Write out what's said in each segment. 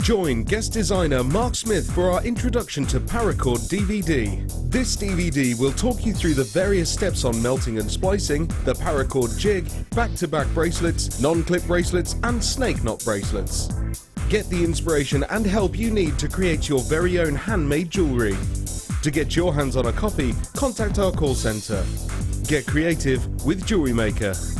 Join guest designer Mark Smith for our introduction to paracord DVD. This DVD will talk you through the various steps on melting and splicing, the paracord jig, back-to-back bracelets, non-clip bracelets and snake knot bracelets. Get the inspiration and help you need to create your very own handmade jewellery. To get your hands on a copy, contact our call centre. Get creative with JewelleryMaker.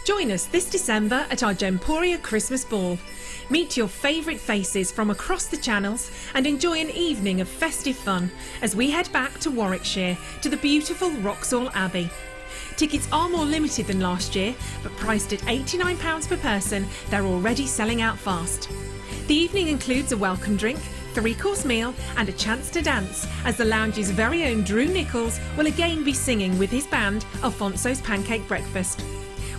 Join us this December at our Gemporia Christmas Ball. Meet your favourite faces from across the channels and enjoy an evening of festive fun as we head back to Warwickshire to the beautiful Wroxall Abbey. Tickets are more limited than last year, but priced at £89 per person, they're already selling out fast. The evening includes a welcome drink, 3-course meal and a chance to dance as the lounge's very own Drew Nichols will again be singing with his band Alfonso's Pancake Breakfast.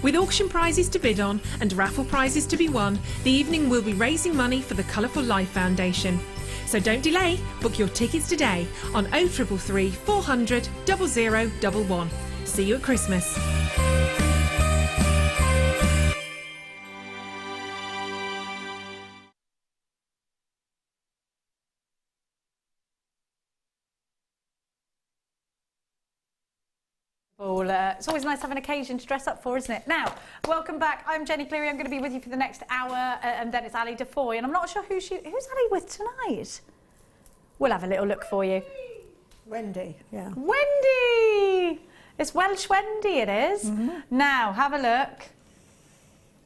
With auction prizes to bid on and raffle prizes to be won, the evening will be raising money for the Colourful Life Foundation. So don't delay, book your tickets today on 0333 400 0011. See you at Christmas. It's always nice to have an occasion to dress up for, isn't it? Now, welcome back. I'm Jenny Cleary. I'm going to be with you for the next hour, and then it's Ali Defoy, and I'm not sure who's Ali with tonight. We'll have a little look for you. Wendy, yeah. Wendy! It's Welsh Wendy, it is. Now, have a look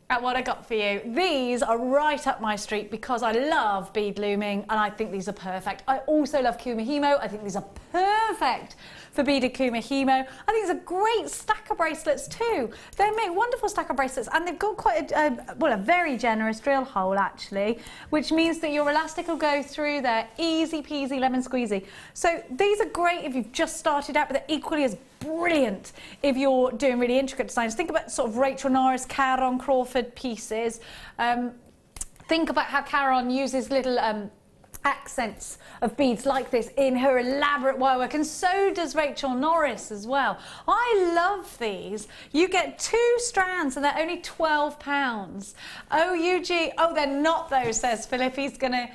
at what I got for you. These are right up my street because I love bead looming and I think these are perfect. I also love kumihimo. I think these are perfect for beaded kumihimo. I think it's a great stack of bracelets too. They make wonderful stack of bracelets and they've got quite a very generous drill hole actually, which means that your elastic will go through there easy peasy lemon squeezy. So these are great if you've just started out, but they're equally as brilliant if you're doing really intricate designs. Think about sort of Rachel Norris, Caron Crawford pieces. Think about how Caron uses little accents of beads like this in her elaborate wire work, and so does Rachel Norris as well. I love these. You get 2 strands and they're only £12. OUG, oh they're not those, says Philip. He's gonna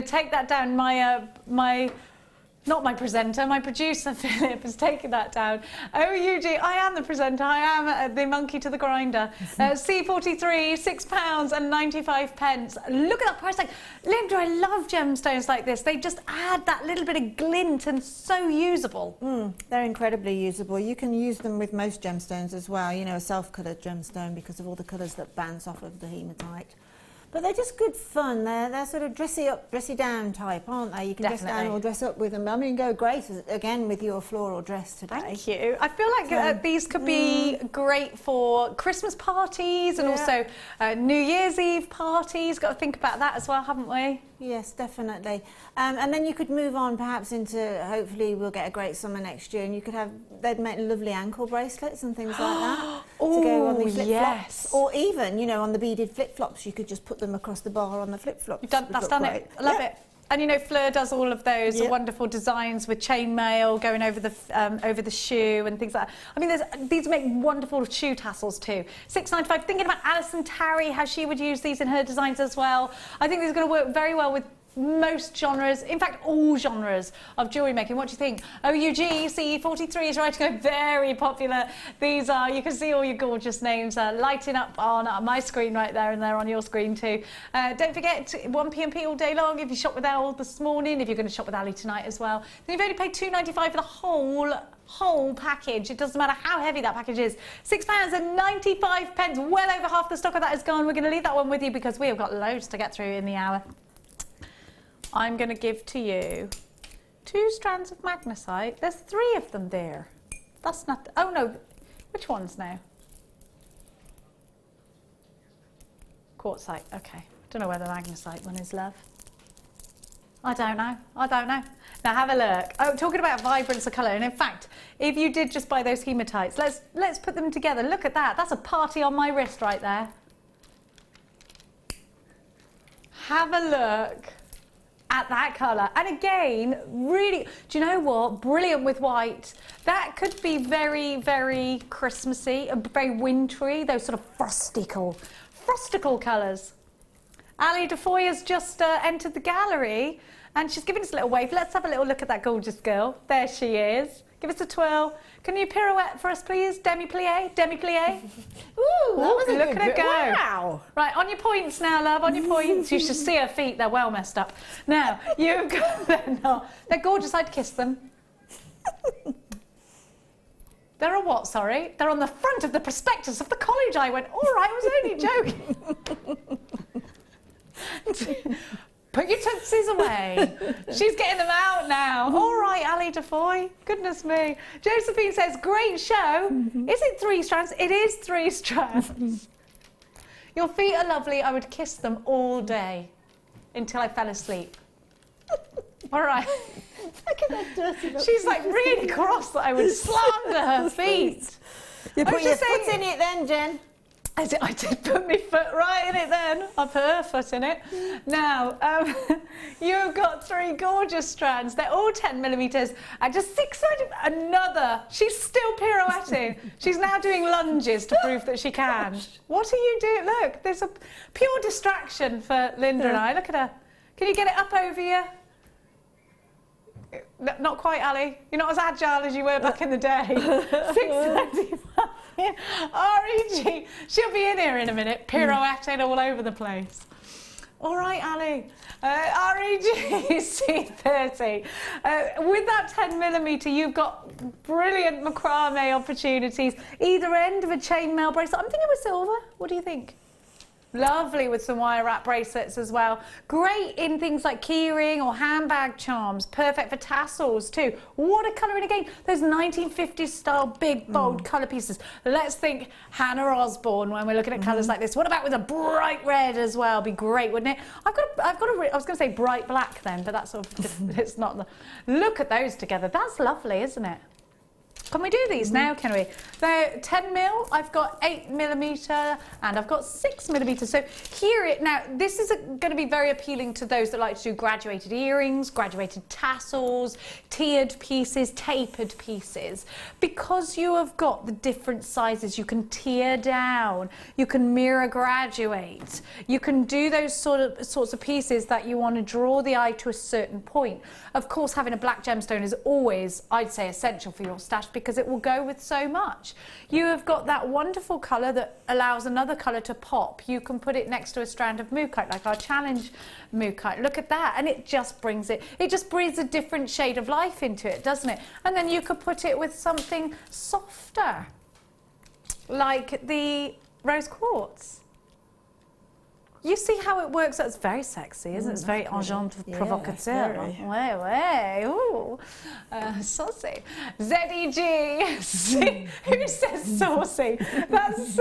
take that down. Not my presenter, my producer Philip has taken that down. OUG, I am the presenter, I am the monkey to the grinder. C43, £6.95. Look at that price tag. Linda, I love gemstones like this. They just add that little bit of glint and so usable. They're incredibly usable. You can use them with most gemstones as well, you know, a self-coloured gemstone because of all the colours that bounce off of the hematite. But they're just good fun. They're sort of dressy up, dressy down type, aren't they? You can dress down or dress up with them. I mean, go great again with your floral dress today. Thank you. I feel like these could be great for Christmas parties and also New Year's Eve parties. Got to think about that as well, haven't we? Yes, definitely. And then you could move on perhaps into, hopefully we'll get a great summer next year, and you could have, they'd make lovely ankle bracelets and things like that to go on the flip-flops. Or even, you know, on the beaded flip-flops, you could just put them across the bar on the flip-flops. That's done it. I love it. And you know, Fleur does all of those wonderful designs with chainmail going over the shoe and things like that. I mean, these make wonderful shoe tassels too. £6.95. Thinking about Alison Tarry, how she would use these in her designs as well. I think these are going to work very well with most genres, in fact all genres of jewellery making. What do you think? OUG, CE43 is right to go, very popular. These are, you can see all your gorgeous names lighting up on my screen right there, and they're on your screen too. Don't forget 1pm all day long if you shop with Elle this morning, if you're going to shop with Ali tonight as well. Then you've only paid £2.95 for the whole package. It doesn't matter how heavy that package is. £6.95, well over half the stock of that is gone. We're going to leave that one with you because we have got loads to get through in the hour. I'm going to give to you 2 strands of magnesite. There's 3 of them there. That's not... oh no, which ones now? Quartzite, okay. Don't know where the magnesite one is, love. I don't know. Now have a look. Oh, talking about vibrance of colour, and in fact, if you did just buy those hematites, let's put them together. Look at that. That's a party on my wrist right there. Have a look at that colour. And again, really, do you know what? Brilliant with white. That could be very, very Christmassy, very wintry, those sort of frostical colours. Ali Defoy has just entered the gallery and she's giving us a little wave. Let's have a little look at that gorgeous girl. There she is. Give us a twirl. Can you pirouette for us, please? Demi-plie, demi-plie. Ooh, that was a look good at her go. Wow. Right, on your points now, love, on your points. You should see her feet, they're well messed up. Now, you've got, they're gorgeous, I'd kiss them. They're on what, sorry? They're on the front of the prospectus of the college. I went, all right, I was only joking. Put your tootsies away. She's getting them out now. All right, Ali Defoy. Goodness me. Josephine says, great show. Is it 3 strands? It is 3 strands. Your feet are lovely. I would kiss them all day until I fell asleep. All right. Look at that dirty look. She's like really cross that I would slander her feet. You put your foot saying, in it then, Jen. I did put my foot right in it then. I put her foot in it. Now, you've got 3 gorgeous strands. They're all 10mm and just 6 another. She's still pirouetting. She's now doing lunges to prove that she can. What are you doing? Look, there's a pure distraction for Linda and I. Look at her. Can you get it up over you? Not quite, Ali. You're not as agile as you were back in the day. 6:25. REG, she'll be in here in a minute, pirouetting all over the place. All right, Ali. REG C30. With that 10mm, you've got brilliant macrame opportunities. Either end of a chainmail bracelet. I'm thinking with silver. What do you think? Lovely with some wire wrap bracelets as well. Great in things like keyring or handbag charms. Perfect for tassels too. Watercolouring again. Those 1950s style big bold colour pieces. Let's think Hannah Osborne when we're looking at colours like this. What about with a bright red as well? Be great, wouldn't it? I was going to say bright black then, but that's sort of it's not. Look at those together. That's lovely, isn't it? Can we do these now, can we? They're 10mm, I've got 8mm, and I've got 6mm. So now, this is going to be very appealing to those that like to do graduated earrings, graduated tassels, tiered pieces, tapered pieces. Because you have got the different sizes, you can tier down, you can mirror graduate, you can do those sorts of pieces that you want to draw the eye to a certain point. Of course, having a black gemstone is always, I'd say, essential for your stash because it will go with so much. You have got that wonderful colour that allows another colour to pop. You can put it next to a strand of mookaite, like our challenge mookaite. Look at that, and it just breathes a different shade of life into it, doesn't it? And then you could put it with something softer, like the rose quartz. You see how it works? That's very sexy, isn't it? It's very agent provocateur. Ouais, ooh. Saucy. ZEG. Who says saucy? That's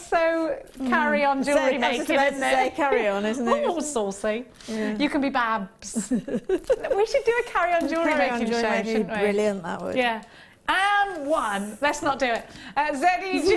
so carry on jewellery making, isn't it? Carry on, isn't it? Oh, saucy. Yeah. You can be Babs. We should do a carry on jewellery making show, shouldn't we? Brilliant, that would. Yeah. And 1. Let's not do it. ZEG.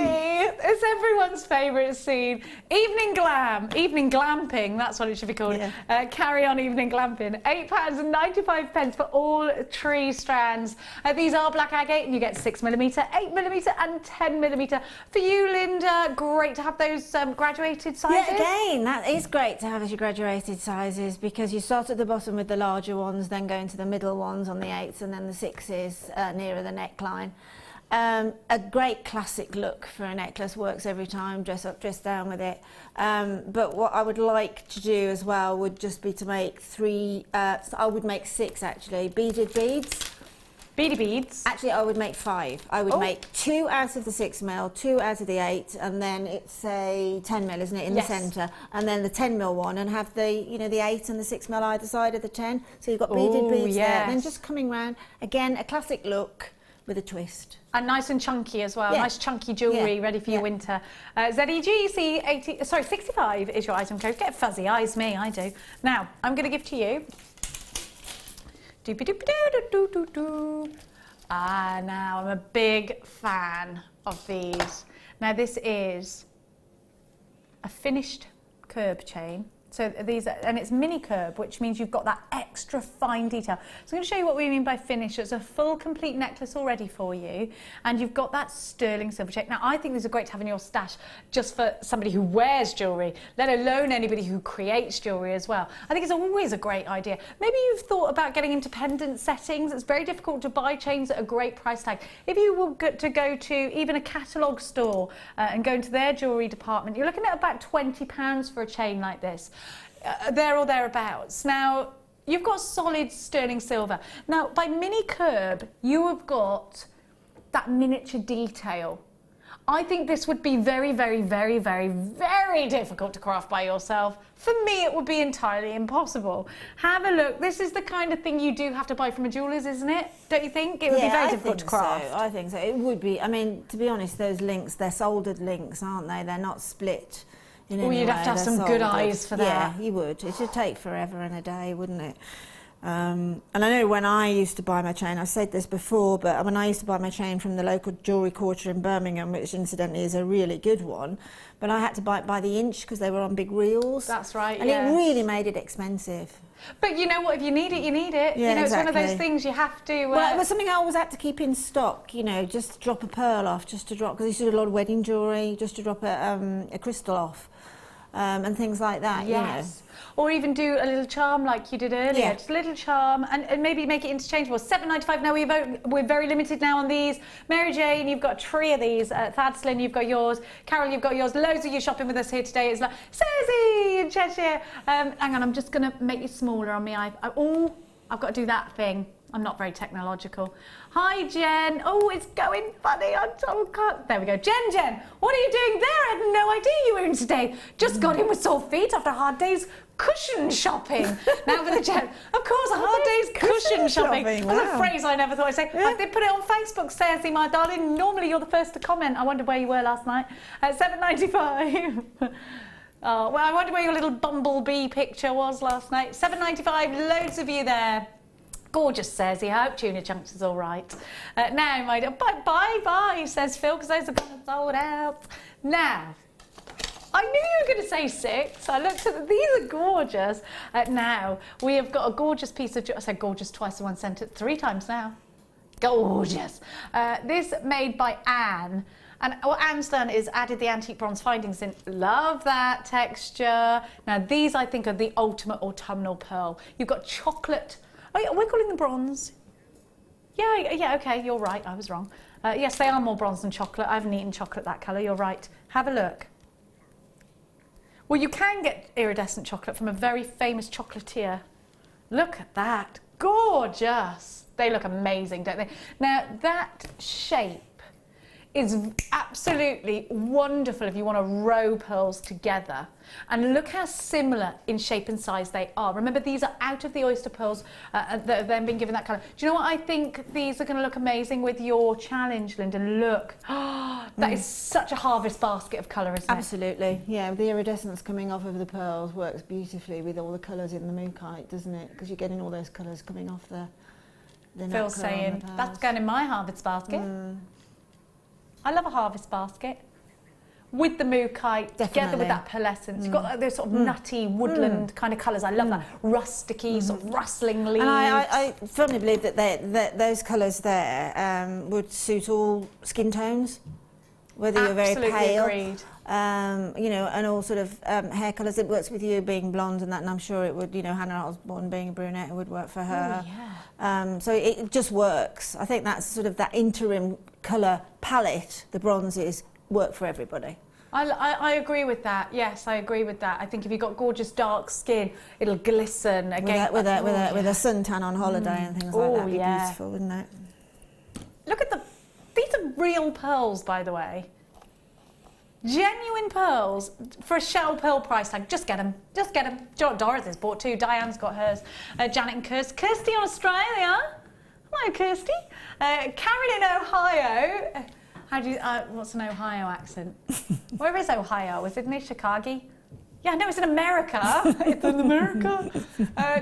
It's everyone's favourite scene. Evening glam. Evening glamping. That's what it should be called. Yeah. Carry on evening glamping. £8.95 for all 3 strands. These are black agate and you get 6mm, 8mm and 10mm. For you, Linda, great to have those graduated sizes. Yeah, again, that is great to have as your graduated sizes because you start at the bottom with the larger ones, then go into the middle ones on the 8s and then the 6s nearer the neckline. A great classic look for a necklace, works every time, dress up, dress down with it. But what I would like to do as well would just be to make 3, I would make 6 actually, beaded beads. Beady beads. Actually, I would make 5. I would make 2 out of the 6mm, 2 out of the 8, and then it's a 10mm, isn't it, in the centre, and then the 10mm one, and have the, you know, the 8 and the 6mm either side of the 10. So you've got beaded beads there, and then just coming round again, a classic look with a twist. And nice and chunky as well. Nice chunky jewellery ready for your winter. ZEG, 65 is your item code. Get fuzzy eyes, me, I do. Now, I'm going to give to you Now I'm a big fan of these. Now this is a finished curb chain. So these are, and it's mini curb, which means you've got that extra fine detail. So I'm going to show you what we mean by finish. It's a full, complete necklace already for you, and you've got that sterling silver check. Now, I think these are great to have in your stash just for somebody who wears jewellery, let alone anybody who creates jewellery as well. I think it's always a great idea. Maybe you've thought about getting into pendant settings. It's very difficult to buy chains at a great price tag. If you were to go to even a catalogue store and go into their jewellery department, you're looking at about £20 for a chain like this. There or thereabouts. Now, you've got solid sterling silver. Now, by mini curb, you have got that miniature detail. I think this would be very, very, very, very, very difficult to craft by yourself. For me, it would be entirely impossible. Have a look. This is the kind of thing you do have to buy from a jeweller's, isn't it? Don't you think? It would be very difficult to craft. I think so. It would be. I mean, to be honest, those links, they're soldered links, aren't they? They're not split. Well, you'd have to have some good eyes for that. Yeah, you would. It should take forever and a day, wouldn't it? And I know when I used to buy my chain, I've said this before, but when I used to buy my chain from the local jewellery quarter in Birmingham, which incidentally is a really good one, but I had to buy it by the inch because they were on big reels. That's right, and it really made it expensive. But you know what, if you need it, you need it. Yeah, you know, it's exactly. one of those things you have to... Well, it was something I always had to keep in stock, you know, just to drop a pearl off, just to drop, because I used to do a lot of wedding jewellery, just to drop a crystal off. And things like that, yes. You know. Or even do a little charm like you did earlier. Yeah. Just a little charm and maybe make it interchangeable. £7.95 now. We're very limited now on these. Mary Jane, you've got a tree of these. Thadslin, you've got yours. Carol, you've got yours. Loads of you shopping with us here today. It's like, Susie in Cheshire. Hang on, I'm just going to make you smaller on me. I've got to do that thing. I'm not very technological. Hi, Jen. Oh, it's going funny. There we go. Jen, what are you doing there? I had no idea you were in today. Just got in with sore feet after a hard day's cushion shopping. Now for the Jen. Of course, a hard day's cushion shopping. Wow. That's a phrase I never thought I'd say. I did put it on Facebook, Stacey, my darling. Normally, you're the first to comment. I wonder where you were last night. At £7.95. Oh, well, I wonder where your little bumblebee picture was last night. £7.95. Loads of you there. Gorgeous, says he. I hope Tuna Chunks is all right. Now, my dear, bye, says Phil, because those are going to sold out. Now, I knew you were going to say 6. I looked at them. These are gorgeous. Now, we have got a gorgeous piece of... I said gorgeous twice in one sentence. 3 times now. Gorgeous. This made by Anne. And what Anne's done is added the antique bronze findings in. Love that texture. Now, these, I think, are the ultimate autumnal pearl. You've got chocolate... Oh, we're calling them bronze. Yeah, okay, you're right, I was wrong. Yes, they are more bronze than chocolate. I haven't eaten chocolate that colour, you're right. Have a look. Well, you can get iridescent chocolate from a very famous chocolatier. Look at that, gorgeous. They look amazing, don't they? Now, that shape is absolutely wonderful if you want to row pearls together. And look how similar in shape and size they are. Remember, these are out of the oyster pearls that have then been given that colour. Do you know what? I think these are going to look amazing with your challenge, Linda. Look. That is such a harvest basket of colour, isn't it? Absolutely. Yeah, the iridescence coming off of the pearls works beautifully with all the colours in the moonkite, doesn't it? Because you're getting all those colours coming off the Phil's saying, that's going in my harvest basket. I love a harvest basket. With the moonkite, together with that pearlescence. You've got those sort of nutty woodland kind of colours. I love that rusticy, sort of rustling leaves. And I firmly believe that those colours there would suit all skin tones, whether you're very pale, agreed. You know, and all sort of hair colours. It works with you being blonde and that, and I'm sure it would, you know, Hannah Osborne being a brunette, it would work for her. Oh, yeah. So it just works. I think that's sort of that interim colour palette, the bronzes, work for everybody. I agree with that. Yes, I agree with that. I think if you've got gorgeous dark skin, it'll glisten again. With a suntan on holiday and things like that, would be beautiful, wouldn't it? Look at these are real pearls, by the way. Genuine pearls for a shell pearl price tag. Just get them. Just get them. Dorothy's bought 2. Diane's got hers. Janet and Kirsty in Australia. Hello, Kirsty. Karen in Ohio. How do you, what's an Ohio accent? Where is Ohio? Is it near Chicago? Yeah, I know it's in America. It's in America.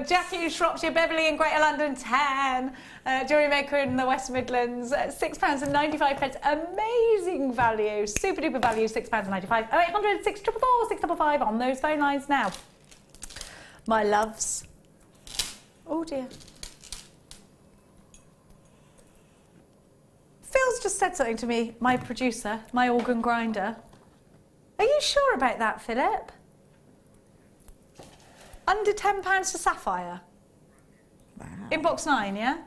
Jackie in Shropshire, Beverley in Greater London, 10. JewelleryMaker in the West Midlands, £6.95. Amazing value, super duper value, £6.95. 0800 644 655 on those phone lines now. My loves. Oh dear. Phil's just said something to me, my producer, my organ grinder. Are you sure about that, Philip? Under £10 for sapphire. Wow. In box 9, yeah?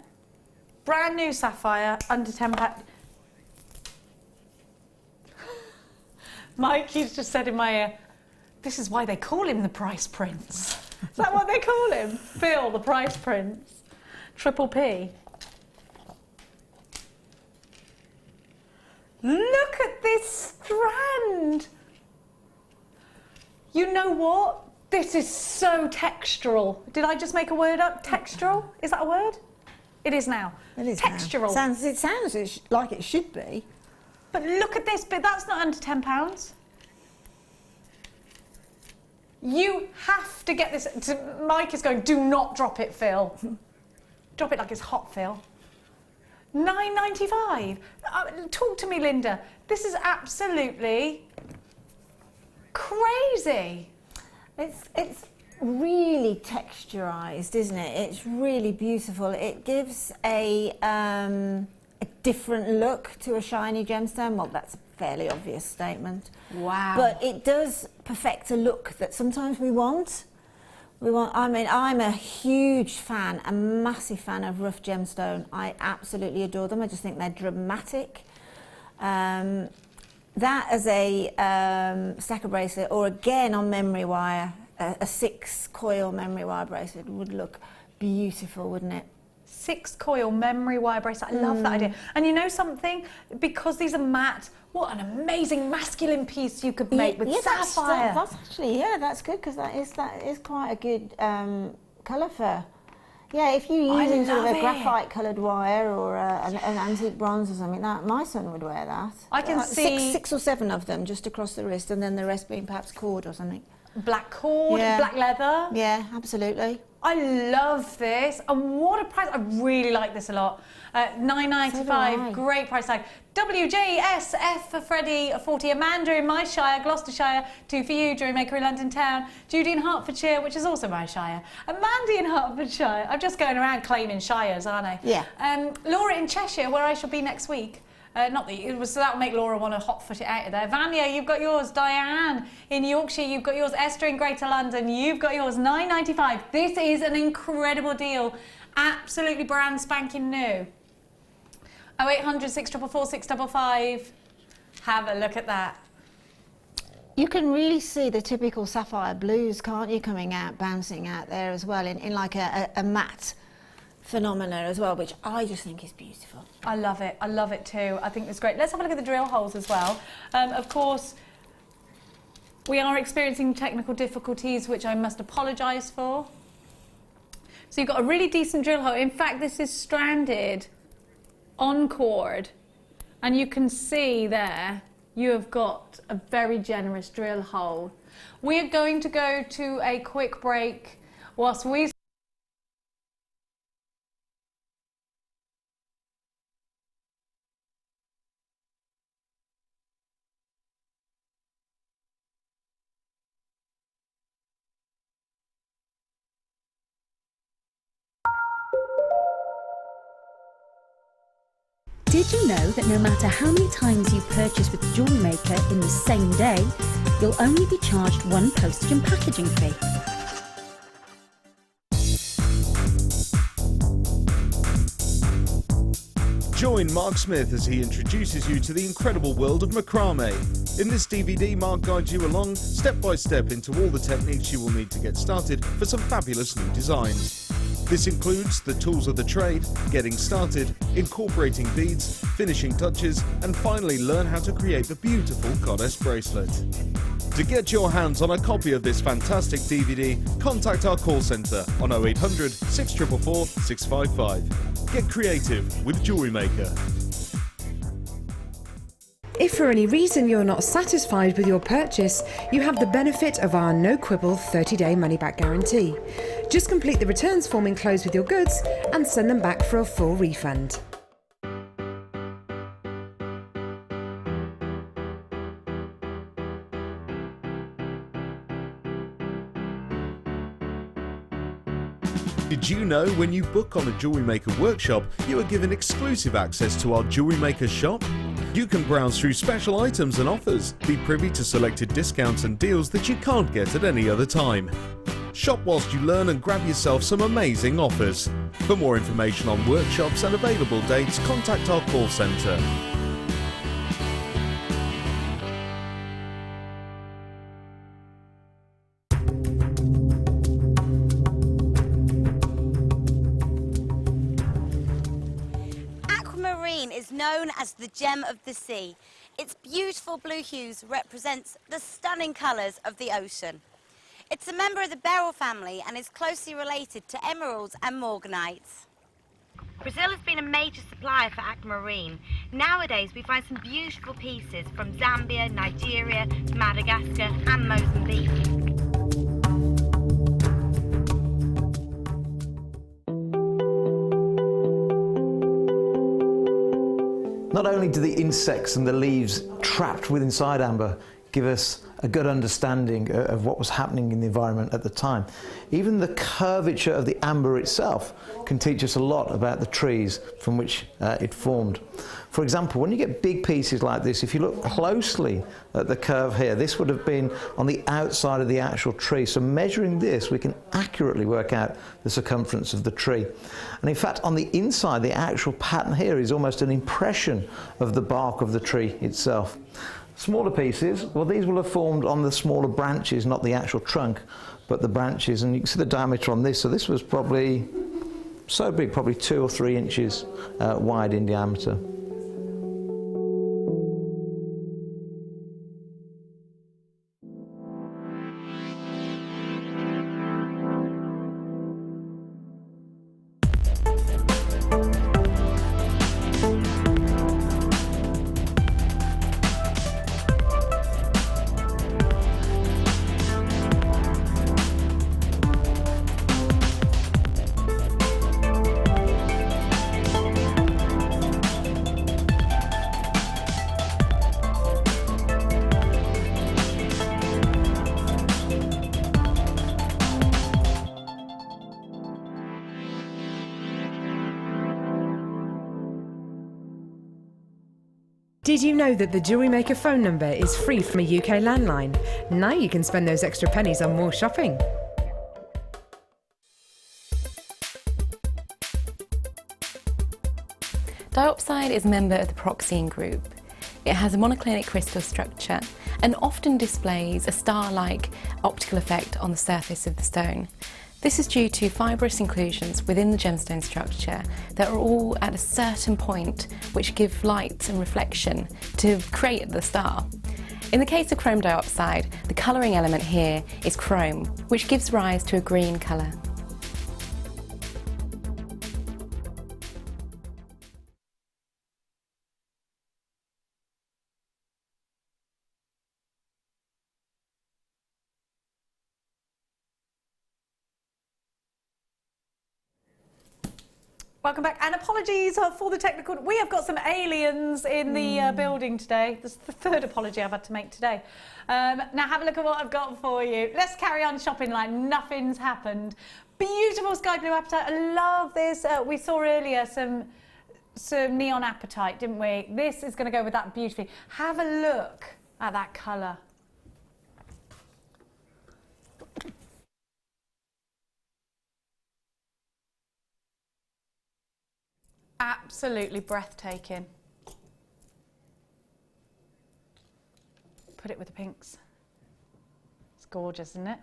Brand new sapphire, under £10. Mikey's just said in my ear, this is why they call him the Price Prince. Is that what they call him? Phil, the Price Prince. Triple P. Look at this strand. You know what? This is so textural. Did I just make a word up? Textural? Is that a word? It is now. It is textural. now. It sounds like it should be. But look at this bit. That's not under £10. You have to get this. Mike is going, do not drop it, Phil. Drop it like it's hot, Phil. £9.95. Talk to me, Linda. This is absolutely crazy. It's really texturized, isn't it? It's really beautiful. It gives a different look to a shiny gemstone. Well, that's a fairly obvious statement. Wow. But it does perfect a look that sometimes we want. I mean, I'm a huge fan, a massive fan of rough gemstone. I absolutely adore them. I just think they're dramatic. That as a stacker bracelet, or again on memory wire, a 6-coil memory wire bracelet would look beautiful, wouldn't it? 6-coil memory wire bracelet. I love that idea. And you know something? Because these are matte, what an amazing masculine piece you could make with sapphire. That's actually, yeah, that's good, because that is quite a good colour for. Yeah, if you're using sort of a graphite coloured wire or an antique bronze or something, that my son would wear that. I can see six or seven of them just across the wrist, and then the rest being perhaps cord or something. Black cord, Yeah. black leather. Yeah, absolutely. I love this, and what a price! I really like this a lot. £9.95, great price tag. WJSF for Freddie, 40 Amanda in my shire, Gloucestershire, 2 for you, JewelleryMaker in London Town, Judy in Hertfordshire, which is also my shire, and Mandy in Hertfordshire. I'm just going around claiming shires, aren't I? Yeah. Laura in Cheshire, where I shall be next week. Not that it was, so that will make Laura want to hot foot it out of there. Vanya, you've got yours. Diane in Yorkshire, you've got yours. Esther in Greater London, you've got yours. £9.95. This is an incredible deal. Absolutely brand spanking new. 0800 644 655. Have a look at that. You can really see the typical sapphire blues, can't you, coming out, bouncing out there as well, in like a matte phenomena as well, which I just think is beautiful. I love it too. I think it's great. Let's have a look at the drill holes as well. Of course, we are experiencing technical difficulties, which I must apologise for. So you've got a really decent drill hole. In fact, this is stranded on cord, and you can see there you have got a very generous drill hole. We're going to go to a quick break whilst we Did you know that no matter how many times you purchase with JewelleryMaker in the same day, you'll only be charged one postage and packaging fee? Join Mark Smith as he introduces you to the incredible world of macrame. In this DVD, Mark guides you along step by step into all the techniques you will need to get started for some fabulous new designs. This includes the tools of the trade, getting started, incorporating beads, finishing touches, and finally learn how to create the beautiful goddess bracelet. To get your hands on a copy of this fantastic DVD, contact our call centre on 0800 644 655. Get creative with JewelleryMaker. If for any reason you're not satisfied with your purchase, you have the benefit of our no quibble 30-day money-back guarantee. Just complete the returns form enclosed with your goods and send them back for a full refund. Did you know when you book on a JewelleryMaker workshop, you are given exclusive access to our JewelleryMaker shop? You can browse through special items and offers, be privy to selected discounts and deals that you can't get at any other time. Shop whilst you learn and grab yourself some amazing offers. For more information on workshops and available dates, contact our call centre. Is known as the gem of the sea. Its beautiful blue hues represents the stunning colours of the ocean. It's a member of the beryl family and is closely related to emeralds and morganites. Brazil has been a major supplier for aquamarine. Nowadays we find some beautiful pieces from Zambia, Nigeria, Madagascar and Mozambique. Not only do the insects and the leaves trapped within inside amber give us a good understanding of what was happening in the environment at the time, even the curvature of the amber itself can teach us a lot about the trees from which it formed. For example, when you get big pieces like this, if you look closely at the curve here, this would have been on the outside of the actual tree. So measuring this, we can accurately work out the circumference of the tree. And in fact, on the inside, the actual pattern here is almost an impression of the bark of the tree itself. Smaller pieces, well, these will have formed on the smaller branches, not the actual trunk, but the branches. And you can see the diameter on this. So this was probably so big, probably 2 or 3 inches wide in diameter. Did you know that the JewelleryMaker phone number is free from a UK landline? Now you can spend those extra pennies on more shopping. Diopside is a member of the pyroxene group. It has a monoclinic crystal structure and often displays a star-like optical effect on the surface of the stone. This is due to fibrous inclusions within the gemstone structure that are all at a certain point which give light and reflection to create the star. In the case of chrome diopside, the colouring element here is chrome, which gives rise to a green colour. Welcome back, and apologies for the technical. We have got some aliens in the building today. This is the third apology I've had to make today. Now have a look at what I've got for you. Let's carry on shopping like nothing's happened. Beautiful sky blue apatite. I love this. We saw earlier some neon apatite, didn't we? This is going to go with that beautifully. Have a look at that colour. Absolutely breathtaking. Put it with the pinks. It's gorgeous, isn't it?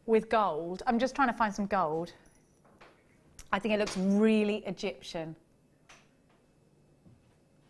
With gold, I'm just trying to find some gold. I think it looks really Egyptian.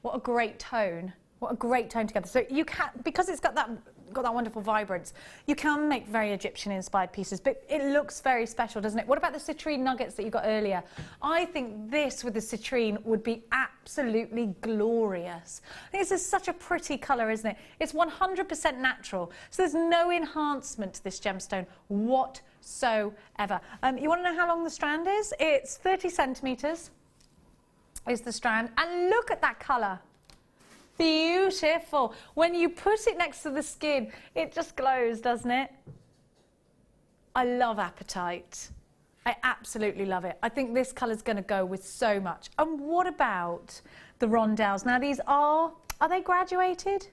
What a great tone. What a great tone together. So you can, because it's got that got that wonderful vibrance. You can make very Egyptian-inspired pieces, but it looks very special, doesn't it? What about the citrine nuggets that you got earlier? I think this with the citrine would be absolutely glorious. I think this is such a pretty colour, isn't it? It's 100% natural, so there's no enhancement to this gemstone whatsoever. You want to know how long the strand is? It's 30 centimetres is the strand, and look at that colour. Beautiful. When you put it next to the skin, it just glows, doesn't it? I love apatite. I absolutely love it. I think this colour's going to go with so much. And what about the rondelles? Now, these are they graduated?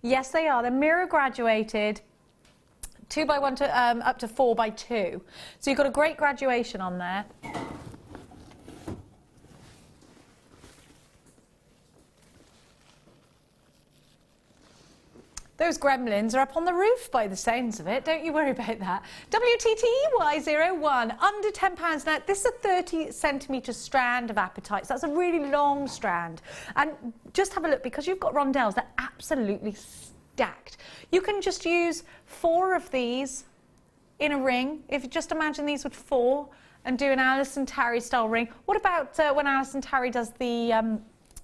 Yes, they are. They're mirror graduated, 2x1 to up to 4x2. So you've got a great graduation on there. Those gremlins are up on the roof by the sounds of it. Don't you worry about that. WTTY01, under £10. Now, this is a 30 centimetre strand of apatites. That's a really long strand. And just have a look, because you've got rondelles, they're absolutely stacked. You can just use 4 of these in a ring. If you just imagine these with 4 and do an Alison Tarry style ring. What about when Alison Tarry does the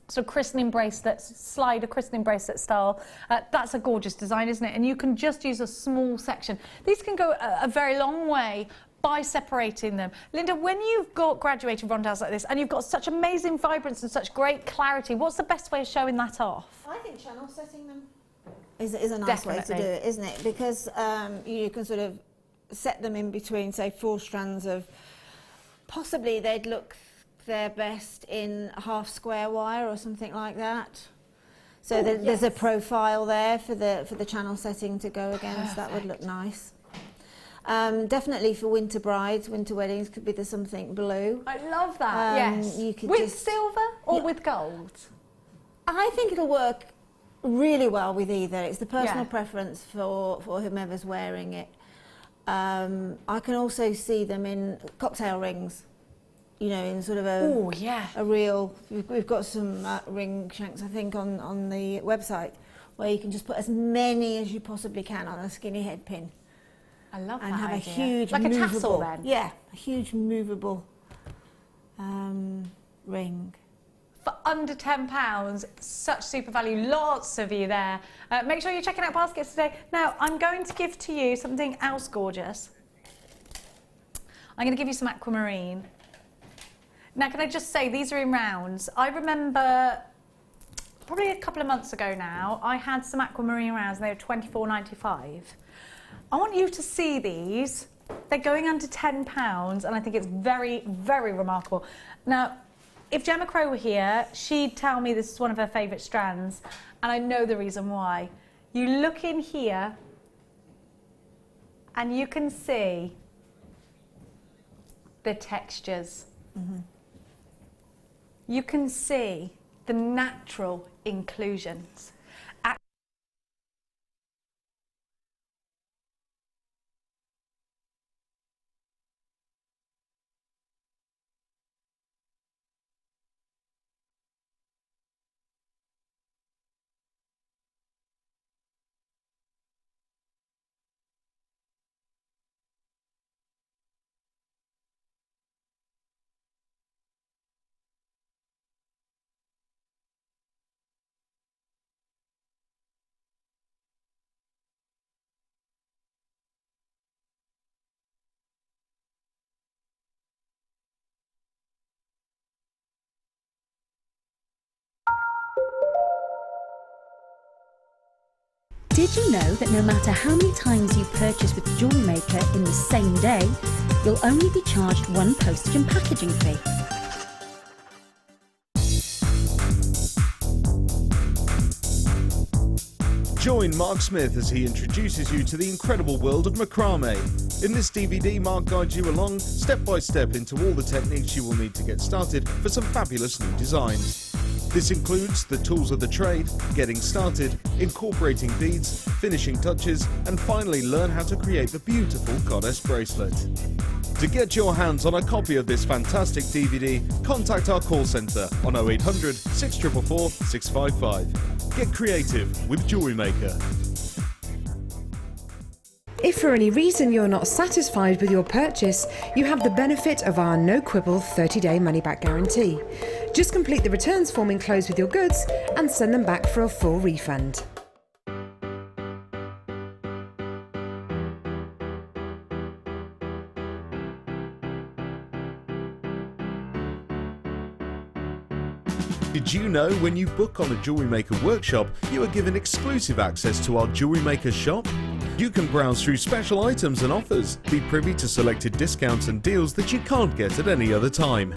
sort of christening bracelets, slider christening bracelet style? That's a gorgeous design, isn't it? And you can just use a small section. These can go a very long way by separating them. Linda, when you've got graduated rondelles like this and you've got such amazing vibrance and such great clarity, what's the best way of showing that off? I think channel setting them is a nice way to do it, isn't it? Because you can sort of set them in between, say, 4 strands of, possibly they'd look their best in half square wire or something like that. So there's a profile there for the channel setting to go against. That would look nice. Definitely for winter brides, winter weddings, could be the something blue. I love that. Yes. You could with silver or with gold? I think it'll work really well with either. It's the personal preference for whomever's wearing it. I can also see them in cocktail rings. You know, in sort of a real. We've got some ring shanks, I think, on the website, where you can just put as many as you possibly can on a skinny head pin. I love that. And have idea. a huge like movable, a tassel then. Yeah, a huge movable ring. For under £10, such super value. Lots of you there. Make sure you're checking out baskets today. Now, I'm going to give to you something else gorgeous. I'm going to give you some aquamarine. Now, can I just say, these are in rounds. I remember probably a couple of months ago now, I had some aquamarine rounds and they were £24.95. I want you to see these. They're going under £10 and I think it's very, very remarkable. Now, if Gemma Crow were here, she'd tell me this is one of her favourite strands, and I know the reason why. You look in here and you can see the textures. Mm-hmm. You can see the natural inclusions. Did you know that no matter how many times you purchase with JewelleryMaker in the same day, you'll only be charged one postage and packaging fee? Join Mark Smith as he introduces you to the incredible world of macrame. In this DVD, Mark guides you along step by step into all the techniques you will need to get started for some fabulous new designs. This includes the tools of the trade, getting started, incorporating beads, finishing touches, and finally learn how to create the beautiful goddess bracelet. To get your hands on a copy of this fantastic DVD, contact our call centre on 0800 644 655. Get creative with JewelleryMaker. If for any reason you're not satisfied with your purchase, you have the benefit of our no-quibble 30-day money-back guarantee. Just complete the returns form enclosed with your goods and send them back for a full refund. Did you know when you book on a JewelleryMaker workshop, you are given exclusive access to our JewelleryMaker shop? You can browse through special items and offers, be privy to selected discounts and deals that you can't get at any other time.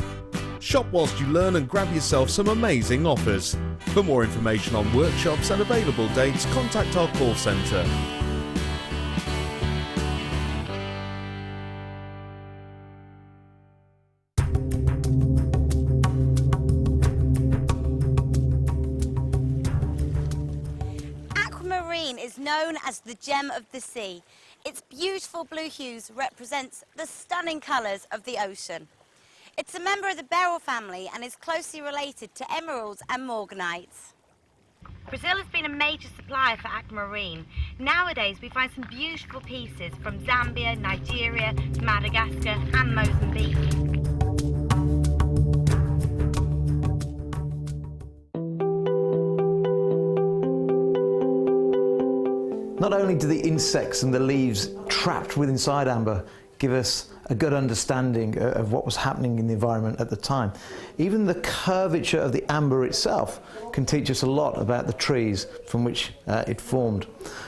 Shop whilst you learn and grab yourself some amazing offers. For more information on workshops and available dates, contact our call centre. Aquamarine is known as the gem of the sea. Its beautiful blue hues represents the stunning colours of the ocean. It's a member of the beryl family and is closely related to emeralds and morganites. Brazil has been a major supplier for aquamarine. Nowadays we find some beautiful pieces from Zambia, Nigeria, Madagascar and Mozambique. Not only do the insects and the leaves trapped within inside amber give us a good understanding of what was happening in the environment at the time, even the curvature of the amber itself can teach us a lot about the trees from which it formed.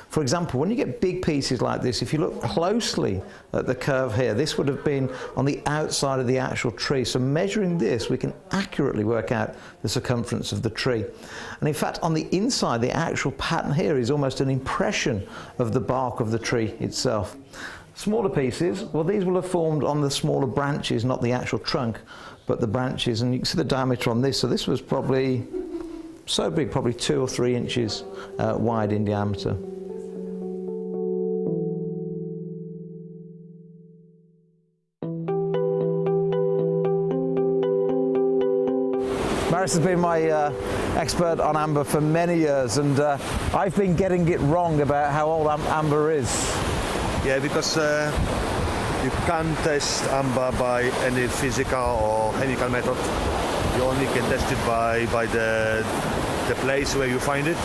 For example, when you get big pieces like this, if you look closely at the curve here, this would have been on the outside of the actual tree. So measuring this, we can accurately work out the circumference of the tree. And in fact, on the inside, the actual pattern here is almost an impression of the bark of the tree itself. Smaller pieces, well, these will have formed on the smaller branches, not the actual trunk, but the branches. And you can see the diameter on this. So this was probably so big, probably 2 or 3 inches wide in diameter. Maris has been my expert on amber for many years, and I've been getting it wrong about how old amber is. Yeah, because you can't test amber by any physical or chemical method. You only can test it by the place where you find it,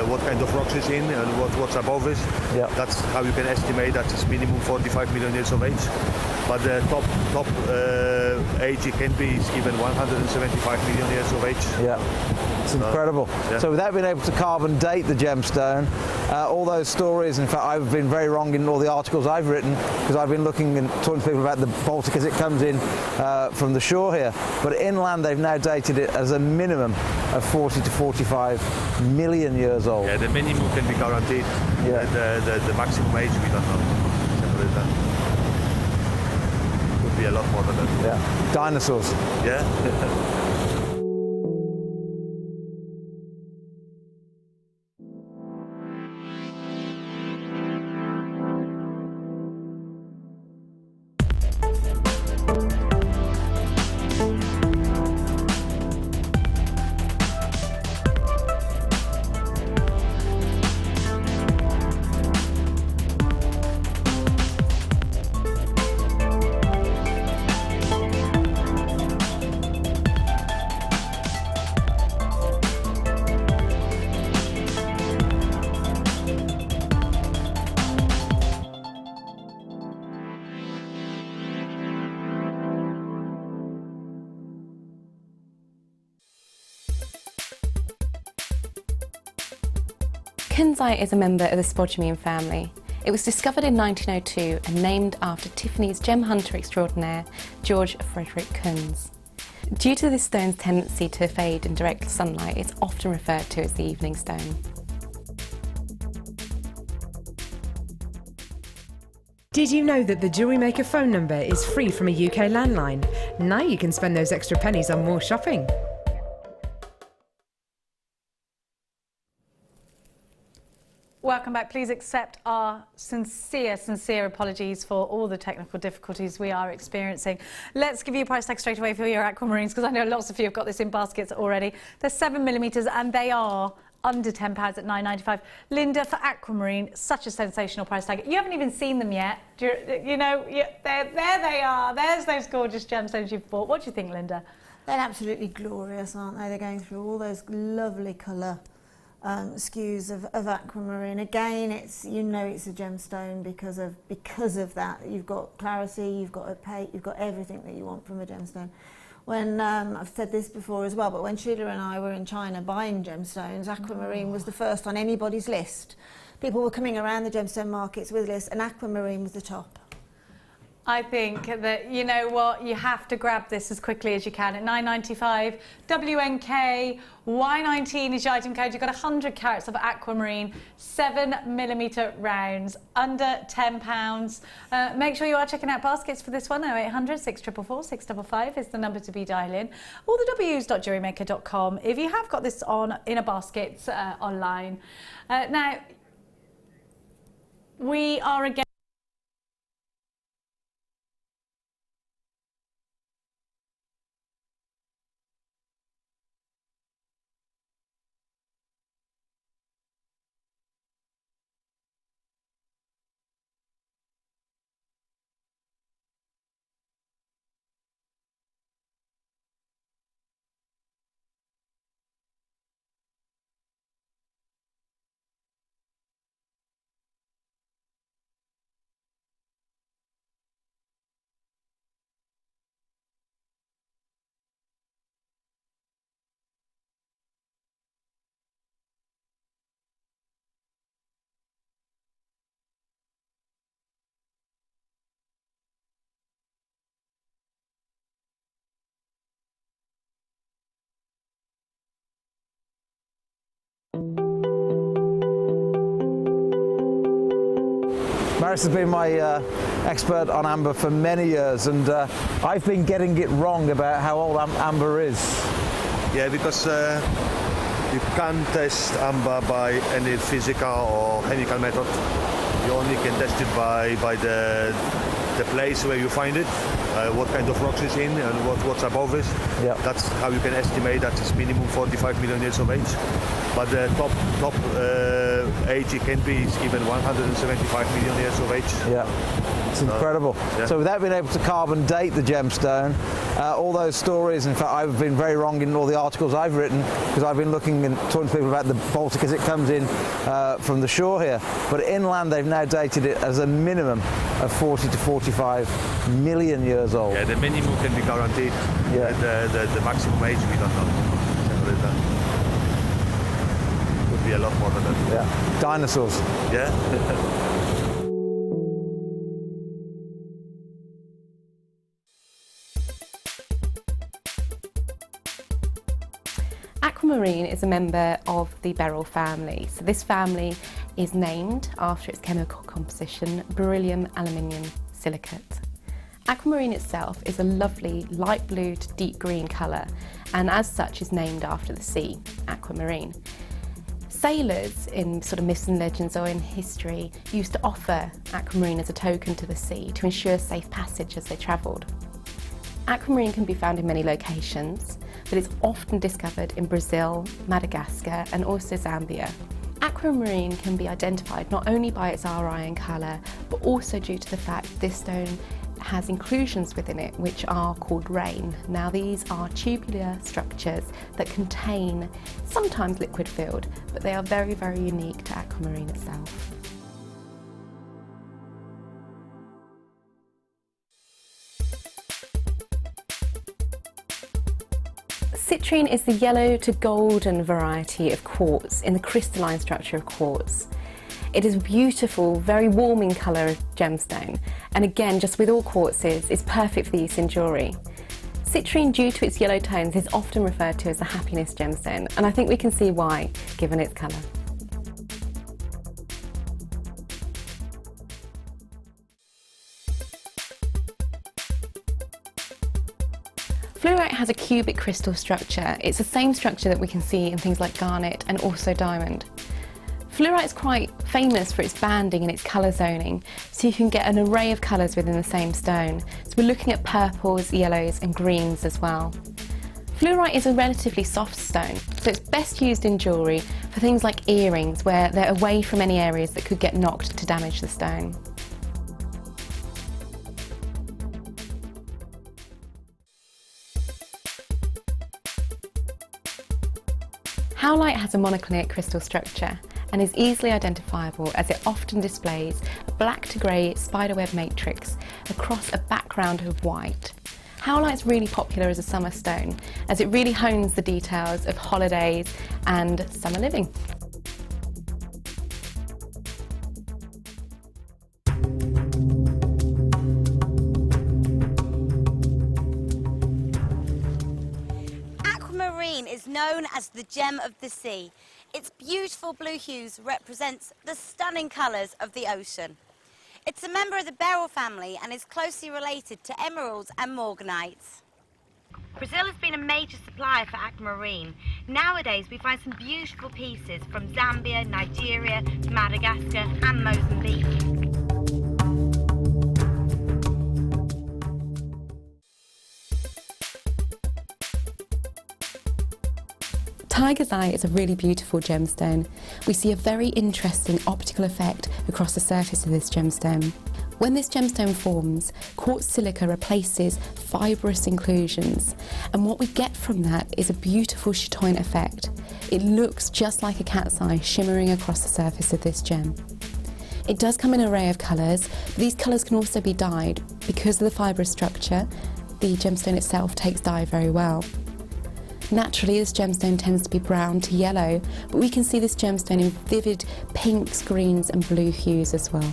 what kind of rocks it's in, and what's above it. Yeah. That's how you can estimate that it's minimum 45 million years of age. But the top age it can be is even 175 million years of age. Yeah, it's incredible. Yeah. So without being able to carbon date the gemstone, all those stories, in fact I've been very wrong in all the articles I've written, because I've been looking and talking to people about the Baltic as it comes in from the shore here. But inland they've now dated it as a minimum of 40 to 45 million years old. Yeah, the minimum can be guaranteed. Yeah. The maximum age we don't know. Could be a lot more than that. Yeah, dinosaurs. Yeah. Kunzite is a member of the spodumene family. It was discovered in 1902 and named after Tiffany's gem hunter extraordinaire, George Frederick Kunz. Due to this stone's tendency to fade in direct sunlight, it's often referred to as the evening stone. Did you know that the JewelleryMaker phone number is free from a UK landline? Now you can spend those extra pennies on more shopping. Welcome back. Please accept our sincere apologies for all the technical difficulties we are experiencing. Let's give you a price tag straight away for your aquamarines, because I know lots of you have got this in baskets already. They're 7mm and they are under £10 at £9.95. Linda, for aquamarine, such a sensational price tag. You haven't even seen them yet. You know, there they are. There's those gorgeous gemstones you've bought. What do you think, Linda? They're absolutely glorious, aren't they? They're going through all those lovely colour skews of aquamarine. Again, it's, you know, it's a gemstone because of that. You've got clarity, you've got opaque, you've got everything that you want from a gemstone. When I've said this before as well, but when Sheila and I were in China buying gemstones, aquamarine was the first on anybody's list. People were coming around the gemstone markets with lists, and aquamarine was the top. I think that, you know what, you have to grab this as quickly as you can at £9.95. WNK, Y19 is your item code. You've got 100 carats of aquamarine, 7mm rounds, under £10. Make sure you are checking out baskets for this one. 0800 644 655 is the number to be dialing. All the W's.jewellerymaker.com if you have got this in a basket online. Now, we are again. Maris has been my expert on amber for many years, and I've been getting it wrong about how old amber is. Yeah, because you can't test amber by any physical or chemical method. You only can test it by the place where you find it, what kind of rocks it's in, and what's above it. Yeah. That's how you can estimate that it's minimum 45 million years of age. But the top age it can be is even 175 million years of age. Yeah, it's incredible. Yeah. So without being able to carbon date the gemstone, all those stories, in fact I've been very wrong in all the articles I've written, because I've been looking and talking to people about the Baltic as it comes in from the shore here. But inland they've now dated it as a minimum of 40 to 45 million years old. Yeah, the minimum can be guaranteed. Yeah. The maximum age we don't know. Could be a lot more than that. Yeah, dinosaurs. Yeah. Aquamarine is a member of the beryl family. So this family is named after its chemical composition, beryllium aluminium silicate. Aquamarine itself is a lovely light blue to deep green colour, and as such is named after the sea, aquamarine. Sailors in sort of myths and legends or in history used to offer aquamarine as a token to the sea to ensure safe passage as they travelled. Aquamarine can be found in many locations, but it's often discovered in Brazil, Madagascar and also Zambia. Aquamarine can be identified not only by its RI and colour, but also due to the fact this stone has inclusions within it which are called rain. Now these are tubular structures that contain sometimes liquid filled, but they are very, very unique to aquamarine itself. Citrine is the yellow to golden variety of quartz in the crystalline structure of quartz. It is a beautiful, very warming colour of gemstone, and again, just with all quartzes, it's perfect for use in jewellery. Citrine, due to its yellow tones, is often referred to as the happiness gemstone, and I think we can see why, given its colour. Fluorite has a cubic crystal structure. It's the same structure that we can see in things like garnet and also diamond. Fluorite is quite famous for its banding and its colour zoning, so you can get an array of colours within the same stone. So we're looking at purples, yellows and greens as well. Fluorite is a relatively soft stone, so it's best used in jewellery for things like earrings where they're away from any areas that could get knocked to damage the stone. Howlite has a monoclinic crystal structure and is easily identifiable as it often displays a black to grey spiderweb matrix across a background of white. Howlite's really popular as a summer stone as it really hones the details of holidays and summer living. Aquamarine is known as the gem of the sea. Its beautiful blue hues represents the stunning colours of the ocean. It's a member of the beryl family and is closely related to emeralds and morganites. Brazil has been a major supplier for aquamarine. Nowadays we find some beautiful pieces from Zambia, Nigeria, Madagascar and Mozambique. Tiger's eye is a really beautiful gemstone. We see a very interesting optical effect across the surface of this gemstone. When this gemstone forms, quartz silica replaces fibrous inclusions, and what we get from that is a beautiful chatoyant effect. It looks just like a cat's eye shimmering across the surface of this gem. It does come in an array of colours, but these colours can also be dyed. Because of the fibrous structure, the gemstone itself takes dye very well. Naturally, this gemstone tends to be brown to yellow, but we can see this gemstone in vivid pinks, greens and blue hues as well.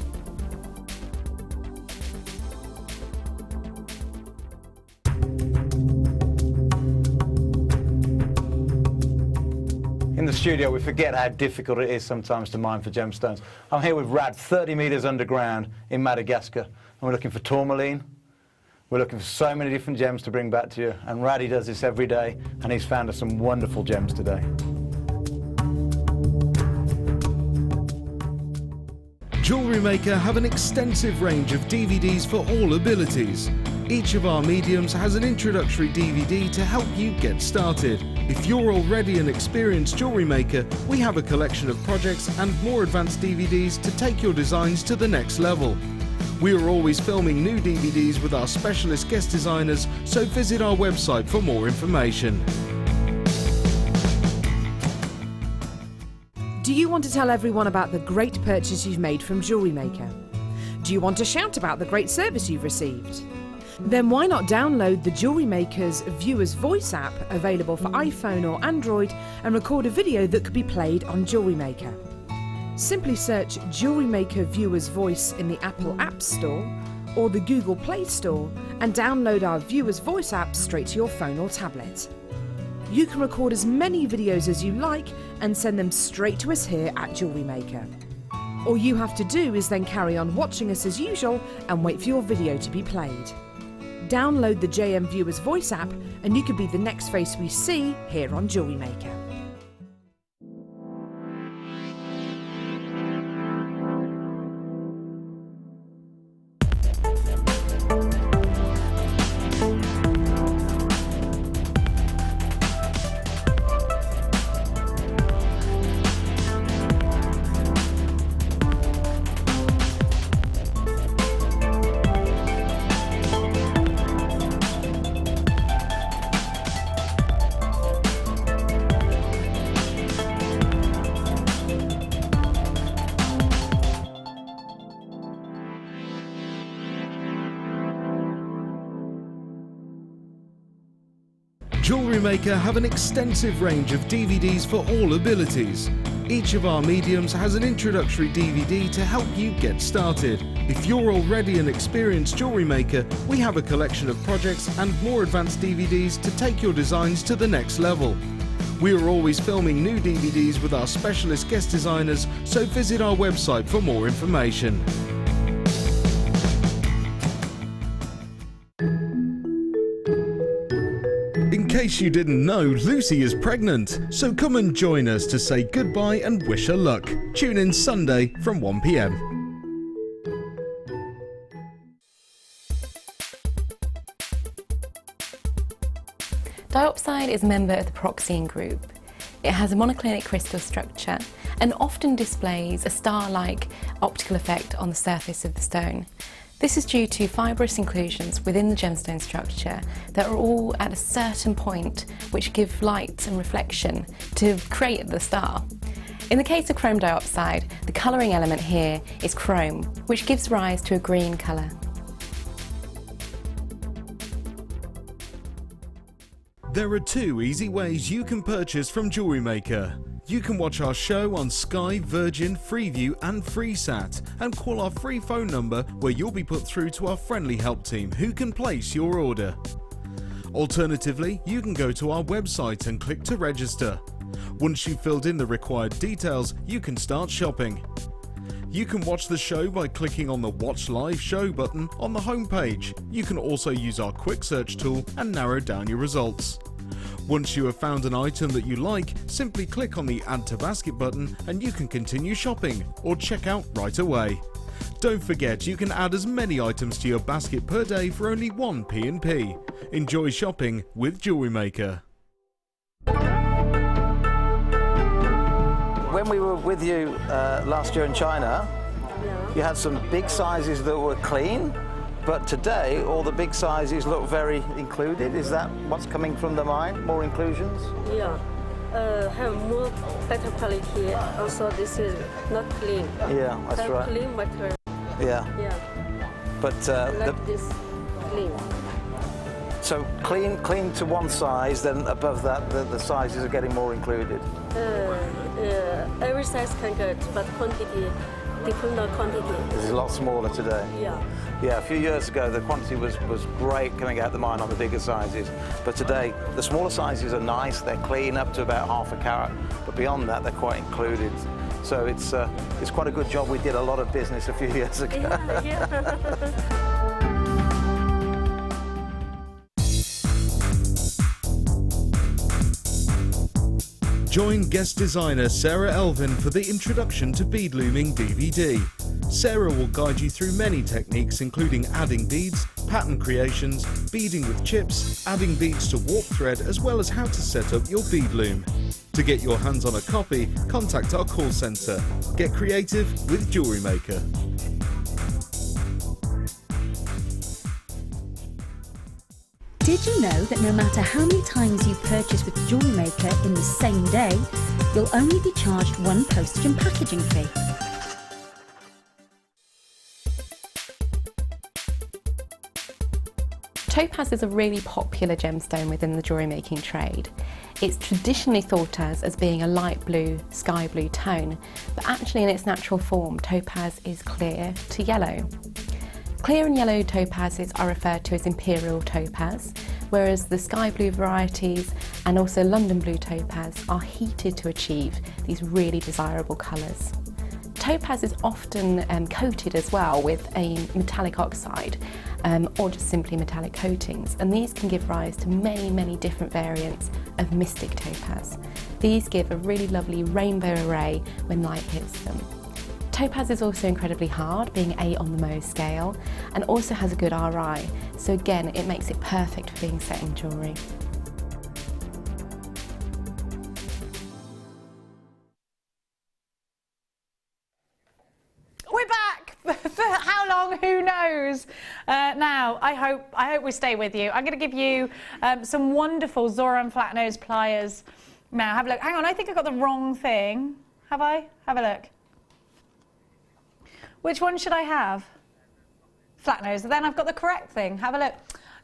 In the studio, we forget how difficult it is sometimes to mine for gemstones. I'm here with Rad, 30 metres underground in Madagascar, and we're looking for tourmaline. We're looking for so many different gems to bring back to you, and Raddy does this every day, and he's found us some wonderful gems today. JewelleryMaker have an extensive range of DVDs for all abilities. Each of our mediums has an introductory DVD to help you get started. If you're already an experienced jewellery maker, we have a collection of projects and more advanced DVDs to take your designs to the next level. We are always filming new DVDs with our specialist guest designers, so visit our website for more information. Do you want to tell everyone about the great purchase you've made from JewelleryMaker? Do you want to shout about the great service you've received? Then why not download the JewelleryMaker's Viewer's Voice app, available for iPhone or Android, and record a video that could be played on JewelleryMaker. Simply search JewelleryMaker Viewer's Voice in the Apple App Store or the Google Play Store and download our Viewer's Voice app straight to your phone or tablet. You can record as many videos as you like and send them straight to us here at JewelleryMaker. All you have to do is then carry on watching us as usual and wait for your video to be played. Download the JM Viewer's Voice app and you could be the next face we see here on JewelleryMaker. JewelleryMaker have an extensive range of DVDs for all abilities. Each of our mediums has an introductory DVD to help you get started. If you're already an experienced jewellery maker, we have a collection of projects and more advanced DVDs to take your designs to the next level. We are always filming new DVDs with our specialist guest designers, so visit our website for more information. In case you didn't know, Lucy is pregnant, so come and join us to say goodbye and wish her luck. Tune in Sunday from 1 p.m. Diopside is a member of the pyroxene group. It has a monoclinic crystal structure and often displays a star-like optical effect on the surface of the stone. This is due to fibrous inclusions within the gemstone structure that are all at a certain point which give light and reflection to create the star. In the case of chrome diopside, the colouring element here is chrome, which gives rise to a green colour. There are 2 easy ways you can purchase from JewelleryMaker. You can watch our show on Sky, Virgin, Freeview and FreeSat and call our free phone number where you'll be put through to our friendly help team who can place your order. Alternatively, you can go to our website and click to register. Once you've filled in the required details, you can start shopping. You can watch the show by clicking on the Watch Live Show button on the homepage. You can also use our quick search tool and narrow down your results. Once you have found an item that you like, simply click on the Add to Basket button and you can continue shopping or check out right away. Don't forget you can add as many items to your basket per day for only 1 P&P. Enjoy shopping with JewelleryMaker. When we were with you last year in China, you had some big sizes that were clean, but today all the big sizes look very included. Is that what's coming from the mine? More inclusions? Yeah, have more better quality. Also, this is not clean. Yeah, that's have right. Clean material. Yeah. Yeah. But like this clean. So clean to one size, then above that the sizes are getting more included. Every size can get, but quantity, depends on quantity. This is a lot smaller today. Yeah. Yeah, a few years ago the quantity was great coming out the mine on the bigger sizes, but today the smaller sizes are nice, they're clean up to about ½ a carat, but beyond that they're quite included. So it's quite a good job we did a lot of business a few years ago. Yeah. Join guest designer Sarah Elvin for the Introduction to Bead Looming DVD. Sarah will guide you through many techniques including adding beads, pattern creations, beading with chips, adding beads to warp thread, as well as how to set up your bead loom. To get your hands on a copy, contact our call centre. Get creative with JewelleryMaker. Did you know that no matter how many times you purchase with JewelleryMaker in the same day, you'll only be charged 1 postage and packaging fee? Topaz is a really popular gemstone within the jewellery making trade. It's traditionally thought as being a light blue, sky blue tone, but actually in its natural form, topaz is clear to yellow. Clear and yellow topazes are referred to as imperial topaz, whereas the sky blue varieties and also London blue topaz are heated to achieve these really desirable colours. Topaz is often coated as well with a metallic oxide or just simply metallic coatings, and these can give rise to many different variants of mystic topaz. These give a really lovely rainbow array when light hits them. Topaz is also incredibly hard, being 8 on the Mohs scale, and also has a good RI, so again it makes it perfect for being set in jewellery. We're back! For how long? Who knows? Now, I hope we stay with you. I'm going to give you some wonderful Zoran flat nose pliers. Now, have a look. Hang on, I think I got the wrong thing. Have I? Have a look. Which one should I have? Flat nose. Then I've got the correct thing. Have a look.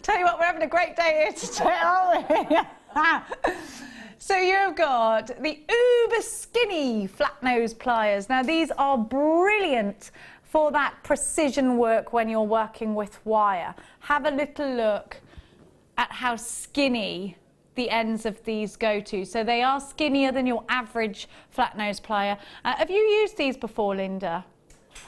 Tell you what, we're having a great day here today, aren't we? So you've got the uber skinny flat nose pliers. Now these are brilliant for that precision work when you're working with wire. Have a little look at how skinny the ends of these go to. So they are skinnier than your average flat nose plier. Have you used these before, Linda?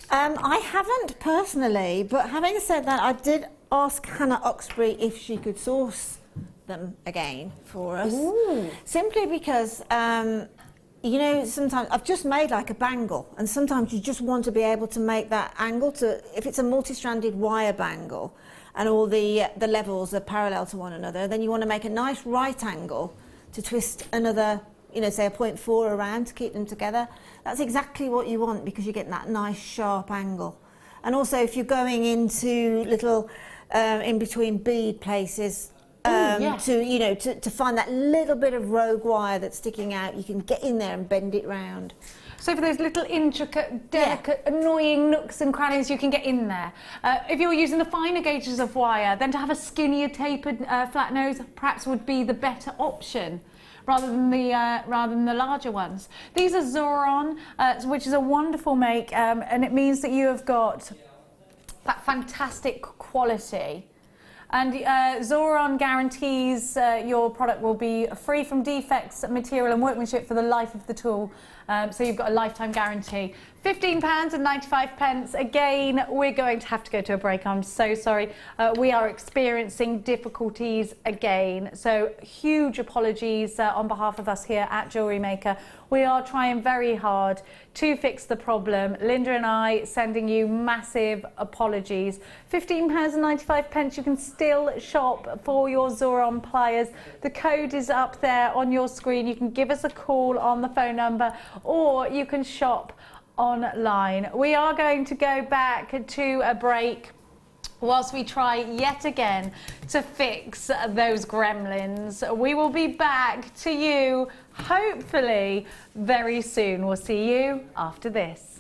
I haven't personally, but having said that, I did ask Hannah Oxbury if she could source them again for us. Ooh. Simply because, you know, sometimes I've just made like a bangle, and sometimes you just want to be able to make that angle to, if it's a multi-stranded wire bangle, and all the levels are parallel to one another. Then you want to make a nice right angle to twist another, you know, say a 0.4 around to keep them together. That's exactly what you want because you're getting that nice sharp angle. And also if you're going into little in between bead places, to find that little bit of rogue wire that's sticking out, you can get in there and bend it round. So for those little intricate, delicate, annoying nooks and crannies, you can get in there. If you're using the finer gauges of wire, then to have a skinnier tapered flat nose perhaps would be the better option, rather than the larger ones. These are Zoron, which is a wonderful make, and it means that you have got that fantastic quality. And Zoron guarantees your product will be free from defects, material and workmanship for the life of the tool. So you've got a lifetime guarantee. £15.95. Again, we're going to have to go to a break. I'm so sorry. We are experiencing difficulties again. So huge apologies on behalf of us here at JewelleryMaker. We are trying very hard to fix the problem. Linda and I sending you massive apologies. £15.95. You can still shop for your Zoron pliers. The code is up there on your screen. You can give us a call on the phone number, or you can shop online. We are going to go back to a break whilst we try yet again to fix those gremlins. We will be back to you hopefully very soon. We'll see you after this.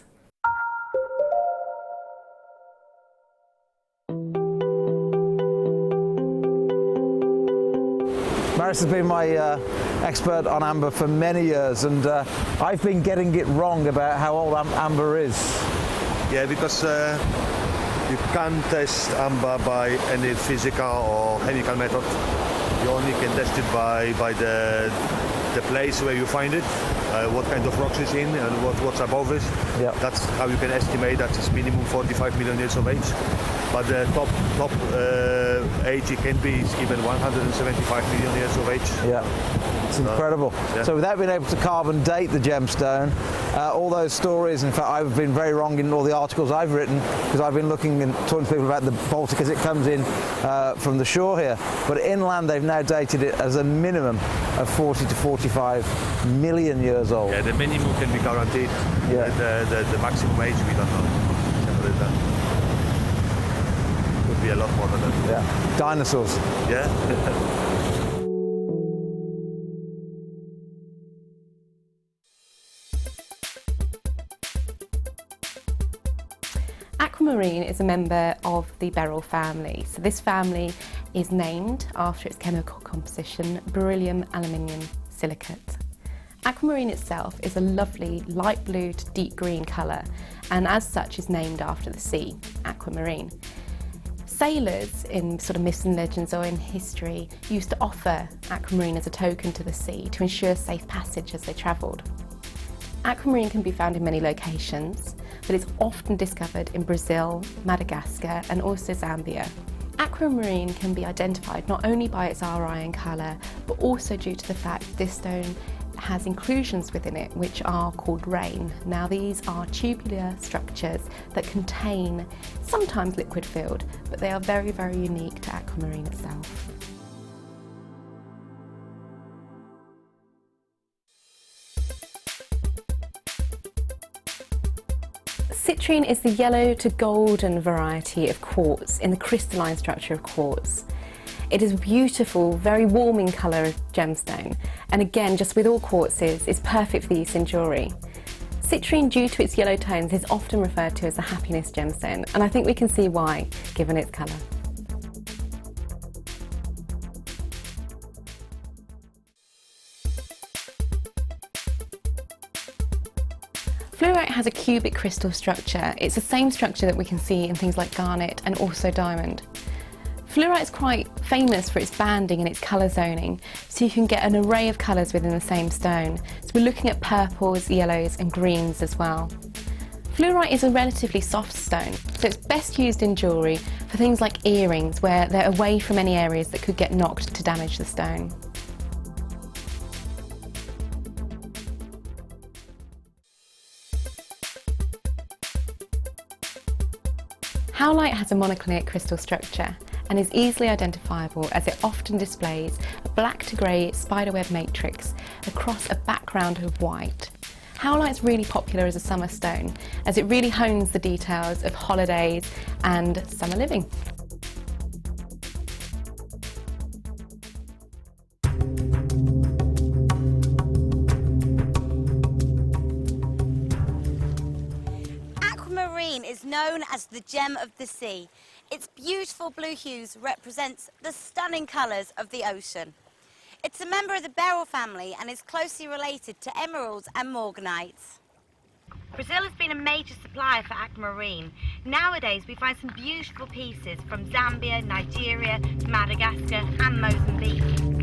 Maris has been my expert on amber for many years, and I've been getting it wrong about how old amber is. Yeah, because you can't test amber by any physical or chemical method. You only can test it by the place where you find it, what kind of rocks it's in, and what's above it. Yeah. That's how you can estimate that it's minimum 45 million years of age. But the top age it can be is given 175 million years of age. Yeah, it's incredible. Yeah. So without being able to carbon date the gemstone, all those stories, in fact I've been very wrong in all the articles I've written, because I've been looking and talking to people about the Baltic as it comes in from the shore here. But inland they've now dated it as a minimum of 40 to 45 million years old. Yeah, the minimum can be guaranteed. Yeah. The maximum age we don't know. Could be a lot more than that. Yeah. Dinosaurs. Yeah. Aquamarine is a member of the beryl family. So this family is named after its chemical composition, beryllium aluminium silicate. Aquamarine itself is a lovely light blue to deep green colour, and as such is named after the sea, aquamarine. Sailors in sort of myths and legends or in history used to offer aquamarine as a token to the sea to ensure safe passage as they travelled. Aquamarine can be found in many locations, but it's often discovered in Brazil, Madagascar and also Zambia. Aquamarine can be identified not only by its RI and colour, but also due to the fact this stone has inclusions within it which are called rain. Now these are tubular structures that contain sometimes liquid filled, but they are very, very unique to aquamarine itself. Citrine is the yellow to golden variety of quartz in the crystalline structure of quartz. It is a beautiful, very warming colour of gemstone, and again, just with all quartzes, is perfect for use in jewellery. Citrine, due to its yellow tones, is often referred to as the happiness gemstone, and I think we can see why, given its colour. Fluorite has a cubic crystal structure. It's the same structure that we can see in things like garnet and also diamond. Fluorite is quite famous for its banding and its colour zoning, so you can get an array of colours within the same stone. So we're looking at purples, yellows and greens as well. Fluorite is a relatively soft stone, so it's best used in jewellery for things like earrings where they're away from any areas that could get knocked to damage the stone. Howlite has a monoclinic crystal structure, and is easily identifiable as it often displays a black to grey spiderweb matrix across a background of white. Howlite's really popular as a summer stone as it really hones the details of holidays and summer living. Aquamarine is known as the gem of the sea. Its beautiful blue hues represents the stunning colours of the ocean. It's a member of the beryl family and is closely related to emeralds and morganites. Brazil has been a major supplier for aquamarine. Nowadays we find some beautiful pieces from Zambia, Nigeria, Madagascar and Mozambique.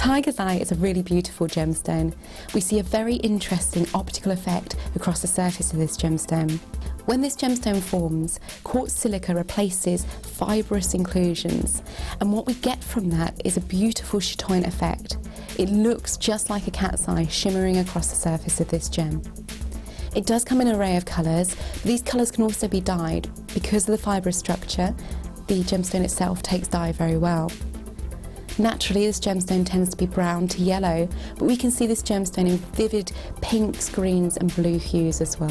Tiger's eye is a really beautiful gemstone. We see a very interesting optical effect across the surface of this gemstone. When this gemstone forms, quartz silica replaces fibrous inclusions, and what we get from that is a beautiful chatoyant effect. It looks just like a cat's eye shimmering across the surface of this gem. It does come in an array of colours, but these colours can also be dyed. Because of the fibrous structure, the gemstone itself takes dye very well. Naturally, this gemstone tends to be brown to yellow, but we can see this gemstone in vivid pinks, greens and blue hues as well.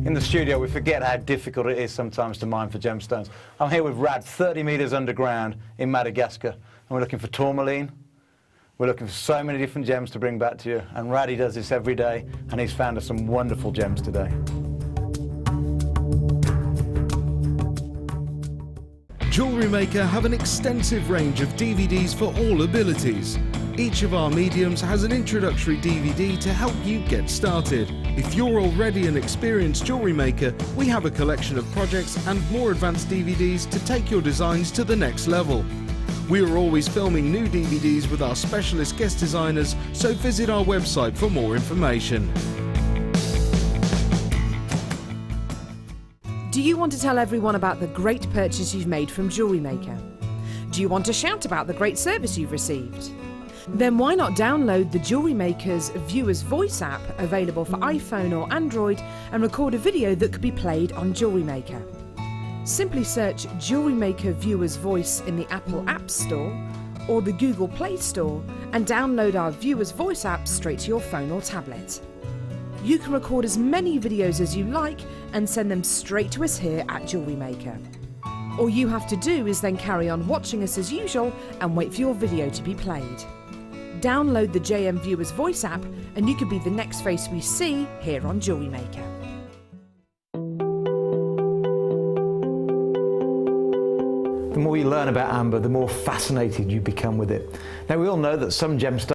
In the studio, we forget how difficult it is sometimes to mine for gemstones. I'm here with Rad, 30 metres underground in Madagascar, and we're looking for tourmaline. We're looking for so many different gems to bring back to you, and Raddy does this every day, and he's found us some wonderful gems today. JewelleryMaker have an extensive range of DVDs for all abilities. Each of our mediums has an introductory DVD to help you get started. If you're already an experienced jewellery maker, we have a collection of projects and more advanced DVDs to take your designs to the next level. We are always filming new DVDs with our specialist guest designers, so visit our website for more information. Do you want to tell everyone about the great purchase you've made from JewelleryMaker? Do you want to shout about the great service you've received? Then why not download the JewelleryMaker's Viewer's Voice app, available for iPhone or Android, and record a video that could be played on JewelleryMaker. Simply search JewelleryMaker Viewer's Voice in the Apple App Store or the Google Play Store and download our Viewer's Voice app straight to your phone or tablet. You can record as many videos as you like and send them straight to us here at JewelleryMaker. All you have to do is then carry on watching us as usual and wait for your video to be played. Download the JM Viewer's Voice app and you could be the next face we see here on JewelleryMaker. The more you learn about amber, the more fascinated you become with it. Now, we all know that some gemstones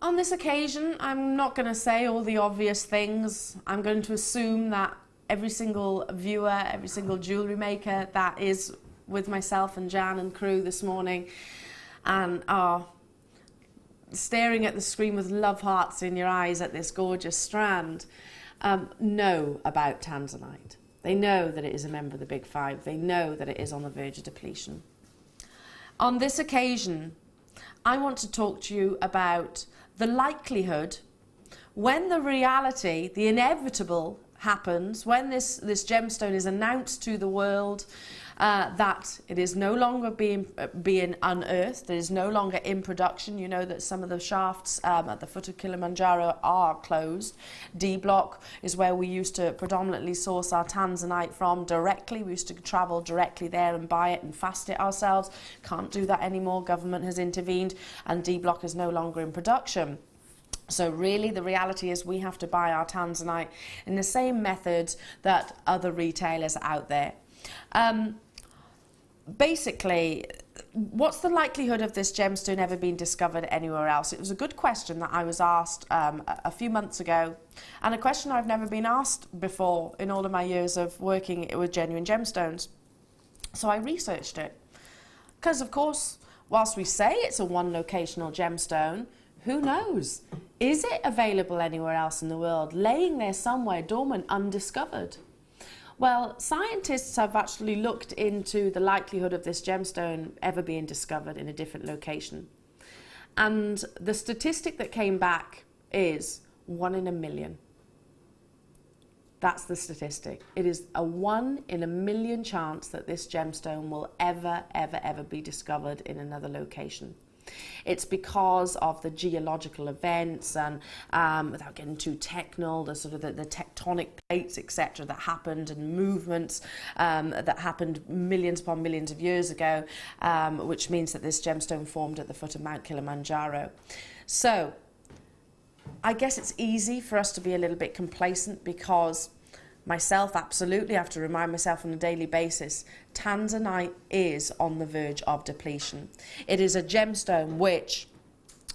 On this occasion, I'm not going to say all the obvious things. I'm going to assume that every single viewer, every single jewellery maker that is with myself and Jan and crew this morning and are staring at the screen with love hearts in your eyes at this gorgeous strand, know about tanzanite. They know that it is a member of the Big Five. They know that it is on the verge of depletion. On this occasion, I want to talk to you about the likelihood when the reality, the inevitable happens, when this gemstone is announced to the world, that it is no longer being unearthed, it is no longer in production. You know that some of the shafts at the foot of Kilimanjaro are closed. D Block is where we used to predominantly source our tanzanite from directly. We used to travel directly there and buy it and fast it ourselves. Can't do that anymore. Government has intervened and D Block is no longer in production. So really the reality is we have to buy our tanzanite in the same methods that other retailers out there. Basically, what's the likelihood of this gemstone ever being discovered anywhere else? It was a good question that I was asked a few months ago, and a question I've never been asked before in all of my years of working with genuine gemstones. So I researched it. Because of course, whilst we say it's a one locational gemstone, who knows? Is it available anywhere else in the world, laying there somewhere dormant, undiscovered? Well, scientists have actually looked into the likelihood of this gemstone ever being discovered in a different location. And the statistic that came back is 1 in a million. That's the statistic. It is a 1 in a million chance that this gemstone will ever be discovered in another location. It's because of the geological events and without getting too technical, the sort of the tectonic plates, etc., that happened, and movements that happened millions upon millions of years ago, which means that this gemstone formed at the foot of Mount Kilimanjaro. So I guess it's easy for us to be a little bit complacent, because myself, absolutely, I have to remind myself on a daily basis, tanzanite is on the verge of depletion. It is a gemstone which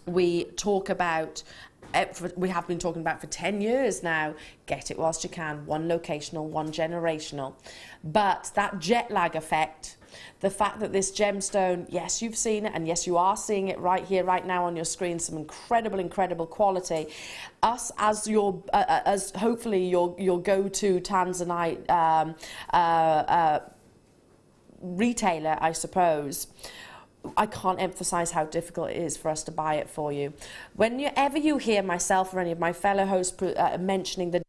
we talk about, we have been talking about for 10 years now. Get it whilst you can, one locational, one generational. But that jet lag effect, the fact that this gemstone, yes, you've seen it, and yes, you are seeing it right here, right now on your screen, some incredible quality. Us as your, as hopefully your go-to tanzanite retailer, I suppose, I can't emphasize how difficult it is for us to buy it for you. Whenever you hear myself or any of my fellow hosts mentioning the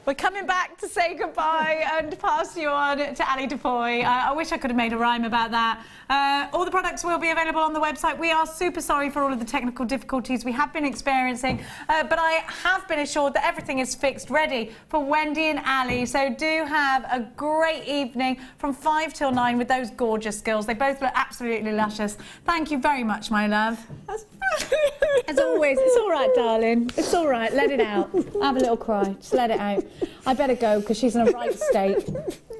We're coming back to say goodbye and pass you on to Ali Defoy. I wish I could have made a rhyme about that. All the products will be available on the website. We are super sorry for all of the technical difficulties we have been experiencing, but I have been assured that everything is fixed, ready for Wendy and Ali. So do have a great evening from 5 till 9 with those gorgeous girls. They both look absolutely luscious. Thank you very much, my love. As always, it's all right, darling. It's all right. Let it out. Have a little cry. Just let it out. I better go because she's in a right state.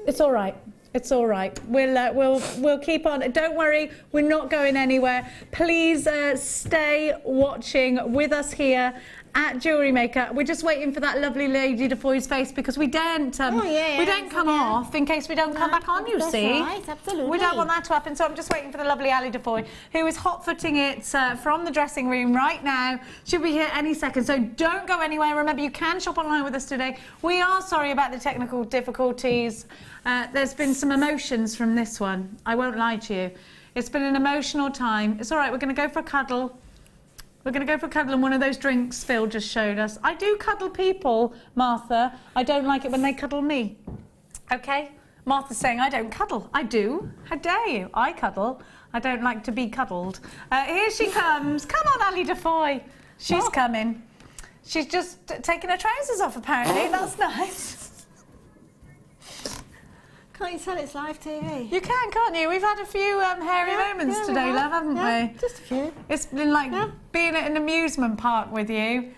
It's all right. It's all right. We'll keep on. Don't worry. We're not going anywhere. Please stay watching with us here at JewelleryMaker. We're just waiting for that lovely Lady Defoy's face, because we don't we don't come off in case we don't come back on, you see. Right, absolutely. We don't want that to happen, so I'm just waiting for the lovely Ali Defoy, who is hot-footing it from the dressing room right now. She'll be here any second, so don't go anywhere. Remember, you can shop online with us today. We are sorry about the technical difficulties. There's been some emotions from this one. I won't lie to you. It's been an emotional time. It's all right. We're going to go for a cuddle. We're going to go for a cuddle and one of those drinks Phil just showed us. I do cuddle people, Martha. I don't like it when they cuddle me. Okay? Martha's saying I don't cuddle. I do. How dare you? I cuddle. I don't like to be cuddled. Here she comes. Come on, Ali Defoy. She's coming. She's just taking her trousers off, apparently. That's nice. Can't you tell it's live TV? You can, can't you? We've had a few hairy moments today, love, haven't we? Just a few. It's been like being at an amusement park with you.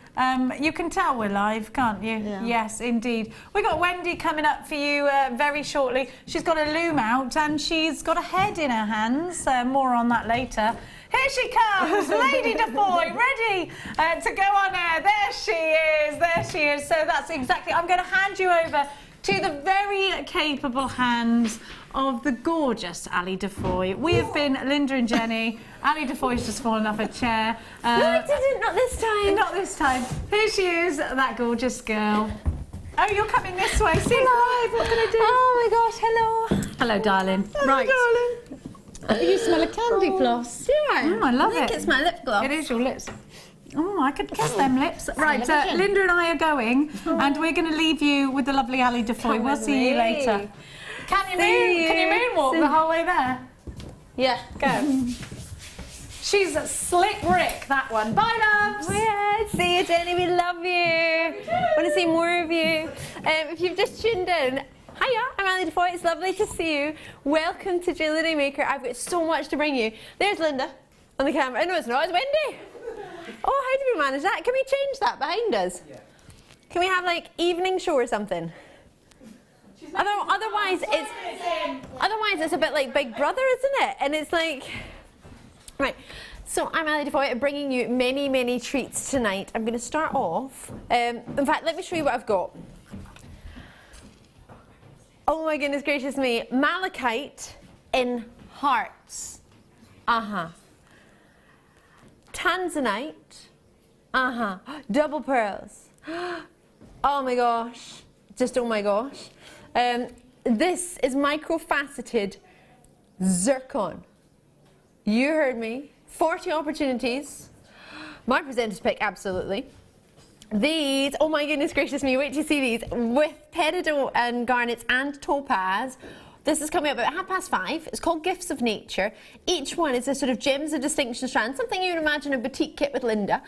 You can tell we're live, can't you? Yeah. Yes, indeed. We've got Wendy coming up for you very shortly. She's got a loom out and she's got a head in her hands. More on that later. Here she comes, Lady Defoy, ready to go on air. There she is, there she is. So that's exactly, I'm going to hand you over to the very capable hands of the gorgeous Ali Defoy. We have been Linda and Jenny. Ali Defoy's just fallen off a chair. No, I didn't, not this time. Not this time. Here she is, that gorgeous girl. Oh, you're coming this way. See live. What can I do? Oh my gosh, hello. Hello, darling. Right. Darling. You smell a candy floss. Do I? I love I think it. it's my lip gloss. It is your lips. Oh, I could kiss them lips. Right, Linda and I are going, and we're going to leave you with the lovely Ali Defoy. We'll see you later. Can you moonwalk the whole way there? Yeah. Go. She's a slick Rick, that one. Bye, loves. Yeah, see you, Jenny. We love you. Want to see more of you. If you've just tuned in, hiya, I'm Ali Defoy. It's lovely to see you. Welcome to Jewellery Maker. I've got so much to bring you. There's Linda on the camera. No, it's not. It's Wendy. Oh, how do we manage that? Can we change that behind us? Yeah. Can we have like evening show or something? Otherwise it's a bit like Big Brother, isn't it? And it's like, right. So I'm Ali Defoy, bringing you many, many treats tonight. I'm going to start off. In fact, let me show you what I've got. Oh my goodness gracious me! Malachite in hearts. Tanzanite. Double pearls. Oh my gosh. Just oh my gosh. This is microfaceted zircon. You heard me. 40 opportunities. My presenter's pick, absolutely. These, oh my goodness gracious me, wait till you see these, with peridot and garnets and topaz. This is coming up at 5:30. It's called Gifts of Nature. Each one is a sort of gems of distinction strand, something you would imagine a boutique kit with Linda.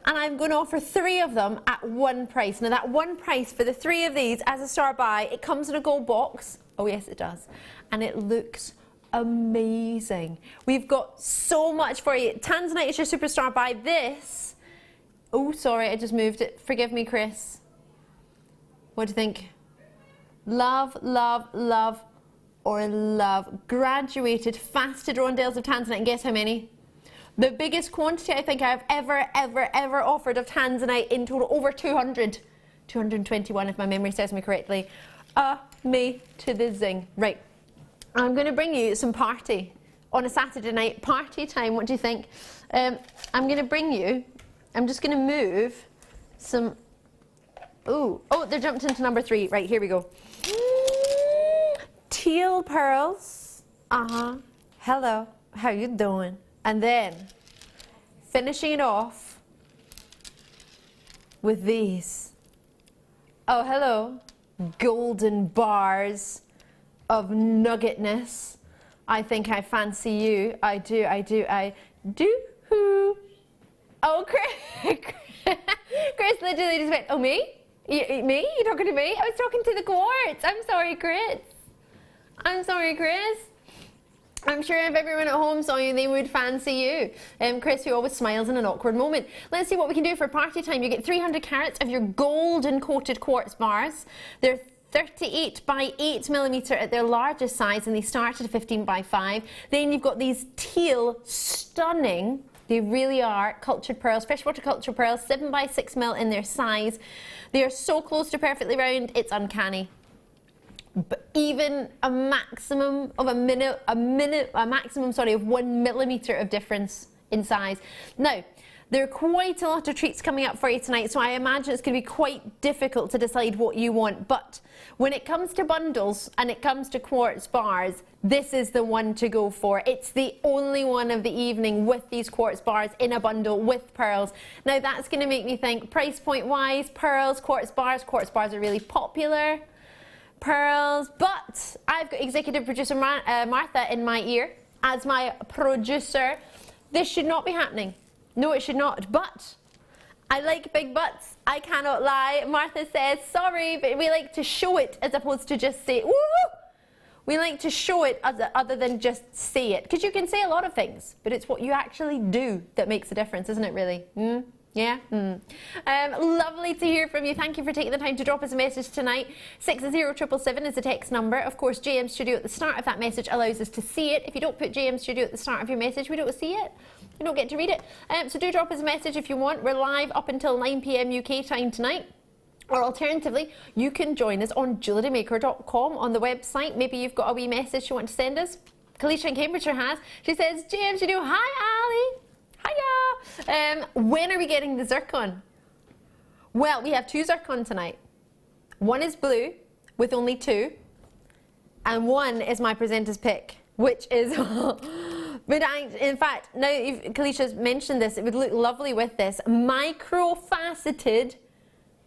And I'm going to offer 3 of them at one price. Now that one price for the 3 of these as a star buy, it comes in a gold box. Oh yes, it does. And it looks amazing. We've got so much for you. Tanzanite is your superstar buy. This, oh sorry, I just moved it. Forgive me, Chris. What do you think? Love, love, love. Or love. Graduated faceted rondelles of tanzanite, and guess how many? The biggest quantity I think I've ever offered of tanzanite in total, over 200. 221 if my memory serves me correctly. Me to the zing. Right, I'm going to bring you some party on a Saturday night. Party time, what do you think? I'm going to bring you, I'm just going to move some, oh, they're jumped into number 3. Right, here we go. Teal pearls. Hello, how you doing? And then finishing it off with these. Oh, hello. Golden bars of nuggetness. I think I fancy you. I do. Oh, Chris literally just went, oh, me? Me? You talking to me? I was talking to the quartz. I'm sorry, Chris. I'm sorry, Chris. I'm sure if everyone at home saw you, they would fancy you. Chris, who always smiles in an awkward moment. Let's see what we can do for party time. You get 300 carats of your golden coated quartz bars. They're 38 by 8 millimeter at their largest size, and they start at 15 by 5. Then you've got these teal, stunning, they really are, cultured pearls, freshwater cultured pearls, 7 by 6 mil in their size. They are so close to perfectly round, it's uncanny. But even a maximum of of 1 millimeter of difference in size. Now, there are quite a lot of treats coming up for you tonight, so I imagine it's going to be quite difficult to decide what you want. But when it comes to bundles and it comes to quartz bars, this is the one to go for. It's the only one of the evening with these quartz bars in a bundle with pearls. Now, that's going to make me think price point wise, pearls, quartz bars are really popular. Pearls, but I've got executive producer Martha in my ear as my producer. This should not be happening. No, it should not. But I like big butts. I cannot lie. Martha says, sorry, but we like to show it as opposed to just say, woo! We like to show it other than just say it. Because you can say a lot of things, but it's what you actually do that makes a difference, isn't it, really? Yeah? Lovely to hear from you. Thank you for taking the time to drop us a message tonight. 60777 is the text number. Of course, JM Studio at the start of that message allows us to see it. If you don't put JM Studio at the start of your message, we don't see it. We don't get to read it. So do drop us a message if you want. We're live up until 9 p.m. UK time tonight. Or alternatively, you can join us on jewellerymaker.com on the website. Maybe you've got a wee message you want to send us. Kalisha in Cambridgeshire has. She says, JM Studio, hi Ali. Hiya! When are we getting the zircon? Well, we have 2 zircon tonight. One is blue with only 2, and one is my presenter's pick, which is, but in fact, now Kalicia's mentioned this, it would look lovely with this micro-faceted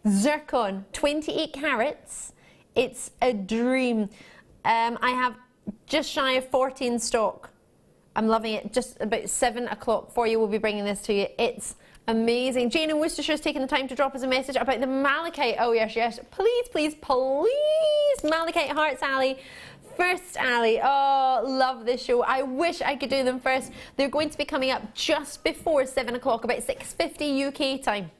zircon, 28 carats. It's a dream. I have just shy of 40 in stock. I'm loving it. Just about 7 o'clock for you, we'll be bringing this to you. It's amazing. Jane in Worcestershire has taken the time to drop us a message about the malachite. Oh yes, yes. Please, please, please. Malachite hearts, Ali. First, Ali. Oh, love this show. I wish I could do them first. They're going to be coming up just before 7 o'clock, about 6:50 UK time.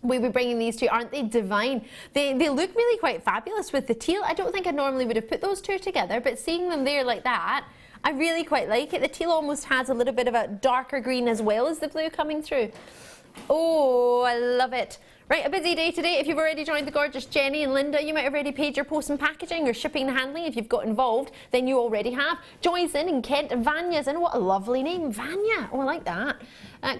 We'll be bringing these to you. Aren't they divine? They look really quite fabulous with the teal. I don't think I normally would have put those two together, but seeing them there like that, I really quite like it. The teal almost has a little bit of a darker green as well as the blue coming through. Oh, I love it. Right, a busy day today. If you've already joined the gorgeous Jenny and Linda, you might have already paid your post and packaging or shipping and handling. If you've got involved, then you already have. Joy's in Kent, Vanya's in. What a lovely name, Vanya. Oh, I like that.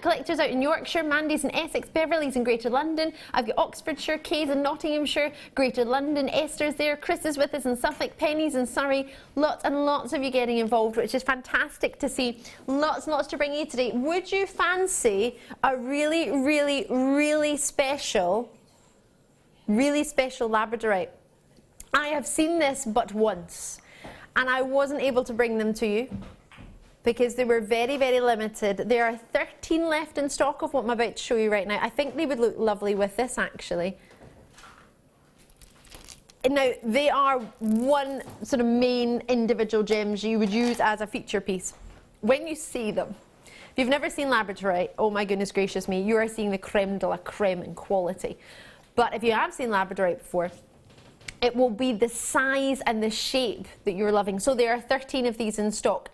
Collectors out in Yorkshire, Mandy's in Essex, Beverly's in Greater London. I've got Oxfordshire, Kay's in Nottinghamshire, Greater London, Esther's there, Chris is with us in Suffolk, Penny's in Surrey. Lots and lots of you getting involved, which is fantastic to see. Lots and lots to bring you today. Would you fancy a really, really, really special labradorite? I have seen this but once, and I wasn't able to bring them to you because they were very, very limited. There are 13 left in stock of what I'm about to show you right now. I think they would look lovely with this, actually. Now, they are one sort of main individual gems you would use as a feature piece. When you see them, if you've never seen labradorite, oh my goodness gracious me, you are seeing the creme de la creme in quality. But if you have seen labradorite before, it will be the size and the shape that you're loving. So there are 13 of these in stock.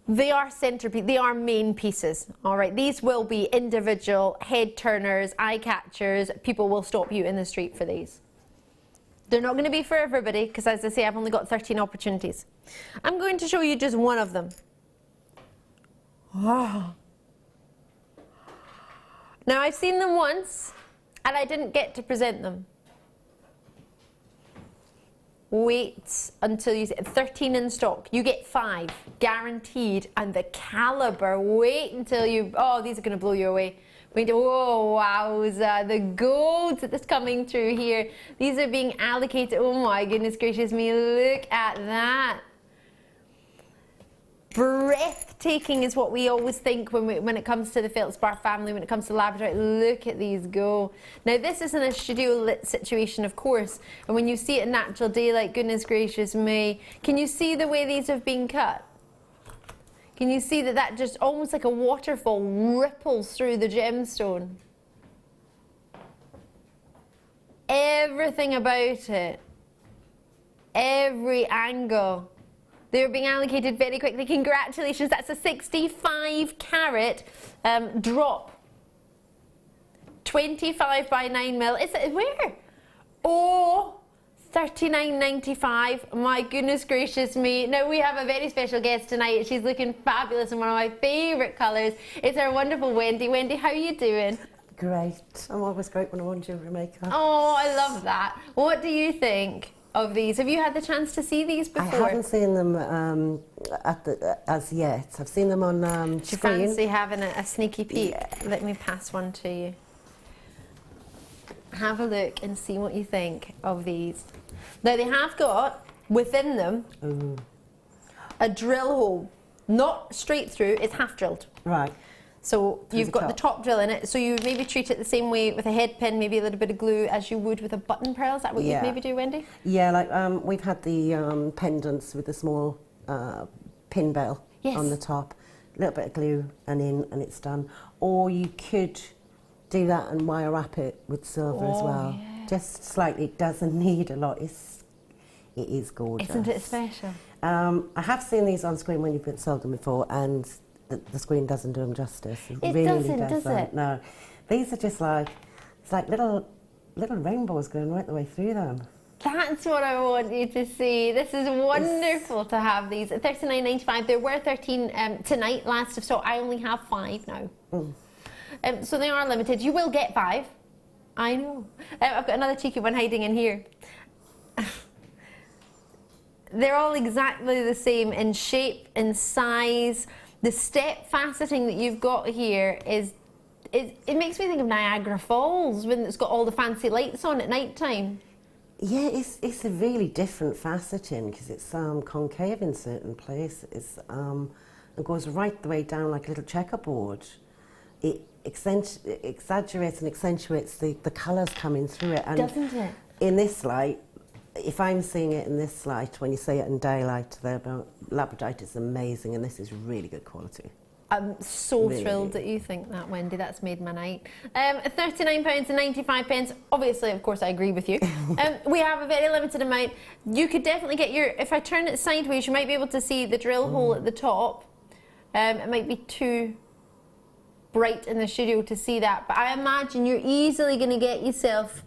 They are centerpiece, they are main pieces, all right? These will be individual head turners, eye catchers. People will stop you in the street for these. They're not going to be for everybody because, as I say, I've only got 13 opportunities. I'm going to show you just one of them. Oh. Now, I've seen them once and I didn't get to present them. Wait until you see 13 in stock. You get 5 guaranteed, and the caliber. Wait until you. Oh, these are going to blow you away. Wait. Oh, wowza! The gold that's coming through here. These are being allocated. Oh my goodness gracious me! Look at that. Breathtaking is what we always think when it comes to the feldspar family, when it comes to labradorite. Look at these go. Now this isn't a studio lit situation, of course, and when you see it in natural daylight, goodness gracious me, can you see the way these have been cut? Can you see that just almost like a waterfall ripples through the gemstone? Everything about it, every angle. They're being allocated very quickly. Congratulations, that's a 65 carat drop. 25 by 9 mil. Is it where? Oh, $39.95. My goodness gracious me. Now we have a very special guest tonight. She's looking fabulous in one of my favourite colours. It's our wonderful Wendy. Wendy, how are you doing? Great. I'm always great when I'm on JewelleryMaker. Oh, I love that. What do you think of these? Have you had the chance to see these before? I haven't seen them as yet. I've seen them on Do you screen. fancy having a sneaky peek? Yeah. Let me pass one to you. Have a look and see what you think of these. Now they have got within them a drill hole, not straight through, it's half drilled. Right. So you've got the top drill in it, so you maybe treat it the same way with a head pin, maybe a little bit of glue, as you would with a button pearl. Is that what you'd maybe do, Wendy? Yeah, like we've had the pendants with the small pin bell on the top, a little bit of glue and it's done. Or you could do that and wire wrap it with silver as well. Yeah. Just slightly, doesn't need a lot. It is gorgeous. Isn't it special? I have seen these on screen when you've sold them before, and the screen doesn't do them justice. It really doesn't, does it? No. These are just like, it's like little rainbows going right the way through them. That's what I want you to see. This is wonderful to have these at $39.95. There were 13 tonight, last of stock. I only have 5 now. So they are limited. You will get 5. I know. I've got another cheeky one hiding in here. They're all exactly the same in shape, in size. The step faceting that you've got here it makes me think of Niagara Falls when it's got all the fancy lights on at night time. Yeah, it's a really different faceting because it's concave in certain places. It goes right the way down like a little checkerboard. It exaggerates and accentuates the colours coming through it. And doesn't it? In this light, if I'm seeing it in this light, when you see it in daylight, the labradorite is amazing, and this is really good quality. I'm so Really? thrilled that you think that, Wendy. That's made my night. £39.95. Obviously, of course, I agree with you. We have a very limited amount. You could definitely get your... If I turn it sideways, you might be able to see the drill hole at the top. It might be too bright in the studio to see that, but I imagine you're easily going to get yourself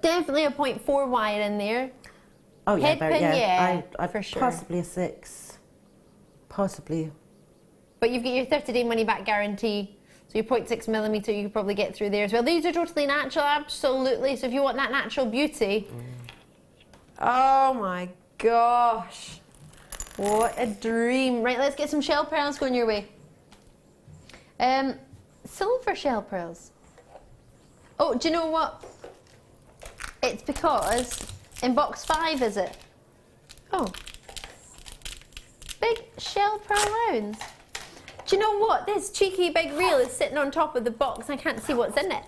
definitely a 0.4 wire in there. Oh yeah, Head pin, yeah, I for sure. Possibly a 6, possibly. But you've got your 30-day money-back guarantee, so your 0.6mm you could probably get through there as well. These are totally natural, absolutely. So if you want that natural beauty, oh my gosh, what a dream! Right, let's get some shell pearls going your way. Silver shell pearls. Oh, do you know what? It's because in box 5, is it? Oh. Big shell pearl rounds. Do you know what? This cheeky big reel is sitting on top of the box. I can't see what's in it.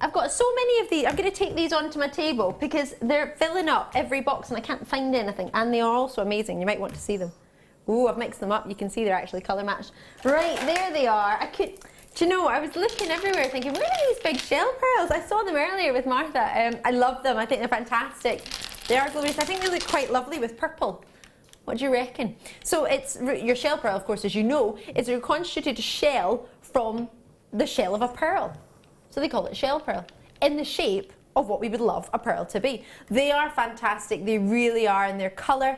I've got so many of these. I'm going to take these onto my table because they're filling up every box and I can't find anything. And they are also amazing. You might want to see them. Ooh, I've mixed them up. You can see they're actually colour matched. Right, there they are. Do you know, I was looking everywhere thinking, where are these big shell pearls? I saw them earlier with Martha. I love them. I think they're fantastic. They are glorious. I think they look quite lovely with purple. What do you reckon? So it's your shell pearl, of course, as you know, is a reconstituted shell from the shell of a pearl. So they call it shell pearl, in the shape of what we would love a pearl to be. They are fantastic. They really are in their colour,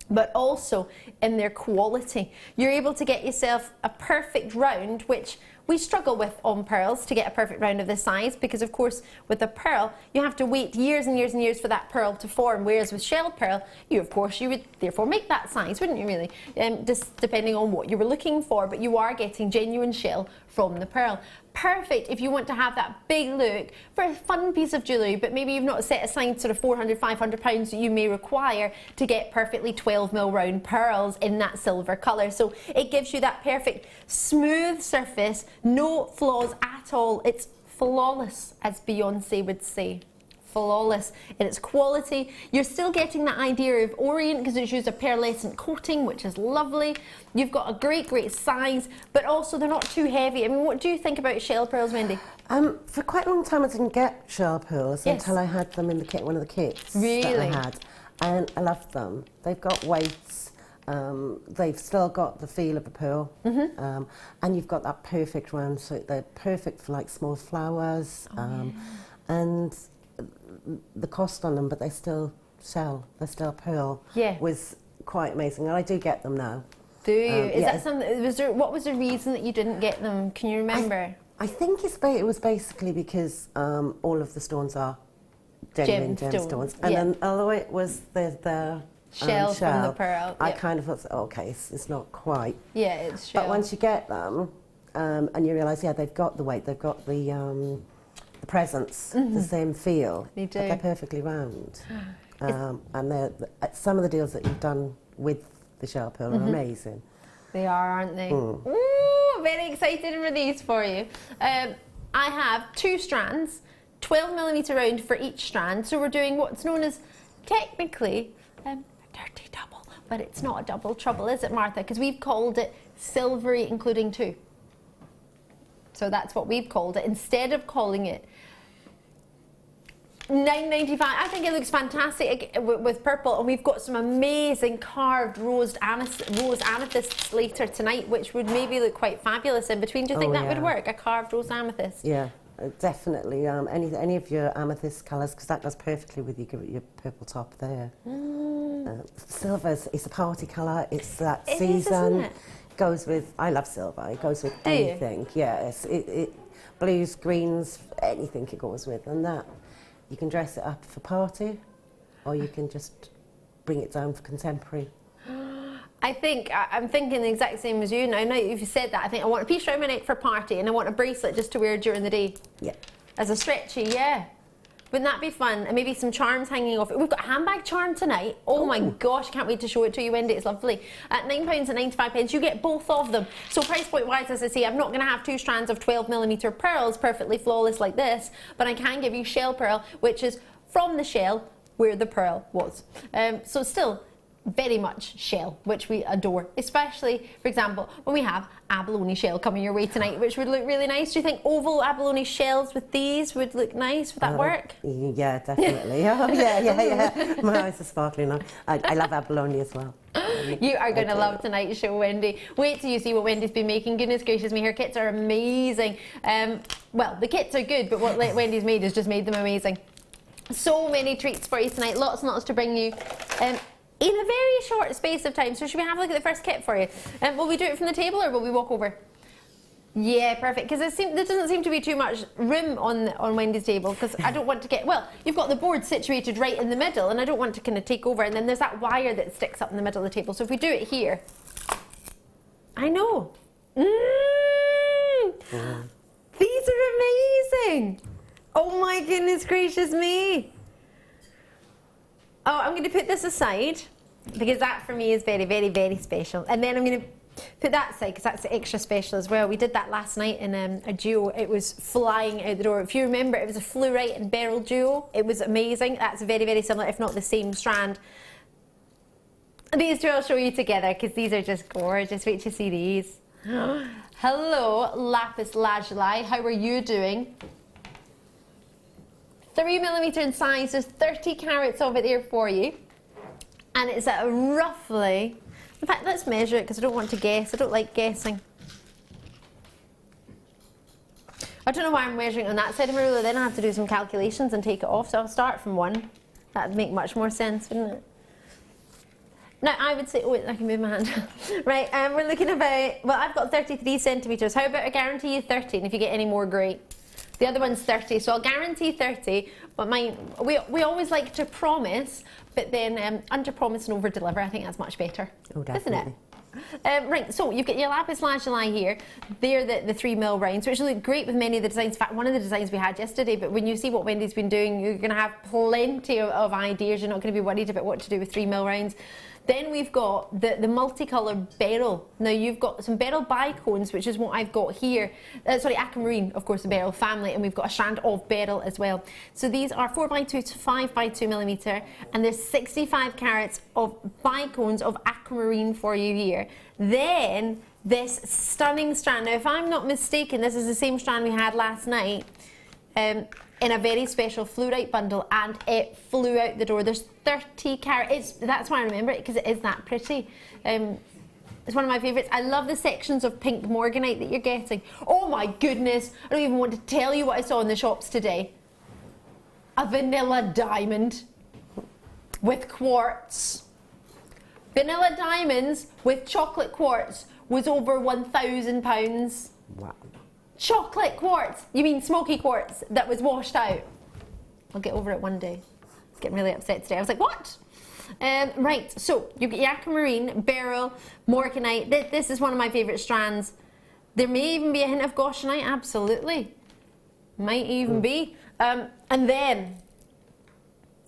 but also in their quality. You're able to get yourself a perfect round, which we struggle with on pearls to get a perfect round of this size because, of course, with a pearl, you have to wait years and years and years for that pearl to form, whereas with shell pearl, you would therefore make that size, wouldn't you really? Just depending on what you were looking for, but you are getting genuine shell from the pearl. Perfect if you want to have that big look for a fun piece of jewellery, but maybe you've not set aside sort of £400, £500 that you may require to get perfectly 12mm round pearls in that silver colour. So it gives you that perfect smooth surface, no flaws at all. It's flawless, as Beyonce would say. Flawless in its quality. You're still getting that idea of orient because it's used a pearlescent coating, which is lovely. You've got a great size, but also they're not too heavy. I mean, what do you think about shell pearls, Wendy? For quite a long time I didn't get shell pearls until I had them in the kit, one of the kits that I had, and I loved them. They've got weights. They've still got the feel of a pearl, and you've got that perfect round, so they're perfect for like small flowers, and the cost on them, but they're still shell, they're still pearl, was quite amazing, and I do get them now. Do you? Is that something? What was the reason that you didn't get them? Can you remember? I think it was basically because all of the stones are genuine gemstones, and then although it was the shell from the pearl, I kind of thought, okay, it's not quite. Yeah, it's shell. But once you get them, and you realise, they've got the weight, they've got the presence, the same feel. They do. But they're perfectly round. And some of the deals that you've done with the shell pearl are amazing. They are, aren't they? Ooh, very excited for these for you. I have 2 strands, 12mm round for each strand. So we're doing what's known as technically a dirty double, but it's not a double trouble, is it, Martha? Because we've called it silvery including 2. So that's what we've called it, instead of calling it $9.95. I think it looks fantastic with purple, and we've got some amazing carved rose amethysts later tonight, which would maybe look quite fabulous in between. Do you think that would work, a carved rose amethyst? Yeah, definitely. Any of your amethyst colours, because that goes perfectly with your purple top there. Silver is a party colour. It's that season. Isn't it? goes with, I love silver, it goes with Do you? anything. Yes, blues, greens, anything it goes with. And that, you can dress it up for party, or you can just bring it down for contemporary. I think, I'm thinking the exact same as you now. Now you've said that, I think I want a piece around my neck for a party and I want a bracelet just to wear during the day. Yeah. As a stretchy, yeah. Wouldn't that be fun? And maybe some charms hanging off it. We've got a handbag charm tonight. Oh my gosh, can't wait to show it to you, Wendy. It's lovely. At £9.95, you get both of them. So price point wise, as I say, I'm not going to have 2 strands of 12mm pearls perfectly flawless like this, but I can give you shell pearl, which is from the shell where the pearl was. So still very much shell, which we adore, especially, for example, when we have abalone shell coming your way tonight, which would look really nice. Do you think oval abalone shells with these would look nice? Would that work? Yeah, definitely. Oh, yeah. My eyes are sparkling now. I love abalone as well. You are going to love tonight's show, Wendy. Wait till you see what Wendy's been making. Goodness gracious me, her kits are amazing. Well, the kits are good, but what Wendy's made has just made them amazing. So many treats for you tonight, lots and lots to bring you. In a very short space of time. So should we have a look at the first kit for you? Will we do it from the table or will we walk over? Yeah, perfect, because there doesn't seem to be too much room on Wendy's table, because I don't want to get, well, you've got the board situated right in the middle and I don't want to kind of take over, and then there's that wire that sticks up in the middle of the table. So if we do it here, I know. These are amazing. Oh my goodness gracious me. Oh, I'm going to put this aside because that for me is very, very, very special. And then I'm going to put that aside because that's extra special as well. We did that last night in a duo. It was flying out the door. If you remember, it was a fluorite and beryl duo. It was amazing. That's very, very similar, if not the same strand. These two I'll show you together because these are just gorgeous. Wait to see these. Hello, lapis lazuli. How are you doing? 3mm in size, there's 30 carats of it there for you. And it's at a roughly, in fact, let's measure it because I don't want to guess. I don't like guessing. I don't know why I'm measuring on that side of my ruler, then I have to do some calculations and take it off. So I'll start from 1. That'd make much more sense, wouldn't it? Now, I would say, oh, I can move my hand. Right, we're looking about, well, I've got 33 centimetres. How about I guarantee you 30, and if you get any more, great. The other one's 30, so I'll guarantee 30, but we always like to promise, but then under-promise and over-deliver. I think that's much better, isn't it? Right, so you've got your lapis lazuli here. They're the 3mm rounds, which look great with many of the designs. In fact, one of the designs we had yesterday, but when you see what Wendy's been doing, you're going to have plenty of ideas. You're not going to be worried about what to do with 3mm rounds. Then we've got the multicoloured beryl. Now you've got some beryl bicones, which is what I've got here. Sorry, aquamarine, of course, the beryl family, and we've got a strand of beryl as well. So these are 4x2 to 5x2mm, and there's 65 carats of bicones of aquamarine for you here. Then this stunning strand. Now, if I'm not mistaken, this is the same strand we had last night. In a very special fluorite bundle, and it flew out the door. There's 30 carats. That's why I remember it, because it is that pretty. It's one of my favourites. I love the sections of pink morganite that you're getting. Oh my goodness, I don't even want to tell you what I saw in the shops today. A vanilla diamond with quartz. Vanilla diamonds with chocolate quartz was over £1,000. Wow. Chocolate quartz, you mean smoky quartz that was washed out. I'll get over it one day. I was getting really upset today. I was like, what? Right, so you get your aquamarine, beryl, morganite. This is one of my favourite strands. There may even be a hint of goshenite, absolutely. Might even be. And then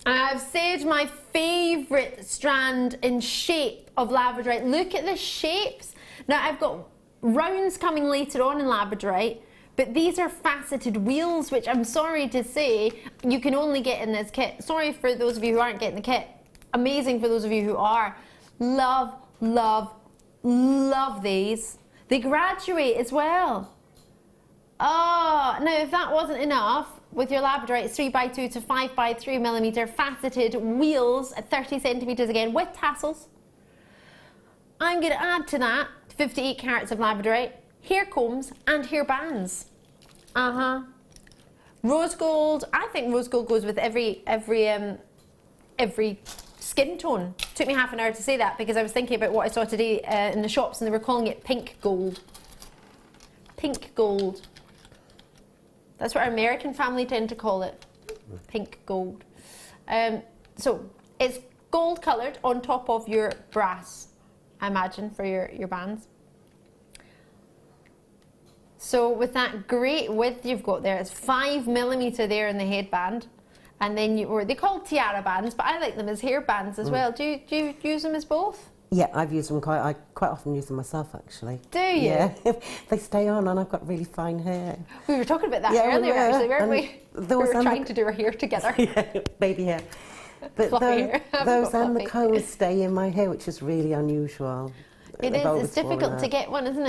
I've saved my favourite strand in shape of labradorite. Look at the shapes. Now I've got rounds coming later on in labradorite, but these are faceted wheels, which I'm sorry to say you can only get in this kit. Sorry for those of you who aren't getting the kit. Amazing for those of you who are. Love, love, love these. They graduate as well. Oh, now if that wasn't enough, with your labradorite 3x2 to 5x3mm faceted wheels at 30 centimetres again with tassels, I'm going to add to that 58 carats of labradorite, hair combs and hair bands. Rose gold. I think rose gold goes with every skin tone, took me half an hour to say that because I was thinking about what I saw today in the shops and they were calling it pink gold. Pink gold. That's what our American family tend to call it. Pink gold. So it's gold coloured on top of your brass, I imagine, for your bands. So with that great width you've got there, it's 5mm there in the headband. And then they call tiara bands, but I like them as hair bands as well. Do you use them as both? Yeah, I've used them I quite often use them myself, actually. Do you? Yeah, they stay on and I've got really fine hair. We were talking about that earlier, actually, weren't we? We were trying to do our hair together. Yeah, baby hair. But those and the combs stay in my hair, which is really unusual. It is, it's difficult to get one, isn't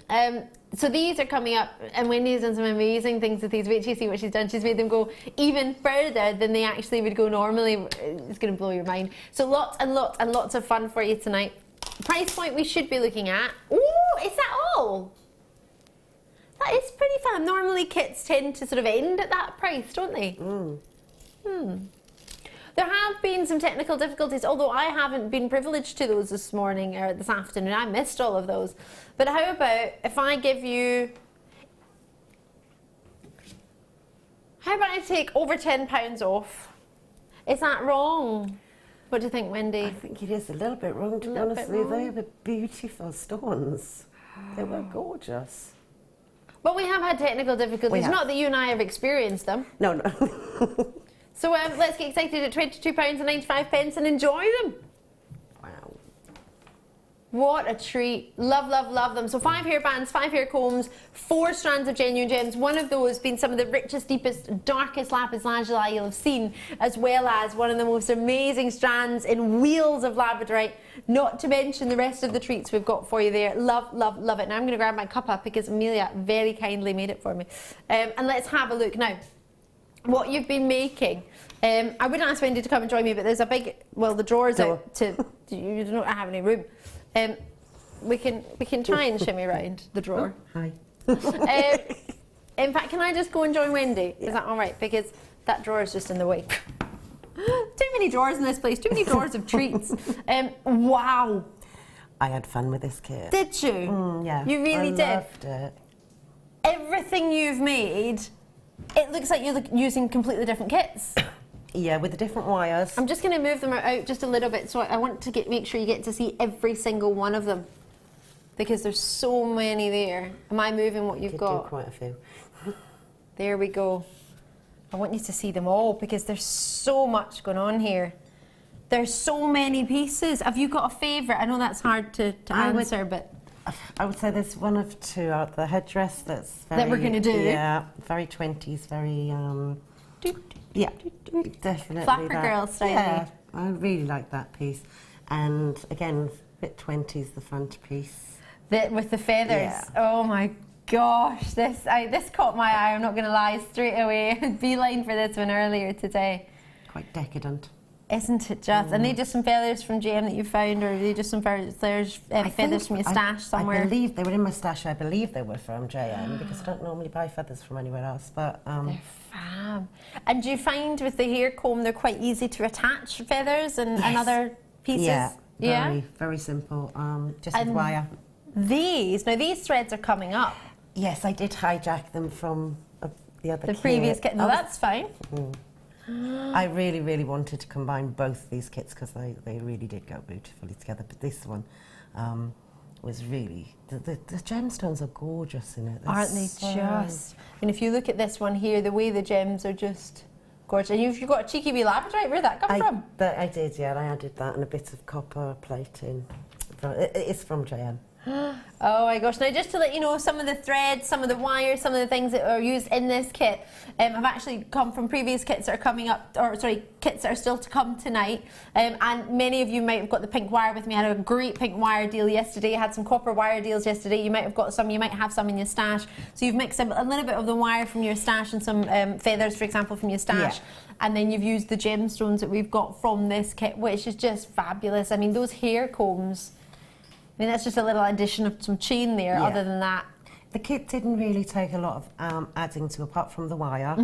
it? So these are coming up, and Wendy's done some amazing things with these. Wait till you see what she's done. She's made them go even further than they actually would go normally. It's going to blow your mind. So lots and lots and lots of fun for you tonight. Price point we should be looking at. Oh, is that all? That is pretty fun. Normally kits tend to sort of end at that price, don't they? There have been some technical difficulties, although I haven't been privileged to those this morning or this afternoon. I missed all of those. But how about if I give you... How about I take over £10 off? Is that wrong? What do you think, Wendy? I think it is a little bit wrong, to be honest with you. They were beautiful stones. They were gorgeous. But we have had technical difficulties. Not that you and I have experienced them. No, no. So let's get excited at £22.95 and enjoy them. Wow. What a treat. Love, love, love them. So 5 hair bands, 5 hair combs, 4 strands of genuine gems. One of those being some of the richest, deepest, darkest lapis lazuli you'll have seen, as well as one of the most amazing strands in wheels of labradorite, not to mention the rest of the treats we've got for you there. Love, love, love it. Now I'm going to grab my cup up because Amelia very kindly made it for me. And let's have a look now. What you've been making. I wouldn't ask Wendy to come and join me, but there's a big, well, the drawers out to, you don't have any room. We can try and shimmy around the drawer. Hi. In fact, can I just go and join Wendy? Is that all right? Because that drawer is just in the way. Too many drawers in this place, too many drawers of treats. Wow. I had fun with this kit. Did you? Yeah. You really did? I loved it. Everything you've made, it looks like you're using completely different kits. Yeah, with the different wires. I'm just going to move them out just a little bit, so I want to make sure you get to see every single one of them, because there's so many there. Am I moving what you've got? Do quite a few. There we go. I want you to see them all because there's so much going on here. There's so many pieces. Have you got a favourite? I know that's hard to answer, but I would say there's one of two out. The headdress that's very... That we're going to do? Yeah, very 20s, very... yeah, definitely. Flapper that. girl style. Yeah, I really like that piece. And again, a bit 20s, the front piece. With the feathers. Yeah. Oh my gosh, this caught my eye, I'm not going to lie, straight away. Beeline for this one earlier today. Quite decadent. Isn't it just? And they just some feathers from JM that you found, or are they just some feathers from your stash somewhere? I believe they were in my stash. I believe they were from JM because I don't normally buy feathers from anywhere else. But they're fab. And do you find with the hair comb they're quite easy to attach feathers and other pieces? Yeah, very simple. Just with wire. These threads are coming up. Yes, I did hijack them from the other kit. Previous kit. No, that's fine. I really, really wanted to combine both these kits because they really did go beautifully together. But this one was really... The gemstones are gorgeous in it. Aren't they just? And if you look at this one here, the way the gems are just gorgeous. And you've got a cheeky wee labradorite. Where'd that come from? I did, yeah. I added that and a bit of copper plating. It's from JM. Oh my gosh, now just to let you know, some of the threads, some of the wires, some of the things that are used in this kit have actually come from previous kits that are coming up, or sorry, kits that are still to come tonight. And many of you might have got the pink wire with me. I had a great pink wire deal yesterday. I had some copper wire deals yesterday. You might have got some, you might have some in your stash. So you've mixed a little bit of the wire from your stash and some feathers, for example, from your stash. Yeah. And then you've used the gemstones that we've got from this kit, which is just fabulous. I mean, those hair combs, I mean, that's just a little addition of some chain there. Yeah. Other than that, the kit didn't really take a lot of adding to, apart from the wire,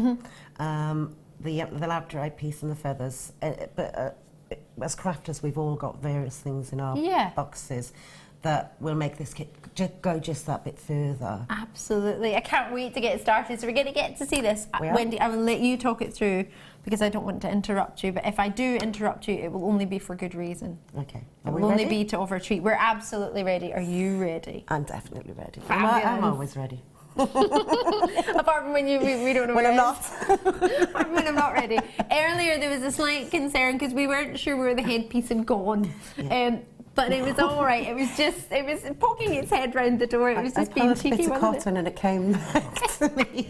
the labradorite piece and the feathers. But as crafters, we've all got various things in our boxes that will make this kit go just that bit further. Absolutely. I can't wait to get started. So we're going to get to see this. Wendy, I will let you talk it through because I don't want to interrupt you. But if I do interrupt you, it will only be for good reason. Okay. It will only be to offer a treat. We're absolutely ready. Are you ready? I'm definitely ready. I'm always ready. Apart from when we don't know when I'm not. When I'm not ready. Earlier there was a slight concern because we weren't sure where the headpiece had gone. But it was all right. It was poking its head round the door. It was just being cheeky. I pulled a bit of cotton and it came back to me.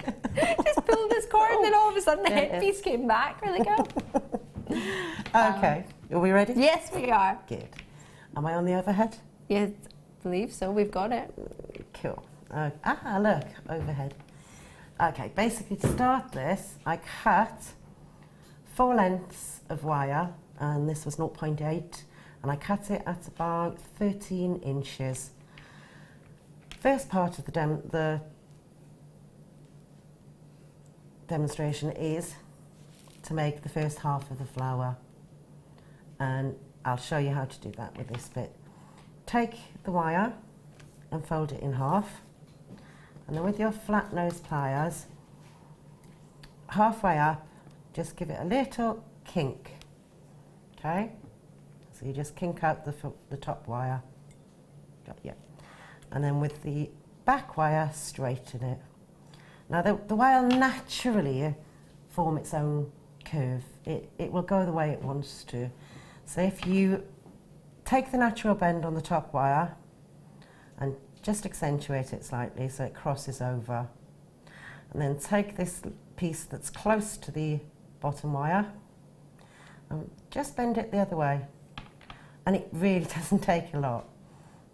Just pulled this cord and then all of a sudden the headpiece came back. There they go. Okay. Are we ready? Yes, we are. Good. Am I on the overhead? Yes, I believe so. We've got it. Cool. Look, overhead. Okay, basically to start this, I cut 4 lengths of wire, and this was 0.8, and I cut it at about 13 inches. First part of the demonstration is to make the first half of the flower, and I'll show you how to do that with this bit. Take the wire and fold it in half. And then with your flat nose pliers, halfway up, just give it a little kink, okay? So you just kink out the top wire, and then with the back wire, straighten it. Now the wire will naturally form its own curve. It will go the way it wants to. So if you take the natural bend on the top wire and just accentuate it slightly so it crosses over. And then take this piece that's close to the bottom wire and just bend it the other way. And it really doesn't take a lot.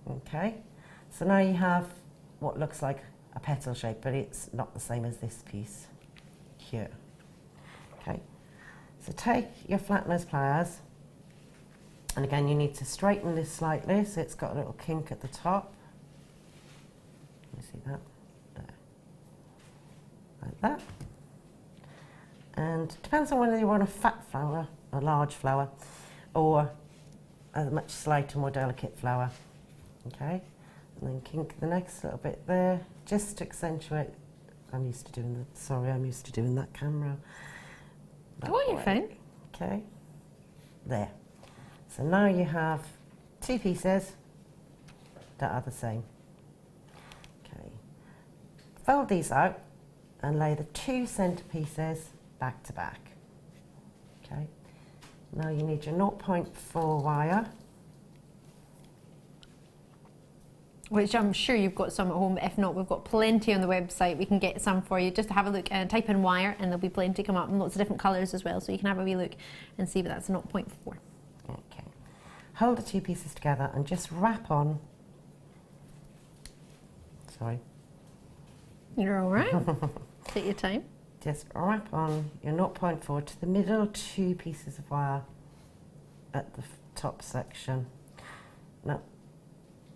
Okay? So now you have what looks like a petal shape, but it's not the same as this piece here. Okay? So take your flat nose pliers, and again you need to straighten this slightly so it's got a little kink at the top. See that? There. Like that. And it depends on whether you want a fat flower, a large flower, or a much slighter, more delicate flower. Okay? And then kink the next little bit there, just to accentuate. I'm used to doing that camera. You're fine. Okay. There. So now you have 2 pieces that are the same. Fold these out and lay the 2 centre pieces back to back. Okay. Now you need your 0.4 wire, which I'm sure you've got some at home. If not, we've got plenty on the website. We can get some for you. Just have a look and type in wire, and there'll be plenty come up in lots of different colours as well. So you can have a wee look and see, but that's 0.4. Okay. Hold the 2 pieces together and just wrap on. Sorry. You're all right. Take your time. Just wrap on your 0.4 to the middle 2 pieces of wire at the top section. Now,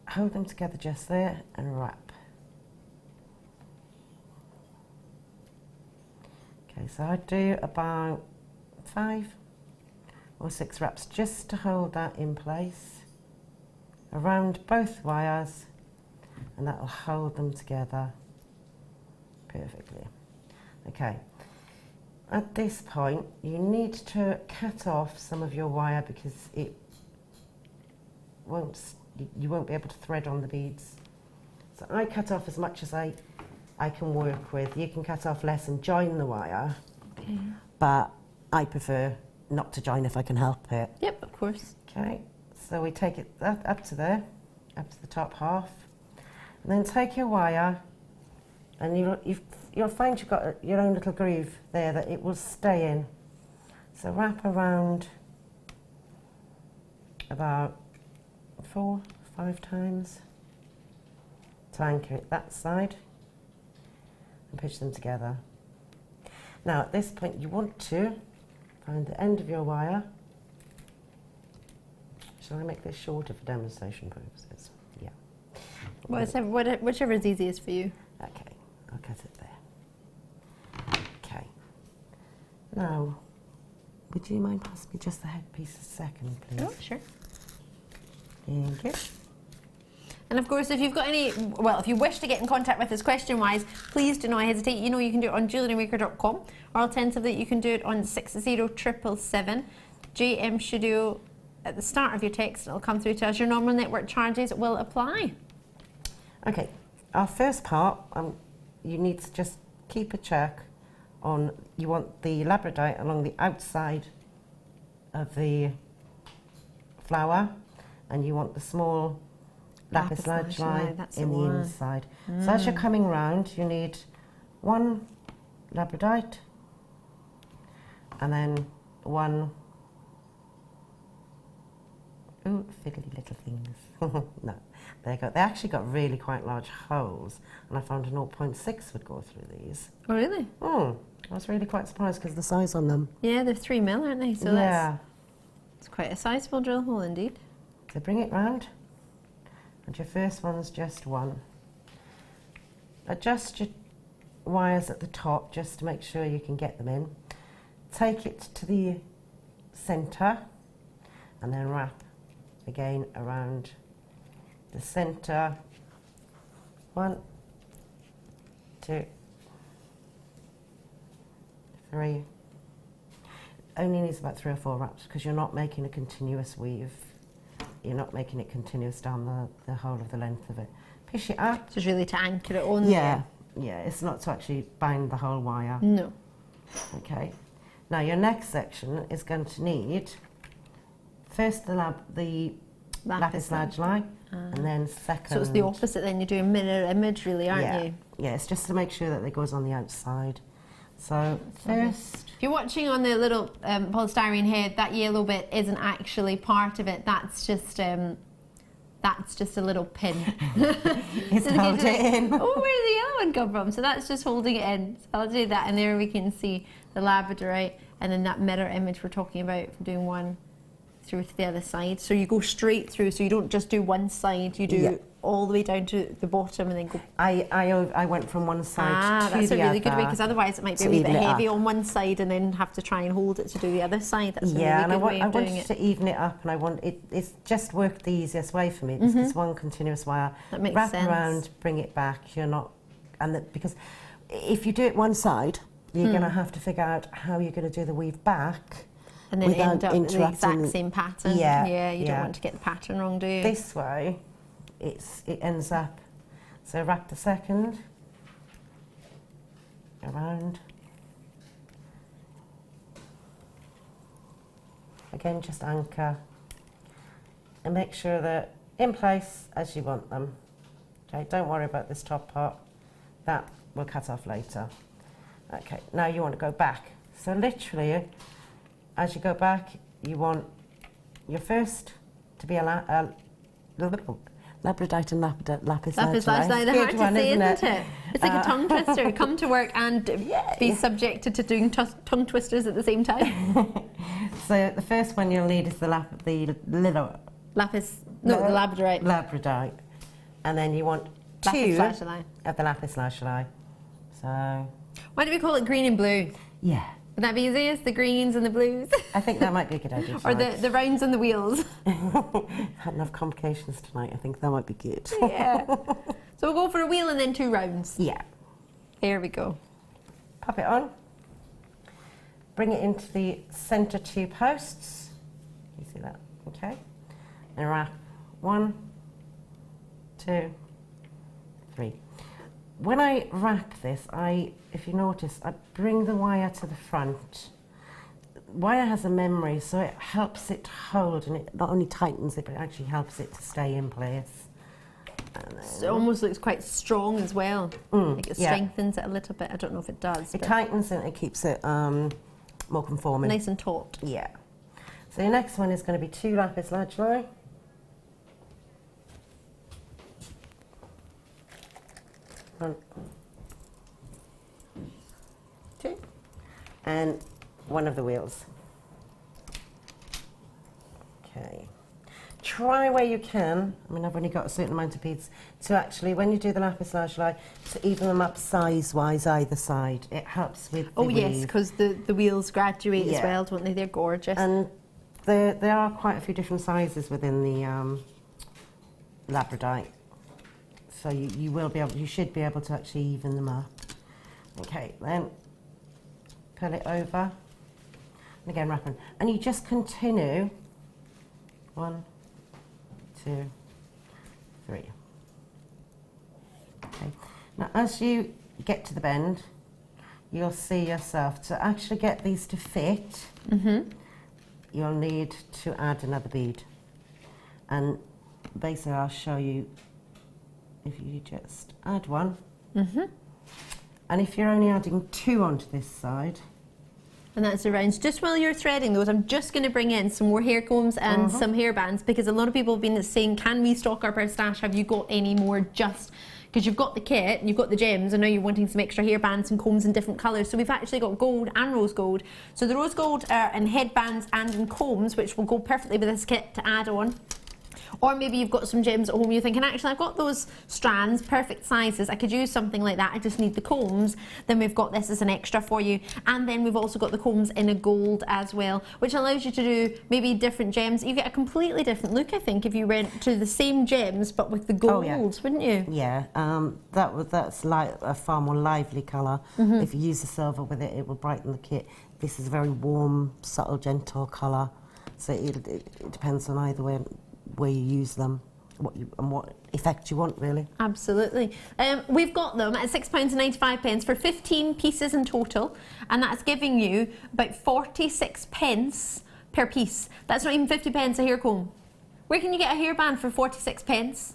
hold them together just there and wrap. Okay, so I do about 5 or 6 wraps just to hold that in place around both wires, and that will hold them together perfectly. Okay, at this point you need to cut off some of your wire because you won't be able to thread on the beads. So I cut off as much as I can work with. You can cut off less and join the wire, but I prefer not to join if I can help it. Yep, of course. Okay, so we take it up to there, up to the top half, and then take your wire, and you'll find you've got your own little groove there that it will stay in. So wrap around about 4 or 5 times to anchor it that side and push them together. Now at this point you want to find the end of your wire. Shall I make this shorter for demonstration purposes? Yeah. Whichever is easiest for you. Okay, I'll cut it there. Okay. Now would you mind passing me just the headpiece a second, please? Oh, sure. Thank you. And of course, if you've got any, well, if you wish to get in contact with us question-wise, please do not hesitate. You know you can do it on JewelleryMaker.com, or alternatively you can do it on 60777 JM Studio at the start of your text. It'll come through to us. Your normal network charges will apply. Okay, our first part, you need to just keep a check on, you want the labradorite along the outside of the flower, and you want the small lapis lazuli in the inside. So as you're coming round, you need one labradorite and then one, ooh, fiddly little things. No, there you go. They actually got really quite large holes, and I found a 0.6 would go through these. Oh, really? I was really quite surprised because of the size on them. Yeah, they're 3 mil, aren't they? So yeah. It's quite a sizable drill hole indeed. So bring it round, and your first one's just one. Adjust your wires at the top just to make sure you can get them in. Take it to the centre, and then wrap again around the centre. 1, 2, 3. Only needs about 3 or 4 wraps because you're not making a continuous weave. You're not making it continuous down the whole of the length of it. Push it up. So it's really to anchor it on there. Yeah, it's not to actually bind the whole wire. No. Okay. Now your next section is going to need first the lapis lazuli, and then second. So it's the opposite then, you do a mirror image really, aren't you? Yeah, it's just to make sure that it goes on the outside. So first... If you're watching on the little polystyrene head, that yellow bit isn't actually part of it, that's just a little pin. It's so held it in. Oh, where did the yellow one come from? So that's just holding it in. So I'll do that, and there we can see the labradorite, and then that mirror image we're talking about from doing one through to the other side. So you go straight through, so you don't just do one side, you do all the way down to the bottom and then go... I went from one side to the other. That's a really good way, because otherwise it might be a wee bit heavy on one side and then have to try and hold it to do the other side. That's a really good way of doing it. I wanted to even it up, and I want it's just worked the easiest way for me. It's just one continuous wire. That makes Wrap sense. around, bring it back. You're not... because if you do it one side, you're going to have to figure out how you're going to do the weave back. And then end up with the exact same pattern. Yeah, you don't want to get the pattern wrong, do you? This way, it ends up. So wrap the second around. Again, just anchor and make sure they're in place as you want them. Okay, don't worry about this top part. That we'll cut off later. Okay, now you want to go back. So literally, as you go back, you want your first to be a labradorite and lapis lazuli. Lapis lazuli, they're hard to say, isn't it? It's like a tongue twister. Come to work and be subjected to doing tongue twisters at the same time. So the first one you'll need is the labradorite. Labradorite. And then you want two of the lapis lazuli. So... Why do we call it green and blue? Yeah. Would that be easiest? The greens and the blues? I think that might be a good idea. Or the rounds and the wheels? Had enough complications tonight. I think that might be good. Yeah. So we'll go for a wheel and then 2 rounds. Yeah. There we go. Pop it on. Bring it into the centre 2 posts. You see that? Okay. And wrap 1, 2, 3. When I wrap this, if you notice, I bring the wire to the front. Wire has a memory, so it helps it to hold, and it not only tightens it, but it actually helps it to stay in place. So it almost looks quite strong as well. Like it strengthens it a little bit. I don't know if it does. It tightens and it keeps it more conforming. Nice and taut. Yeah. So your next one is going to be 2 lapis lazuli. One, 2, and one of the wheels. Okay. try where you can, I mean I've only got a certain amount of beads, to actually, when you do the lapis lazuli, to even them up size-wise either side. It helps with the Oh yes, weave. because the wheels graduate as well, don't they? They're gorgeous. And there are quite a few different sizes within the labradorite. So you should be able to actually even them up. Okay, then pull it over. And again, wrapping. And you just continue. 1, 2, 3. Okay. Now, as you get to the bend, you'll see yourself to actually get these to fit. You'll need to add another bead. And basically, I'll show you. If you just add one. And if you're only adding 2 onto this side. And that's the rounds. Just while you're threading those, I'm just going to bring in some more hair combs and some hair bands, because a lot of people have been saying, can we stock up our stash? Have you got any more? Just because you've got the kit, you've got the gems, and now you're wanting some extra hair bands and combs in different colours. So we've actually got gold and rose gold. So the rose gold are in headbands and in combs, which will go perfectly with this kit to add on. Or maybe you've got some gems at home, you're thinking, actually I've got those strands, perfect sizes, I could use something like that, I just need the combs. Then we've got this as an extra for you. And then we've also got the combs in a gold as well, which allows you to do maybe different gems. You get a completely different look, I think, if you went to the same gems but with the golds, wouldn't you? Yeah, that's like a far more lively colour. If you use the silver with it, it will brighten the kit. This is a very warm, subtle, gentle colour. So it depends on either way where you use them, what effect you want, really. Absolutely. We've got them at £6.95 for 15 pieces in total, and that's giving you about 46 pence per piece. That's not even 50 pence a hair comb. Where can you get a hairband for 46 pence?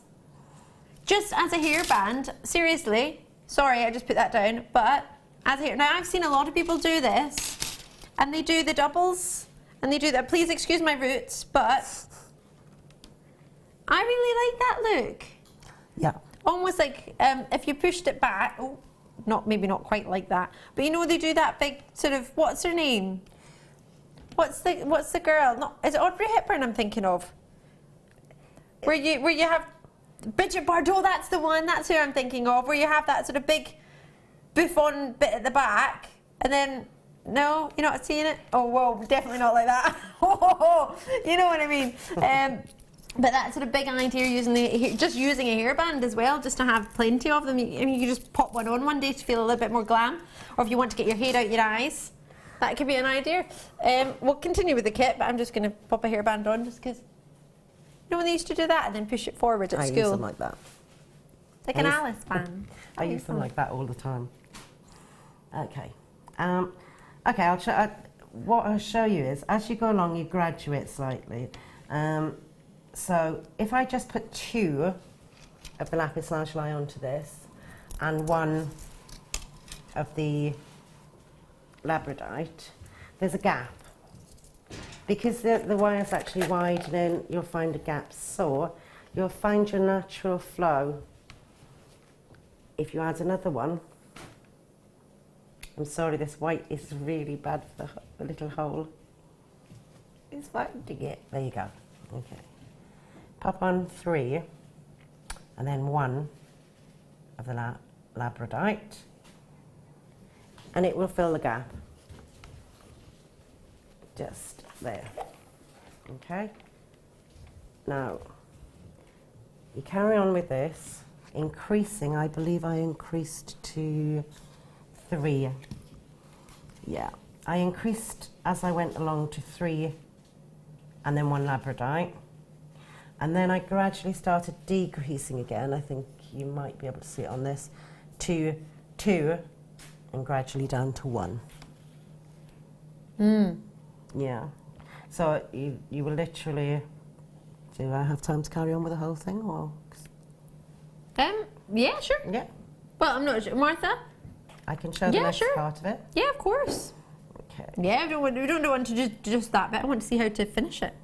Just as a hairband, seriously, sorry I just put that down, but as a hair, now I've seen a lot of people do this, and they do the doubles, and they do that, please excuse my roots, but I really like that look. Yeah. Almost like if you pushed it back, maybe not quite like that, but you know they do that big sort of, what's her name? What's the girl? Is it Audrey Hepburn I'm thinking of? Where you have Bridget Bardot, that's the one, that's who I'm thinking of, where you have that sort of big bouffant bit at the back, and then, no, you're not seeing it? Oh, whoa, definitely not like that. You know what I mean? But that sort of big idea, using just using a hairband as well, just to have plenty of them. You can just pop one on one day to feel a little bit more glam, or if you want to get your hair out your eyes, that could be an idea. We'll continue with the kit, but I'm just going to pop a hairband on just because. You know when they used to do that and then push it forward at school? I use them like that. Like an Alice band. I use them like that all the time. Okay. Okay, what I'll show you is, as you go along, you graduate slightly. So if I just put 2 of the lapis lazuli onto this and 1 of the labradorite, there's a gap. Because the wire's actually widening, you'll find a gap. So you'll find your natural flow. If you add another one, I'm sorry, this white is really bad for the little hole. It's finding it. There you go. Okay. Pop on 3, and then 1 of the labradorite, and it will fill the gap. Just there. Okay. Now, you carry on with this, increasing. I believe I increased to 3. Yeah, I increased as I went along to 3, and then 1 labradorite. And then I gradually started decreasing again. I think you might be able to see it on this. To 2, and gradually down to 1. Yeah. So you will literally. Do I have time to carry on with the whole thing, or? Yeah, sure. Yeah. Well, I'm not sure, Martha. I can show the next part of it. Yeah, of course. Okay. Yeah, we don't want to do just that bit. I want to see how to finish it.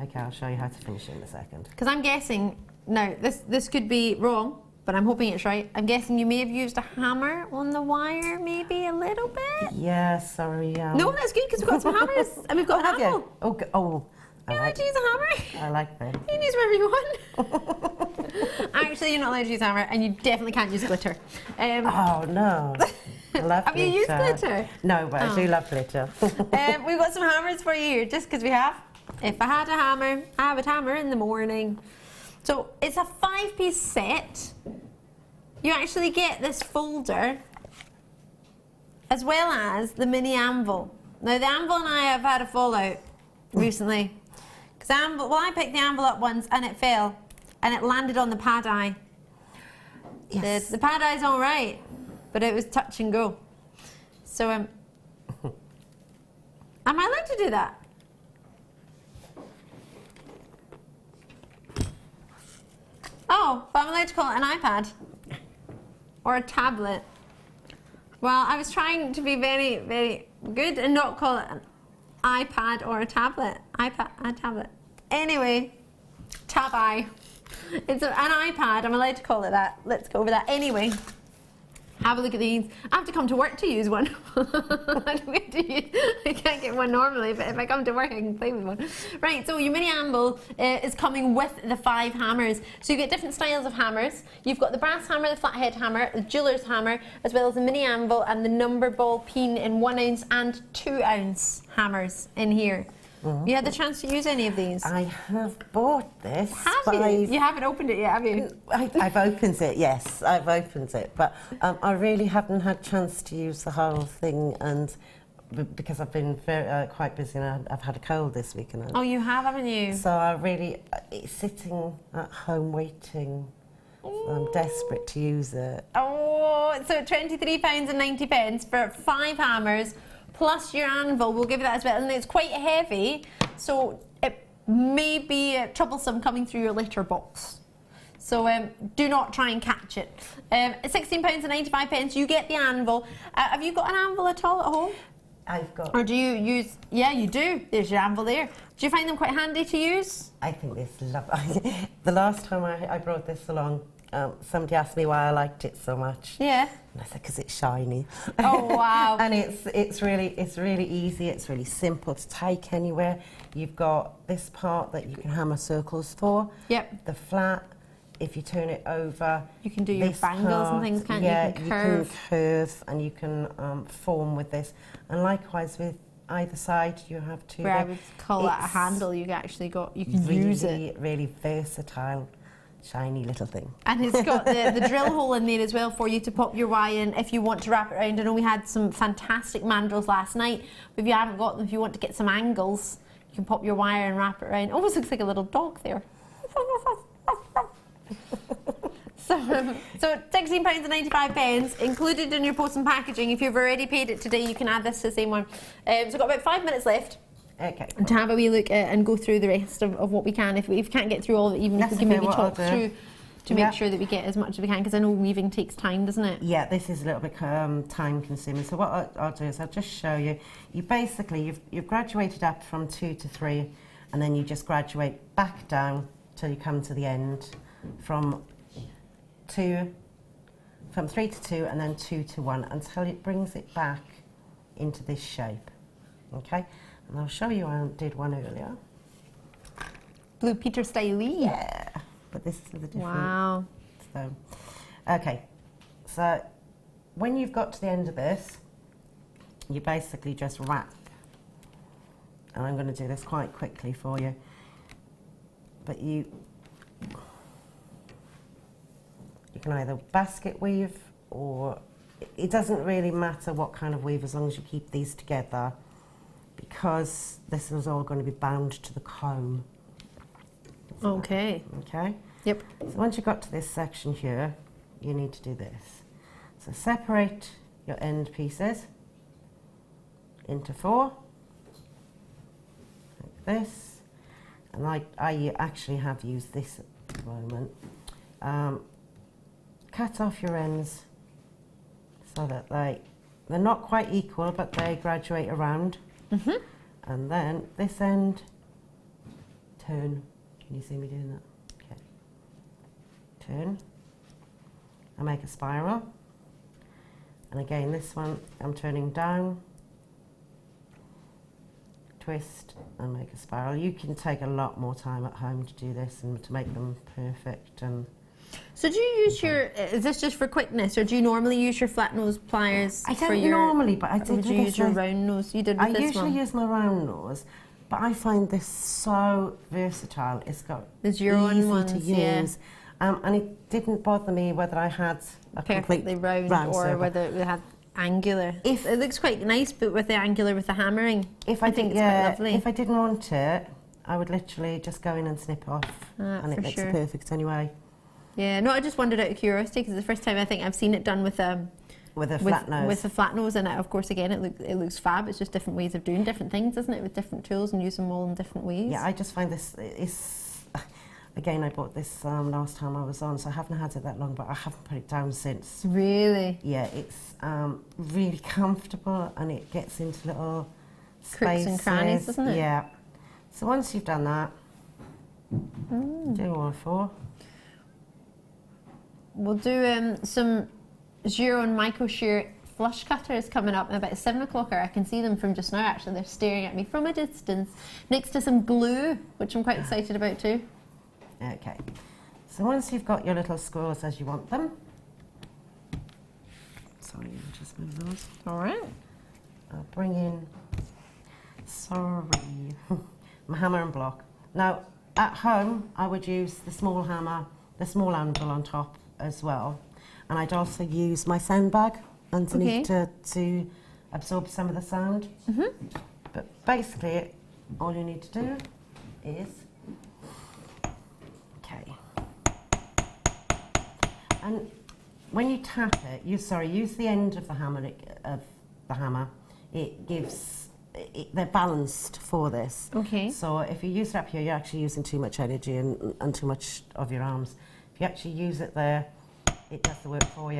Okay, I'll show you how to finish it in a second. Because I'm guessing, now, this could be wrong, but I'm hoping it's right. I'm guessing you may have used a hammer on the wire, maybe a little bit? Yeah, sorry. No, that's good, because we've got some hammers, and we've got an apple. Oh, You like to use a hammer? I like them. You can use whatever you want. Actually, you're not allowed to use a hammer, and you definitely can't use glitter. Oh, no. I love Have you used glitter? No, but I do love glitter. We've got some hammers for you here, just because we have. If I had a hammer, I would hammer in the morning. So it's a 5-piece set. You actually get this folder, as well as the mini anvil. Now, the anvil and I have had a fallout recently. Because I picked the anvil up once and it fell, and it landed on the pad eye. Yes. The pad eye's all right, but it was touch and go. So, am I allowed to do that? Oh, but I'm allowed to call it an iPad or a tablet. Well, I was trying to be very, very good and not call it an iPad or a tablet. A tablet. Anyway, tab eye. It's an iPad. I'm allowed to call it that. Let's go over that. Anyway, have a look at these. I have to come to work to use one. I can't get one normally, but if I come to work, I can play with one. Right, so your mini anvil is coming with the 5 hammers. So you get different styles of hammers. You've got the brass hammer, the flathead hammer, the jeweler's hammer, as well as the mini anvil and the number ball peen in 1 ounce and 2 ounce hammers in here. You had the chance to use any of these? I have bought this. Have you? You haven't opened it yet, have you? I've opened it, yes. I've opened it. But I really haven't had a chance to use the whole thing, and because I've been quite busy and I've had a cold this week. And oh, you have, haven't you? So I really, it's sitting at home waiting. So I'm desperate to use it. Oh, so £23.90 for 5 hammers. Plus your anvil, we'll give you that as well. And it's quite heavy, so it may be troublesome coming through your litter box. So do not try and catch it. £16.95, you get the anvil. Have you got an anvil at all at home? I've got. Or do you use, yeah, you do. There's your anvil there. Do you find them quite handy to use? I think this is lovely. The last time I brought this along, somebody asked me why I liked it so much. Yeah. And I said, because it's shiny. Oh, wow. And it's really easy, it's really simple to take anywhere. You've got this part that you can hammer circles for. Yep. The flat, if you turn it over. You can do your bangles and things, can't you? Yeah, you can curve. You can curve and you can form with this. And likewise with either side, you have to. Where I would call it a handle, you can use it. Really versatile. Shiny little thing. And it's got the drill hole in there as well for you to pop your wire in if you want to wrap it around. I know we had some fantastic mandrels last night, but if you haven't got them, if you want to get some angles, you can pop your wire and wrap it around. Almost looks like a little dog there. So £16.95 included in your post and packaging. If you've already paid it today, you can add this to the same one. So we've got about 5 minutes left. Okay. To have a wee look and go through the rest of what we can. If we can't get through all of it, even if we can maybe talk through to make sure that we get as much as we can, because I know weaving takes time, doesn't it? Yeah, this is a little bit time consuming. So what I'll do is I'll just show you. You've graduated up from 2 to 3, and then you just graduate back down till you come to the end from 3 to 2 and then 2 to 1 until it brings it back into this shape. Okay? And I'll show you, I did one earlier. Blue Peter style. Yeah, but this is a different. Wow. So, okay, so when you've got to the end of this, you basically just wrap. And I'm going to do this quite quickly for you. But you can either basket weave, or it doesn't really matter what kind of weave as long as you keep these together, because this is all going to be bound to the comb. Okay. Okay? Yep. So once you've got to this section here, you need to do this. So separate your end pieces into 4, like this. And I actually have used this at the moment. Cut off your ends so that they're not quite equal, but they graduate around. And then this end, turn. Can you see me doing that? Okay. Turn. I make a spiral. And again, this one, I'm turning down, twist and make a spiral. You can take a lot more time at home to do this and to make them perfect. And so do you use your, is this just for quickness, or do you normally use your flat nose pliers? I don't normally, but I did. Would you use your round nose? You did with this one? I usually use my round nose, but I find this so versatile. It's got easy to use. Yeah. And it didn't bother me whether I had a perfectly round or circle. whether it had angular. It looks quite nice, but with the angular, with the hammering, I think it's quite lovely. If I didn't want it, I would literally just go in and snip off, and it makes it perfect anyway. Yeah, no, I just wondered out of curiosity, because the first time I think I've seen it done with a flat nose. With a flat nose, and of course, again, it looks fab. It's just different ways of doing different things, isn't it? With different tools and use them all in different ways. Yeah, I just find this is. Again, I bought this last time I was on, so I haven't had it that long, but I haven't put it down since. Really? Yeah, it's really comfortable, and it gets into little crooks and crannies, doesn't it? Yeah. So once you've done that, do all four. We'll do some Giro and Micro Shear flush cutters coming up in about 7 o'clock, or I can see them from just now actually. They're staring at me from a distance, next to some glue, which I'm quite excited about too. Okay, so once you've got your little squirrels as you want them, sorry, I'll just move those. All right. I'll bring in, my hammer and block. Now, at home, I would use the small hammer, the small anvil on top as well, and I'd also use my sandbag underneath to absorb some of the sound. But basically, all you need to do is and when you tap it, use the end of the hammer. It gives, they're balanced for this. Okay. So if you use it up here, you're actually using too much energy and too much of your arms. If you actually use it there, it does the work for you.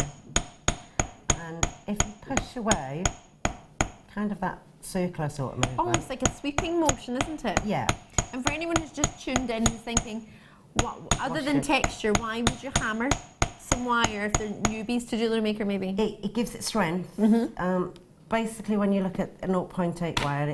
And if you push away, kind of that circular sort of movement. Almost like a sweeping motion, isn't it? Yeah. And for anyone who's just tuned in who's thinking, what, other than texture, why would you hammer some wire if they're newbies to JewelleryMaker maybe? It gives it strength. Basically, when you look at a 0.8 wire,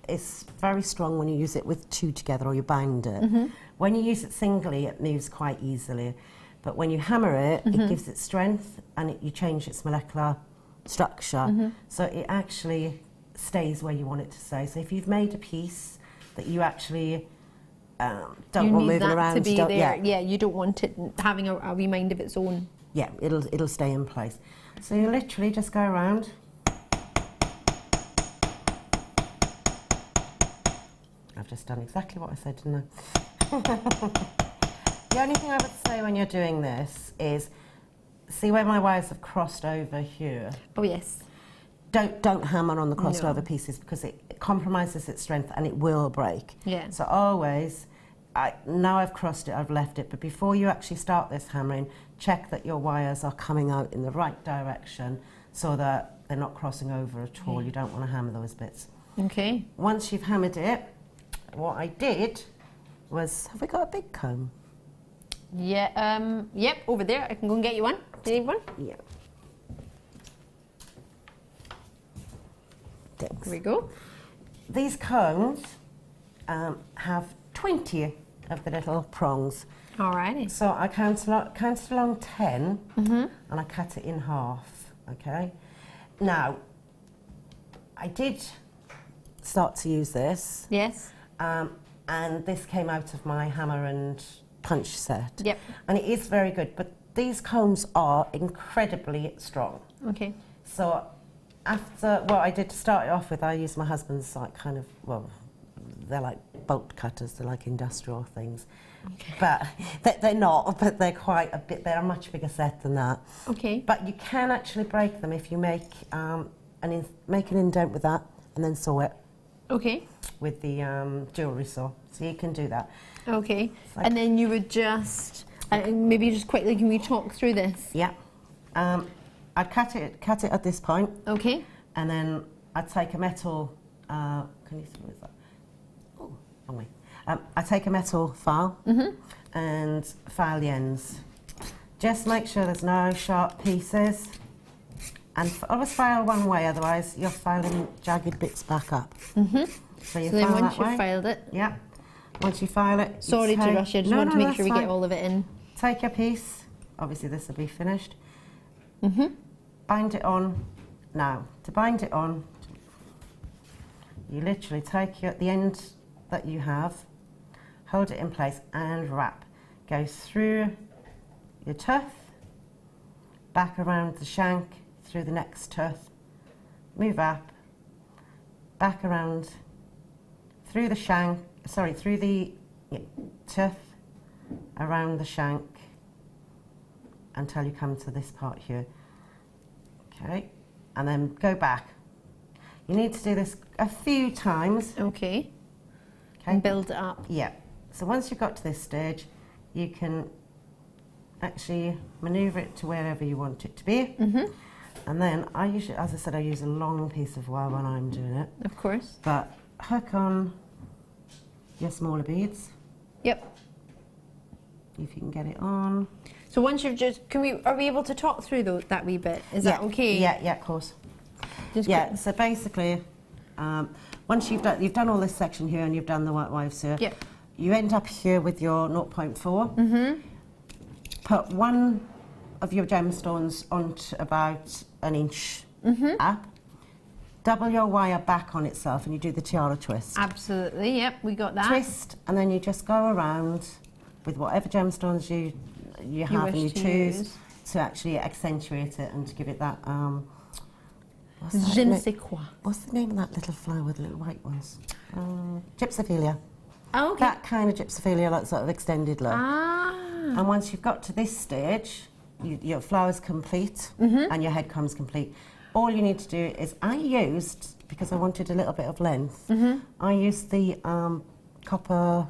it's very strong when you use it with two together or you bind it. When you use it singly, it moves quite easily. But when you hammer it, it gives it strength, and you change its molecular structure. So it actually stays where you want it to stay. So if you've made a piece that you actually don't want moving around, to be there. Yeah, you don't want it having a wee mind of its own. Yeah, it'll stay in place. So you literally just go around. I've just done exactly what I said, didn't I? The only thing I would say when you're doing this is, see where my wires have crossed over here? Oh yes. Don't hammer on the crossed over pieces, because it compromises its strength and it will break. Yeah. So always, now I've crossed it, I've left it, but before you actually start this hammering, check that your wires are coming out in the right direction so that they're not crossing over at all. You don't want to hammer those bits. Okay. Once you've hammered it, what I did was, have we got a big comb? Yeah, yep, over there. I can go and get you one. Do you need one? Yeah. There we go. These combs have 20 of the little prongs. Alrighty. So I counted along 10 and I cut it in half, okay? Now, I did start to use this. Yes. And this came out of my hammer and punch set. Yep. And it is very good, but these combs are incredibly strong. Okay. So after what I did to start it off with, I used my husband's they're like bolt cutters, they're like industrial things. Okay. But they're not, but they're quite a bit, they're a much bigger set than that. Okay. But you can actually break them if you make make an indent with that and then saw it. Okay. With the jewellery saw. So you can do that. Okay. Like, and then you would just, maybe just quickly, can we talk through this? Yeah. I'd cut it at this point. Okay. And then I'd take a metal, can you see what is that? Oh, wrong way. I'd take a metal file and file the ends. Just make sure there's no sharp pieces. And always file one way, otherwise you're filing jagged bits back up. So you So then file once that way. you've filed it. Yeah. Once you file it. Sorry to rush you, I just want to make sure we that's get all of it in. Take your piece. Obviously this will be finished. Bind it on. Now, to bind it on, you literally take the end that you have, hold it in place and wrap. Go through your tuft, back around the shank, through the next tuft, move up, back around, through the shank, sorry, through the tuft, around the shank, until you come to this part here. Okay, and then go back. You need to do this a few times. Okay. And build it up. Yeah. So once you've got to this stage, you can actually manoeuvre it to wherever you want it to be. And then I usually, as I said, I use a long piece of wire when I'm doing it. Of course. But hook on your smaller beads. Yep. If you can get it on. So once you've just, are we able to talk through that wee bit? Is that okay? Yeah, of course. So basically, once you've done all this section here and you've done the white wives here, you end up here with your 0.4. Put one of your gemstones onto about an inch up. Double your wire back on itself and you do the tiara twist. Absolutely, yep, we got that. Twist, and then you just go around with whatever gemstones you have and you choose to actually accentuate it and to give it that Je ne sais quoi. What's the name of that little flower with the little white ones? Gypsophilia. Oh, okay. That kind of gypsophilia, like sort of extended look. And once you've got to this stage, your flower's complete and your head comes complete. All you need to do is, I used, because I wanted a little bit of length, I used the copper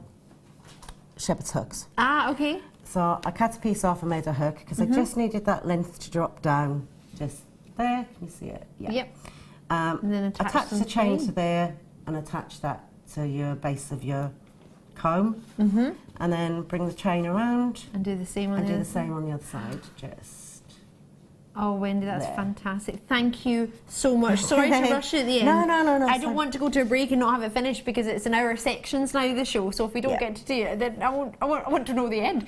shepherd's hooks. Okay. So I cut a piece off and made a hook because I just needed that length to drop down. Just there, can you see it? Yeah. Yep. And then attach the chain to there and attach that to your base of your comb. And then bring the chain around. And do the same on the other side. on the other side. Just. Oh, Wendy, that's there. fantastic. Thank you so much. Sorry to rush you at the end. No. I don't want to go to a break and not have it finished because it's in our sections now, the show. So if we don't get to do it, then I want to know the end.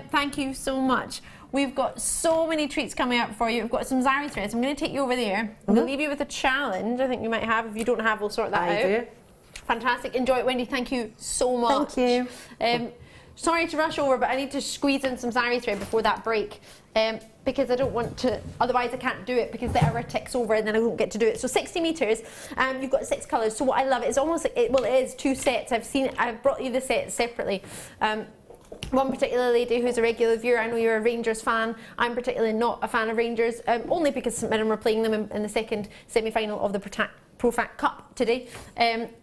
Thank you so much. We've got so many treats coming up for you. We've got some zari threads. I'm going to take you over there. I'm going to leave you with a challenge I think you might have. If you don't have, we'll sort that out. do. Fantastic. Enjoy it, Wendy. Thank you so much. Thank you. Sorry to rush over, but I need to squeeze in some zari thread before that break because I don't want to, otherwise I can't do it because the hour ticks over and then I won't get to do it. So 60 metres, you've got 6 colours. So what I love, it's almost like, it is 2 sets. I've brought you the sets separately. One particular lady who's a regular viewer, I know you're a Rangers fan. I'm particularly not a fan of Rangers, only because St Mirren were playing them in the second semi-final of the Profac Cup today.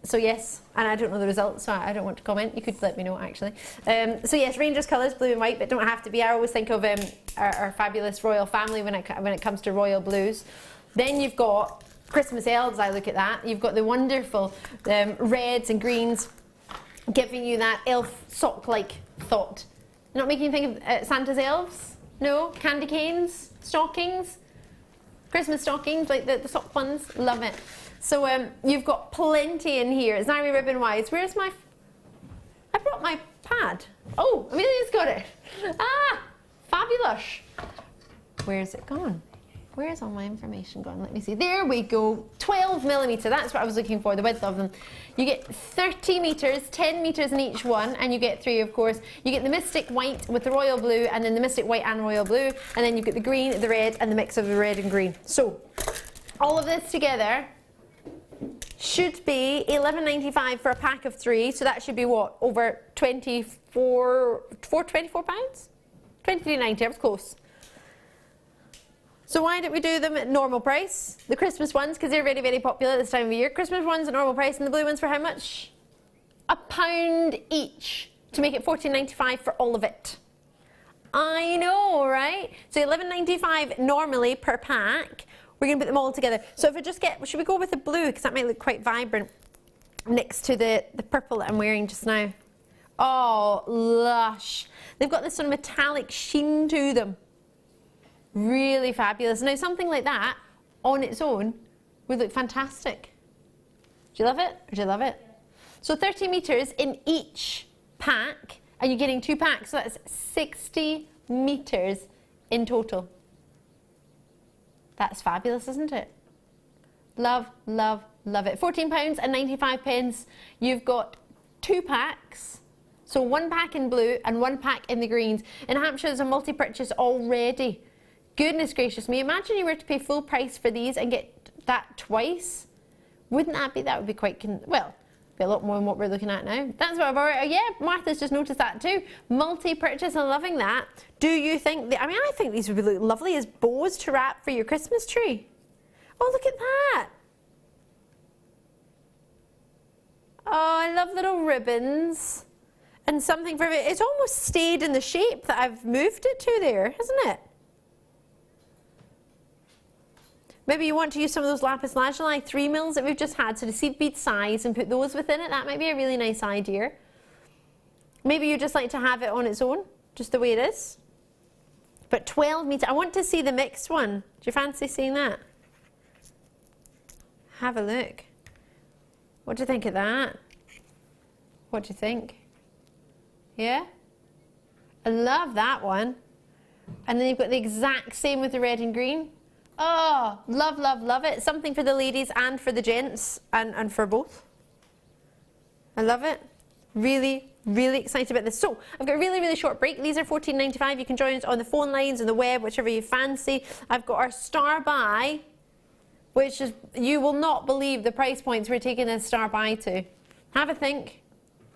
So yes, and I don't know the results, so I don't want to comment. You could let me know, actually. So yes, Rangers colours, blue and white, but don't have to be. I always think of our fabulous royal family when it comes to royal blues. Then you've got Christmas elves, I look at that. You've got the wonderful reds and greens, giving you that elf sock-like thought. Not making you think of Santa's elves? No? Candy canes? Stockings? Christmas stockings, like the sock ones? Love it. So you've got plenty in here. Zari ribbon wise. Where's my... I brought my pad. Oh, Amelia's got it. Fabulous. Where's it gone? Where's all my information gone? Let me see. There we go. 12mm. That's what I was looking for, the width of them. You get 30 metres, 10 metres in each one, and you get 3, of course. You get the Mystic White with the Royal Blue, and then the Mystic White and Royal Blue, and then you get the green, the red, and the mix of the red and green. So, all of this together should be £11.95 for a pack of 3. So that should be what? Over 24 pounds? £23.90. I was close. So why don't we do them at normal price? The Christmas ones, because they're very, very popular this time of year. Christmas ones at normal price, and the blue ones for how much? £1 each, to make it £14.95 for all of it. I know, right? So £11.95 normally per pack. We're going to put them all together. So if we just get, should we go with the blue, because that might look quite vibrant next to the purple that I'm wearing just now. Oh, lush. They've got this sort of metallic sheen to them. Really fabulous. Now something like that on its own would look fantastic. Do you love it? Or do you love it? So 30 metres in each pack, and you're getting 2 packs, so that's 60 metres in total. That's fabulous, isn't it? Love, love, love it. £14.95. You've got 2 packs. So 1 pack in blue and 1 pack in the greens. In Hampshire, there's a multi-purchase already. Goodness gracious me. Imagine you were to pay full price for these and get that twice. Wouldn't that would be quite, well, be a lot more than what we're looking at now. That's what I've already, yeah, Martha's just noticed that too. Multi-purchase and loving that. Do you think, I mean, I think these would look lovely as bows to wrap for your Christmas tree. Oh, look at that. Oh, I love little ribbons. And something for it. It's almost stayed in the shape that I've moved it to there, hasn't it? Maybe you want to use some of those lapis lazuli 3 mils that we've just had, so the seed bead size, and put those within it. That might be a really nice idea. Maybe you just like to have it on its own, just the way it is. But 12 metres, I want to see the mixed one. Do you fancy seeing that? Have a look. What do you think of that? What do you think? Yeah? I love that one. And then you've got the exact same with the red and green. Oh, love, love, love it. Something for the ladies and for the gents, and for both. I love it. Really, really excited about this. So, I've got a really, really short break. These are £14.95. You can join us on the phone lines, on the web, whichever you fancy. I've got our star buy, which is, you will not believe the price points we're taking this star buy to. Have a think.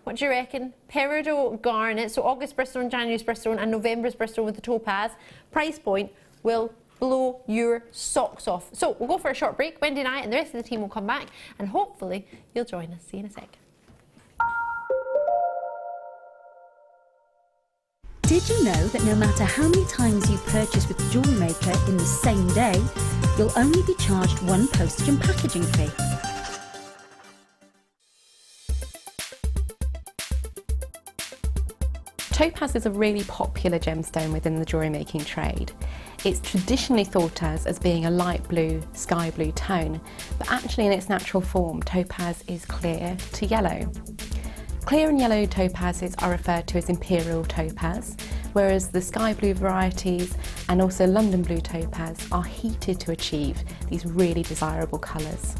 What do you reckon? Peridot garnet, so August birthstone, January's birthstone, and November's birthstone with the topaz. Price point will blow your socks off. So we'll go for a short break. Wendy and I and the rest of the team will come back, and hopefully you'll join us. See you in a sec. Did you know that no matter how many times you purchase with JewelleryMaker in the same day, you'll only be charged 1 postage and packaging fee? Topaz is a really popular gemstone within the jewellery making trade. It's traditionally thought as being a light blue, sky blue tone, but actually in its natural form, topaz is clear to yellow. Clear and yellow topazes are referred to as imperial topaz, whereas the sky blue varieties and also London blue topaz are heated to achieve these really desirable colours.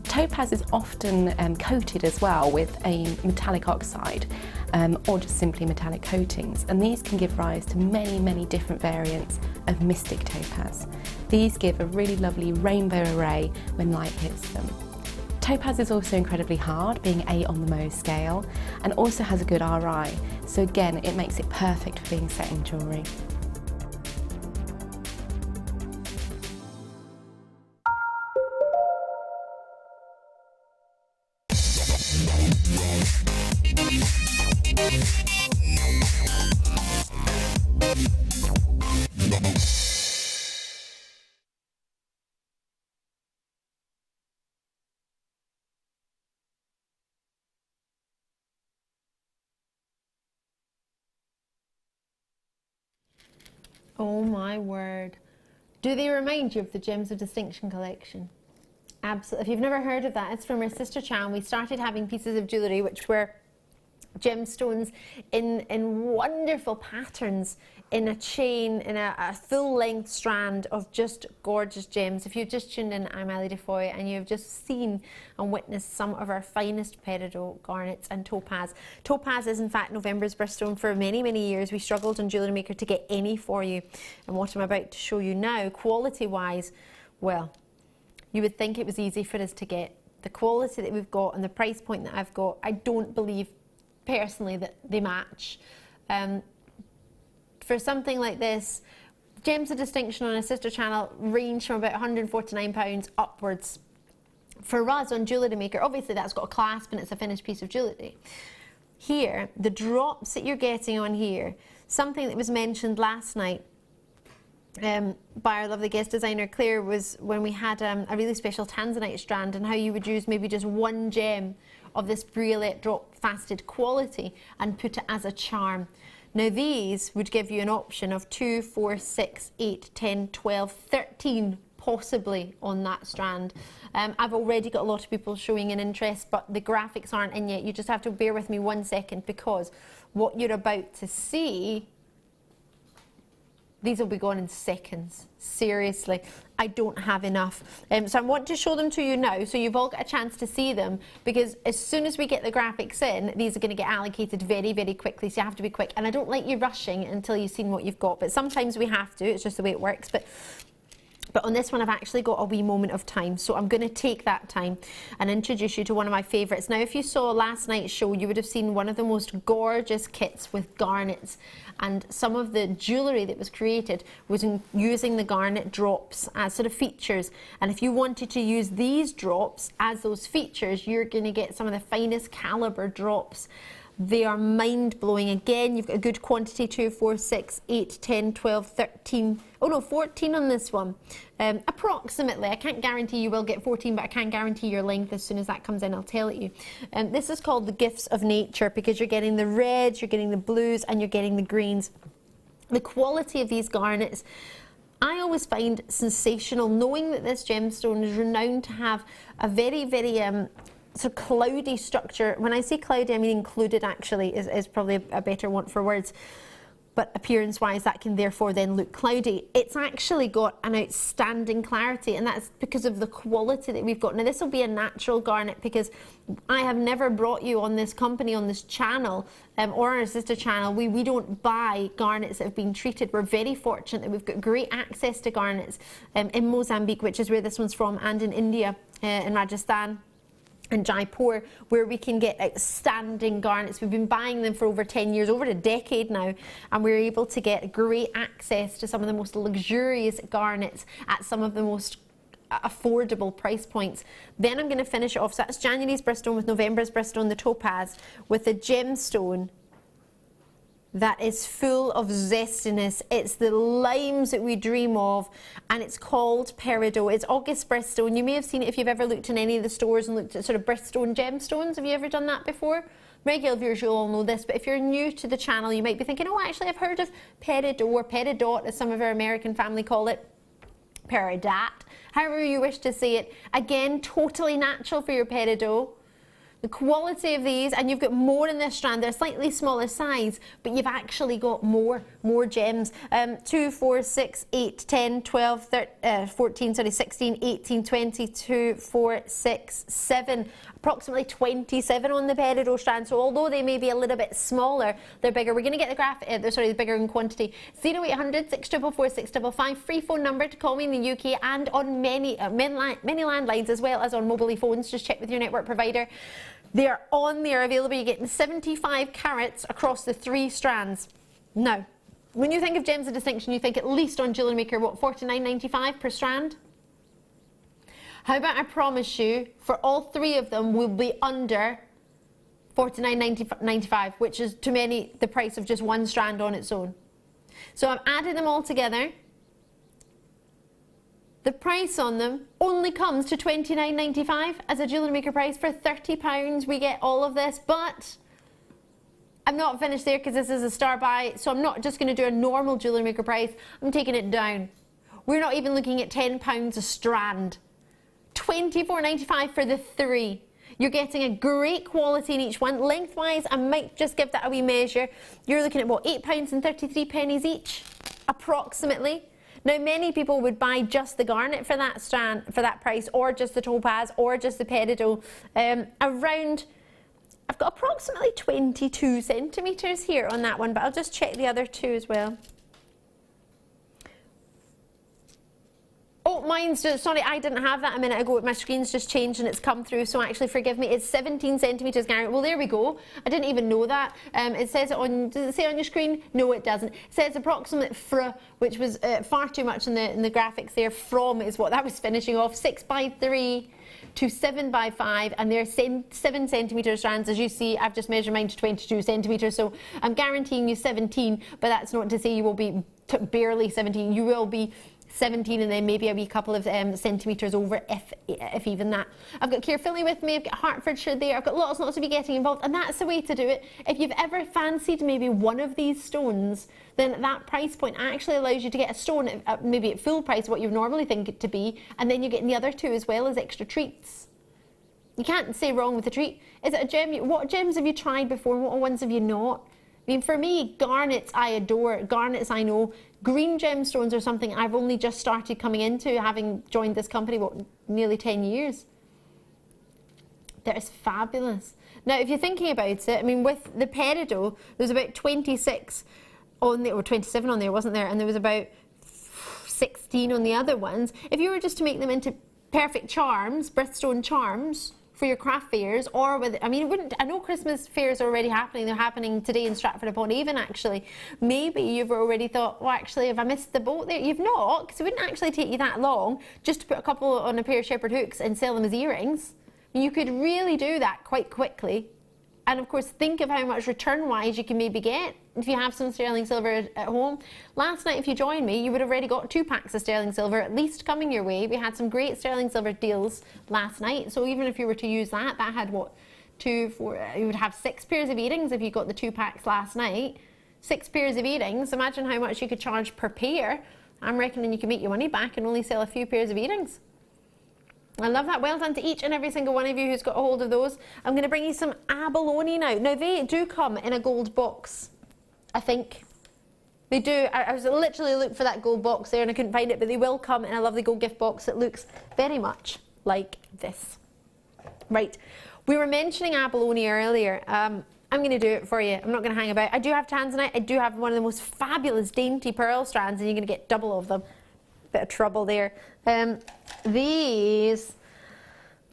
Topaz is often coated as well with a metallic oxide or just simply metallic coatings, and these can give rise to many, many different variants of mystic topaz. These give a really lovely rainbow array when light hits them. Topaz is also incredibly hard, being 8 on the Mohs scale, and also has a good RI, so again it makes it perfect for being set in jewellery. Oh my word. Do they remind you of the Gems of Distinction collection? Absolutely. If you've never heard of that, it's from our sister channel. We started having pieces of jewellery which were gemstones in wonderful patterns, in a chain, in a full-length strand of just gorgeous gems. If you've just tuned in, I'm Defoy, and you've just seen and witnessed some of our finest peridot, garnets and topaz. Topaz is in fact November's birthstone. For many, many years we struggled on JewelleryMaker to get any for you, and what I'm about to show you now, quality-wise, well, you would think it was easy for us to get. The quality that we've got and the price point that I've got, I don't believe personally that they match. For something like this, Gems of Distinction on a sister channel range from about £149 upwards. For us on JewelleryMaker, obviously that's got a clasp and it's a finished piece of jewellery. Here, the drops that you're getting on here, something that was mentioned last night by our lovely guest designer Claire, was when we had a really special tanzanite strand, and how you would use maybe just 1 gem of this briolette drop faceted quality and put it as a charm. Now these would give you an option of 2, 4, 6, 8, 10, 12, 13 possibly on that strand. I've already got a lot of people showing an interest, but the graphics aren't in yet. You just have to bear with me 1 second, because what you're about to see, these will be gone in seconds. Seriously, I don't have enough. So I want to show them to you now, so you've all got a chance to see them, because as soon as we get the graphics in, these are going to get allocated very, very quickly, so you have to be quick. And I don't like you rushing until you've seen what you've got, but sometimes we have to, it's just the way it works. But on this one, I've actually got a wee moment of time, so I'm going to take that time and introduce you to one of my favourites. Now, if you saw last night's show, you would have seen one of the most gorgeous kits with garnets, and some of the jewellery that was created was using the garnet drops as sort of features. And if you wanted to use these drops as those features, you're going to get some of the finest calibre drops. They are mind-blowing. Again, you've got a good quantity, 2, 4, 6, 8, 10, 12, 13, oh no, 14 on this one. Approximately. I can't guarantee you will get 14, but I can guarantee your length. As soon as that comes in, I'll tell it you. This is called the Gifts of Nature, because you're getting the reds, you're getting the blues, and you're getting the greens. The quality of these garnets, I always find sensational, knowing that this gemstone is renowned to have a very, very so cloudy structure. When I say cloudy, I mean included, actually, is probably a better one for words. But appearance-wise, that can therefore then look cloudy. It's actually got an outstanding clarity, and that's because of the quality that we've got. Now, this will be a natural garnet, because I have never brought you on this company, on this channel, or our sister channel. We don't buy garnets that have been treated. We're very fortunate that we've got great access to garnets in Mozambique, which is where this one's from, and in India, in Rajasthan and Jaipur, where we can get outstanding garnets. We've been buying them for over 10 years, over a decade now, and we're able to get great access to some of the most luxurious garnets at some of the most affordable price points. Then I'm going to finish it off. So that's January's birthstone with November's birthstone, the topaz, with a gemstone that is full of zestiness. It's the limes that we dream of, and it's called peridot. It's August birthstone. You may have seen it if you've ever looked in any of the stores and looked at sort of birthstone gemstones. Have you ever done that before? Regular viewers, you'll all know this, but if you're new to the channel, you might be thinking, oh, actually, I've heard of peridot, or peridot, as some of our American family call it, peridot, however you wish to say it. Again, totally natural for your peridot. The quality of these, and you've got more in this strand. They're slightly smaller size, but you've actually got more gems. 2, 4, 6, 8, 10, 12, 13, 14, 16, 18, 20, 2, 4, 6, 7, approximately 27 on the peridot strand. So although they may be a little bit smaller, they're bigger. We're going to get the bigger in quantity. 0800 644 655, free phone number to call me in the UK, and on many landlines, as well as on mobile phones. Just check with your network provider. They're available. You're getting 75 carats across the 3 strands. Now, when you think of gems of distinction, you think at least on JewelleryMaker, what, $49.95 per strand? How about I promise you, for all 3 of them, will be under $49.95, which is to many the price of just 1 strand on its own. So I've added them all together. The price on them only comes to $29.95 as a JewelleryMaker price. For £30 we get all of this, but I'm not finished there, because this is a star buy, so I'm not just going to do a normal JewelleryMaker price. I'm taking it down. We're not even looking at £10 a strand. $24.95 for the 3. You're getting a great quality in each one. Lengthwise, I might just give that a wee measure. You're looking at, what, £8.33 each, approximately. Now, many people would buy just the garnet for that strand, for that price, or just the topaz, or just the peridot. I've got approximately 22 centimetres here on that one, but I'll just check the other 2 as well. Oh, mine's just, sorry, I didn't have that a minute ago. My screen's just changed and it's come through, so actually forgive me. It's 17 centimetres garnet. Well, there we go. I didn't even know that. It says it on, does it say on your screen? No, it doesn't. It says approximate fr, which was far too much in the graphics there. From is what that was finishing off. 6x3 to 7x5, and they're 7 centimetre strands. As you see, I've just measured mine to 22 centimetres, so I'm guaranteeing you 17, but that's not to say you will be barely 17. You will be 17, and then maybe a wee couple of centimetres over, if even that. I've got Caerphilly with me, I've got Hertfordshire there, I've got lots of you getting involved, and that's the way to do it. If you've ever fancied maybe one of these stones, then that price point actually allows you to get a stone maybe at full price, what you normally think it to be, and then you're getting the other two as well as extra treats. You can't say wrong with a treat. Is it a gem? What gems have you tried before? What ones have you not? I mean, for me, garnets I adore, garnets I know. Green gemstones are something I've only just started coming into, having joined this company, what, nearly 10 years. That is fabulous. Now, if you're thinking about it, I mean, with the peridot, there's about 26 on there, or 27 on there, wasn't there? And there was about 16 on the other ones. If you were just to make them into perfect charms, birthstone charms, for your craft fairs, or with, I mean, I know Christmas fairs are already happening. They're happening today in Stratford-upon-Avon, actually. Maybe you've already thought, well, actually, have I missed the boat there? You've not, because it wouldn't actually take you that long just to put a couple on a pair of shepherd hooks and sell them as earrings. You could really do that quite quickly. And of course, think of how much return-wise you can maybe get if you have some sterling silver at home. Last night, if you joined me, you would have already got 2 packs of sterling silver at least coming your way. We had some great sterling silver deals last night. So even if you were to use that, that had what, 2, 4, you would have 6 pairs of earrings if you got the 2 packs last night. 6 pairs of earrings. Imagine how much you could charge per pair. I'm reckoning you can make your money back and only sell a few pairs of earrings. I love that. Well done to each and every single one of you who's got a hold of those. I'm going to bring you some abalone now. Now, they do come in a gold box, I think. They do. I was literally looking for that gold box there and I couldn't find it, but they will come in a lovely gold gift box that looks very much like this. Right. We were mentioning abalone earlier. I'm going to do it for you. I'm not going to hang about. I do have tanzanite. I do have one of the most fabulous dainty pearl strands, and you're going to get double of them. Bit of trouble there. These,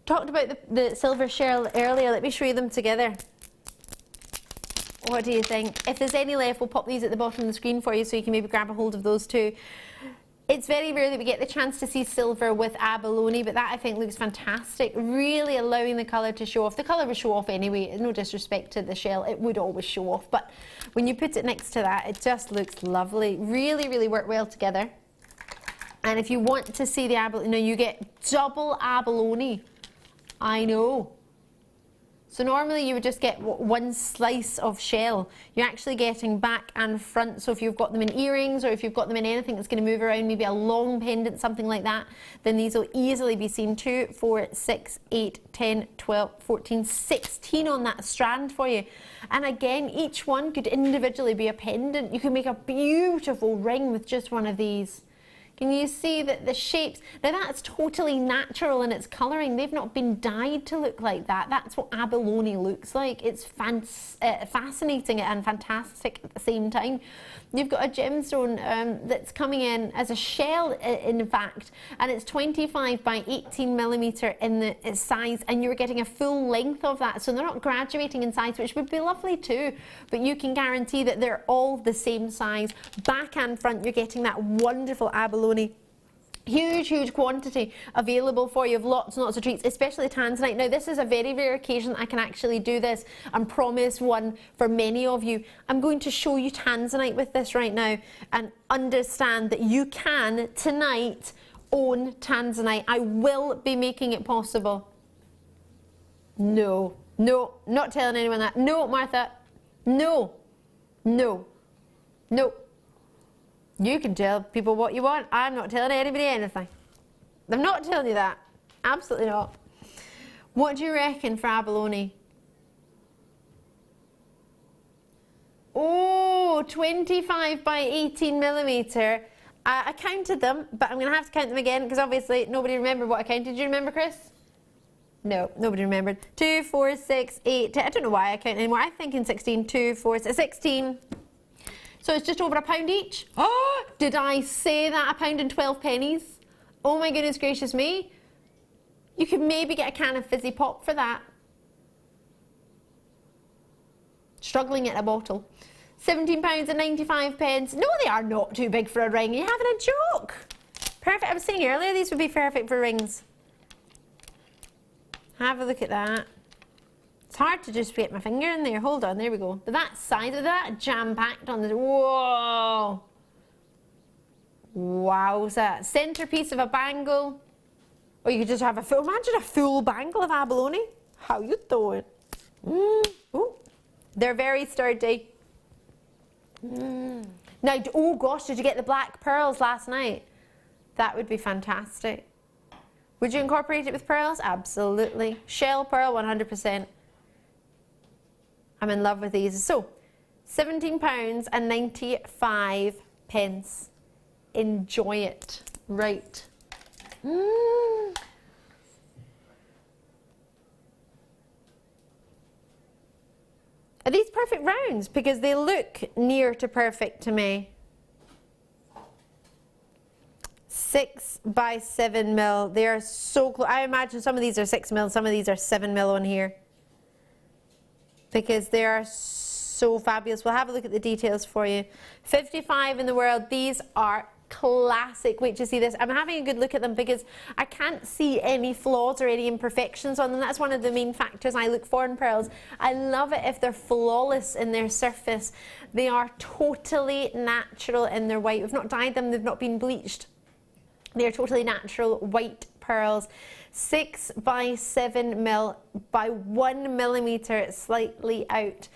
talked about the silver shell earlier. Let me show you them together. What do you think? If there's any left, we'll pop these at the bottom of the screen for you so you can maybe grab a hold of those too. It's very rare that we get the chance to see silver with abalone, but that I think looks fantastic. Really allowing the colour to show off. The colour will show off anyway, no disrespect to the shell, it would always show off. But when you put it next to that, it just looks lovely. Really, really work well together. And if you want to see the abalone, you get double abalone. I know. So normally you would just get one slice of shell. You're actually getting back and front. So if you've got them in earrings or if you've got them in anything that's going to move around, maybe a long pendant, something like that, then these will easily be seen. 2, 4, 6, 8, 10, 12, 14, 16 on that strand for you. And again, each one could individually be a pendant. You can make a beautiful ring with just one of these. Can you see that the shapes, now that's totally natural in its colouring. They've not been dyed to look like that. That's what abalone looks like. It's fascinating and fantastic at the same time. You've got a gemstone that's coming in as a shell, in fact, and it's 25 by 18 millimetre in the size, and you're getting a full length of that. So they're not graduating in size, which would be lovely too, but you can guarantee that they're all the same size. Back and front, you're getting that wonderful abalone. Huge, huge quantity available for you of lots and lots of treats, especially tanzanite. Now, this is a very rare occasion I can actually do this and promise one for many of you. I'm going to show you tanzanite with this right now and understand that you can tonight own tanzanite. I will be making it possible. No, no, not telling anyone that. No, Martha, no, no, no. You can tell people what you want. I'm not telling anybody anything. I'm not telling you that. Absolutely not. What do you reckon for abalone? Oh, 25 by 18 millimetre. I counted them, but I'm going to have to count them again because obviously nobody remembered what I counted. Do you remember, Chris? No, nobody remembered. 2, 4, 6, 8, 10. I don't know why I count anymore. I'm thinking 16. 2, 4, 6, 16. So it's just over £1 each. Oh, did I say that? £1.12. Oh my goodness gracious me. You could maybe get a can of fizzy pop for that. Struggling at a bottle. £17.95. No, they are not too big for a ring. You're having a joke. Perfect. I was saying earlier these would be perfect for rings. Have a look at that. It's hard to just get my finger in there. Hold on, there we go. But that size of that, jam-packed on the... Whoa! Wowza. Centerpiece of a bangle. Or you could just have a full, imagine a full bangle of abalone. How you doing? Ooh. They're very sturdy. Now, oh gosh, did you get the black pearls last night? That would be fantastic. Would you incorporate it with pearls? Absolutely. Shell pearl, 100%. I'm in love with these. So, £17.95. Enjoy it. Right. Are these perfect rounds? Because they look near to perfect to me. 6 by 7 mil. They are so close. I imagine some of these are 6 mil, some of these are 7 mil on here. Because they are so fabulous. We'll have a look at the details for you. 55 in the world. These are classic. Wait to see this. I'm having a good look at them because I can't see any flaws or any imperfections on them. That's one of the main factors I look for in pearls. I love it if they're flawless in their surface. They are totally natural in their white. We've not dyed them, they've not been bleached. They're totally natural white pearls. 6 by 7 mil by 1 millimeter, slightly out.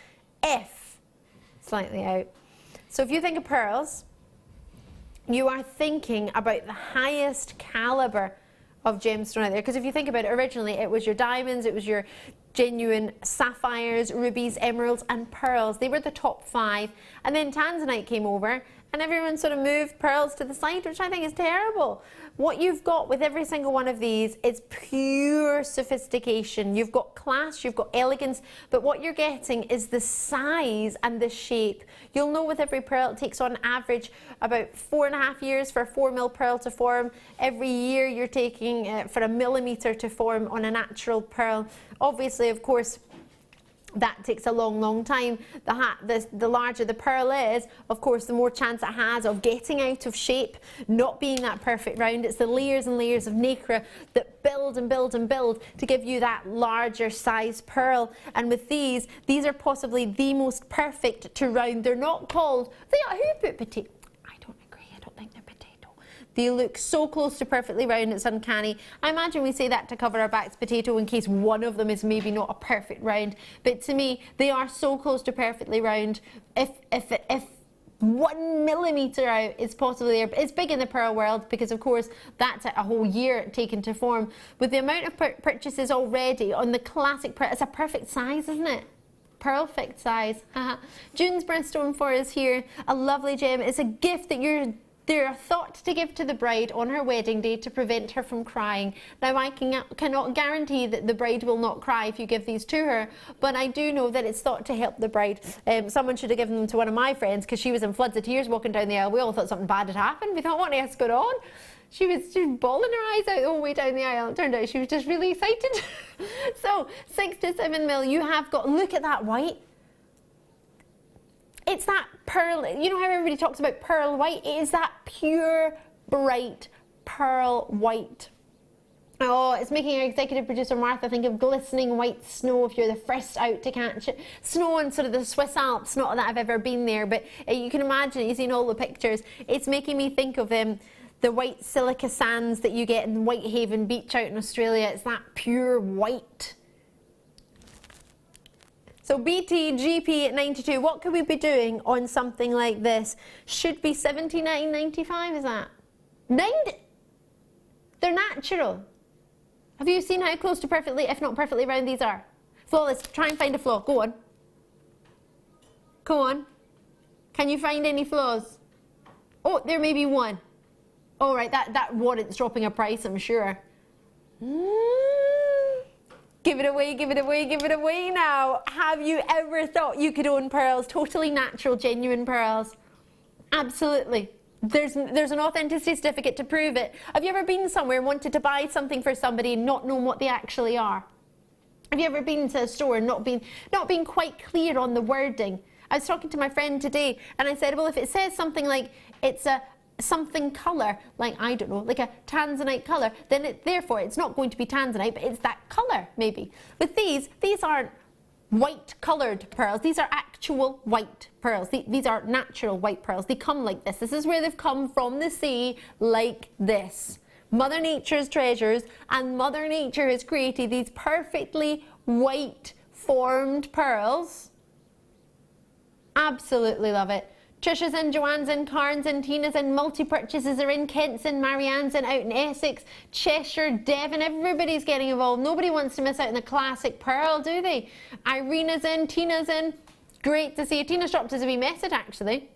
Slightly out. So if you think of pearls, you are thinking about the highest caliber of gemstone out there. Because if you think about it, originally it was your diamonds, it was your genuine sapphires, rubies, emeralds and pearls. They were the top 5. And then tanzanite came over and everyone sort of moved pearls to the side, which I think is terrible. What you've got with every single one of these is pure sophistication. You've got class, you've got elegance, but what you're getting is the size and the shape. You'll know with every pearl it takes on average about 4.5 years for a 4 mil pearl to form. Every year you're taking for a millimeter to form on a natural pearl. Obviously, of course, that takes a long, long time. The larger the pearl is, of course, the more chance it has of getting out of shape, not being that perfect round. It's the layers and layers of nacre that build and build and build to give you that larger size pearl. And with these are possibly the most perfect to round. They're not called, who put potato? I don't agree, I don't think they're potato. They look so close to perfectly round, it's uncanny. I imagine we say that to cover our backs, potato, in case one of them is maybe not a perfect round. But to me, they are so close to perfectly round. If 1 millimeter out is possibly, it's big in the pearl world because of course that's a whole year taken to form. With the amount of purchases already on the classic pearl, it's a perfect size, isn't it? Perfect size. June's birthstone for us here, a lovely gem. It's a gift that they're thought to give to the bride on her wedding day to prevent her from crying. Now, I cannot guarantee that the bride will not cry if you give these to her, but I do know that it's thought to help the bride. Someone should have given them to one of my friends because she was in floods of tears walking down the aisle. We all thought something bad had happened. We thought, what on earth's going on? She was bawling her eyes out the whole way down the aisle. It turned out she was just really excited. So, 6 to 7 mil, you have got, look at that white. It's that pearl, you know how everybody talks about pearl white? It is that pure, bright pearl white. Oh, it's making our executive producer Martha think of glistening white snow if you're the first out to catch it. Snow in sort of the Swiss Alps, not that I've ever been there, but you can imagine, you've seen all the pictures. It's making me think of the white silica sands that you get in Whitehaven Beach out in Australia. It's that pure white. So BTGP 92, what could we be doing on something like this? Should be $79.95, is that? They're natural. Have you seen how close to perfectly, if not perfectly round these are? Flawless, try and find a flaw, go on. Go on. Can you find any flaws? Oh, there may be one. All right, that warrants dropping a price, I'm sure. Give it away, give it away, give it away now. Have you ever thought you could own pearls? Totally natural, genuine pearls. Absolutely. There's an authenticity certificate to prove it. Have you ever been somewhere and wanted to buy something for somebody and not knowing what they actually are? Have you ever been to a store and not been quite clear on the wording? I was talking to my friend today and I said, well, if it says something like it's a something colour, like, I don't know, like a tanzanite colour, then therefore it's not going to be tanzanite, but it's that colour maybe. With these aren't white coloured pearls. These are actual white pearls. These are natural white pearls. They come like this. This is where they've come from the sea, like this. Mother Nature's treasures, and Mother Nature has created these perfectly white formed pearls. Absolutely love it. Trisha's in, Joanne's in, Karen's in, Tina's in, multi-purchases are in, Kent's in, Marianne's in, out in Essex, Cheshire, Devon, everybody's getting involved. Nobody wants to miss out on the classic pearl, do they? Irina's in, Tina's in. Great to see you. Tina's dropped us a wee message actually.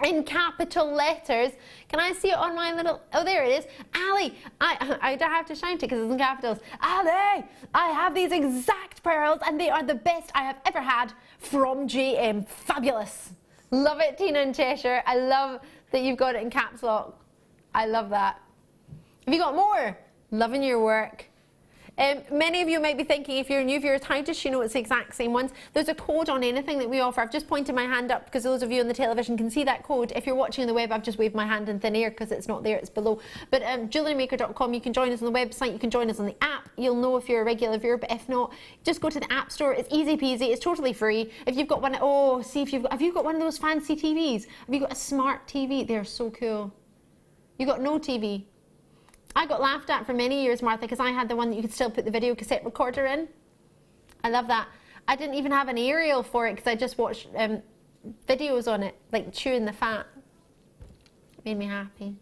In capital letters. Can I see it on my little... Oh, there it is. Ali, I have to shout it because it's in capitals. Ali, I have these exact pearls and they are the best I have ever had from JM. Fabulous. Love it, Tina in Cheshire. I love that you've got it in caps lock. I love that. Have you got more? Loving your work. Many of you might be thinking, if you're new viewers, how does she know it's the exact same ones? There's a code on anything that we offer. I've just pointed my hand up because those of you on the television can see that code. If you're watching on the web, I've just waved my hand in thin air because it's not there, it's below. But JewelleryMaker.com, you can join us on the website, you can join us on the app. You'll know if you're a regular viewer, but if not, just go to the App Store. It's easy peasy, it's totally free. If you've got one, oh, see if have you got one of those fancy TVs? Have you got a smart TV? They're so cool. You got no TV. I got laughed at for many years, Martha, because I had the one that you could still put the video cassette recorder in. I love that. I didn't even have an aerial for it because I just watched videos on it, like chewing the fat. It made me happy.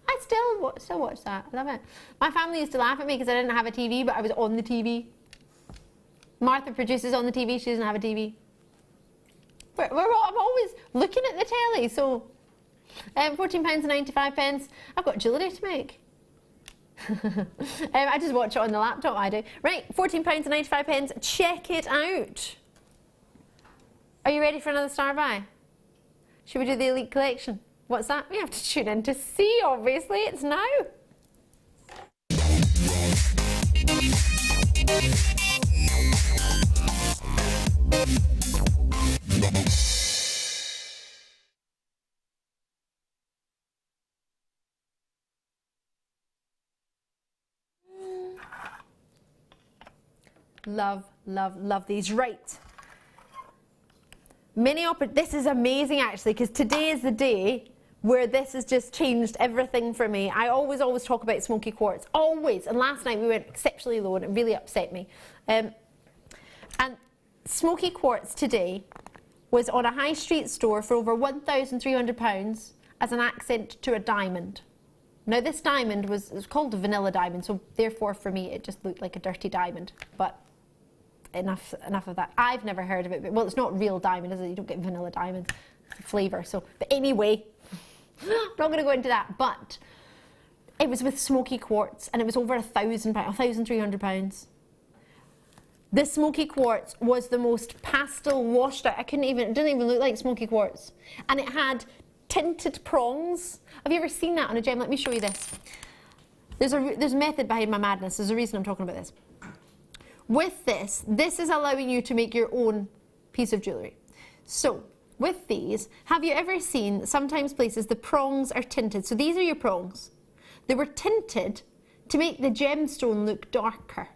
I still watch that. I love it. My family used to laugh at me because I didn't have a TV, but I was on the TV. Martha produces on the TV. She doesn't have a TV. I'm always looking at the telly. So, £14.95. I've got jewellery to make. I just watch it on the laptop, I do. Right, £14.95. Check it out. Are you ready for another star buy? Should we do the Elite Collection? What's that? We have to tune in to see, obviously. It's now. Love, love, love these. Right. This is amazing actually, because today is the day where this has just changed everything for me. I always talk about smoky quartz, always. And last night we went exceptionally low and it really upset me. And smoky quartz today was on a high street store for over £1,300 as an accent to a diamond. Now this diamond was called a vanilla diamond, so therefore for me it just looked like a dirty diamond. But enough of that. I've never heard of it, but well, it's not real diamond, is it? You don't get vanilla diamond flavour. So, but anyway, I'm not going to go into that. But it was with smoky quartz, and it was over £1,300. This smoky quartz was the most pastel washed out. It didn't even look like smoky quartz, and it had tinted prongs. Have you ever seen that on a gem? Let me show you this. There's a method behind my madness. There's a reason I'm talking about this. With this is allowing you to make your own piece of jewellery. So, with these, have you ever seen, sometimes places, the prongs are tinted. So these are your prongs. They were tinted to make the gemstone look darker.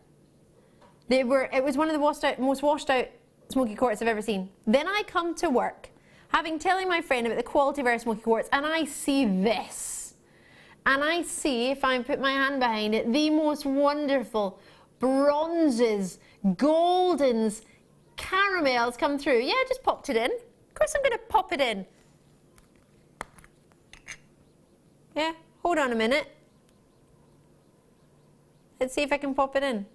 It was one of the most washed out smoky quartz I've ever seen. Then I come to work, telling my friend about the quality of our smoky quartz, and I see this. And I see, if I put my hand behind it, the most wonderful bronzes, goldens, caramels come through. Yeah, I just popped it in. Of course I'm going to pop it in. Yeah, hold on a minute. Let's see if I can pop it in.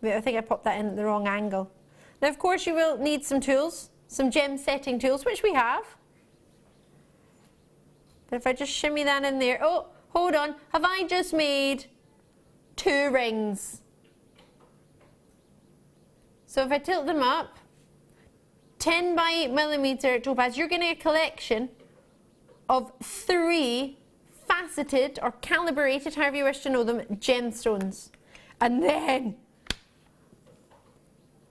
Wait, I think I popped that in at the wrong angle. Now, of course, you will need some tools, some gem setting tools, which we have. But if I just shimmy that in there. Oh, hold on. Have I just made 2 rings? So if I tilt them up, 10 by 8mm topaz, you're getting a collection of 3 faceted or calibrated, however you wish to know them, gemstones. And then,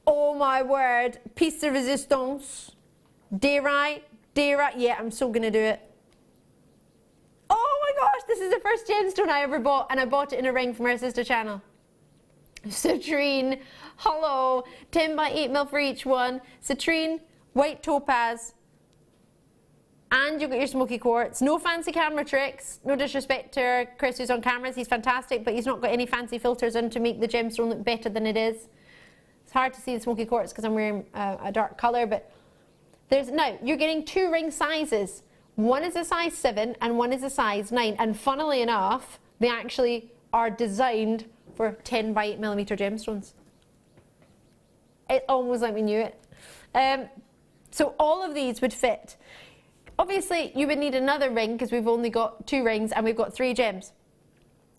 oh my word, piece de resistance, daylight, yeah, I'm so gonna do it. Oh my gosh, this is the first gemstone I ever bought, and I bought it in a ring from our sister channel. citrine, hello, 10 by 8 mil for each one, citrine, white topaz, and you've got your smoky quartz. No fancy camera tricks, no disrespect to Chris who's on cameras, he's fantastic, but he's not got any fancy filters in to make the gemstone look better than it is. It's hard to see the smoky quartz because I'm wearing a dark colour, but now you're getting 2 ring sizes. One is a size 7 and one is a size 9, and funnily enough, they actually are designed for 10 by 8 millimeter gemstones. It's almost like we knew it. So all of these would fit. Obviously, you would need another ring because we've only got 2 rings and we've got 3 gems.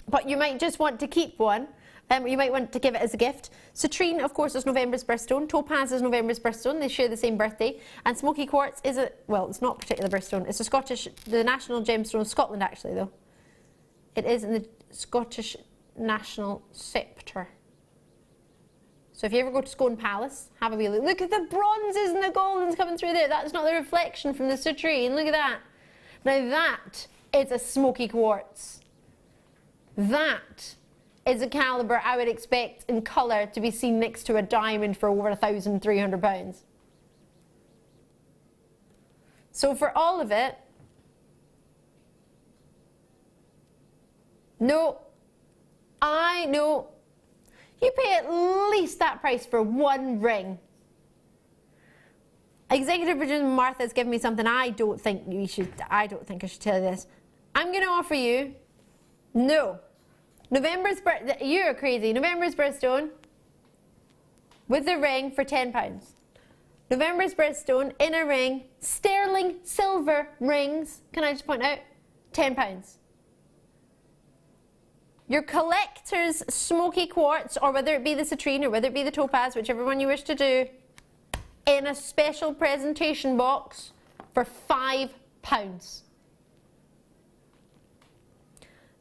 But you might just want to keep one. You might want to give it as a gift. Citrine, of course, is November's birthstone. Topaz is November's birthstone. They share the same birthday. And smoky quartz is well, it's not a particular birthstone. It's the national gemstone of Scotland, actually, though. It is in the Scottish national sceptre. So if you ever go to Scone Palace, have a wee look. Look at the bronzes and the goldens coming through there. That's not the reflection from the citrine. Look at that. Now that is a smoky quartz. That is a calibre I would expect in colour to be seen next to a diamond for over £1,300. So for all of it, no, I know, you pay at least that price for 1 ring. Executive producer Martha's given me something I don't think I should tell you this. I'm going to offer you, no, November's birthstone, you're crazy, November's birthstone with the ring for £10. November's birthstone in a ring, sterling silver rings, can I just point out, £10. Your collector's smoky quartz, or whether it be the citrine or whether it be the topaz, whichever one you wish to do, in a special presentation box for £5.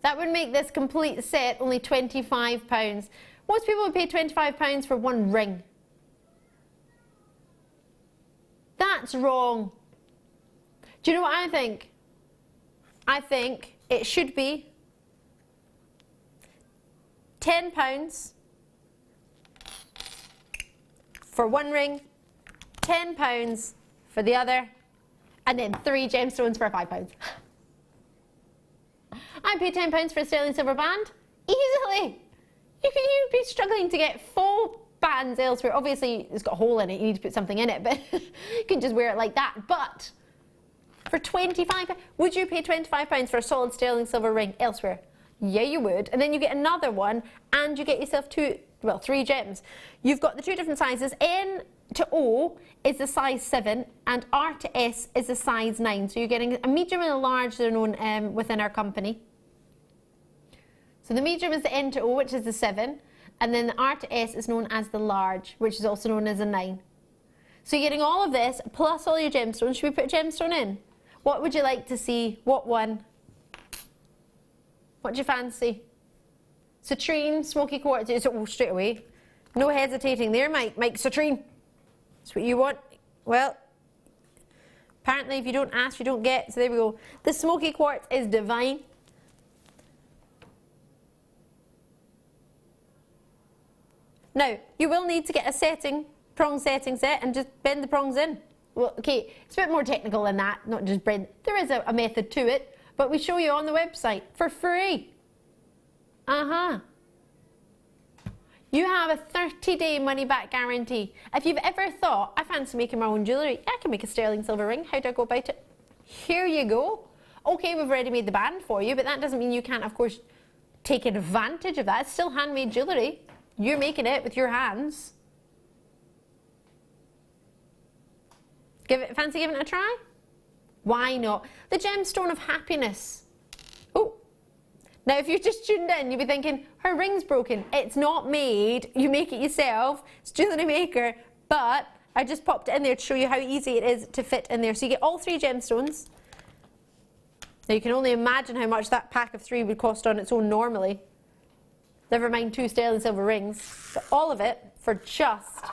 That would make this complete set only £25. Most people would pay £25 for 1 ring. That's wrong. Do you know what I think? I think it should be £10 for 1 ring, £10 for the other, and then 3 gemstones for £5. I paid £10 for a sterling silver band, easily. You'd be struggling to get 4 bands elsewhere. Obviously, it's got a hole in it, you need to put something in it, but you can just wear it like that. But for £25, would you pay £25 for a solid sterling silver ring elsewhere? Yeah, you would. And then you get another one, and you get yourself 3 gems. You've got the 2 different sizes. N to O is the size 7, and R to S is the size 9. So you're getting a medium and a large, they're known within our company. So the medium is the N to O, which is the 7, and then the R to S is known as the large, which is also known as a 9. So you're getting all of this, plus all your gemstones. Should we put a gemstone in? What would you like to see? What one? What do you fancy? Citrine, smoky quartz, oh, straight away. No hesitating there, Mike. Mike, citrine. That's what you want. Well, apparently if you don't ask, you don't get. So there we go. The smoky quartz is divine. Now, you will need to get a prong setting set and just bend the prongs in. Well, okay, it's a bit more technical than that, not just bend. There is a method to it, but we show you on the website for free. You have a 30-day money-back guarantee. If you've ever thought, I fancy making my own jewellery, I can make a sterling silver ring, how do I go about it? Here you go. Okay, we've already made the band for you, but that doesn't mean you can't, of course, take advantage of that. It's still handmade jewellery. You're making it with your hands. Fancy giving it a try? Why not? The gemstone of happiness. Oh, now if you're just tuned in, you'll be thinking, her ring's broken. It's not made, you make it yourself. It's JewelleryMaker, but I just popped it in there to show you how easy it is to fit in there. So you get all 3 gemstones. Now you can only imagine how much that pack of 3 would cost on its own normally. Never mind 2 sterling silver rings. So all of it for just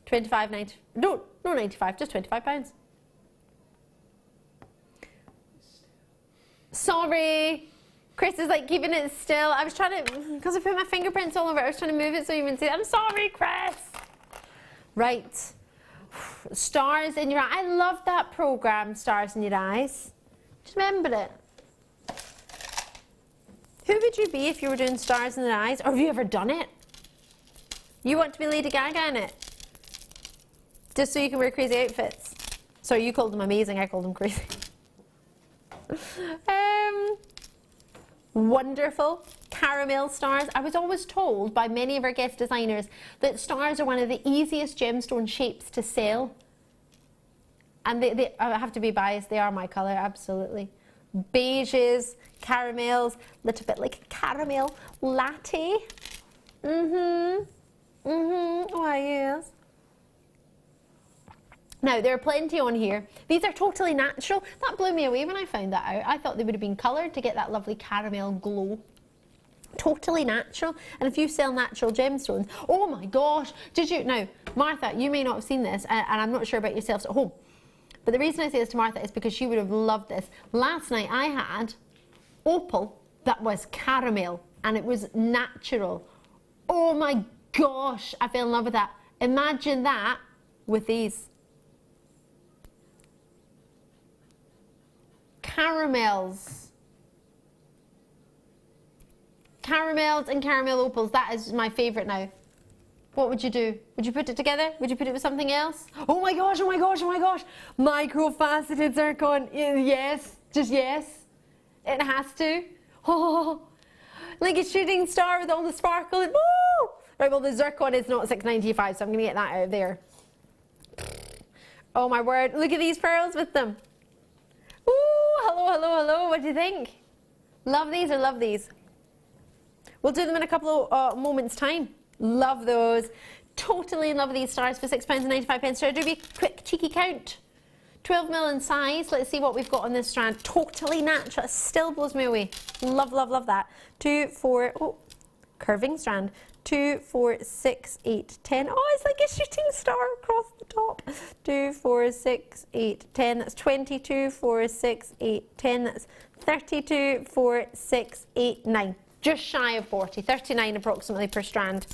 £25.90. No, 95, just £25. Sorry. Chris is like keeping it still. I was trying to, because I put my fingerprints all over it, I was trying to move it so you wouldn't see it. I'm sorry, Chris. Right. Stars in your eye. I love that program, Stars in Your Eyes. Just remember it. Who would you be if you were doing Stars in the Eyes? Or have you ever done it? You want to be Lady Gaga in it? Just so you can wear crazy outfits. Sorry, you called them amazing, I called them crazy. Wonderful caramel stars. I was always told by many of our guest designers that stars are one of the easiest gemstone shapes to sell. And I have to be biased, they are my colour, absolutely. Beiges, caramels, a little bit like a caramel latte. Oh yes. Now, there are plenty on here. These are totally natural. That blew me away when I found that out. I thought they would have been coloured to get that lovely caramel glow. Totally natural. And if you sell natural gemstones, oh my gosh, did you? Now, Martha, you may not have seen this, and I'm not sure about yourselves at home. But the reason I say this to Martha is because she would have loved this. Last night I had opal that was caramel, and it was natural. Oh my gosh, I fell in love with that. Imagine that with these. Caramels and caramel opals, that is my favourite now. What would you do? Would you put it together? Would you put it with something else? Oh my gosh, oh my gosh, oh my gosh. Micro-faceted zircon, yes, just yes. It has to. Oh, like a shooting star with all the sparkle and woo! Right, well the zircon is not $6.95, so I'm going to get that out of there. Oh my word, look at these pearls with them. Ooh, hello, hello, hello, what do you think? Love these or love these? We'll do them in a couple of moments' time. Love those. Totally in love with these stars for £6.95. Should I do a quick cheeky count? 12mm in size. Let's see what we've got on this strand. Totally natural. It still blows me away. Love, love, love that. 2, 4, oh, curving strand. 2, 4, 6, 8, 10. Oh, it's like a shooting star across the top. 2, 4, 6, 8, 10. That's 22, 4, 6, 8, 10. That's 32, 4, 6, 8, 9. Just shy of 40, 39 approximately per strand.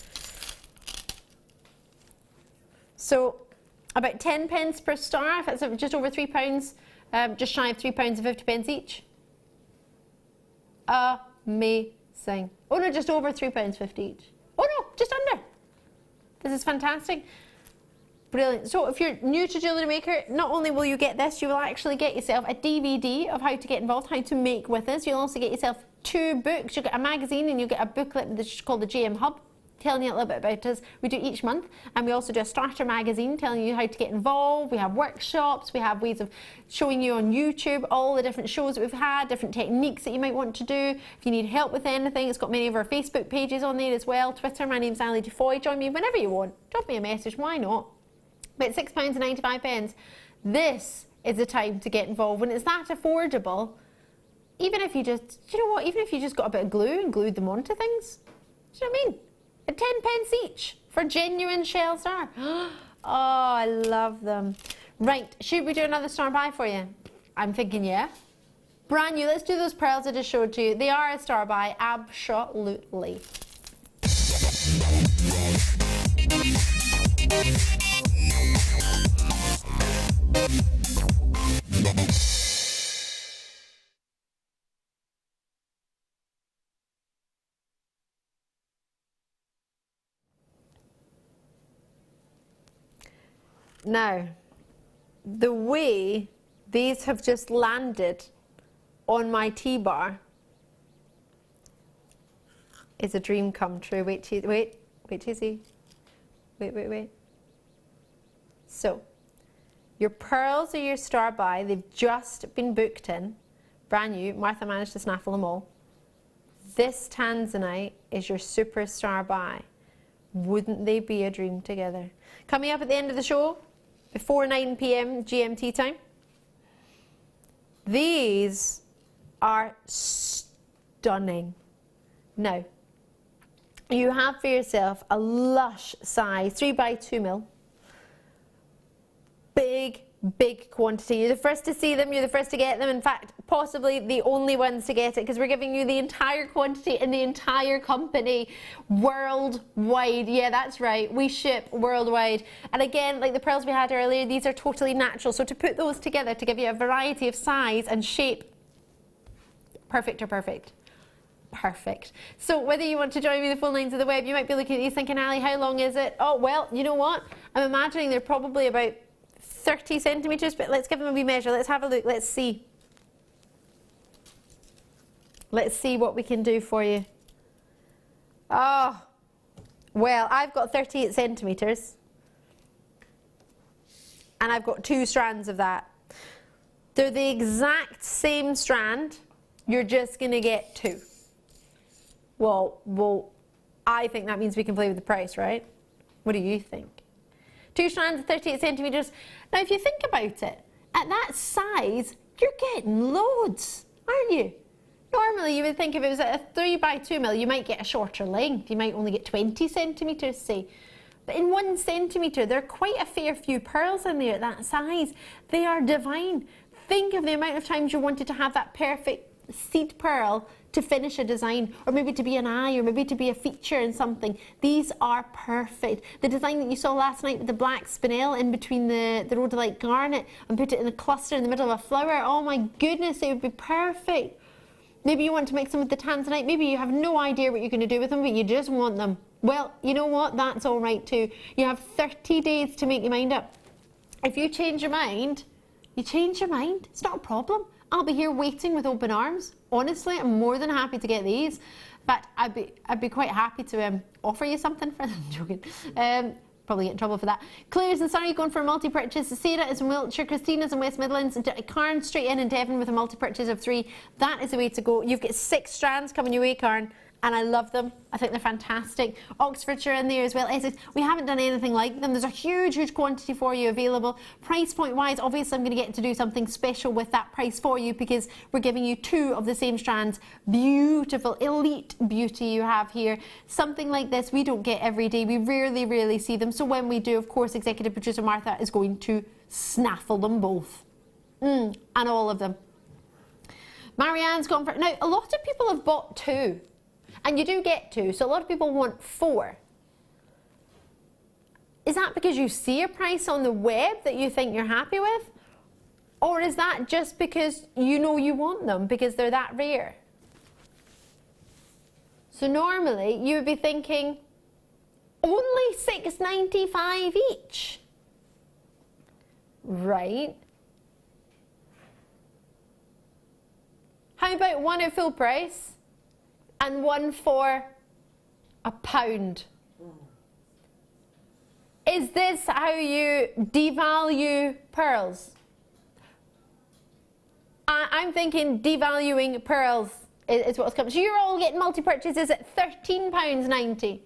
So about 10 pence per star, if that's just over £3, just shy of £3.50 each. Amazing. Oh no, just over £3.50 each. Oh no, just under. This is fantastic. Brilliant. So if you're new to Jewellery Maker, not only will you get this, you will actually get yourself a DVD of how to get involved, how to make with us. You'll also get yourself 2 books. You'll get a magazine and you'll get a booklet that's called the JM Hub, telling you a little bit about us. We do each month, and we also do a starter magazine telling you how to get involved. We have workshops, we have ways of showing you on YouTube all the different shows that we've had, different techniques that you might want to do. If you need help with anything, it's got many of our Facebook pages on there as well. Twitter, my name's Ali Defoy. Join me whenever you want. Drop me a message, why not? But £6.95, this is the time to get involved. When it's that affordable, even if you just, you know what, even if you just got a bit of glue and glued them onto things, do you know what I mean? At 10 pence each for genuine shell star. Oh, I love them. Right, should we do another star buy for you? I'm thinking, yeah. Brand new, let's do those pearls I just showed you. They are a star buy, absolutely. Now, the way these have just landed on my T-bar is a dream come true. Wait till you see. Wait. So, your pearls are your star buy. They've just been booked in, brand new. Martha managed to snaffle them all. This tanzanite is your super star buy. Wouldn't they be a dream together? Coming up at the end of the show, before 9 p.m. GMT time. These are stunning. Now, you have for yourself a lush size 3x2mm, big big quantity. You're the first to see them, you're the first to get them. In fact, possibly the only ones to get it, because we're giving you the entire quantity in the entire company worldwide. Yeah, that's right, we ship worldwide. And again, like the pearls we had earlier, these are totally natural, so to put those together to give you a variety of size and shape, perfect or perfect. Perfect. So whether you want to join me the phone lines of the web, you might be looking at these thinking, Ali, how long is it? Oh, well, you know what? I'm imagining they're probably about 30 centimetres, but let's give them a wee measure. Let's have a look. Let's see. Let's see what we can do for you. Oh, well, I've got 38 centimetres. And I've got 2 strands of that. They're the exact same strand. You're just going to get 2. Well, I think that means we can play with the price, right? What do you think? 2 strands of 38 centimetres. Now, if you think about it, at that size, you're getting loads, aren't you? Normally, you would think if it was at a 3 by 2 mil, you might get a shorter length. You might only get 20 centimetres, say. But in 1 centimetre, there are quite a fair few pearls in there at that size. They are divine. Think of the amount of times you wanted to have that perfect seed pearl to finish a design, or maybe to be an eye, or maybe to be a feature in something. These are perfect. The design that you saw last night with the black spinel in between the rhodolite garnet and put it in a cluster in the middle of a flower, oh my goodness, it would be perfect. Maybe you want to mix them with the tanzanite, maybe you have no idea what you're going to do with them, but you just want them. Well, you know what, that's all right too. You have 30 days to make your mind up. If you change your mind, you change your mind, it's not a problem. I'll be here waiting with open arms. Honestly, I'm more than happy to get these. In fact, I'd be quite happy to offer you something for them. I'm joking. Probably get in trouble for that. Claire's in Surrey going for a multi-purchase. Sarah is in Wiltshire. Christina's in West Midlands. Karen straight in Devon with a multi-purchase of 3. That is the way to go. You've got 6 strands coming your way, Karen. And I love them. I think they're fantastic. Oxfordshire in there as well. Essex. We haven't done anything like them. There's a huge, huge quantity for you available. Price point wise, obviously I'm going to get to do something special with that price for you because we're giving you 2 of the same strands. Beautiful, elite beauty you have here. Something like this we don't get every day. We rarely, rarely see them. So when we do, of course, executive producer Martha is going to snaffle them both. And all of them. Marianne's gone for... Now, a lot of people have bought 2. And you do get 2, so a lot of people want 4. Is that because you see a price on the web that you think you're happy with? Or is that just because you know you want them, because they're that rare? So normally you would be thinking, only $6.95 each. Right. How about 1 at full price? And 1 for £1. Is this how you devalue pearls? I'm thinking devaluing pearls is what's coming. So you're all getting multi-purchases at £13.90.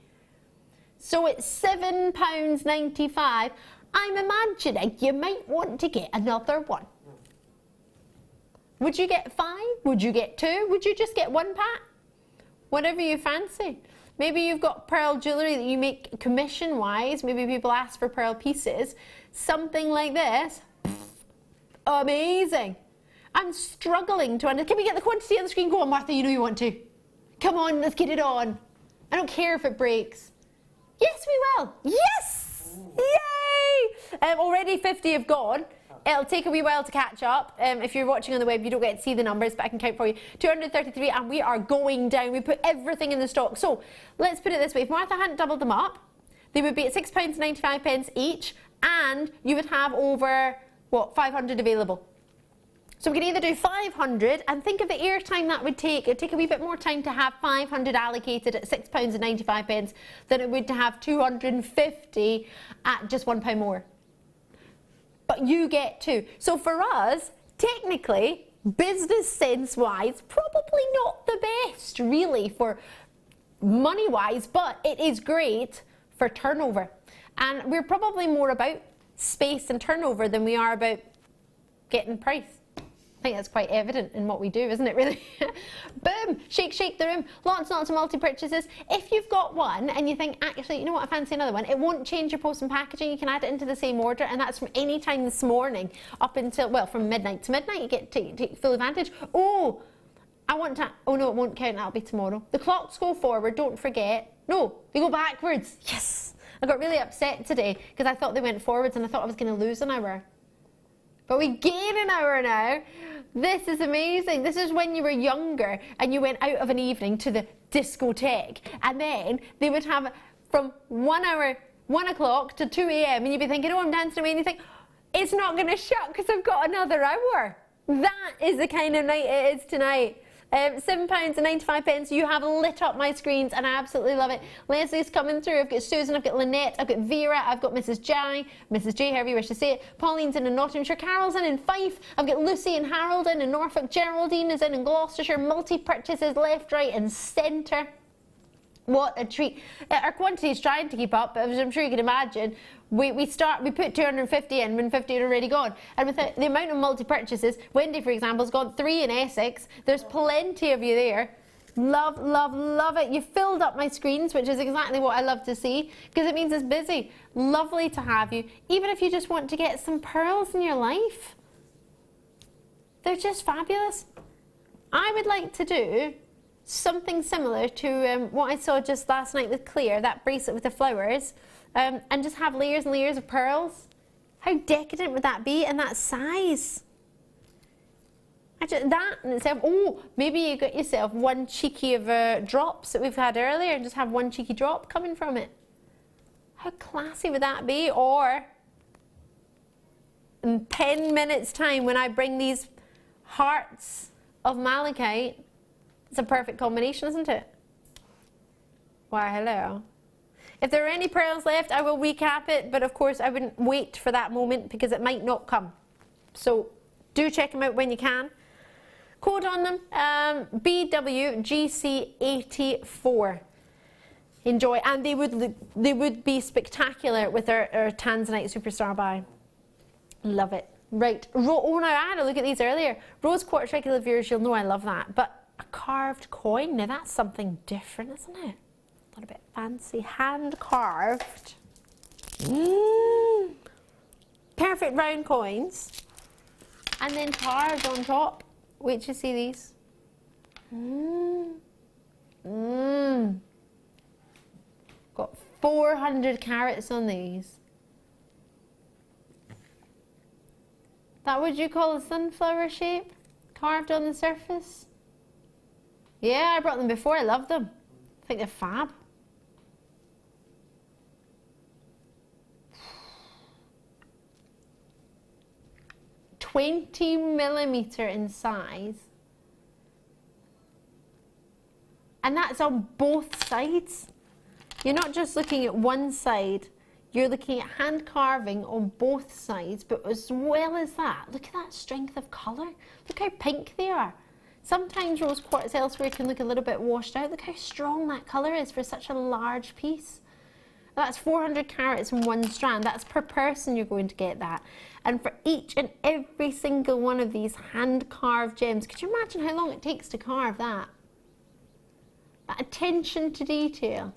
So it's £7.95. I'm imagining you might want to get another one. Would you get 5? Would you get 2? Would you just get 1 pack? Whatever you fancy. Maybe you've got pearl jewellery that you make commission-wise. Maybe people ask for pearl pieces. Something like this. Amazing. I'm struggling to understand. Can we get the quantity on the screen? Go on, Martha, you know you want to. Come on, let's get it on. I don't care if it breaks. Yes, we will. Yes! Yay! Already 50 have gone. It'll take a wee while to catch up. If you're watching on the web, you don't get to see the numbers, but I can count for you. 233, and we are going down. We put everything in the stock. So let's put it this way. If Martha hadn't doubled them up, they would be at £6.95 each, and you would have over, what, 500 available. So we can either do 500, and think of the airtime that would take. It would take a wee bit more time to have 500 allocated at £6.95 than it would to have 250 at just £1 more. But you get 2. So for us, technically, business sense wise, probably not the best really for money wise, but it is great for turnover. And we're probably more about space and turnover than we are about getting price. I think that's quite evident in what we do, isn't it, really? Boom! Shake, shake the room. Lots and lots of multi-purchases. If you've got one and you think, actually, you know what, I fancy another one, it won't change your post and packaging. You can add it into the same order, and that's from any time this morning up until, well, from midnight to midnight. You get to take full advantage. Oh, I want to, oh no, it won't count. That'll be tomorrow. The clocks go forward, don't forget. No, they go backwards. Yes! I got really upset today because I thought they went forwards and I thought I was going to lose an hour. But we gain an hour now. This is amazing. This is when you were younger and you went out of an evening to the discotheque, and then they would have from 1 hour, 1 o'clock to 2 a.m. and you'd be thinking, oh, I'm dancing away, and you think, it's not going to shut because I've got another hour. That is the kind of night it is tonight. £7.95. You have lit up my screens and I absolutely love it. Leslie's coming through. I've got Susan, I've got Lynette, I've got Vera, I've got Mrs. J, however you wish to say it. Pauline's in Nottinghamshire, Carol's in Fife. I've got Lucy and Harold in Norfolk. Geraldine is in Gloucestershire. Multi-purchases left, right and centre. What a treat. Our quantity is trying to keep up, but as I'm sure you can imagine, we put 250 in when 50 had already gone. And with the amount of multi-purchases, Wendy, for example, has got 3 in Essex. There's plenty of you there. Love, love, love it. You filled up my screens, which is exactly what I love to see, because it means it's busy. Lovely to have you. Even if you just want to get some pearls in your life. They're just fabulous. I would like to do something similar to what I saw just last night with Claire, that bracelet with the flowers, and just have layers and layers of pearls. How decadent would that be? And that size. Actually, that in itself, oh, maybe you got yourself one cheeky of drops that we've had earlier and just have one cheeky drop coming from it. How classy would that be? Or in 10 minutes time when I bring these hearts of malachite, it's a perfect combination, isn't it? Why, hello. If there are any pearls left, I will recap it, but of course I wouldn't wait for that moment because it might not come. So do check them out when you can. Code on them, BWGC84. Enjoy, and they would be spectacular with our Tanzanite Superstar buy. Love it. Right, oh no, I had a look at these earlier. Rose quartz, regular viewers, you'll know I love that. But a carved coin, now that's something different, isn't it? A little bit fancy, hand carved. Perfect round coins. And then carved on top. Wait till you see these. Got 400 carats on these. That what you call a sunflower shape? Carved on the surface? Yeah, I brought them before. I love them. I think they're fab. $20mm in size. And that's on both sides. You're not just looking at one side. You're looking at hand carving on both sides, but as well as that, look at that strength of colour. Look how pink they are. Sometimes rose quartz elsewhere can look a little bit washed out. Look how strong that colour is for such a large piece. That's 400 carats in one strand. That's per person you're going to get that. And for each and every single one of these hand-carved gems, could you imagine how long it takes to carve that? That attention to detail.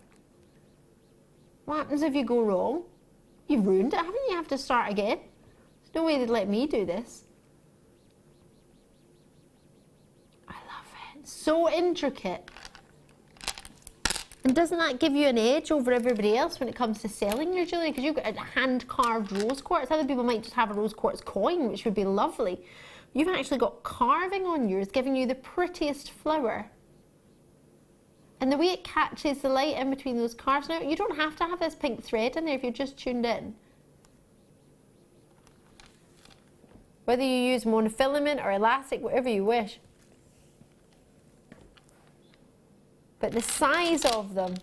What happens if you go wrong? You've ruined it, haven't you? You have to start again. There's no way they'd let me do this. I love it. So intricate. And doesn't that give you an edge over everybody else when it comes to selling your jewellery? Because you've got a hand-carved rose quartz. Other people might just have a rose quartz coin, which would be lovely. You've actually got carving on yours, giving you the prettiest flower. And the way it catches the light in between those carves. Now, you don't have to have this pink thread in there if you're just tuned in. Whether you use monofilament or elastic, whatever you wish. But the size of them,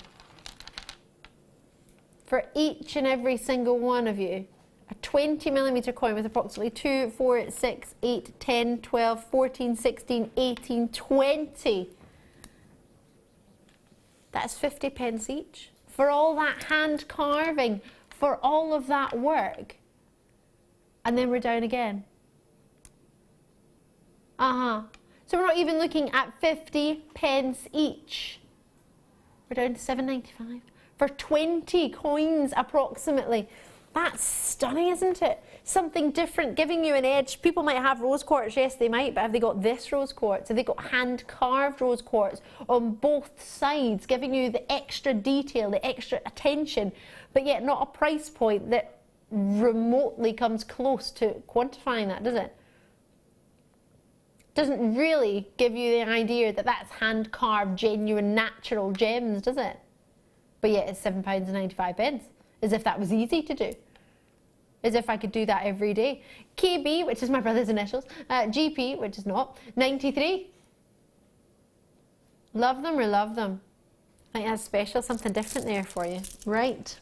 for each and every single one of you, a 20mm coin with approximately 2, 4, 6, 8, 10, 12, 14, 16, 18, 20. That's 50 pence each. For all that hand carving, for all of that work. And then we're down again. So we're not even looking at 50 pence each. We're down to £7.95 for 20 coins approximately. That's stunning, isn't it? Something different, giving you an edge. People might have rose quartz, yes they might, but have they got this rose quartz? Have they got hand-carved rose quartz on both sides, giving you the extra detail, the extra attention, but yet not a price point that remotely comes close to quantifying that, does it? Doesn't really give you the idea that that's hand-carved, genuine, natural gems, does it? But yet it's £7.95, as if that was easy to do. As if I could do that every day. KB, which is my brother's initials, GP, which is not, 93. Love them or love them? I think that's special, something different there for you. Right.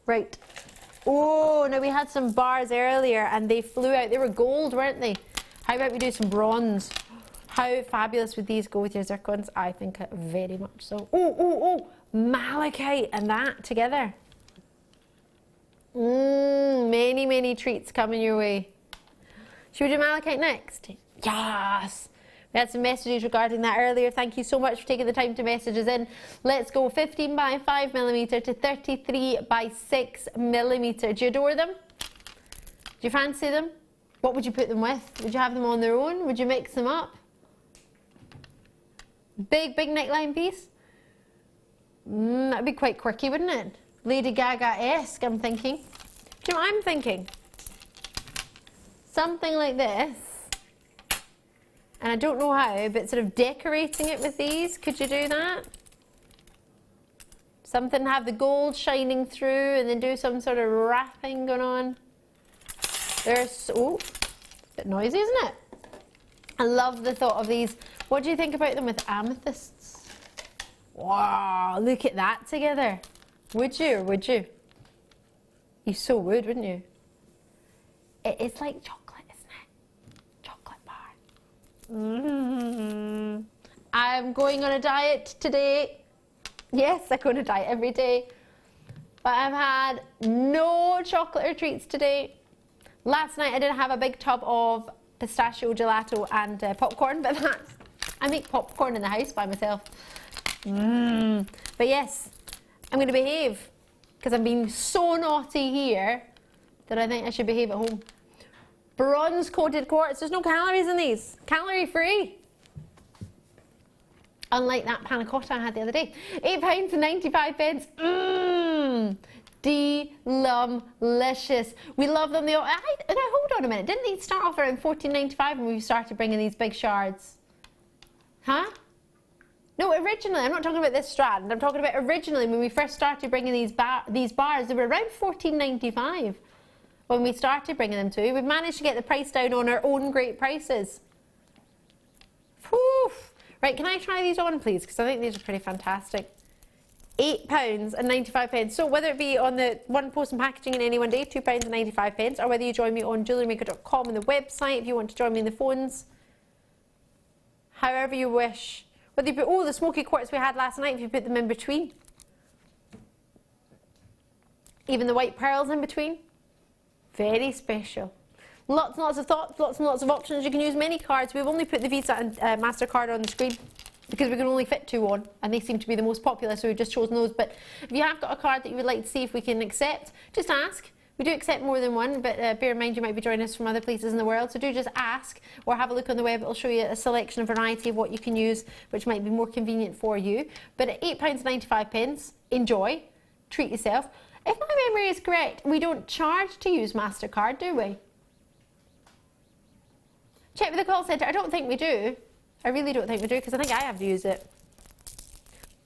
Right. Oh, now we had some bars earlier and they flew out. They were gold, weren't they? How about we do some bronze? How fabulous would these go with your zircons? I think very much so. Oh, malachite and that together. Many, many treats coming your way. Should we do malachite next? Yes. We had some messages regarding that earlier. Thank you so much for taking the time to message us in. Let's go 15 by 5mm to 33 by 6mm. Do you adore them? Do you fancy them? What would you put them with? Would you have them on their own? Would you mix them up? Big neckline piece? That'd be quite quirky, wouldn't it? Lady Gaga-esque, I'm thinking. Do you know what I'm thinking? Something like this. And I don't know how, but sort of decorating it with these. Could you do that? Something have the gold shining through and then do some sort of wrapping going on. There's, oh, a bit noisy, isn't it? I love the thought of these. What do you think about them with amethysts? Wow, look at that together. Would you or would you? You so would, wouldn't you? It's like chocolate, isn't it? Chocolate bar. I'm going on a diet today. Yes, I go on a diet every day. But I've had no chocolate or treats today. Last night I did have a big tub of pistachio gelato and popcorn, but that's, I make popcorn in the house by myself. But yes, I'm going to behave because I'm being so naughty here that I think I should behave at home. Bronze coated quartz, there's no calories in these. Calorie free. Unlike that panna cotta I had the other day. £8.95. Delicious. We love them. Now hold on a minute. Didn't these start off around £14.95 when we started bringing these big shards? Huh? No, originally, I'm not talking about this strand. I'm talking about originally when we first started bringing these bars, they were around £14.95 when we started bringing them to you. We've managed to get the price down on our own great prices. Whew. Right, can I try these on, please? Because I think these are pretty fantastic. £8.95. So whether it be on the one post and packaging in any one day, £2.95, or whether you join me on jewellerymaker.com on the website if you want to join me in the phones. However you wish. Whether you put all the smoky quartz we had last night, if you put them in between. Even the white pearls in between. Very special. Lots and lots of thoughts, lots and lots of options. You can use many cards. We've only put the Visa and MasterCard on the screen because we can only fit 2 on, and they seem to be the most popular, so we've just chosen those. But if you have got a card that you would like to see if we can accept, just ask. We do accept more than one, but bear in mind you might be joining us from other places in the world, so do just ask or have a look on the web. It'll show you a selection, a variety of what you can use, which might be more convenient for you. But at £8.95, enjoy, treat yourself. If my memory is correct, we don't charge to use MasterCard, do we? Check with the call centre. I don't think we do. I really don't think we do, because I think I have to use it.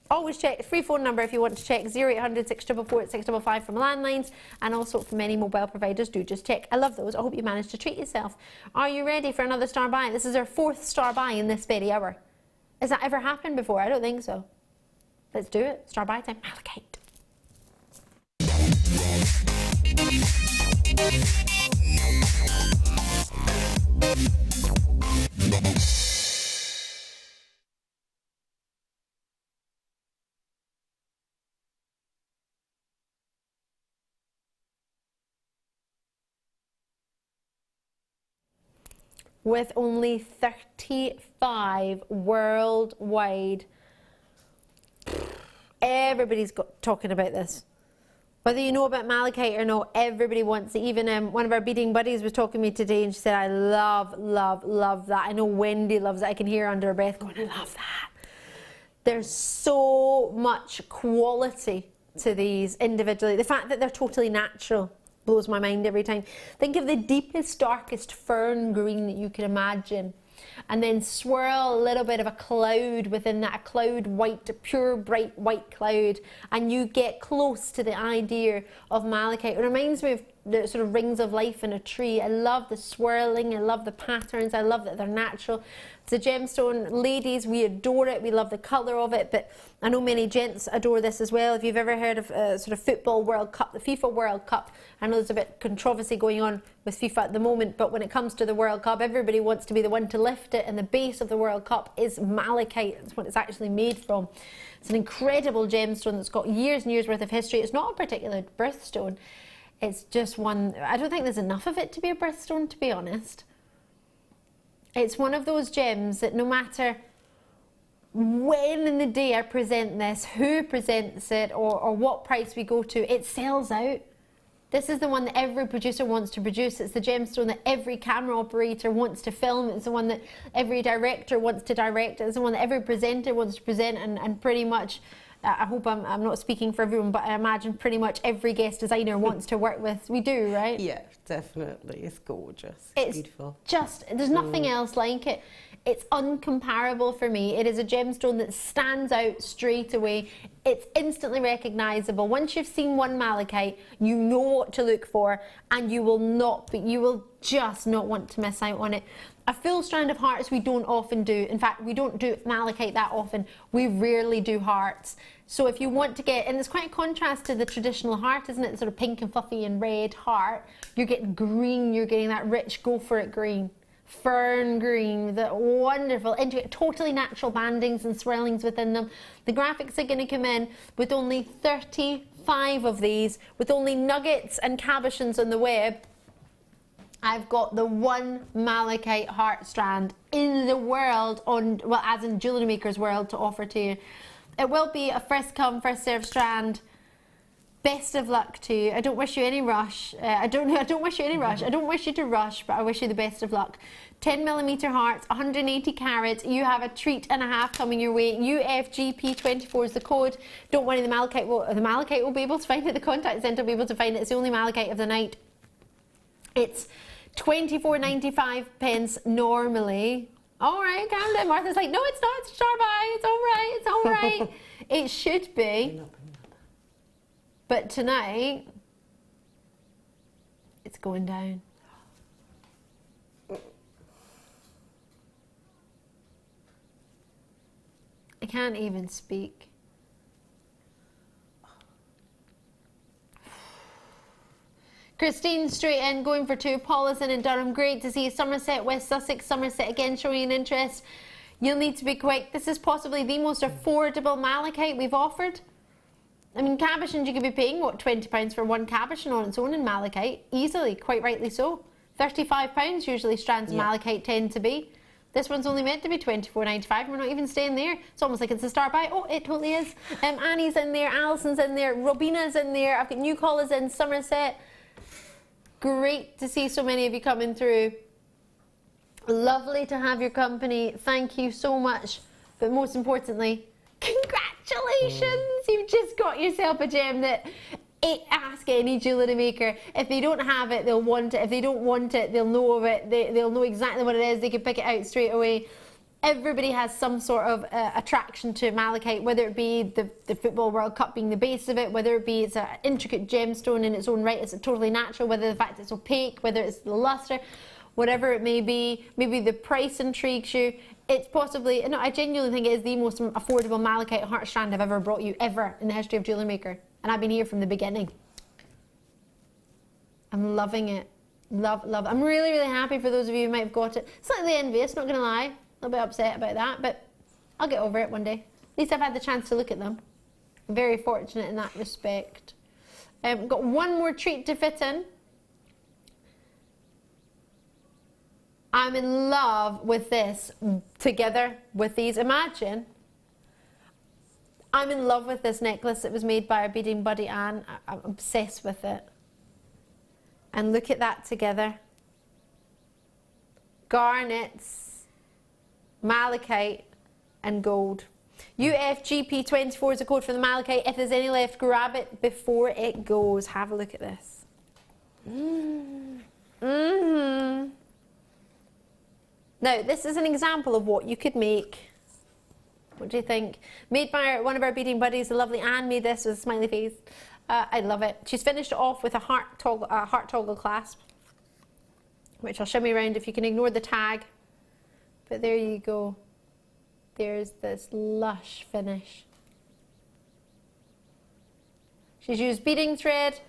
Always check, free phone number if you want to check, 0800 644 655 from landlines, and also from many mobile providers. Do just check. I love those. I hope you managed to treat yourself. Are you ready for another star buy? This is our 4th star buy in this very hour. Has that ever happened before? I don't think so. Let's do it. Star buy time. Malachite. with only 35 worldwide. Everybody's talking about this. Whether you know about malachite or not, everybody wants it. Even one of our beading buddies was talking to me today and she said, I love, love, love that. I know Wendy loves it. I can hear her under her breath going, I love that. There's so much quality to these individually. The fact that they're totally natural blows my mind every time. Think of the deepest, darkest fern green that you can imagine. And then swirl a little bit of a cloud within that, a cloud white, a pure bright white cloud, and you get close to the idea of malachite. It reminds me of the sort of rings of life in a tree. I love the swirling, I love the patterns, I love that they're natural. It's a gemstone. Ladies, we adore it, we love the colour of it, but I know many gents adore this as well. If you've ever heard of sort of football World Cup, the FIFA World Cup, I know there's a bit of controversy going on with FIFA at the moment, but when it comes to the World Cup, everybody wants to be the one to lift it, and the base of the World Cup is malachite. That's what it's actually made from. It's an incredible gemstone that's got years and years worth of history. It's not a particular birthstone. It's just one, I don't think there's enough of it to be a birthstone, to be honest. It's one of those gems that no matter when in the day I present this, who presents it, or what price we go to, it sells out. This is the one that every producer wants to produce. It's the gemstone that every camera operator wants to film. It's the one that every director wants to direct. It's the one that every presenter wants to present, and pretty much, I hope I'm not speaking for everyone, but I imagine pretty much every guest designer wants to work with. We do, right? Yeah, definitely. It's gorgeous. It's beautiful. Just, there's nothing else like it. It's uncomparable for me. It is a gemstone that stands out straight away. It's instantly recognizable. Once you've seen one malachite, you know what to look for, and you will just not want to miss out on it. A full strand of hearts we don't often do. In fact, we don't do malachite that often. We rarely do hearts. So if you want to get, and it's quite a contrast to the traditional heart, isn't it? Sort of pink and fluffy and red heart. You're getting green, you're getting that rich go for it green. Fern green, the wonderful, totally natural bandings and swirlings within them. The graphics are going to come in with only 35 of these, with only nuggets and cabochons on the web. I've got the one malachite heart strand in the world, well, as in JewelleryMaker's world, to offer to you. It will be a first come, first served strand. Best of luck to you. I don't wish you any rush. I don't wish you any rush. I don't wish you to rush, but I wish you the best of luck. 10mm hearts, 180 carats. You have a treat and a half coming your way. UFGP24 is the code. Don't worry, the malachite will be able to find it. The contact centre will be able to find it. It's the only malachite of the night. It's 24.95 pence normally. All right, calm down. Martha's like, no, it's not. It's a star buy. It's all right. It's all right. It should be. But tonight, it's going down. I can't even speak. Christine straight in, going for two. Paul is in Durham. Great to see you. Somerset, West Sussex. Somerset again showing an interest. You'll need to be quick. This is possibly the most affordable malachite we've offered. I mean, cabochons, you could be paying, what, £20 for one cabochon on its own in malachite? Easily, quite rightly so. £35 usually strands of malachite tend to be. This one's only meant to be £24.95. We're not even staying there. It's almost like it's a star buy. Oh, it totally is. Annie's in there, Alison's in there, Robina's in there. I've got new callers in Somerset. Great to see so many of you coming through. Lovely to have your company. Thank you so much. But most importantly, congratulations! You've just got yourself a gem that ask any jewellery maker. If they don't have it, they'll want it. If they don't want it, they'll know of it. They'll know exactly what it is. They can pick it out straight away. Everybody has some sort of attraction to malachite, whether it be the Football World Cup being the base of it, whether it be it's an intricate gemstone in its own right, it's totally natural, whether the fact it's opaque, whether it's the luster, whatever it may be. Maybe the price intrigues you. It's possibly, no, I genuinely think it is the most affordable malachite heart strand I've ever brought you, ever, in the history of JewelleryMaker. And I've been here from the beginning. I'm loving it. Love. I'm really, really happy for those of you who might have got it. Slightly envious, not going to lie. A little bit upset about that, but I'll get over it one day. At least I've had the chance to look at them. I'm very fortunate in that respect. Got one more treat to fit in. I'm in love with this together with these. Imagine, I'm in love with this necklace that was made by our beading buddy Anne. I'm obsessed with it. And look at that together. Garnets, malachite and gold. UFGP24 is a code for the malachite. If there's any left, grab it before it goes. Have a look at this. Now, this is an example of what you could make. What do you think? Made by one of our beading buddies, the lovely Anne made this with a smiley face. I love it. She's finished it off with a heart toggle clasp, which I'll show you around if you can ignore the tag. But there you go. There's this lush finish. She's used beading thread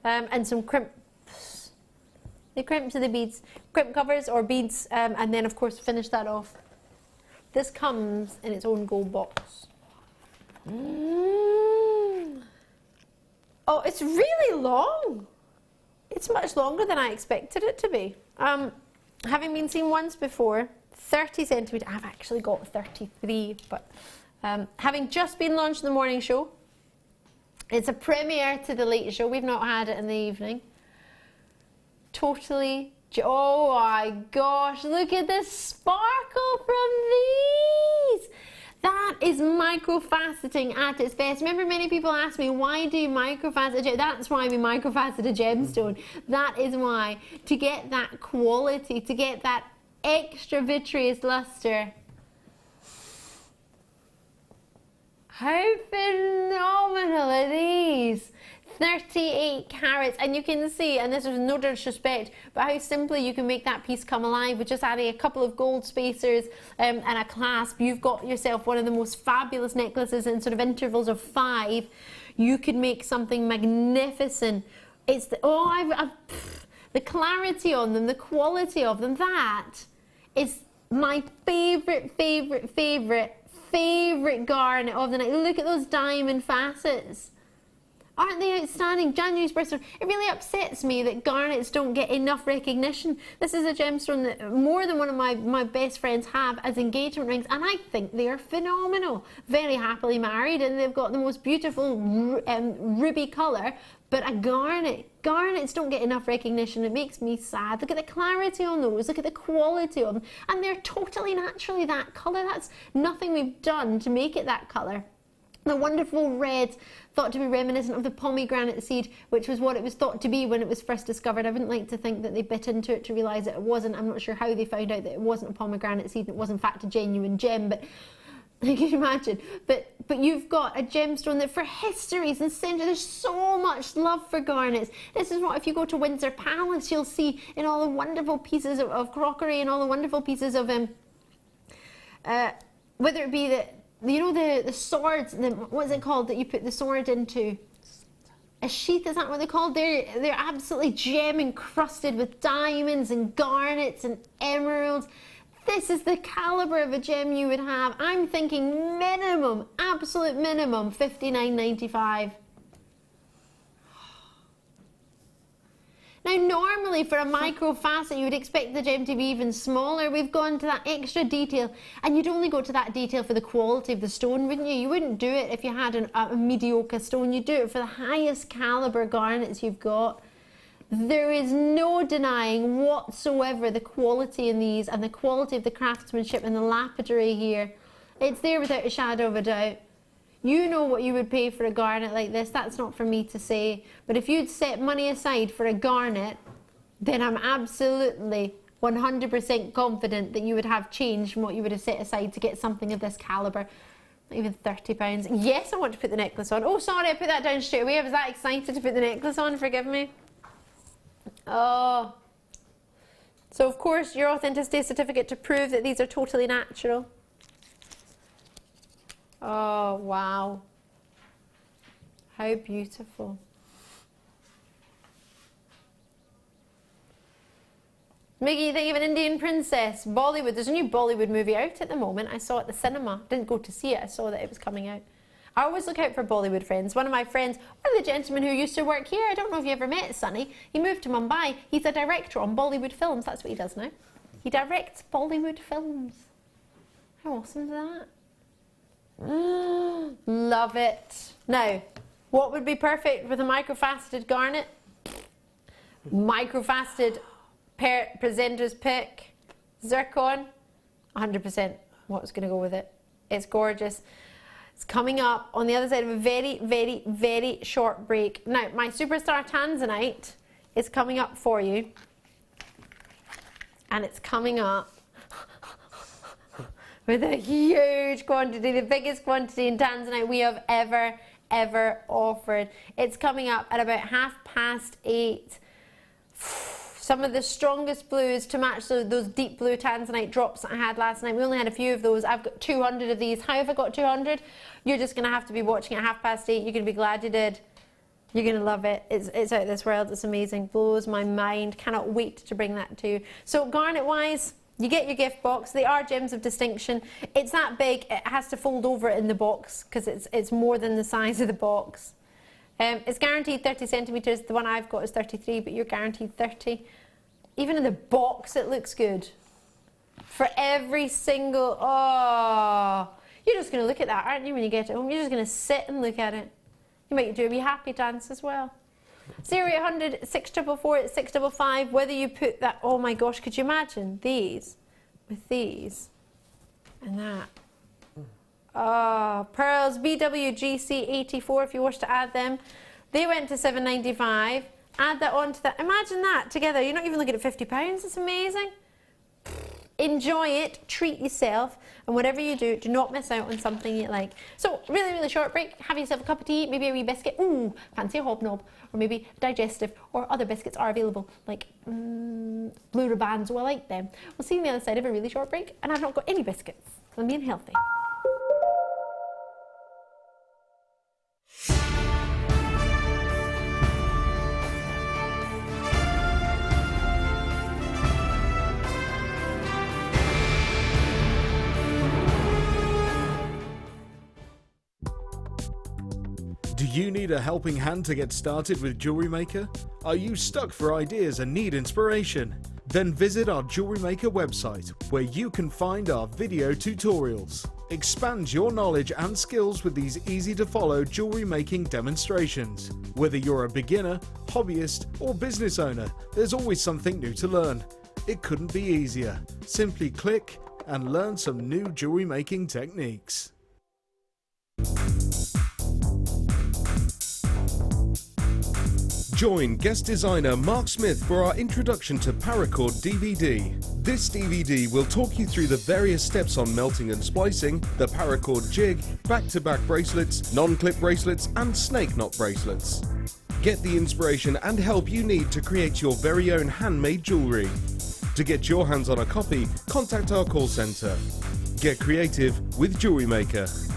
and some crimps. The crimps of the beads, crimp covers or beads, and then of course finish that off. This comes in its own gold box. Oh, it's really long. It's much longer than I expected it to be. Having been seen once before, 30 centimetres, I've actually got 33, but having just been launched in the morning show, it's a premiere to the late show. We've not had it in the evening. Totally, oh my gosh, look at the sparkle from these. That is microfaceting at its best. Remember, many people ask me, why do you microfacet? That's why we microfacet a gemstone. That is why, to get that quality, to get that extra vitreous luster. How phenomenal are these? 38 carats, and you can see, and this is no disrespect, but how simply you can make that piece come alive with just adding a couple of gold spacers and a clasp. You've got yourself one of the most fabulous necklaces in sort of intervals of 5. You could make something magnificent. It's the, the clarity on them, the quality of them. That is my favorite garnet of the night. Look at those diamond facets. Aren't they outstanding? January's birthstone. It really upsets me that garnets don't get enough recognition. This is a gemstone that more than one of my best friends have as engagement rings, and I think they are phenomenal. Very happily married, and they've got the most beautiful ruby colour, but a garnet. Garnets don't get enough recognition. It makes me sad. Look at the clarity on those. Look at the quality of them. And they're totally naturally that colour. That's nothing we've done to make it that colour. The wonderful red, thought to be reminiscent of the pomegranate seed, which was what it was thought to be when it was first discovered. I wouldn't like to think that they bit into it to realise that it wasn't. I'm not sure how they found out that it wasn't a pomegranate seed, it was in fact a genuine gem, but can you imagine? But you've got a gemstone that for histories and centuries, there's so much love for garnets. This is what, if you go to Windsor Palace, you'll see in all the wonderful pieces of crockery and all the wonderful pieces of, whether it be the swords, what's it called that you put the sword into? A sheath, is that what they're called? They're absolutely gem encrusted with diamonds and garnets and emeralds. This is the calibre of a gem you would have. I'm thinking minimum, absolute minimum, $59.95. Now, normally for a micro facet, you would expect the gem to be even smaller. We've gone to that extra detail, and you'd only go to that detail for the quality of the stone, wouldn't you? You wouldn't do it if you had a mediocre stone. You'd do it for the highest calibre garnets you've got. There is no denying whatsoever the quality in these and the quality of the craftsmanship and the lapidary here. It's there without a shadow of a doubt. You know what you would pay for a garnet like this. That's not for me to say. But if you'd set money aside for a garnet, then I'm absolutely 100% confident that you would have change from what you would have set aside to get something of this calibre. Not even £30. Yes, I want to put the necklace on. Oh, sorry, I put that down straight away. I was that excited to put the necklace on. Forgive me. Oh. So, of course, your authenticity certificate to prove that these are totally natural. Oh, wow. How beautiful. Making you think of an Indian princess. Bollywood. There's a new Bollywood movie out at the moment. I saw it at the cinema. Didn't go to see it. I saw that it was coming out. I always look out for Bollywood friends. One of my friends, one of the gentlemen who used to work here, I don't know if you ever met Sonny, he moved to Mumbai. He's a director on Bollywood films. That's what he does now. He directs Bollywood films. How awesome is that? Love it. Now, what would be perfect with a microfaceted garnet? Microfaceted presenter's pick, zircon, 100% what's going to go with it. It's gorgeous. It's coming up on the other side of a very, very, very short break. Now, my Superstar Tanzanite is coming up for you. And it's coming up with a huge quantity, the biggest quantity in Tanzanite we have ever offered. It's coming up at about 8:30. Some of the strongest blues to match those deep blue Tanzanite drops that I had last night. We only had a few of those. I've got 200 of these. How have I got 200? You're just going to have to be watching at 8:30. You're going to be glad you did. You're going to love it. It's out of this world. It's amazing. Blows my mind. Cannot wait to bring that to you. So garnet-wise, you get your gift box. They are gems of distinction. It's that big, it has to fold over in the box because it's more than the size of the box. It's guaranteed 30 centimetres. The one I've got is 33, but you're guaranteed 30. Even in the box, it looks good. For every single, oh, you're just going to look at that, aren't you, when you get it home? You're just going to sit and look at it. You might do a wee happy dance as well. 0800 644 655, whether you put that, oh my gosh, could you imagine these with these and that? Oh, pearls BWGC 84 if you wish to add them. They went to $7.95. Add that onto that. Imagine that together. You're not even looking at £50. It's amazing. Enjoy it, treat yourself, and whatever you do not miss out on something you like. So, really, really short break. Have yourself a cup of tea, maybe a wee biscuit. Ooh, fancy a hobnob, or maybe digestive, or other biscuits are available, like Blue Ribands. Oh, I like them. We'll see you on the other side of a really short break, and I've not got any biscuits. I'm being healthy. Do you need a helping hand to get started with JewelleryMaker? Are you stuck for ideas and need inspiration? Then visit our JewelleryMaker website, where you can find our video tutorials. Expand your knowledge and skills with these easy-to-follow jewellery making demonstrations. Whether you're a beginner, hobbyist, or business owner, there's always something new to learn. It couldn't be easier. Simply click and learn some new jewellery making techniques. Join guest designer Mark Smith for our introduction to paracord DVD. This DVD will talk you through the various steps on melting and splicing, the paracord jig, back-to-back bracelets, non-clip bracelets and snake knot bracelets. Get the inspiration and help you need to create your very own handmade jewellery. To get your hands on a copy, contact our call centre. Get creative with JewelleryMaker.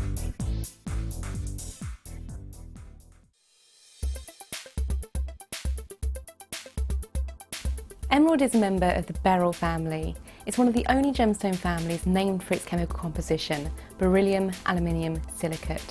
Emerald is a member of the beryl family. It's one of the only gemstone families named for its chemical composition, beryllium aluminium silicate.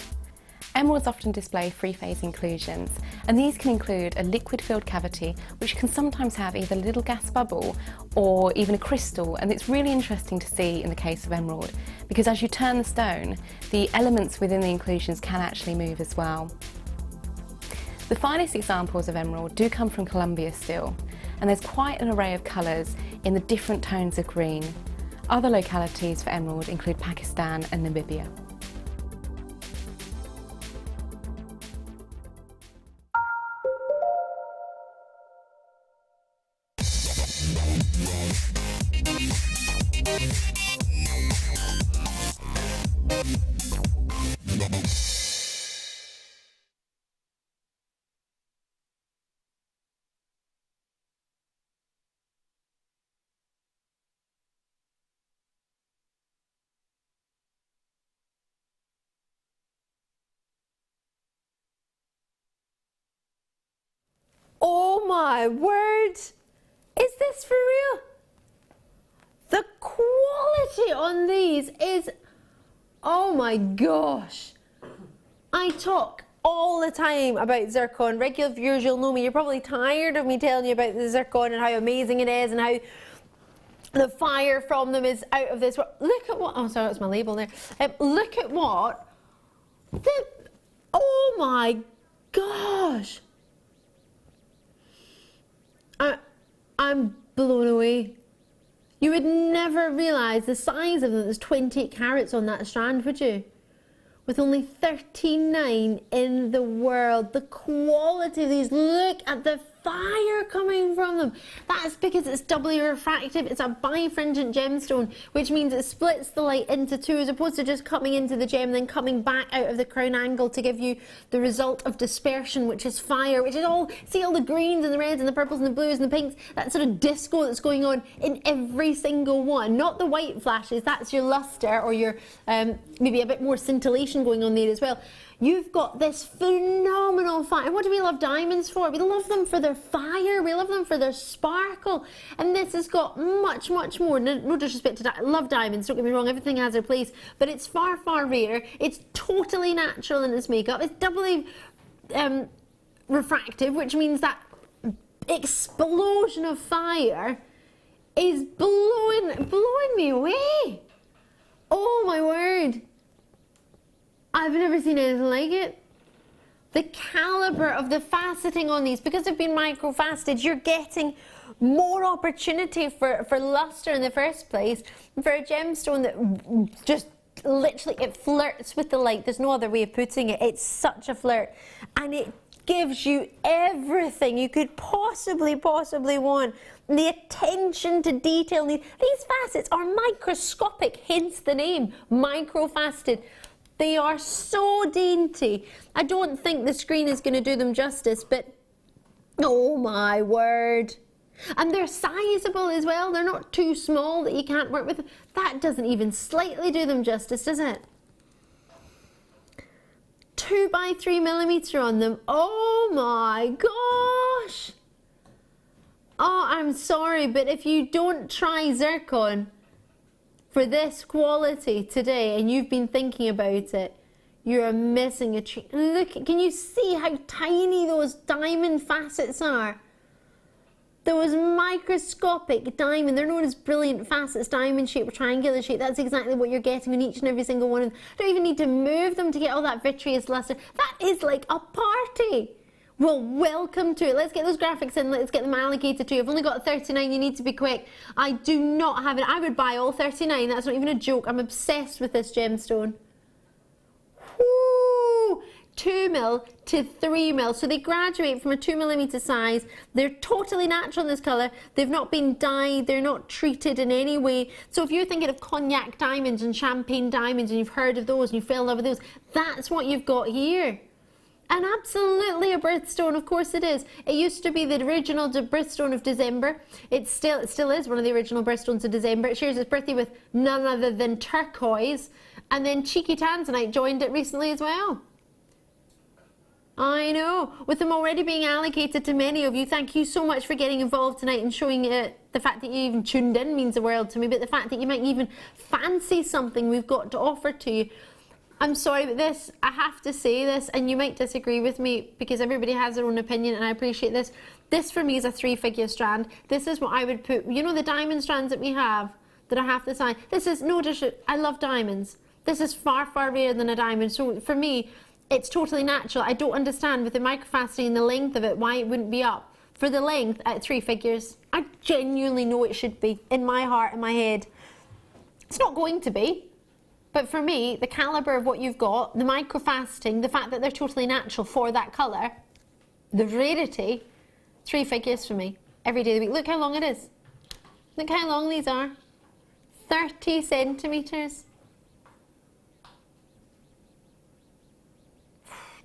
Emeralds often display three-phase inclusions, and these can include a liquid-filled cavity, which can sometimes have either a little gas bubble or even a crystal, and it's really interesting to see in the case of emerald, because as you turn the stone, the elements within the inclusions can actually move as well. The finest examples of emerald do come from Colombia still, and there's quite an array of colours in the different tones of green. Other localities for emerald include Pakistan and Namibia. Oh my word! Is this for real? The quality on these is, oh my gosh. I talk all the time about zircon. Regular viewers, you'll know me. You're probably tired of me telling you about the zircon and how amazing it is and how The fire from them is out of this world. Look at what, oh sorry, that's my label there. Look at what, oh my gosh. I'm blown away. You would never realise the size of them. There's 28 carats on that strand, would you? With only 39 in the world. The quality of these, look at the fire coming from them. That's because it's doubly refractive. It's a bifringent gemstone, which means it splits the light into two, as opposed to just coming into the gem and then coming back out of the crown angle to give you the result of dispersion, which is fire, which is all, see all the greens and the reds and the purples and the blues and the pinks, that sort of disco that's going on in every single one. Not the white flashes, that's your luster or your maybe a bit more scintillation going on there as well. You've got this phenomenal fire. What do we love diamonds for? We love them for their fire. We love them for their sparkle. And this has got much, much more. No disrespect to that. I love diamonds, don't get me wrong. Everything has their place. But it's far, far rarer. It's totally natural in its makeup. It's doubly refractive, which means that explosion of fire is blowing me away. Oh my word. I've never seen anything like it. The caliber of the faceting on these, because they've been micro-faceted, you're getting more opportunity for luster in the first place, for a gemstone that just literally, it flirts with the light. There's no other way of putting it. It's such a flirt. And it gives you everything you could possibly want. The attention to detail. These facets are microscopic, hence the name, micro-faceted. They are so dainty. I don't think the screen is going to do them justice, but oh my word. And they're sizable as well. They're not too small that you can't work with. That doesn't even slightly do them justice, does it? 2 by 3 millimeter on them. Oh my gosh. Oh, I'm sorry, but if you don't try zircon for this quality today and you've been thinking about it, you're missing a treat. Look, can you see how tiny those diamond facets are? Those microscopic diamond, they're known as brilliant facets, diamond shape or triangular shape. That's exactly what you're getting on each and every single one. Don't even need to move them to get all that vitreous luster. That is like a party. Well, welcome to it. Let's get those graphics in. Let's get them allocated to you. I've only got 39. You need to be quick. I do not have it. I would buy all 39. That's not even a joke. I'm obsessed with this gemstone. Woo! 2 mil to 3 mil. So they graduate from a 2 millimeter size. They're totally natural in this colour. They've not been dyed. They're not treated in any way. So if you're thinking of cognac diamonds and champagne diamonds and you've heard of those and you fell in love with those, that's what you've got here. And absolutely a birthstone, of course it is. It used to be the original birthstone of December. It still is one of the original birthstones of December. It shares its birthday with none other than turquoise. And then cheeky tanzanite joined it recently as well. I know. With them already being allocated to many of you, thank you so much for getting involved tonight and showing the fact that you even tuned in means the world to me. But the fact that you might even fancy something we've got to offer to you. I'm sorry, but this, I have to say this, and you might disagree with me because everybody has their own opinion, and I appreciate this. This for me is a 3-figure strand. This is what I would put, you know the diamond strands that we have that are half the size? This is, no disrespect, I love diamonds. This is far, far rarer than a diamond. So for me, it's totally natural. I don't understand with the microfaceting and the length of it, why it wouldn't be up. For the length, at 3 figures, I genuinely know it should be, in my heart, in my head. It's not going to be. But for me, the calibre of what you've got, the microfaceting, the fact that they're totally natural for that colour, the rarity, 3 figures for me, every day of the week. Look how long it is. Look how long these are. 30 centimetres.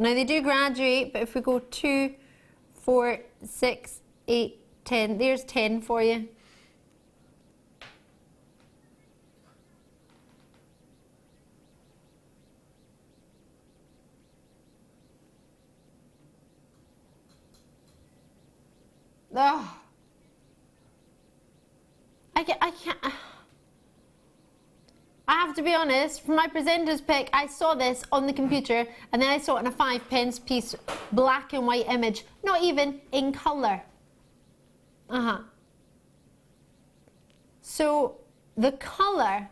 Now they do graduate, but if we go 2, 4, 6, 8, 10, there's 10 for you. Oh. I can't. I have to be honest, from my presenter's pick, I saw this on the computer and then I saw it in a 5p piece black and white image, not even in colour. So So the colour,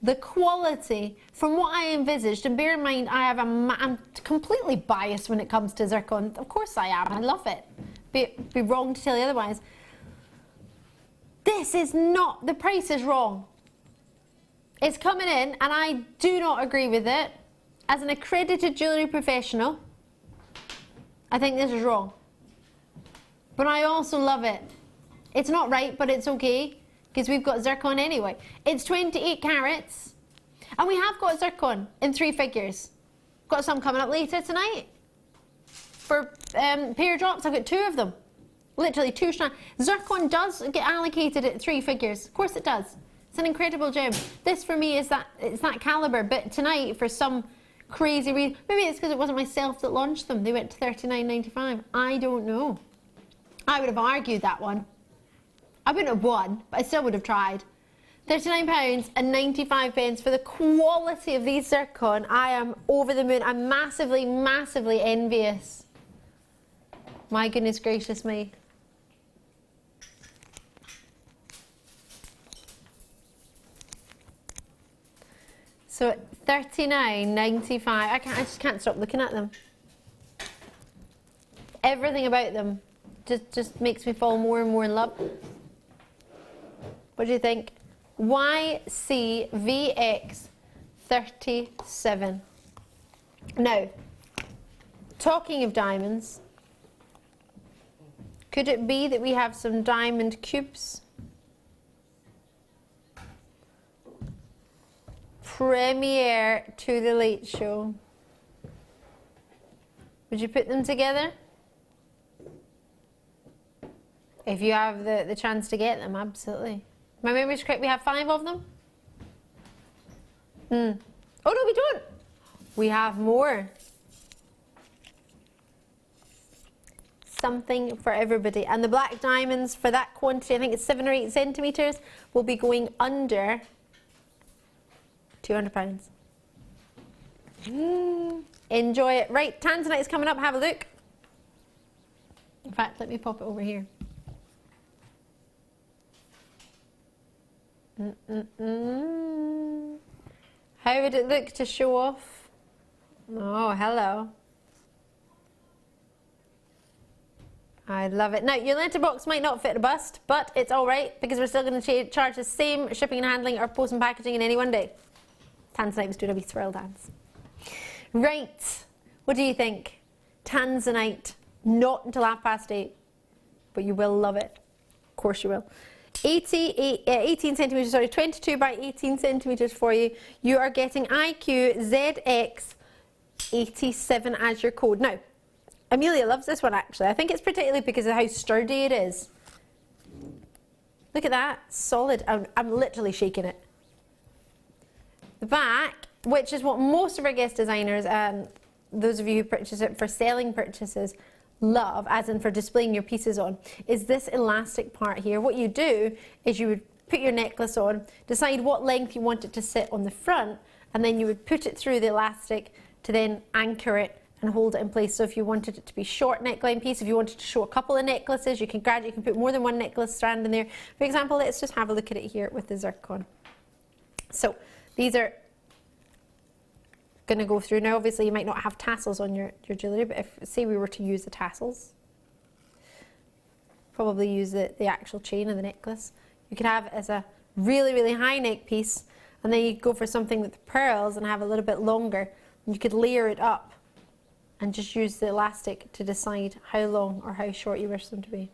the quality, from what I envisaged, and bear in mind I'm completely biased when it comes to zircon. Of course I am, I love it. Be wrong to tell you otherwise. This is not, the price is wrong. It's coming in and I do not agree with it. As an accredited jewellery professional, I think this is wrong. But I also love it. It's not right, but it's okay, because we've got zircon anyway. It's 28 carats, and we have got zircon in 3 figures. Got some coming up later tonight. For pair drops, I've got 2 of them. Literally 2 strands. Zircon does get allocated at 3 figures. Of course it does. It's an incredible gem. This for me is that, it's that calibre, but tonight for some crazy reason, maybe it's because it wasn't myself that launched them. They went to $39.95. I don't know. I would have argued that one. I wouldn't have won, but I still would have tried. £39.95 for the quality of these zircon. I am over the moon. I'm massively, massively envious. My goodness gracious me. So $39.95. I just can't stop looking at them. Everything about them just makes me fall more and more in love. What do you think? YCVX37. Now, talking of diamonds, could it be that we have some diamond cubes? Premiere to the Late Show. Would you put them together? If you have the chance to get them, absolutely. My memory's correct, we have 5 of them? Oh no, we don't! We have more. Something for everybody. And the black diamonds, for that quantity, I think it's 7 or 8 centimetres, will be going under £200. Enjoy it. Right, Tanzanite's coming up, have a look. In fact, let me pop it over here. How would it look to show off? Oh, hello. I love it. Now, your letterbox might not fit a bust, but it's all right because we're still going to charge the same shipping and handling or post and packaging in any one day. Tanzanite was doing a wee thrill dance. Right, what do you think? Tanzanite, not until 8:30, but you will love it. Of course you will. 18 centimetres, sorry, 22 by 18 centimetres for you. You are getting IQZX87 as your code. Now, Amelia loves this one actually. I think it's particularly because of how sturdy it is. Look at that, solid. I'm literally shaking it. The back, which is what most of our guest designers and those of you who purchase it for selling purchases love, as in for displaying your pieces on, is this elastic part here. What you do is you would put your necklace on, decide what length you want it to sit on the front, and then you would put it through the elastic to then anchor it and hold it in place. So if you wanted it to be short neckline piece, if you wanted to show a couple of necklaces, you can put more than one necklace strand in there. For example, let's just have a look at it here with the zircon. So these are going to go through. Now obviously you might not have tassels on your jewellery, but if say we were to use the tassels, probably use the actual chain of the necklace. You could have it as a really, really high neck piece, and then you go for something with pearls and have a little bit longer. You could layer it up and just use the elastic to decide how long or how short you wish them to be.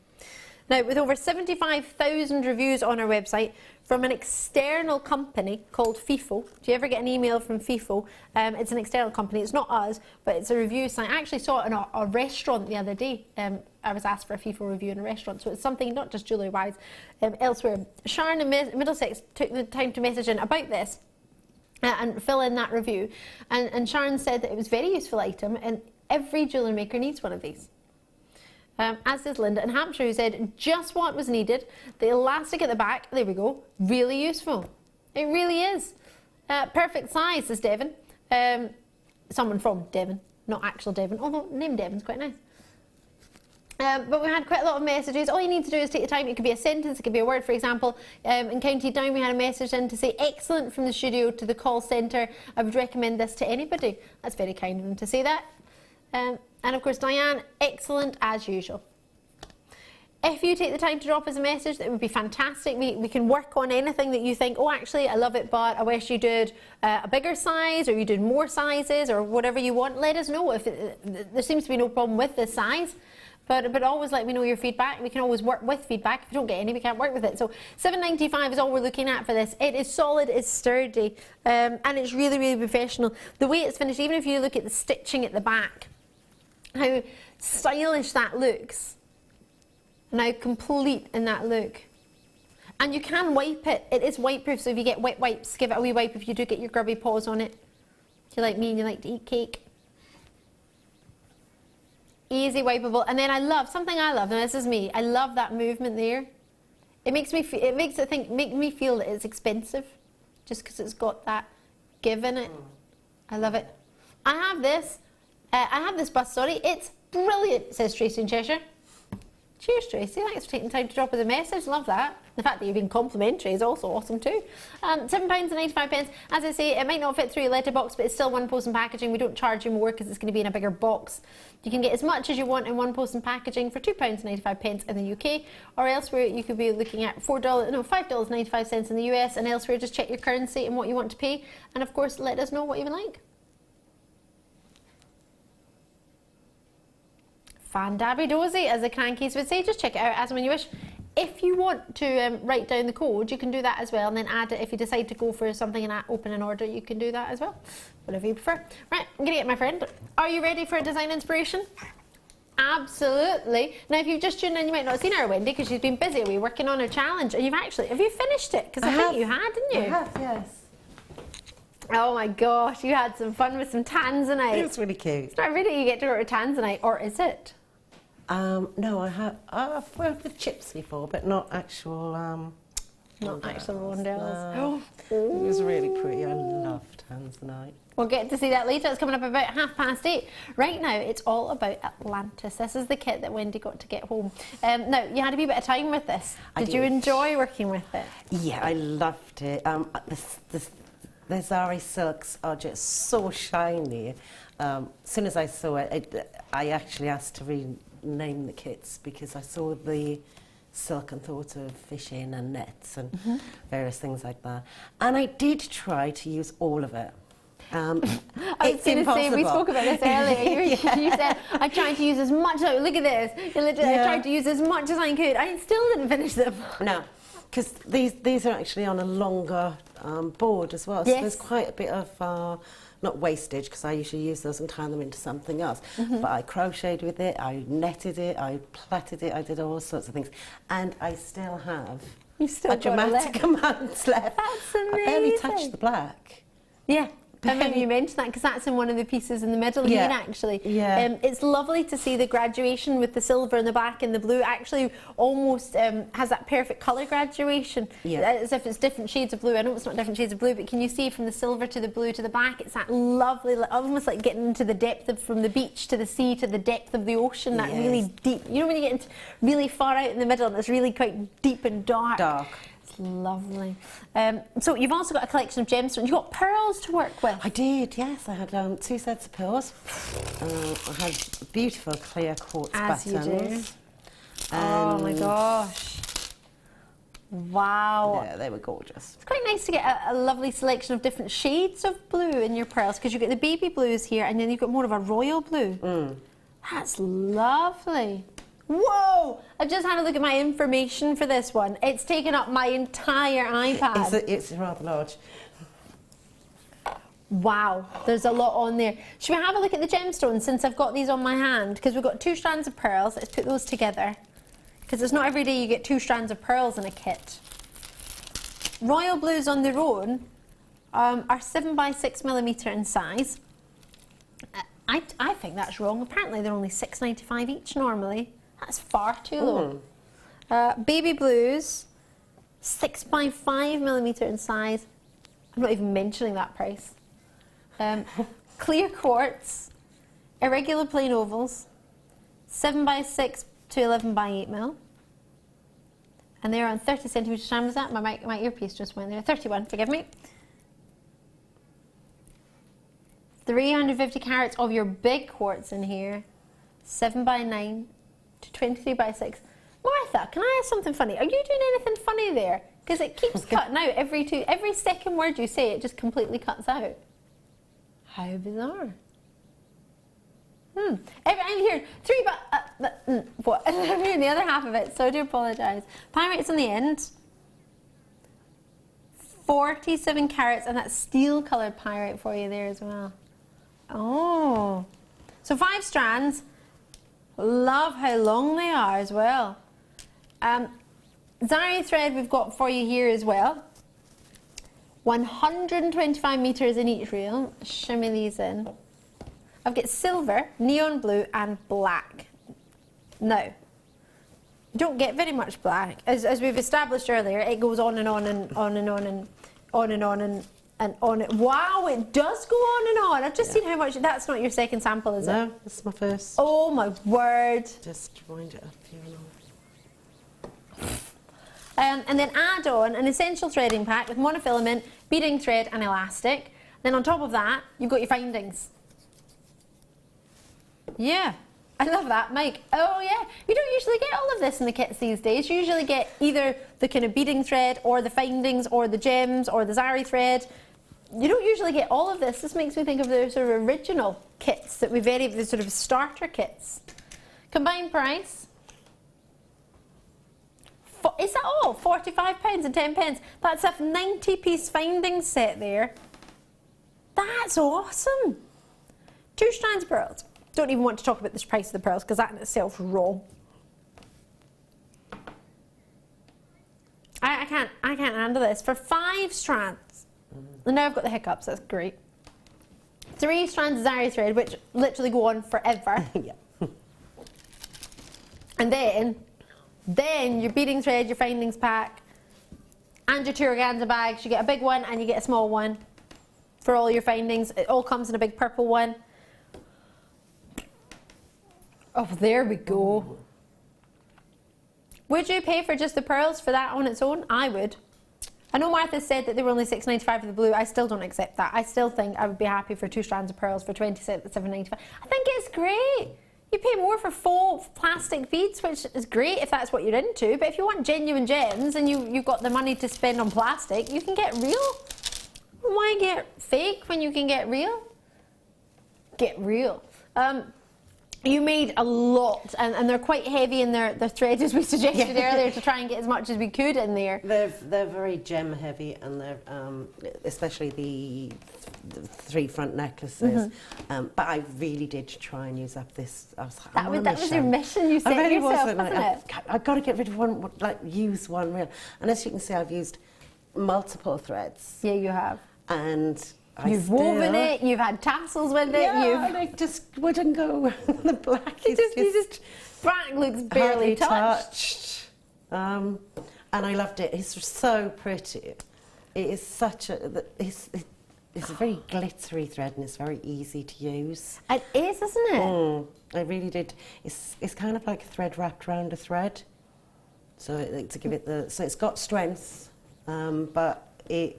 Now, with over 75,000 reviews on our website from an external company called FIFO. Do you ever get an email from FIFO? It's an external company. It's not us, but it's a review site. I actually saw it in a restaurant the other day. I was asked for a FIFO review in a restaurant, so it's something not just jewellery-wise, elsewhere. Sharon in Middlesex took the time to message in about this and fill in that review. And Sharon said that it was a very useful item, and every jewellery maker needs one of these. As does Linda in Hampshire, who said just what was needed. The elastic at the back, there we go, really useful. It really is. Perfect size, says Devon. Someone from Devon, not actual Devon, although name Devon's quite nice. But we had quite a lot of messages. All you need to do is take the time. It could be a sentence, it could be a word, for example. In County Down, we had a message in to say, excellent from the studio to the call centre. I would recommend this to anybody. That's very kind of them to say that. And of course, Diane, excellent as usual. If you take the time to drop us a message, that would be fantastic. We can work on anything that you think, oh, actually, I love it, but I wish you did a bigger size, or you did more sizes, or whatever you want. Let us know. If there seems to be no problem with this size. But always let me know your feedback. We can always work with feedback. If you don't get any, we can't work with it. So $7.95 is all we're looking at for this. It is solid, it's sturdy, and it's really, really professional. The way it's finished, even if you look at the stitching at the back, how stylish that looks, and how complete in that look. And you can wipe it. It is wipe proof, so if you get wet wipes, give it a wee wipe if you do get your grubby paws on it. If you're like me and you like to eat cake. Easy wipeable. And then I love, something I love, and this is me, I love that movement there. It makes me feel, make me feel that it's expensive, just because it's got that give in it. I love it. I have this bust, sorry, it's brilliant, says Tracy in Cheshire. Cheers, Tracy, thanks for taking time to drop us a message, love that. The fact that you've been complimentary is also awesome too. £7.95. As I say, it might not fit through your letterbox, but it's still one post and packaging. We don't charge you more because it's going to be in a bigger box. You can get as much as you want in one post and packaging for £2.95 in the UK, or elsewhere you could be looking at $5.95 in the US, and elsewhere just check your currency and what you want to pay, and of course let us know what you would like. Fan-dabby-dozy, as the crankies would say. Just check it out as and when you wish. If you want to write down the code, you can do that as well, and then add it. If you decide to go for something and open an order, you can do that as well, whatever you prefer. Right, I'm going to get my friend. Are you ready for a design inspiration? Absolutely. Now, if you've just tuned in, you might not have seen our Wendy because she's been busy. We're working on a challenge, and have you finished it? Because I think you had, didn't you? I have, yes. Oh my gosh, you had some fun with some tanzanite. It's really cute. It's not really you get to go to tanzanite, or is it? No, I've worked with chips before, but not actual not actual rondelles. No. It was really pretty. I loved tanzanite. We'll get to see that later. It's coming up about 8:30. Right now, it's all about Atlantis. This is the kit that Wendy got to get home. Now, you had a wee bit of time with this. Did you enjoy working with it? Yeah, I loved it. The Zari silks are just so shiny. As soon as I saw it, I actually asked to rename the kits because I saw the silk and thought of fishing and nets and various things like that. And I did try to use all of it. I was going to say, we spoke about this earlier. You said, I tried to use as much, look at this. You literally, I tried to use as much as I could. I still didn't finish them. No, because these are actually on a longer board as well. So there's quite a bit of, not wastage, because I usually use those and tie them into something else. But I crocheted with it, I netted it, I plaited it, I did all sorts of things. And I still have a dramatic amount left. That's amazing. I barely touched the black. Yeah. I remember you mentioned that because that's in one of the pieces in the middle here, actually. Yeah. It's lovely to see the graduation with the silver and the black and the blue. Actually, almost has that perfect colour graduation, as if it's different shades of blue. I know it's not different shades of blue, but can you see from the silver to the blue to the black? It's that lovely, almost like getting into the depth of, from the beach to the sea to the depth of the ocean. That really deep. You know when you get into really far out in the middle and it's really quite deep and dark. Lovely. So you've also got a collection of gemstones. You've got pearls to work with. I did, yes. I had 2 sets of pearls. I had beautiful clear quartz buttons. You do. Oh my gosh. Wow. Yeah, they were gorgeous. It's quite nice to get a lovely selection of different shades of blue in your pearls, because you get the baby blues here and then you've got more of a royal blue. That's lovely. Whoa! I've just had a look at my information for this one. It's taken up my entire iPad. It's rather large. Wow, there's a lot on there. Should we have a look at the gemstones since I've got these on my hand? Because we've got 2 strands of pearls. Let's put those together. Because it's not every day you get 2 strands of pearls in a kit. Royal blues on their own are 7x6mm in size. I think that's wrong. Apparently they're only £6.95 each normally. That's far too low. Baby blues, 6x5mm in size. I'm not even mentioning that price. Clear quartz, irregular plain ovals, 7x6 to 11 by 8 mil. And they're on 30 centimetre strand. Was that? My earpiece just went there. 31, forgive me. 350 carats of your big quartz in here. 7 by 9 to 23 by 6. Martha, can I ask something funny? Are you doing anything funny there? Because it keeps cutting out every second word you say, it just completely cuts out. How bizarre. I'm hearing 3 by... what? I'm hearing the other half of it, so I do apologise. Pyrites on the end. 47 carats, and that's steel coloured pyrite for you there as well. Oh. So 5 strands. Love how long they are as well. Zari thread we've got for you here as well. 125 metres in each reel. Shimmy these in. I've got silver, neon blue and black. Now, you don't get very much black. As we've established earlier, it goes on and on and on and on and on and on and on. Wow, it does go on and on. I've just seen how much. That's not your second sample, is it? No, this is my first. Oh my word. Just wind it up here and all. And then add on an essential threading pack with monofilament, beading thread and elastic. Then on top of that, you've got your findings. Yeah, I love that, Mike. Oh yeah, you don't usually get all of this in the kits these days. You usually get either the kind of beading thread or the findings or the gems or the Zari thread. You don't usually get all of this. This makes me think of the sort of original kits that the sort of starter kits. Combined price. Is that all? £45 and 10 pence. That's a 90-piece finding set there. That's awesome. 2 strands of pearls. Don't even want to talk about the price of the pearls because that in itself is raw. I can't handle this. For 5 strands. And now I've got the hiccups, that's great. 3 strands of Zari thread, which literally go on forever. Yeah. And then your beading thread, your findings pack, and your 2 organza bags. You get a big one and you get a small one for all your findings. It all comes in a big purple one. Oh, there we go. Would you pay for just the pearls for that on its own? I would. I know Martha said that they were only £6.95 for the blue. I still don't accept that. I still think I would be happy for 2 strands of pearls for £27.95. I think it's great. You pay more for faux plastic beads, which is great if that's what you're into. But if you want genuine gems and you've got the money to spend on plastic, you can get real. Why get fake when you can get real? Get real. You made a lot, and they're quite heavy in their thread, as we suggested earlier, to try and get as much as we could in there. They're very gem heavy, and they're especially the 3 front necklaces. But I really did try and use up this. That was your mission. You set yourself, wasn't it? I've got to get rid of one, use one reel. And as you can see, I've used multiple threads. Yeah, you have. And you've woven it, you've had tassels with it. Yeah, they just wouldn't go. The black is just black looks barely touched. And I loved it. It's so pretty. It is such a. It's a very glittery thread and it's very easy to use. It is, isn't it? I really did. It's kind of like a thread wrapped around a thread. So to give it so it's got strength, but the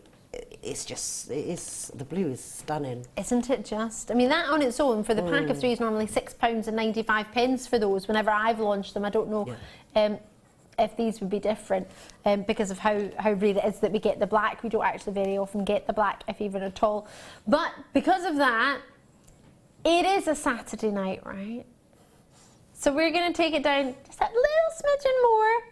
blue is stunning. Isn't it just? I mean, that on its own for the pack of 3 is normally £6.95 for those. Whenever I've launched them, I don't know if these would be different because of how rare it is that we get the black. We don't actually very often get the black, if even at all. But because of that, it is a Saturday night, right? So we're going to take it down just a little smidgen more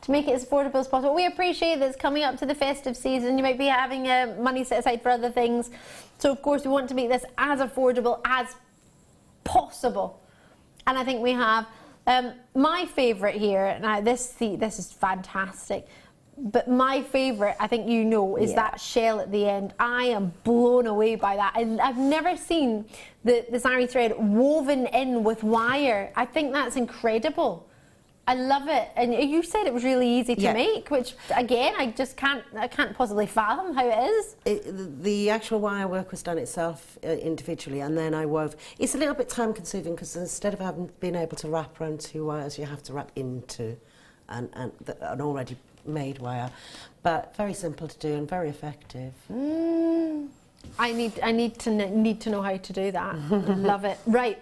to make it as affordable as possible. We appreciate that it's coming up to the festive season. You might be having money set aside for other things. So of course we want to make this as affordable as possible. And I think we have my favourite here. Now this is fantastic. But my favourite, I think you know, is that shell at the end. I am blown away by that. And I've never seen the Zari thread woven in with wire. I think that's incredible. I love it, and you said it was really easy to make, which again I can't possibly fathom how it is. The actual wire work was done itself individually, and then I wove. It's a little bit time consuming because instead of being able to wrap around 2 wires, you have to wrap into an already made wire, but very simple to do and very effective. I need to know how to do that. Love it. Right.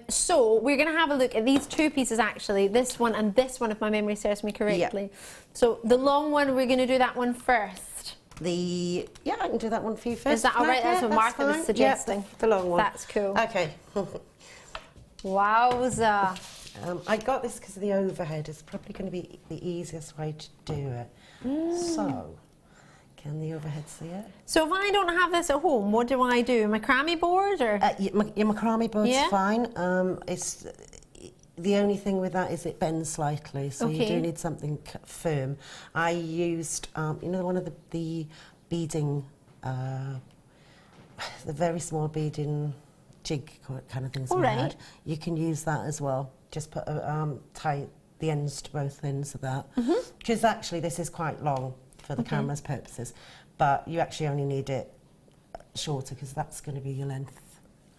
So we're going to have a look at these 2 pieces actually, this one and this one if my memory serves me correctly. So the long one, we're going to do that one first. I can do that one for you first. Is that all right? That's what Martha was suggesting. Yeah, the long one. That's cool. Okay. Wowza. I got this because the overhead is probably going to be the easiest way to do it. So, can the overhead see it? So if I don't have this at home, what do I do? Macrame board or? Your macrame board's fine. It's the only thing with that is it bends slightly, so you do need something firm. I used, you know, one of the beading, the very small beading jig kind of things we had. You can use that as well. Just put tie the ends to both ends of that. Because actually this is quite long for the camera's purposes, but you actually only need it shorter because that's going to be your length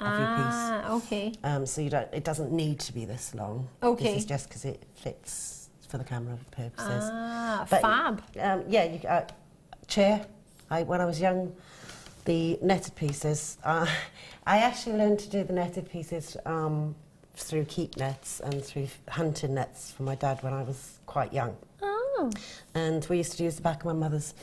of your piece. So it doesn't need to be this long. This is just because it fits for the camera purposes. Fab. Chair. When I was young, the netted pieces. I actually learned to do the netted pieces through keep nets and through hunting nets from my dad when I was quite young. And we used to use the back of my mother's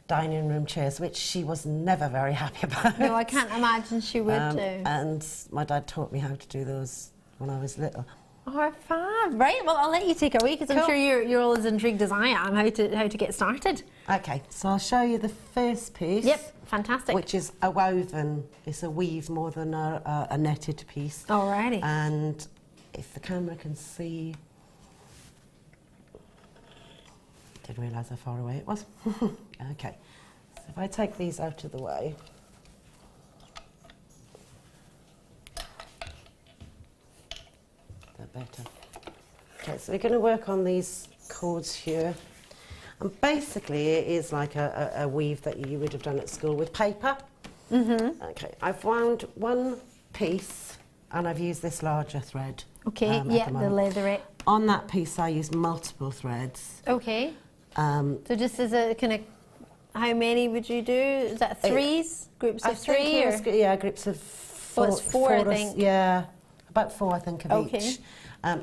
dining room chairs, which she was never very happy about. No, I can't imagine she would do. And my dad taught me how to do those when I was little. Oh, fab. Right, well, I'll let you take it away because I'm sure you're all as intrigued as I am how to get started. Okay, so I'll show you the first piece. Yep, fantastic. Which is a woven. It's a weave more than a netted piece. Alrighty. And if the camera can see... Didn't realise how far away it was. Okay, so if I take these out of the way. They're better. Okay, so we're going to work on these cords here. And basically it is like a weave that you would have done at school with paper. Okay, I've wound one piece and I've used this larger thread. Okay, yeah, the leatherette. On that piece I used multiple threads. Okay. So just as a kind of, how many would you do? Is that threes? Groups of three? Yeah, groups of four. Well, it's four, I think. Yeah, about 4, I think, of each.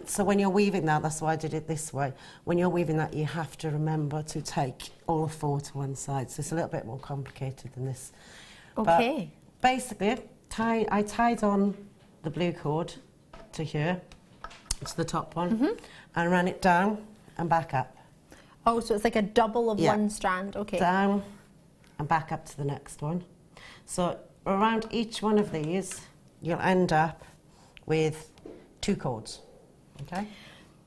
So when you're weaving that, that's why I did it this way. When you're weaving that, you have to remember to take all 4 to one side. So it's a little bit more complicated than this. Okay. But basically, I tied on the blue cord to here, to the top one, and ran it down and back up. Oh, so it's like a double of one strand, okay. Down and back up to the next one. So around each one of these, you'll end up with 2 cords, okay?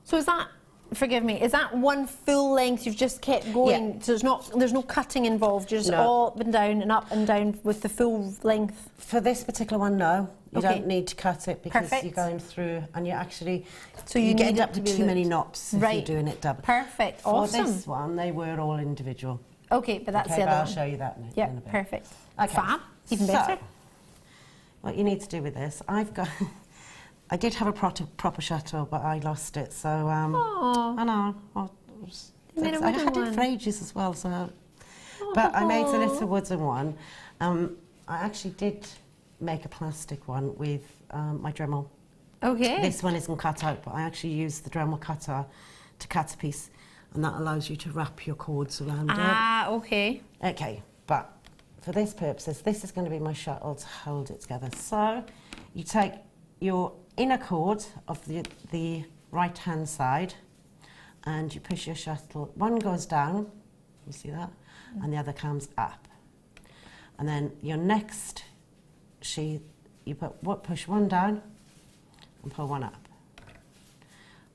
So is that, forgive me, is that one full length you've just kept going? So there's no cutting involved, you're just all up and down with the full length? For this particular one, no. You don't need to cut it because you're going through and you actually, so you get up to too many knots if you're doing it double. Perfect, For this one, they were all individual. Okay, but that's the other I'll one. show you that in a bit. Perfect. Okay. Fab, even better. What you need to do with this, I've got, I did have a proper chateau, but I lost it, so, I know. I had it for ages as well, so, but I made a little wooden one. I actually did make a plastic one with my Dremel. Okay. This one isn't cut out, but I actually used the Dremel cutter to cut a piece, and that allows you to wrap your cords around it. Ah, okay. Okay, but for this purposes, this is going to be my shuttle to hold it together. So you take your inner cord of the right-hand side, and you push your shuttle. One goes down, you see that, and the other comes up. And then your next sheet, you push one down and pull one up.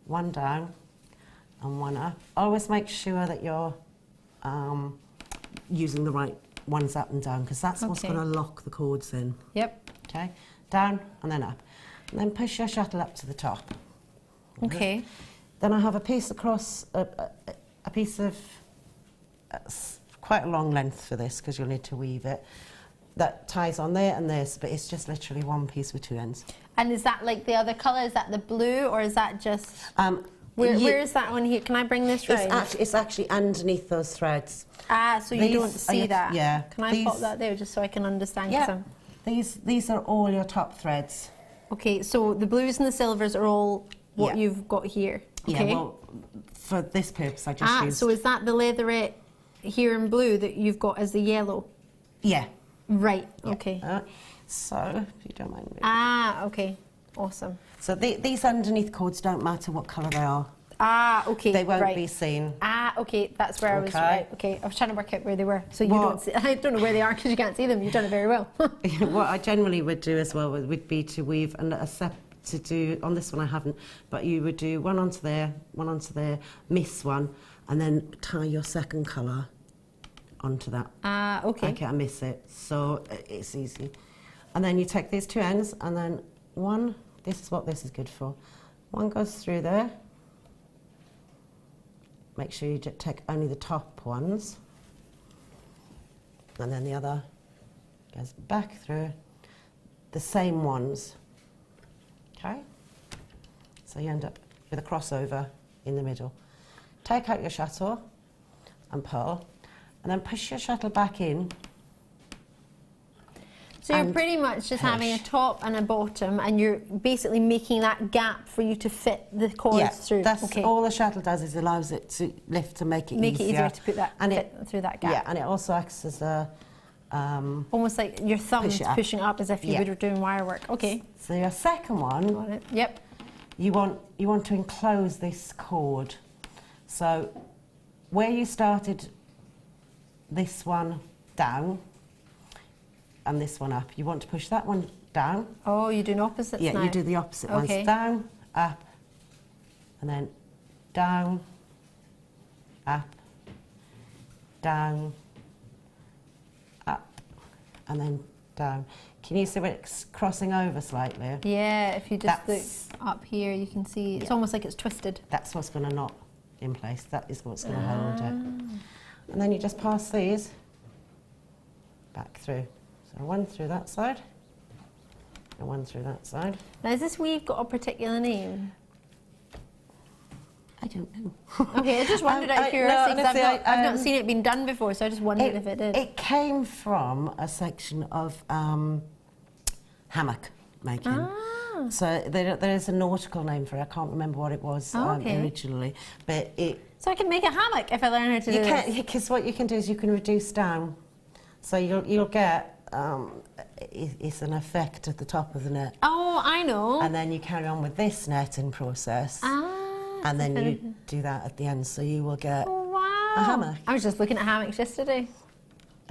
One down and one up. Always make sure that you're using the right ones up and down, because that's what's going to lock the cords in. Yep. Okay, down and then up. And then push your shuttle up to the top. Okay. Then I have a piece across, a piece of quite a long length for this because you'll need to weave it. That ties on there and this, but it's just literally one piece with two ends. And is that like the other colour? Is that the blue, or is that just... where is that one here? Can I bring this round? It's actually underneath those threads. Ah, so you don't see that? Yeah. Can I pop that there just so I can understand? Yeah. These are all your top threads. Okay, so the blues and the silvers are all what you've got here. Okay. Yeah, well, for this purpose I just used... so is that the leatherette here in blue that you've got as the yellow? Yeah. Right, okay. So, if you don't mind me. Ah, okay. Awesome. So these underneath cords don't matter what colour they are. Ah, okay. They won't be seen. Ah, okay. That's where I was right. Okay, I was trying to work out where they were. So you don't see... I don't know where they are because you can't see them. You've done it very well. What I generally would do as well would be to weave and to do... On this one I haven't, but you would do one onto there, miss one, and then tie your second colour onto that. Ah, okay. Okay, I miss it. So it's easy. And then you take these two ends and then one, this is what this is good for. One goes through there. Make sure you take only the top ones. And then the other goes back through the same ones. Okay? So you end up with a crossover in the middle. Take out your shuttle and pearl, and then push your shuttle back in. So you're pretty much just having a top and a bottom, and you're basically making that gap for you to fit the cords through. That's all the shuttle does, is allows it to lift to make it easier. Make it easier to put that fit through that gap. Yeah, and it also acts as a... almost like your thumb's pushing up as if you were doing wire work. Okay. So your second one... Got it. Yep. You want to enclose this cord. So where you started this one down and this one up, you want to push that one down. Oh, you're doing opposites now? Yeah, you do the opposite ones. Down, up, and then down, up, down, up, and then down. Can you see where it's crossing over slightly? Yeah, if you just look up here, you can see it's almost like it's twisted. That's what's going to knot in place. That is what's going to hold it. And then you just pass these back through. So one through that side, and one through that side. Now, has this weave got a particular name? I don't know. Okay, I just wondered out of curiosity, because I've not seen it been done before, so I just wondered if it did. It came from a section of hammock making. Ah. So there is a nautical name for it. I can't remember what it was originally, but it... So I can make a hammock if I learn how to do this? You can, because what you can do is you can reduce down. So you'll get... it's an effect at the top of the net. Oh, I know. And then you carry on with this netting process. And then you do that at the end, so you will get a hammock. I was just looking at hammocks yesterday.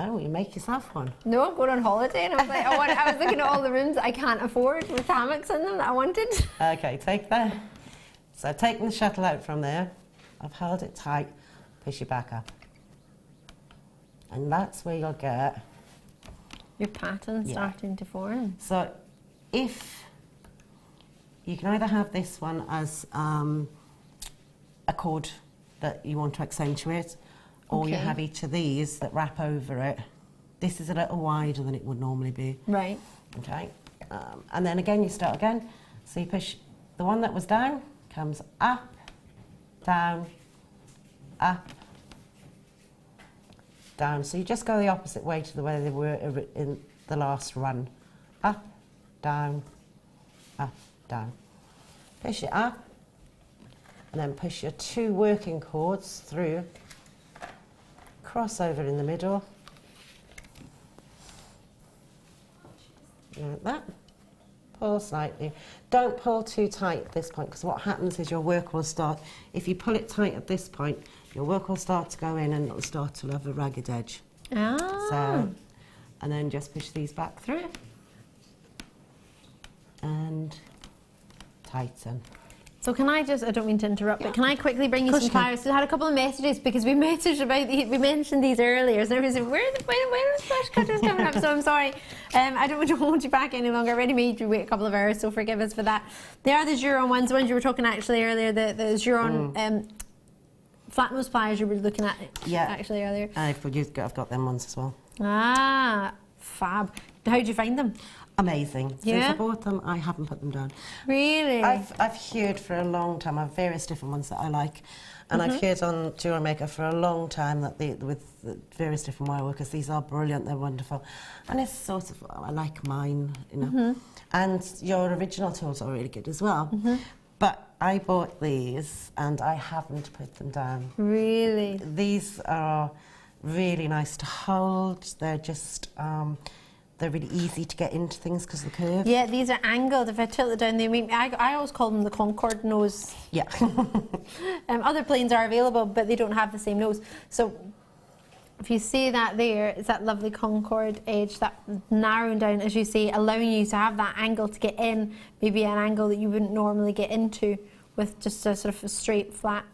Oh, you make yourself one? No, I'm going on holiday, and I was like, I was looking at all the rooms I can't afford with hammocks in them that I wanted. Okay, take that. So I've taken the shuttle out from there. I've held it tight, push it back up. And that's where you'll get... your pattern starting to form. So if... You can either have this one as a cord that you want to accentuate, or you have each of these that wrap over it. This is a little wider than it would normally be. Right. Okay. And then again, you start again. So you push the one that was down, comes up, down, up, down. So you just go the opposite way to the way they were in the last run. Up, down, up, down. Push it up, and then push your two working cords through, cross over in the middle, like that. Pull slightly. Don't pull too tight at this point, because what happens is your work will start, if you pull it tight at this point, your work will start to go in and it'll start to have a ragged edge. So, and then just push these back through and tighten. So can I just, I don't mean to interrupt, but can I quickly bring you some pliers? So I had a couple of messages because we messaged about we mentioned these earlier. So everybody said, where are the flash cutters coming up? So I'm sorry. I don't want to hold you back any longer. I already made you wait a couple of hours, so forgive us for that. They are the Juron ones, the ones you were talking actually earlier, the Juron flat nose pliers you were looking at actually earlier. I've got them ones as well. Ah, fab. How did you find them? Amazing. Yeah? Since I bought them, I haven't put them down. Really? I've heard for a long time. I have various different ones that I like, and I've heard on JewelleryMaker for a long time that with the various different wire workers, these are brilliant. They're wonderful, and it's sort of I like mine, you know. And your original tools are really good as well. But I bought these, and I haven't put them down. Really? These are really nice to hold. They're just. They're really easy to get into things because of the curve. Yeah, these are angled. If I tilt it down, they make me, I always call them the Concord nose. Yeah. Other planes are available, but they don't have the same nose. So if you see that there, it's that lovely Concord edge, that narrowing down, as you say, allowing you to have that angle to get in, maybe an angle that you wouldn't normally get into with just a sort of a straight, flat.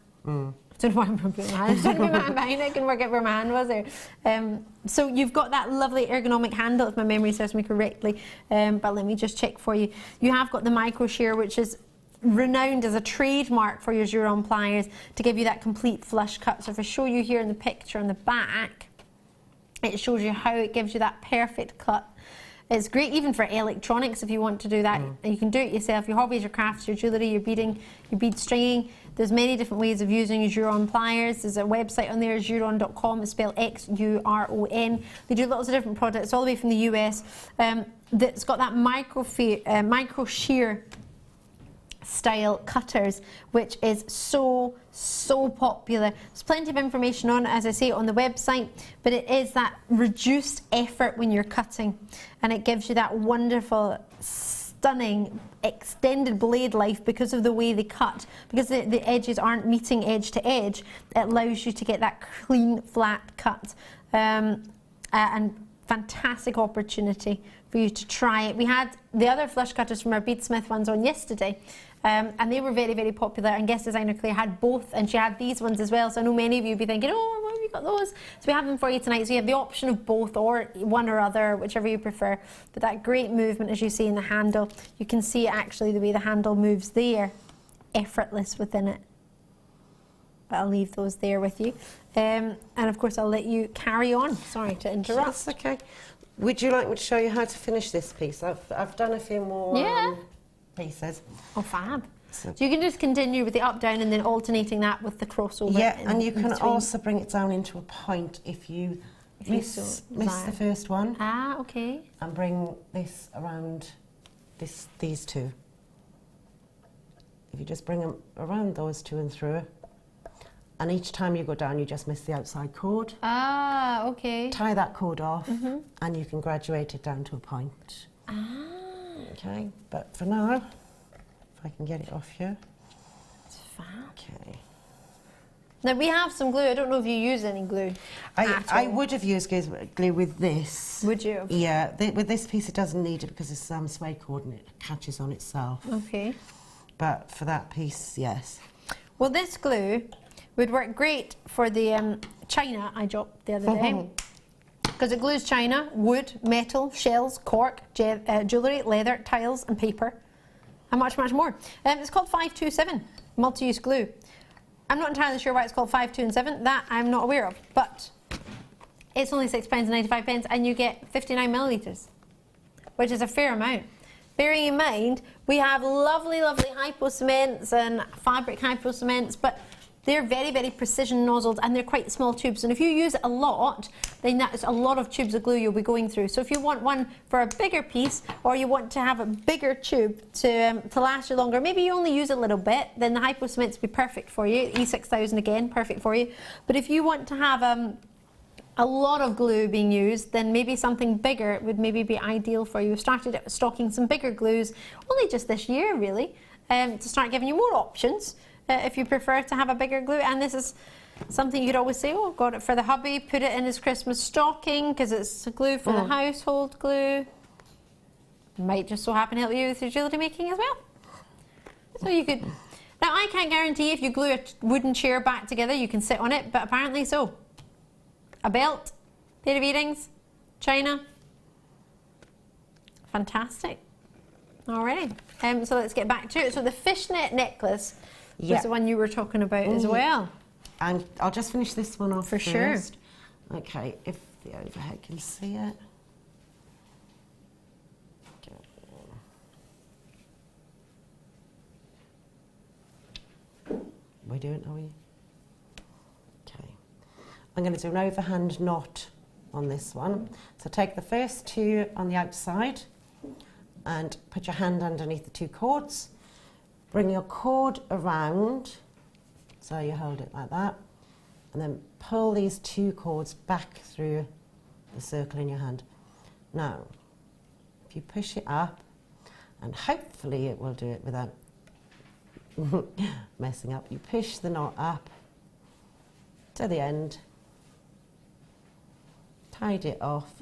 I don't know why I'm putting my hand. I was trying to put my hand behind it. I couldn't work out where my hand was there. So you've got that lovely ergonomic handle, if my memory serves me correctly. But let me just check for you. You have got the micro shear, which is renowned as a trademark for your Juron pliers to give you that complete flush cut. So if I show you here in the picture on the back, it shows you how it gives you that perfect cut. It's great even for electronics if you want to do that. You can do it yourself. Your hobbies, your crafts, your jewellery, your beading, your bead stringing. There's many different ways of using your Juron pliers. There's a website on there, juron.com. It's spelled Xuron. They do lots of different products all the way from the US. That's got that micro shear style cutters, which is so popular. There's plenty of information on it, as I say, on the website, but it is that reduced effort when you're cutting, and it gives you that wonderful, stunning, extended blade life because of the way they cut. Because the edges aren't meeting edge to edge, it allows you to get that clean, flat cut. And fantastic opportunity for you to try it. We had the other flush cutters from our Beadsmith ones on yesterday, and they were very popular, and guest designer Claire had both, and she had these ones as well. So I know many of you will be thinking, oh, why have you got those? So we have them for you tonight. So you have the option of both, or one or other, whichever you prefer. But that great movement, as you see in the handle, you can see actually the way the handle moves there, effortless within it. But I'll leave those there with you. And of course I'll let you carry on. Sorry to interrupt. That's okay. Would you like me to show you how to finish this piece? I've done a few more pieces. Oh, fab. So you can just continue with the up, down, and then alternating that with the crossover. Yeah, and you can also bring it down into a point if you miss the first one. Ah, okay. And bring this around these two. If you just bring them around those two and through. And each time you go down, you just miss the outside cord. Ah, okay. Tie that cord off, and you can graduate it down to a point. Ah. Okay, but for now, if I can get it off here. It's fab. Okay. Now we have some glue. I don't know if you use any glue. I would have used glue with this. Would you? Yeah, with this piece it doesn't need it because it's suede cord and it catches on itself. Okay. But for that piece, yes. Well, this glue would work great for the china I dropped the other day. Because it glues china, wood, metal, shells, cork, jewellery, leather, tiles and paper. And much more. It's called 527 multi-use glue. I'm not entirely sure why it's called 527. That I'm not aware of. But it's only £6.95 and you get 59 millilitres, which is a fair amount. Bearing in mind, we have lovely hypo cements and fabric hypo cements, but they're very precision nozzled and they're quite small tubes. And if you use it a lot, then that's a lot of tubes of glue you'll be going through. So if you want one for a bigger piece, or you want to have a bigger tube to last you longer, maybe you only use a little bit, then the hypo cements would be perfect for you. E6000 again, perfect for you. But if you want to have a lot of glue being used, then maybe something bigger would maybe be ideal for you. We've started stocking some bigger glues only just this year, really, to start giving you more options. If you prefer to have a bigger glue, and this is something you could always say, oh, got it for the hubby, put it in his Christmas stocking because it's glue for the household glue. Might just so happen to help you with your jewellery making as well. So you could Now, I can't guarantee if you glue a wooden chair back together, you can sit on it, but apparently so. A belt, pair of earrings, china. Fantastic. Alrighty. So let's get back to it. So the fishnet necklace was the one you were talking about as well. And I'll just finish this one off For first. Sure. Okay, if the overhead can see it. We do it, are we? Okay. I'm going to do an overhand knot on this one. So take the first two on the outside and put your hand underneath the two cords. Bring your cord around, so you hold it like that, and then pull these two cords back through the circle in your hand. Now, if you push it up, and hopefully it will do it without messing up, you push the knot up to the end, tidy it off,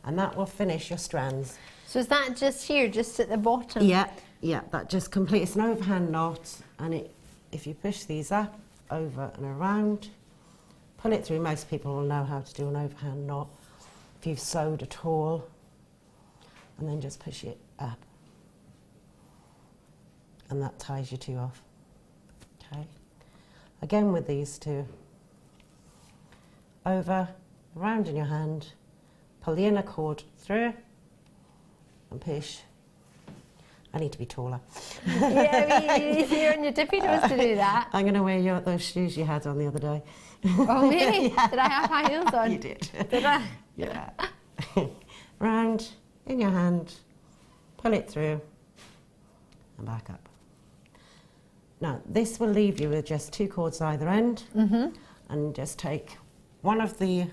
and that will finish your strands. So is that just here, just at the bottom? Yeah, yeah, that just completes an overhand knot, and if you push these up, over and around, pull it through. Most people will know how to do an overhand knot if you've sewed at all, and then just push it up. And that ties your two off. Okay. Again with these two. Over, around in your hand, pull the inner cord through, and push. I need to be taller. Yeah, you're on your tippy toes to do that. I'm going to wear those shoes you had on the other day. Oh, me? Yeah. Did I have high heels on? You did. Did I? Yeah. Round, in your hand, pull it through, and back up. Now, this will leave you with just two cords either end, and just take one of the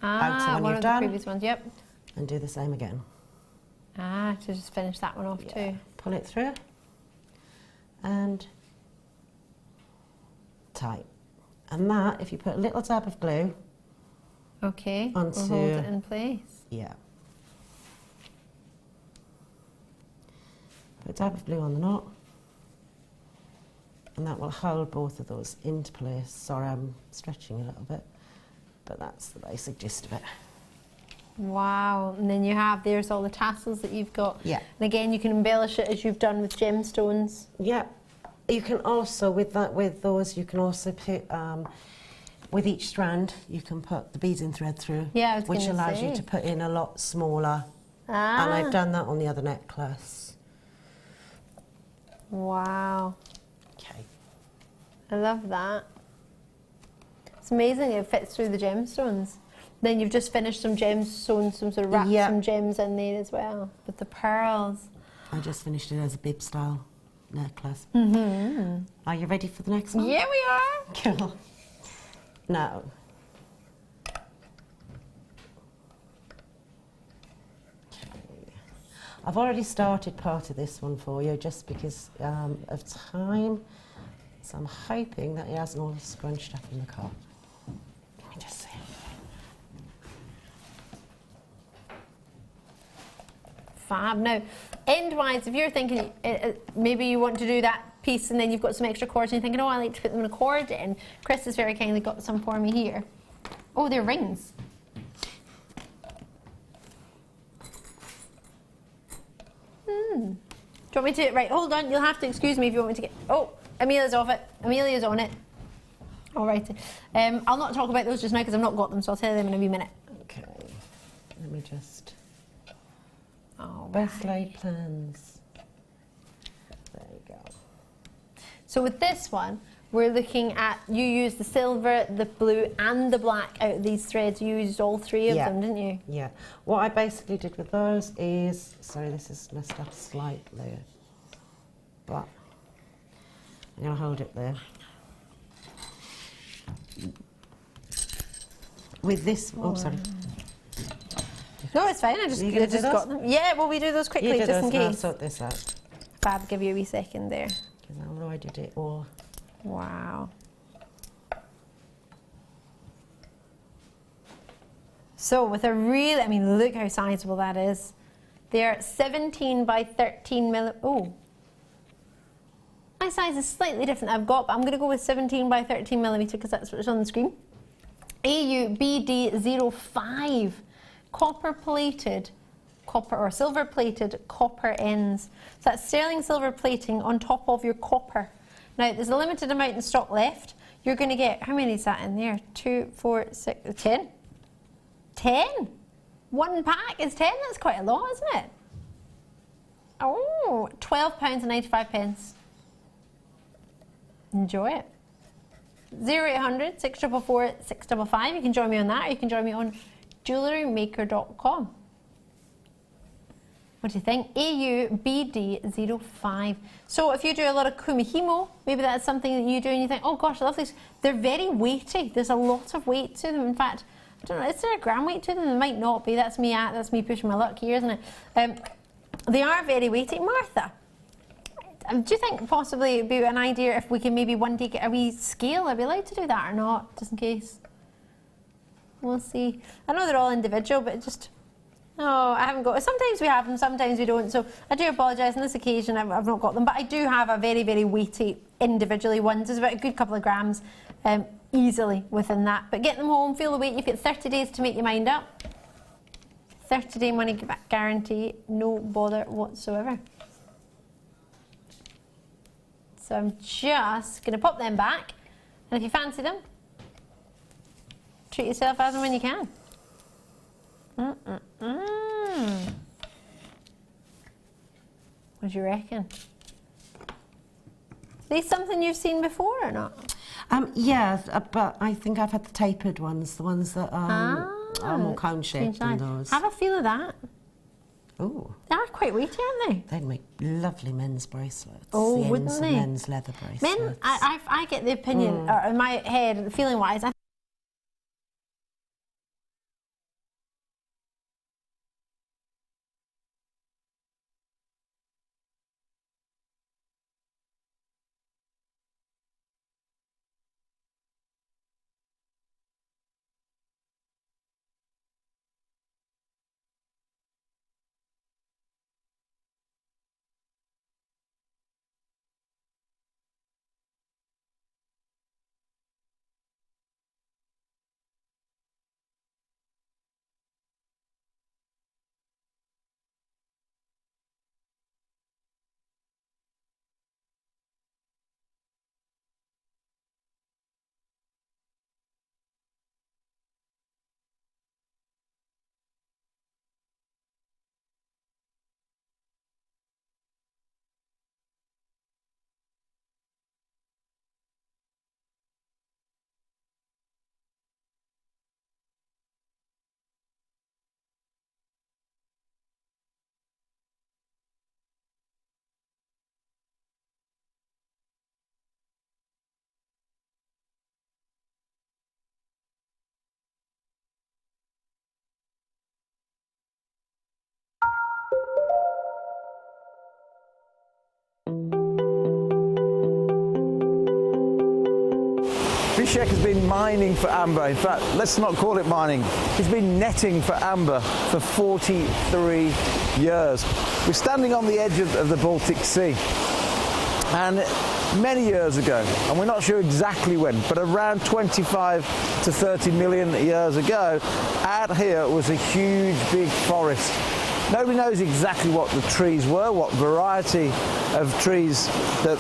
outer one you've done, the previous ones, yep, and do the same again. To just finish that one off too. Pull it through, and tight. And that, if you put a little dab of glue, okay, onto, we'll hold it in place. Yeah. Put a dab of glue on the knot, and that will hold both of those into place. Sorry, I'm stretching a little bit, but that's the basic gist of it. Wow, and then you have, there's all the tassels that you've got. Yeah. And again, you can embellish it as you've done with gemstones. Yeah. You can also, with those, you can also put, with each strand, you can put the beads and thread through, which allows you to put in a lot smaller. And I've done that on the other necklace. Wow. Okay. I love that. It's amazing it fits through the gemstones. Then you've just finished some gemstones, some sort of wrapped some gems in there as well, with the pearls. I just finished it as a bib style necklace. Are you ready for the next one? Yeah, we are. Cool. Now, I've already started part of this one for you just because of time, so I'm hoping that it hasn't all scrunched up in the car. Let me just see. Fab. Now, end-wise, if you're thinking maybe you want to do that piece and then you've got some extra cords and you're thinking, oh, I like to put them in a cord in, Chris has very kindly got some for me here. Oh, they're rings. Do you want me to, right, hold on, you'll have to excuse me if you want me to get, oh, Amelia's off it, Amelia's on it. All right, I'll not talk about those just now because I've not got them, so I'll tell you them in a wee minute. Okay, let me just... Oh, best laid plans. There you go. So with this one, we're looking at, you used the silver, the blue and the black out of these threads. You used all three of them, didn't you? Yeah. What I basically did with those is, sorry, this is messed up slightly, but I'm going to hold it there. With this, oh, sorry. No, it's fine. I just got them. Yeah, well, we do those quickly just in case. I'll sort this out. Fab, give you a wee second there. Because I already did it all. Wow. So with a really, I mean, look how sizable that is. They're 17 by 13 millimeters. Oh. My size is slightly different I've got, but I'm going to go with 17 by 13 millimetre because that's what's on the screen. AUBD05, copper plated, copper or silver plated copper ends. So that's sterling silver plating on top of your copper. Now there's a limited amount in stock left. You're going to get, how many is that in there? 2, 4, 6, 10? 10? One pack is 10? That's quite a lot, isn't it? Oh, £12.95. Enjoy it. 0800 644 655. You can join me on that, or you can join me on JewelleryMaker.com. What do you think? AUBD05. So if you do a lot of kumihimo, maybe that's something that you do and you think, oh gosh, I love these. They're very weighty. There's a lot of weight to them. In fact, I don't know, is there a gram weight to them? There might not be. That's me pushing my luck here, isn't it? They are very weighty. Martha, do you think possibly it'd be an idea if we can maybe one day get a wee scale? Are we allowed to do that or not, just in case? We'll see. I know they're all individual, but just... Oh, I haven't got... Sometimes we have them, sometimes we don't. So I do apologise. On this occasion, I've not got them. But I do have a very, very weighty, individually ones. There's about a good couple of grams easily within that. But get them home, feel the weight. You've got 30 days to make your mind up. 30-day money back guarantee. No bother whatsoever. So I'm just going to pop them back. And if you fancy them, treat yourself as and when you can. What do you reckon? Are these something you've seen before or not? Yeah, but I think I've had the tapered ones, the ones that are more cone-shaped than those. Have a feel of that. Oh. They are quite weighty, aren't they? They'd make lovely men's bracelets. Oh, the wouldn't ends they? Of men's leather bracelets. Men, I get the opinion, or in my head, feeling-wise, Bishek has been mining for amber. In fact, let's not call it mining. He's been netting for amber for 43 years. We're standing on the edge of the Baltic Sea. And many years ago, and we're not sure exactly when, but around 25 to 30 million years ago, out here was a huge big forest. Nobody knows exactly what the trees were, what variety of trees that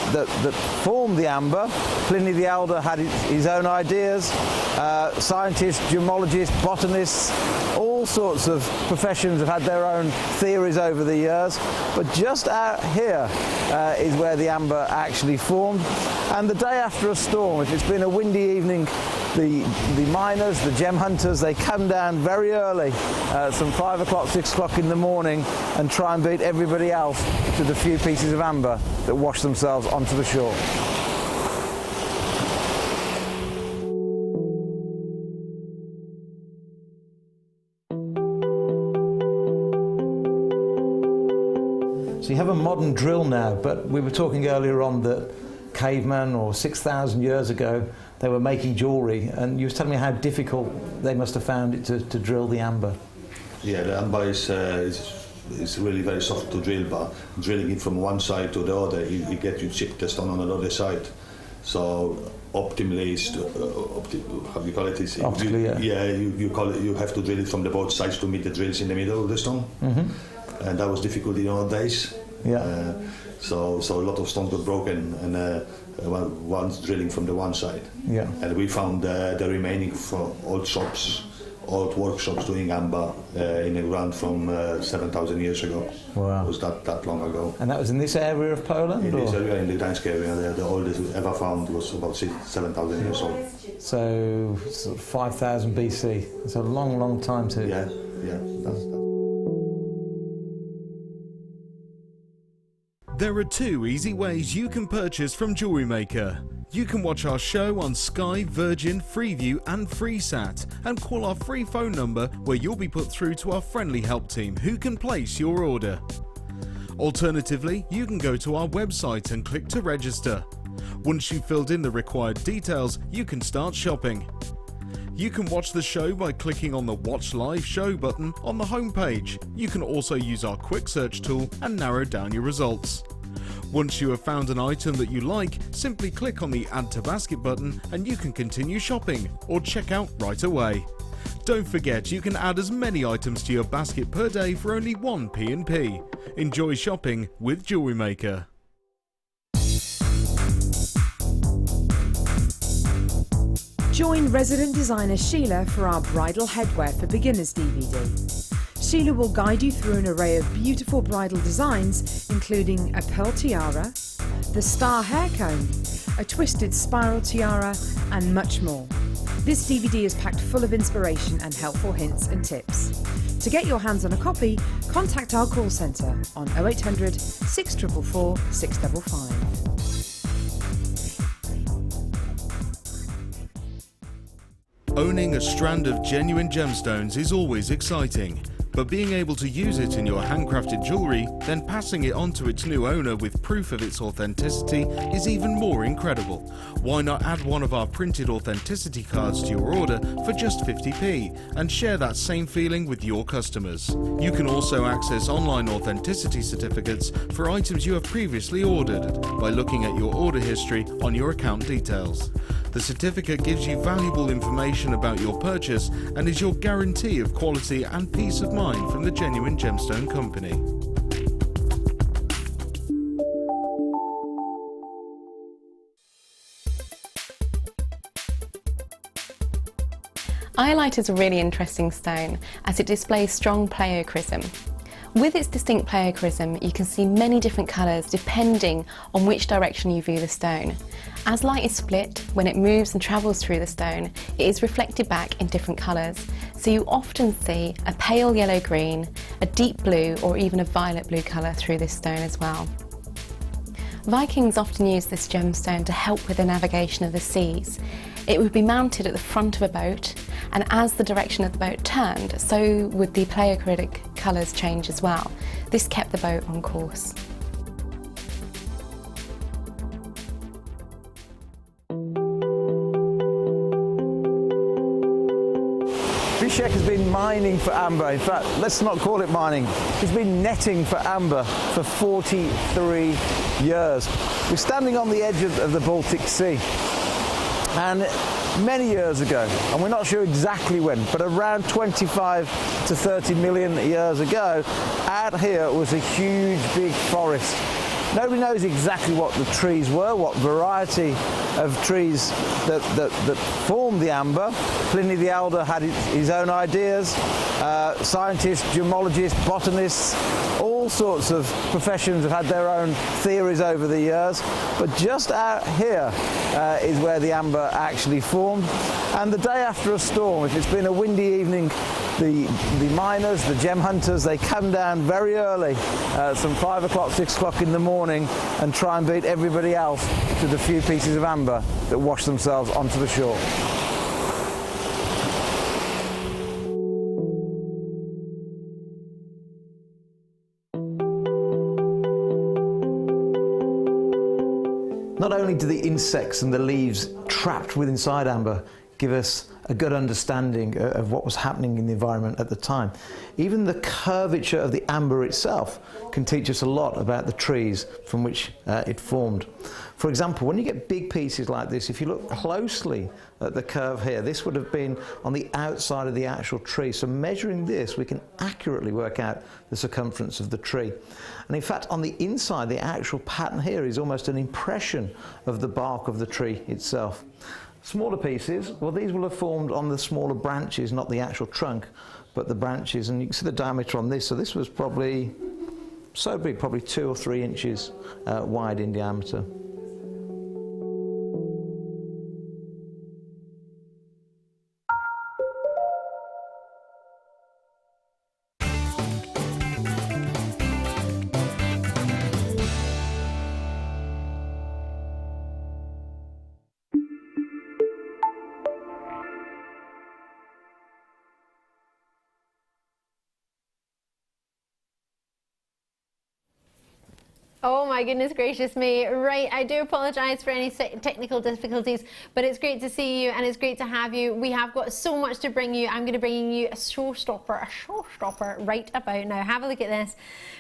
formed the amber. Pliny the Elder had his own ideas. Scientists, gemologists, botanists, all sorts of professions have had their own theories over the years. But just out here is where the amber actually formed. And the day after a storm, if it's been a windy evening, the miners, the gem hunters, they come down very early, some 5 o'clock, 6 o'clock in the morning, and try and beat everybody else to the few pieces of amber that wash themselves onto the shore. So you have a modern drill now, but we were talking earlier on that cavemen or 6,000 years ago they were making jewellery, and you were telling me how difficult they must have found it to drill the amber. Yeah, the amber is it's really very soft to drill, but drilling it from one side to the other, you get you chip the stone on the other side. So optimally, how do you call it? Optically, you call it. You have to drill it from the both sides to meet the drills in the middle of the stone, and that was difficult in our days. Yeah. So a lot of stones got broken, and one's drilling from the one side. Yeah. And we found the remaining from old shops, old workshops doing amber in the ground from 7,000 years ago. Wow. It was that long ago. And that was in this area of Poland? In this area, in the Gdańsk area, the oldest we ever found was about 7,000 years old. So sort of 5,000 BC. It's a long, long time to... Yeah. There are two easy ways you can purchase from JewelleryMaker. You can watch our show on Sky, Virgin, Freeview and FreeSat and call our free phone number where you'll be put through to our friendly help team who can place your order. Alternatively, you can go to our website and click to register. Once you've filled in the required details, you can start shopping. You can watch the show by clicking on the Watch Live Show button on the homepage. You can also use our quick search tool and narrow down your results. Once you have found an item that you like, simply click on the Add to Basket button and you can continue shopping or check out right away. Don't forget you can add as many items to your basket per day for only 1 P&P. Enjoy shopping with JewelleryMaker. Join resident designer Sheila for our Bridal Headwear for Beginners DVD. Sheila will guide you through an array of beautiful bridal designs, including a pearl tiara, the star hair comb, a twisted spiral tiara, and much more. This DVD is packed full of inspiration and helpful hints and tips. To get your hands on a copy, contact our call centre on 0800 644 655. Owning a strand of genuine gemstones is always exciting, but being able to use it in your handcrafted jewellery, then passing it on to its new owner with proof of its authenticity is even more incredible. Why not add one of our printed authenticity cards to your order for just 50p and share that same feeling with your customers? You can also access online authenticity certificates for items you have previously ordered by looking at your order history on your account details. The certificate gives you valuable information about your purchase and is your guarantee of quality and peace of mind from the Genuine Gemstone Company. Iolite is a really interesting stone as it displays strong pleochrism. With its distinct pleochrism, you can see many different colours depending on which direction you view the stone. As light is split, when it moves and travels through the stone, it is reflected back in different colours. So you often see a pale yellow-green, a deep blue or even a violet blue colour through this stone as well. Vikings often used this gemstone to help with the navigation of the seas. It would be mounted at the front of a boat, and as the direction of the boat turned, so would the pleochritic colours change as well. This kept the boat on course. Zbyszek has been mining for amber. In fact, let's not call it mining. He's been netting for amber for 43 years. We're standing on the edge of the Baltic Sea. And many years ago, and we're not sure exactly when, but around 25 to 30 million years ago, out here was a huge big forest. Nobody knows exactly what the trees were, what variety of trees that formed the amber. Pliny the Elder had his own ideas. Scientists, gemologists, botanists, all sorts of professions have had their own theories over the years. But just out here is where the amber actually formed. And the day after a storm, if it's been a windy evening, the miners, the gem hunters, they come down very early, some 5 o'clock, 6 o'clock in the morning, and try and beat everybody else to the few pieces of amber that wash themselves onto the shore. Not only do the insects and the leaves trapped within inside amber give us a good understanding of what was happening in the environment at the time. Even the curvature of the amber itself can teach us a lot about the trees from which it formed. For example, when you get big pieces like this, if you look closely at the curve here, this would have been on the outside of the actual tree. So measuring this, we can accurately work out the circumference of the tree. And in fact, on the inside, the actual pattern here is almost an impression of the bark of the tree itself. Smaller pieces, well, these will have formed on the smaller branches, not the actual trunk, but the branches. And you can see the diameter on this. So this was probably so big, probably 2 or 3 inches wide in diameter. Oh my goodness gracious me. Right, I do apologise for any technical difficulties, but it's great to see you and it's great to have you. We have got so much to bring you. I'm going to bring you a showstopper right about now. Have a look at this.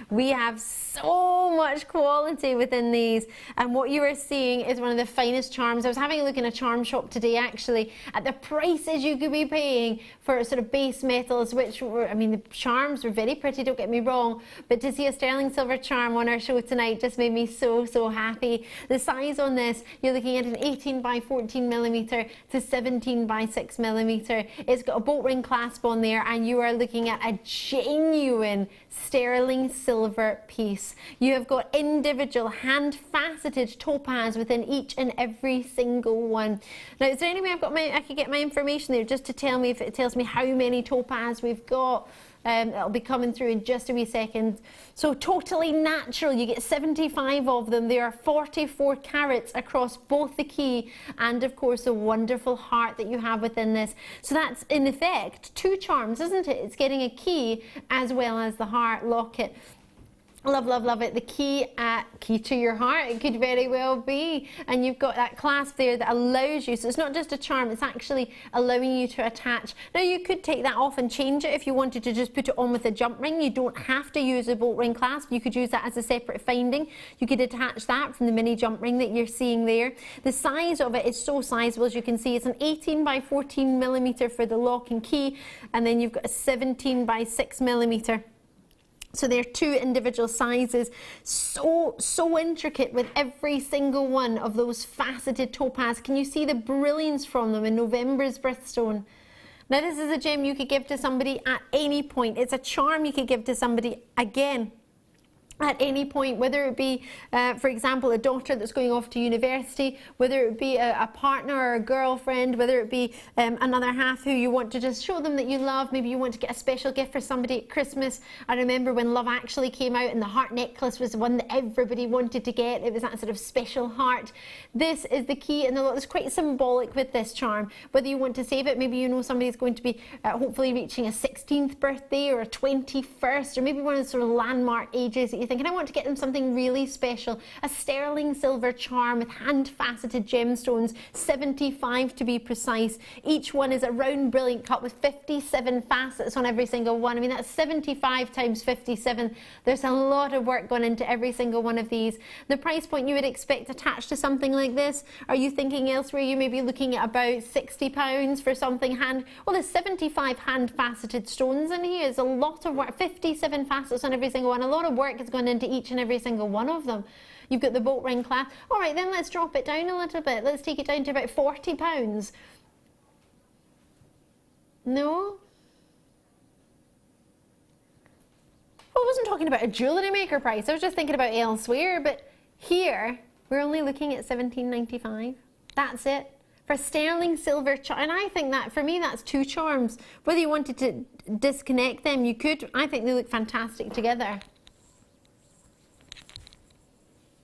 We have so much quality within these, and what you are seeing is one of the finest charms. I was having a look in a charm shop today actually at the prices you could be paying for sort of base metals, which were, I mean, the charms were very pretty, don't get me wrong, but to see a sterling silver charm on our show tonight just made me so happy. The size on this, you're looking at an 18 by 14 millimeter to 17 by 6 millimeter. It's got a bolt ring clasp on there, and you are looking at a genuine sterling silver piece. You have got individual hand faceted topaz within each and every single one. Now, is there any way I could get my information there just to tell me if it tells me how many topaz we've got? It'll be coming through in just a wee second. So totally natural, you get 75 of them. There are 44 carats across both the key and of course the wonderful heart that you have within this. So that's in effect 2 charms, isn't it? It's getting a key as well as the heart locket. Love, love, love it. The key to your heart, it could very well be. And you've got that clasp there that allows you, so it's not just a charm, it's actually allowing you to attach. Now you could take that off and change it if you wanted to just put it on with a jump ring. You don't have to use a bolt ring clasp. You could use that as a separate finding. You could attach that from the mini jump ring that you're seeing there. The size of it is so sizable, as you can see. It's an 18 by 14 millimeter for the lock and key, and then you've got a 17 by 6 millimeter. So they're 2 individual sizes, so intricate with every single one of those faceted topaz. Can you see the brilliance from them in November's birthstone? Now this is a gem you could give to somebody at any point. It's a charm you could give to somebody, again, at any point, whether it be, for example, a daughter that's going off to university, whether it be a partner or a girlfriend, whether it be another half who you want to just show them that you love. Maybe you want to get a special gift for somebody at Christmas. I remember when Love Actually came out and the heart necklace was the one that everybody wanted to get. It was that sort of special heart. This is the key, and it's quite symbolic with this charm. Whether you want to save it, maybe you know somebody's going to be hopefully reaching a 16th birthday or a 21st, or maybe one of the sort of landmark ages that you think, and I want to get them something really special. A sterling silver charm with hand faceted gemstones, 75 to be precise. Each one is a round brilliant cut with 57 facets on every single one. I mean, that's 75 times 57. There's a lot of work gone into every single one of these. The price point you would expect attached to something like this, are you thinking elsewhere? You may be looking at about £60 for something hand. Well, there's 75 hand faceted stones in here. There's a lot of work, 57 facets on every single one. A lot of work has gone into each and every single one of them. You've got the bolt ring clasp. All right, then let's drop it down a little bit. Let's take it down to about £40. No? Well, I wasn't talking about a jewellery maker price. I was just thinking about elsewhere, but here we're only looking at £17.95. That's it. For sterling silver charm, and I think that, for me, that's 2 charms. Whether you wanted to disconnect them, you could. I think they look fantastic together.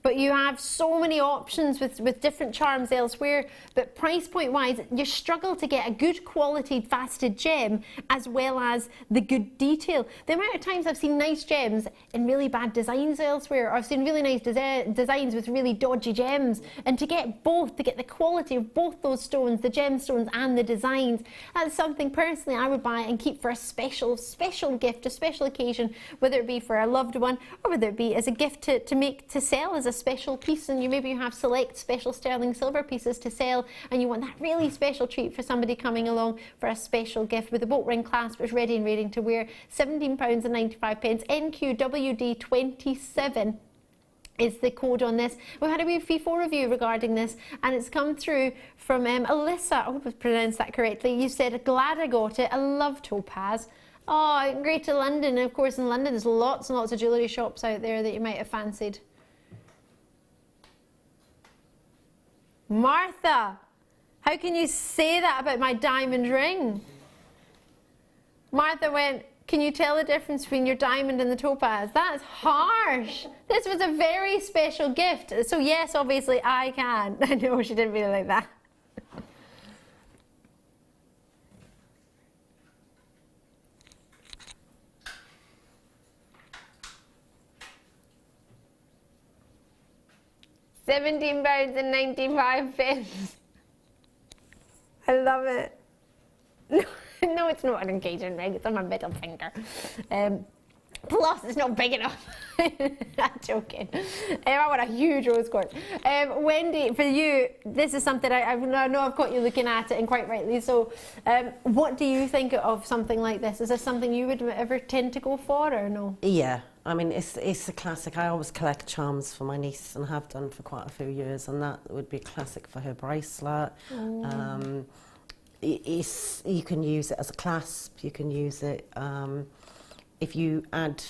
But you have so many options with different charms elsewhere, but price point wise, you struggle to get a good quality faceted gem as well as the good detail. The amount of times I've seen nice gems in really bad designs elsewhere, or I've seen really nice designs with really dodgy gems, and to get both, to get the quality of both those stones, the gemstones and the designs, that's something personally I would buy and keep for a special gift, a special occasion, whether it be for a loved one or whether it be as a gift to sell as a special piece. And you have select special sterling silver pieces to sell, and you want that really special treat for somebody coming along for a special gift with the boat ring clasp, which is ready and waiting to wear. £17.95, NQWD27 is the code on this. We had a wee FIFO review regarding this, and it's come through from Alyssa. I hope I pronounced that correctly. You said, glad I got it. I love topaz. Oh, Greater London. And of course, in London, there's lots and lots of jewellery shops out there that you might have fancied. Martha, how can you say that about my diamond ring? Martha went, can you tell the difference between your diamond and the topaz? That's harsh. This was a very special gift. So yes, obviously I can. I know she didn't really like that. £17.95. I love it. No, it's not an engagement ring, it's on my middle finger. Plus, it's not big enough. I'm joking. I want a huge rose quartz. Wendy, for you, this is something I know I've got you looking at it, and quite rightly so. What do you think of something like this? Is this something you would ever tend to go for, or no? Yeah, I mean, it's a classic. I always collect charms for my niece and have done for quite a few years, and that would be a classic for her bracelet. Oh. You can use it as a clasp, you can use it, if you add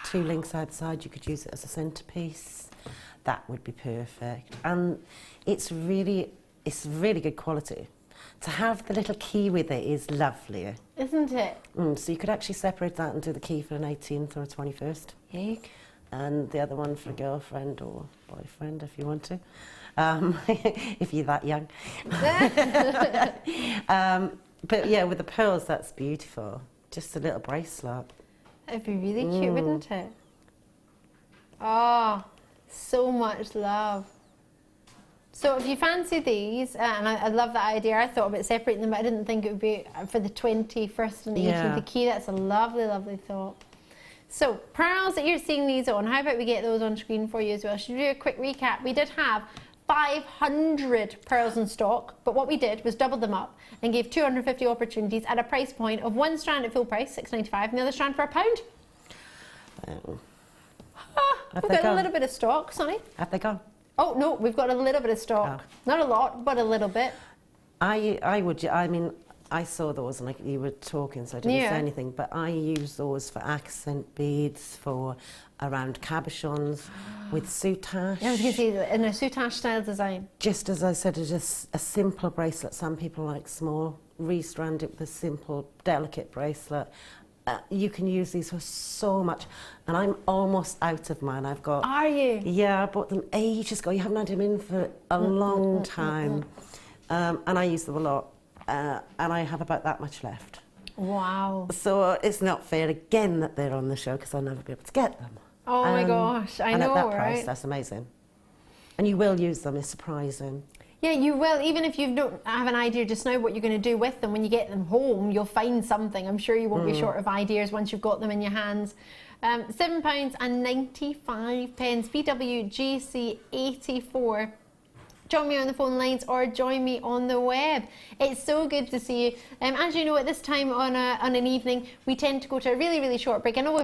2 links outside, you could use it as a centrepiece. That would be perfect. And it's really good quality. To have the little key with it is lovely. Isn't it? So you could actually separate that and do the key for an 18th or a 21st. Yuck. And the other one for a girlfriend or boyfriend if you want to. If you're that young. But yeah, with the pearls, that's beautiful. Just a little bracelet. That'd be really cute, wouldn't it? Oh, so much love. So if you fancy these, and I love that idea, I thought about separating them, but I didn't think it would be for the 21st and the 18th, the key. That's a lovely, lovely thought. So, pearls that you're seeing these on, how about we get those on screen for you as well? Should we do a quick recap? We did have 500 pearls in stock, but what we did was double them up and gave 250 opportunities at a price point of one strand at full price, £6.95, and the other strand for £1. We've got a little bit of stock, Sonny. Have they gone? Oh no, we've got a little bit of stock. Not a lot, but a little bit. I mean, I saw those and like you were talking, so I didn't say anything, but I use those for accent beads, for around cabochons, with soutache. Yeah, I was going to say, in a soutache style design. Just as I said, it's just a simple bracelet. Some people like small, re-strand it with a simple, delicate bracelet. You can use these for so much, and I'm almost out of mine. I've got... Are you? Yeah, I bought them ages ago. You haven't had them in for a long time. And I use them a lot, and I have about that much left. Wow. So it's not fair again that they're on the show, because I'll never be able to get them. Oh my gosh, I know, and at that right? price, that's amazing. And you will use them, it's surprising. Yeah, you will. Even if you don't have an idea just now what you're going to do with them, when you get them home, you'll find something. I'm sure you won't be short of ideas once you've got them in your hands. £7.95, BWGC84. Join me on the phone lines or join me on the web. It's so good to see you. As you know, at this time on an evening, we tend to go to a really, really short break. I know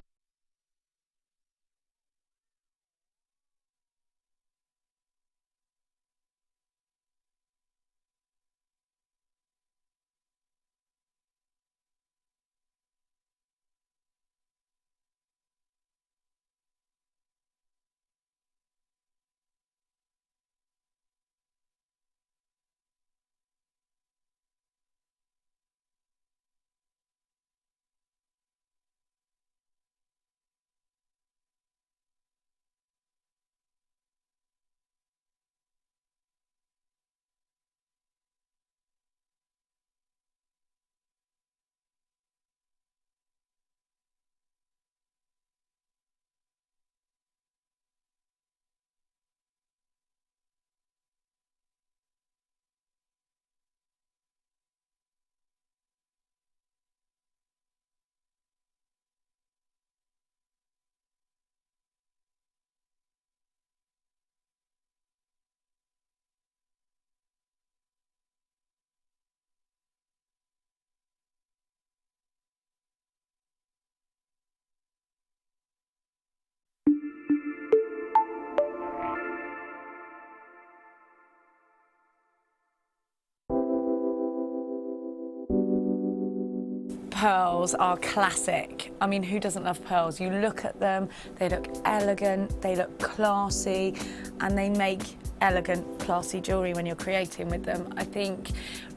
pearls are classic. I mean, who doesn't love pearls? You look at them, they look elegant, they look classy, and they make elegant, classy jewellery when you're creating with them. I think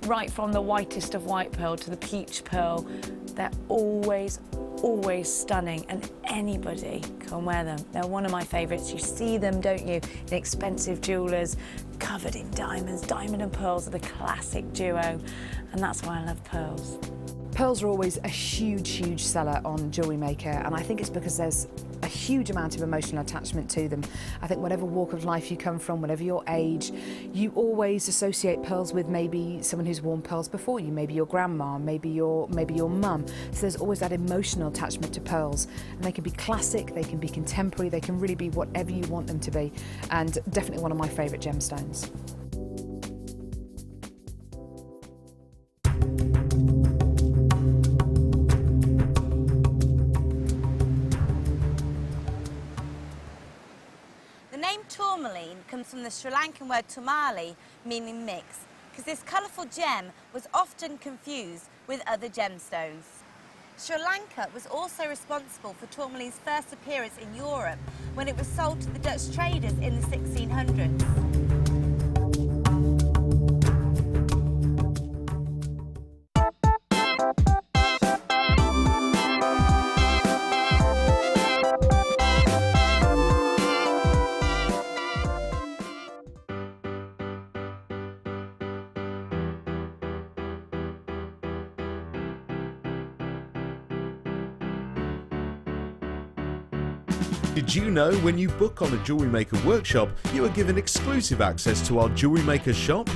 right from the whitest of white pearl to the peach pearl, they're always stunning, and anybody can wear them. They're one of my favourites. You see them, don't you, in expensive jewellers, covered in diamonds. Diamond and pearls are the classic duo, and that's why I love pearls. Pearls are always a huge seller on JewelleryMaker, and I think it's because there's a huge amount of emotional attachment to them. I think whatever walk of life you come from, whatever your age, you always associate pearls with maybe someone who's worn pearls before you, maybe your grandma, maybe your mum. So there's always that emotional attachment to pearls, and they can be classic, they can be contemporary, they can really be whatever you want them to be, and definitely one of my favourite gemstones. Tourmaline comes from the Sri Lankan word turmali, meaning mix, because this colourful gem was often confused with other gemstones. Sri Lanka was also responsible for tourmaline's first appearance in Europe when it was sold to the Dutch traders in the 1600s. Did you know when you book on a JewelleryMaker workshop, you are given exclusive access to our JewelleryMaker shop?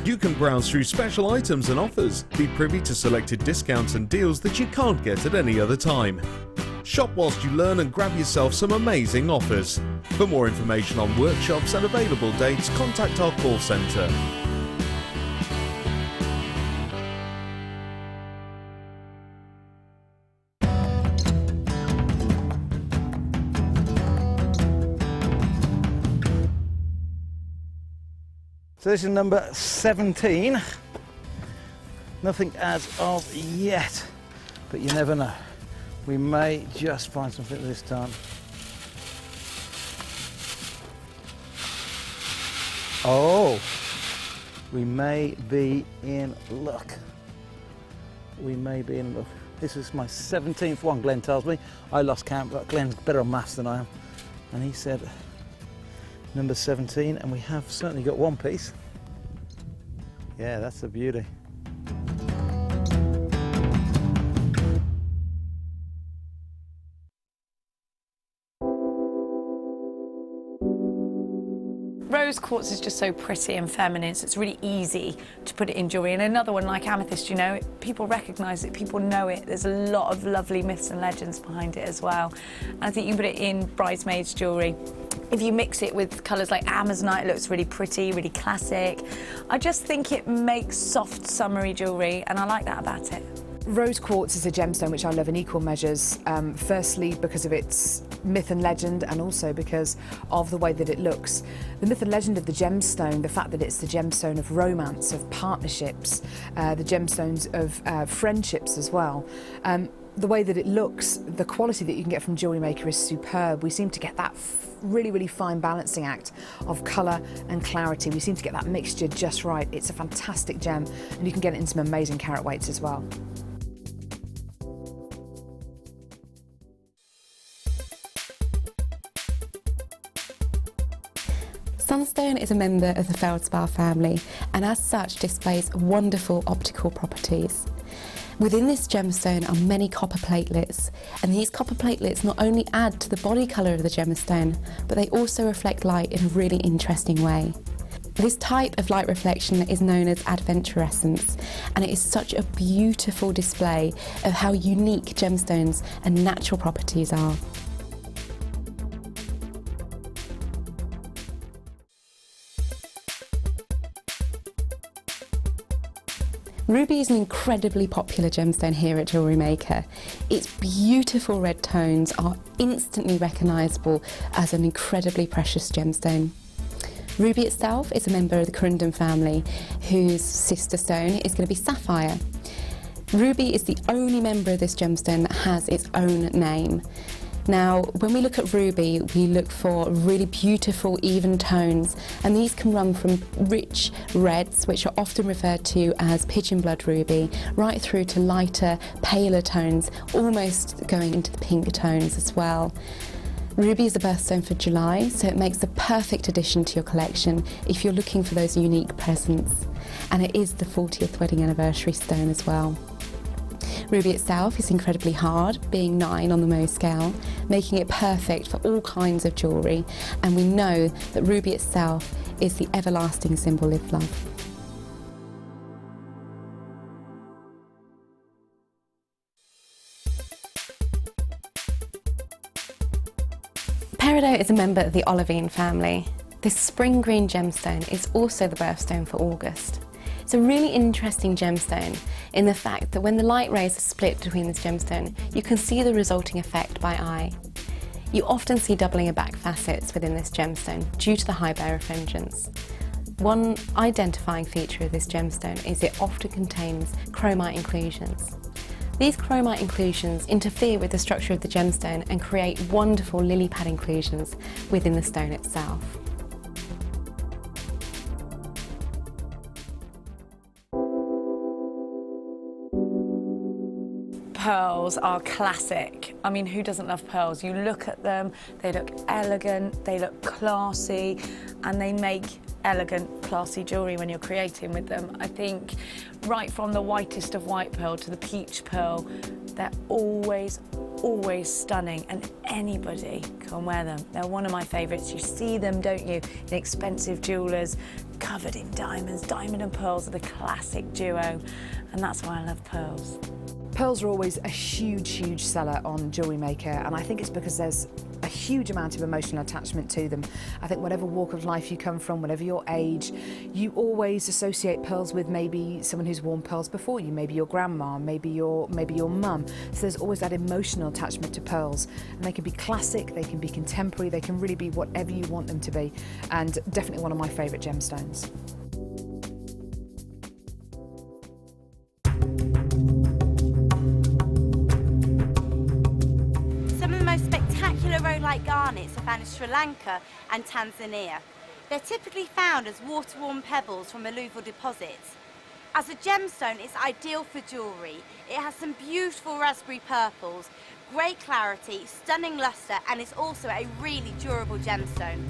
You can browse through special items and offers, be privy to selected discounts and deals that you can't get at any other time. Shop whilst you learn and grab yourself some amazing offers. For more information on workshops and available dates, contact our call centre. So this is number 17. Nothing as of yet, but you never know. We may just find something this time. Oh, we may be in luck. We may be in luck. This is my 17th one, Glenn tells me. I lost count, but Glenn's better on maths than I am. And he said number 17, and we have certainly got one piece. Yeah, that's a beauty. Rose quartz is just so pretty and feminine, so it's really easy to put it in jewellery. And another one like amethyst, you know, people recognise it, people know it. There's a lot of lovely myths and legends behind it as well. And I think you can put it in bridesmaids' jewellery. If you mix it with colours like amazonite, it looks really pretty, really classic. I just think it makes soft, summery jewellery, and I like that about it. Rose quartz is a gemstone which I love in equal measures, firstly because of its myth and legend, and also because of the way that it looks. The myth and legend of the gemstone, the fact that it's the gemstone of romance, of partnerships, the gemstones of friendships as well. The way that it looks, the quality that you can get from JewelleryMaker is superb. We seem to get that really fine balancing act of colour and clarity. We seem to get that mixture just right. It's a fantastic gem, and you can get it in some amazing carat weights as well. Sunstone is a member of the feldspar family, and as such displays wonderful optical properties. Within this gemstone are many copper platelets, and these copper platelets not only add to the body colour of the gemstone, but they also reflect light in a really interesting way. This type of light reflection is known as adventurescence, and it is such a beautiful display of how unique gemstones and natural properties are. Ruby is an incredibly popular gemstone here at JewelleryMaker. Its beautiful red tones are instantly recognisable as an incredibly precious gemstone. Ruby itself is a member of the Corundum family, whose sister stone is going to be sapphire. Ruby is the only member of this gemstone that has its own name. Now, when we look at ruby, we look for really beautiful, even tones, and these can run from rich reds, which are often referred to as pigeon blood ruby, right through to lighter, paler tones, almost going into the pink tones as well. Ruby is a birthstone for July, so it makes the perfect addition to your collection if you're looking for those unique presents. And it is the 40th wedding anniversary stone as well. Ruby itself is incredibly hard, being 9 on the Mohs scale, making it perfect for all kinds of jewellery, and we know that ruby itself is the everlasting symbol of love. Peridot is a member of the olivine family. This spring green gemstone is also the birthstone for August. It's a really interesting gemstone in the fact that when the light rays are split between this gemstone, you can see the resulting effect by eye. You often see doubling of back facets within this gemstone due to the high birefringence. One identifying feature of this gemstone is it often contains chromite inclusions. These chromite inclusions interfere with the structure of the gemstone and create wonderful lily pad inclusions within the stone itself. Pearls are classic. I mean, who doesn't love pearls? You look at them, they look elegant, they look classy, and they make elegant, classy jewellery when you're creating with them. I think right from the whitest of white pearl to the peach pearl, they're always stunning, and anybody can wear them. They're one of my favourites. You see them, don't you, in expensive jewellers, covered in diamonds. Diamond and pearls are the classic duo, and that's why I love pearls. Pearls are always a huge seller on JewelleryMaker, and I think it's because there's a huge amount of emotional attachment to them. I think whatever walk of life you come from, whatever your age, you always associate pearls with maybe someone who's worn pearls before you, maybe your grandma, maybe your mum. So there's always that emotional attachment to pearls, and they can be classic, they can be contemporary, they can really be whatever you want them to be, and definitely one of my favourite gemstones. Rhodolite garnets are found in Sri Lanka and Tanzania. They're typically found as water-worn pebbles from alluvial deposits. As a gemstone, it's ideal for jewellery. It has some beautiful raspberry purples, great clarity, stunning lustre, and it's also a really durable gemstone.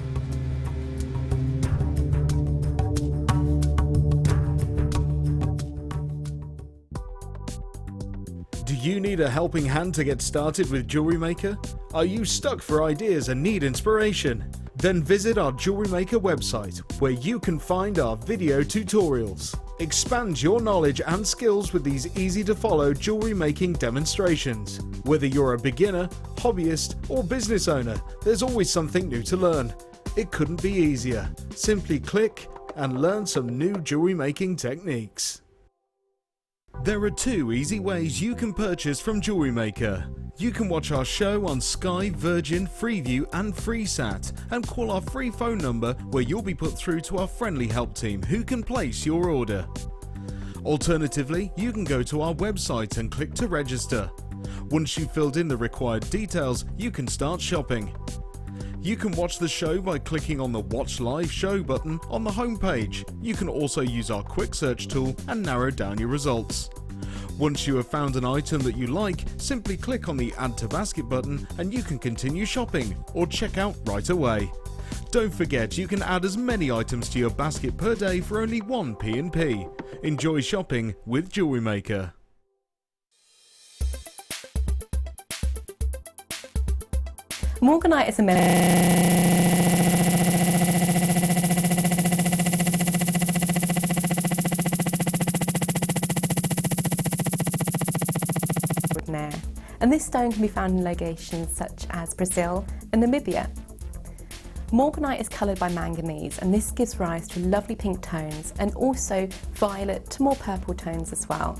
Do you need a helping hand to get started with JewelleryMaker? Are you stuck for ideas and need inspiration? Then visit our JewelleryMaker website, where you can find our video tutorials. Expand your knowledge and skills with these easy-to-follow jewellery making demonstrations. Whether you're a beginner, hobbyist, or business owner, there's always something new to learn. It couldn't be easier. Simply click and learn some new jewellery making techniques. There are 2 easy ways you can purchase from JewelleryMaker. You can watch our show on Sky, Virgin, Freeview and FreeSat, and call our free phone number where you'll be put through to our friendly help team who can place your order. Alternatively, you can go to our website and click to register. Once you've filled in the required details, you can start shopping. You can watch the show by clicking on the Watch Live Show button on the homepage. You can also use our quick search tool and narrow down your results. Once you have found an item that you like, simply click on the Add to Basket button and you can continue shopping or check out right away. Don't forget, you can add as many items to your basket per day for only 1 P&P. Enjoy shopping with JewelleryMaker. Morganite is a and this stone can be found in locations such as Brazil and Namibia. Morganite is coloured by manganese, and this gives rise to lovely pink tones and also violet to more purple tones as well.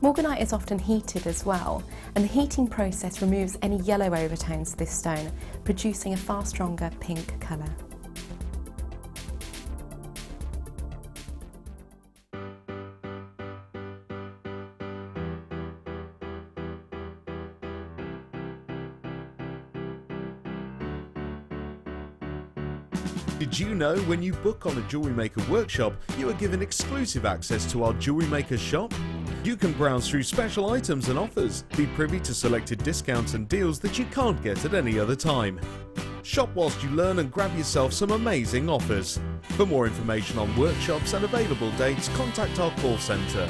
Morganite is often heated as well, and the heating process removes any yellow overtones to this stone, producing a far stronger pink colour. Did you know when you book on a Jewellery Maker workshop, you are given exclusive access to our Jewellery Maker shop? You can browse through special items and offers, be privy to selected discounts and deals that you can't get at any other time. Shop whilst you learn and grab yourself some amazing offers. For more information on workshops and available dates, contact our call centre.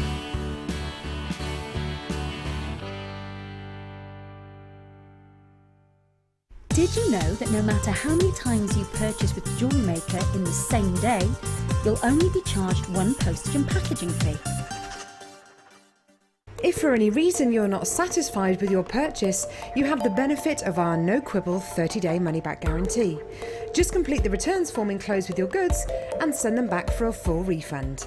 Did you know that no matter how many times you purchase with JewelleryMaker in the same day, you'll only be charged one postage and packaging fee? If for any reason you're not satisfied with your purchase, you have the benefit of our no-quibble 30-day money-back guarantee. Just complete the returns form enclosed with your goods and send them back for a full refund.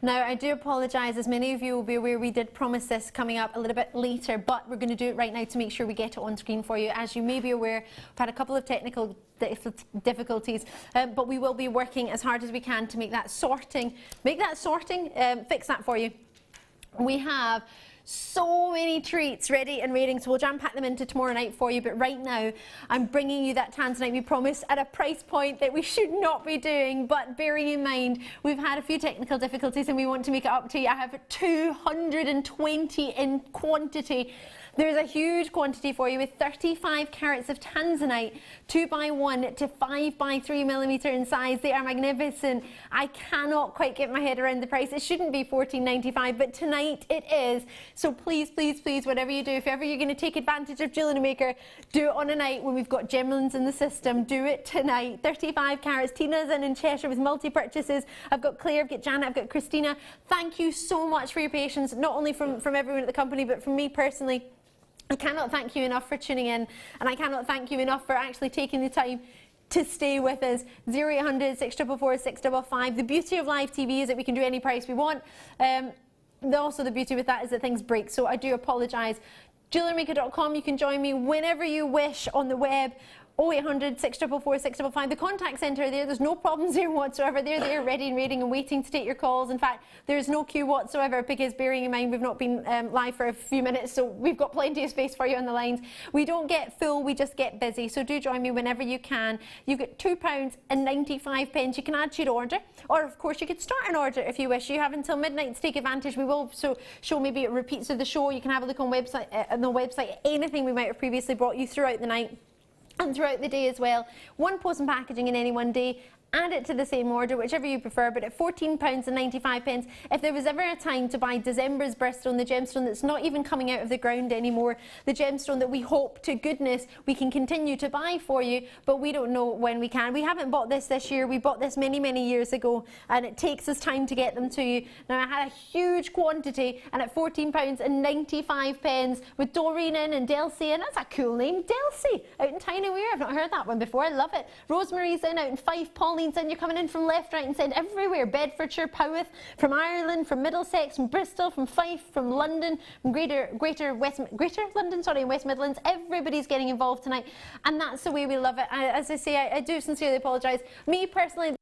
Now, I do apologise, as many of you will be aware, we did promise this coming up a little bit later, but we're going to do it right now to make sure we get it on screen for you. As you may be aware, we've had a couple of technical difficulties, but we will be working as hard as we can to make that sorting, fix that for you. We have so many treats ready and waiting, so we'll jam pack them into tomorrow night for you, but right now I'm bringing you that Tanzanite we promised at a price point that we should not be doing, but bearing in mind we've had a few technical difficulties and we want to make it up to you. I have 220 in quantity. There's a huge quantity for you with 35 carats of Tanzanite, 2x1 to 5x3mm in size. They are magnificent. I cannot quite get my head around the price. It shouldn't be $14.95, but tonight it is. So please, please, please, whatever you do, if ever you're going to take advantage of Jewellery Maker, do it on a night when we've got gemstones in the system. Do it tonight. 35 carats. Tina's in Cheshire with multi-purchases. I've got Claire, I've got Janet, I've got Christina. Thank you so much for your patience, not only from everyone at the company, but from me personally. I cannot thank you enough for tuning in, and I cannot thank you enough for actually taking the time to stay with us. 0800 644 655. The beauty of live TV is that we can do any price we want. Also the beauty with that is that things break, so I do apologise. JewelleryMaker.com, you can join me whenever you wish on the web. 0800 644 655. The contact centre there's no problems there whatsoever. They're there ready and waiting and waiting to take your calls. In fact, there's no queue whatsoever because bearing in mind we've not been live for a few minutes, so we've got plenty of space for you on the lines. We don't get full, we just get busy, so do join me whenever you can. You get £2.95. You can add to your order, or of course you could start an order if you wish. You have until midnight to take advantage. We will show maybe repeats of the show. You can have a look on the website, anything we might have previously brought you throughout the night and throughout the day as well. One post and packaging in any one day. Add it to the same order, whichever you prefer, but at £14.95. If there was ever a time to buy December's birthstone, the gemstone that's not even coming out of the ground anymore, the gemstone that we hope to goodness we can continue to buy for you, but we don't know when we can. We haven't bought this year, we bought this many, many years ago, and it takes us time to get them to you. Now, I had a huge quantity, and at £14.95 with Doreen in and Delcy in. That's a cool name, Delcy, out in Tyne and Weir. I've not heard that one before, I love it. Rosemary's in out in Fife, Pauline's in, you're coming in from left, right and centre, everywhere. Bedfordshire, Powys, from Ireland, from Middlesex, from Bristol, from Fife, from London, from Greater London, sorry, and West Midlands. Everybody's getting involved tonight, and that's the way we love it. As I say, I do sincerely apologise. Me personally,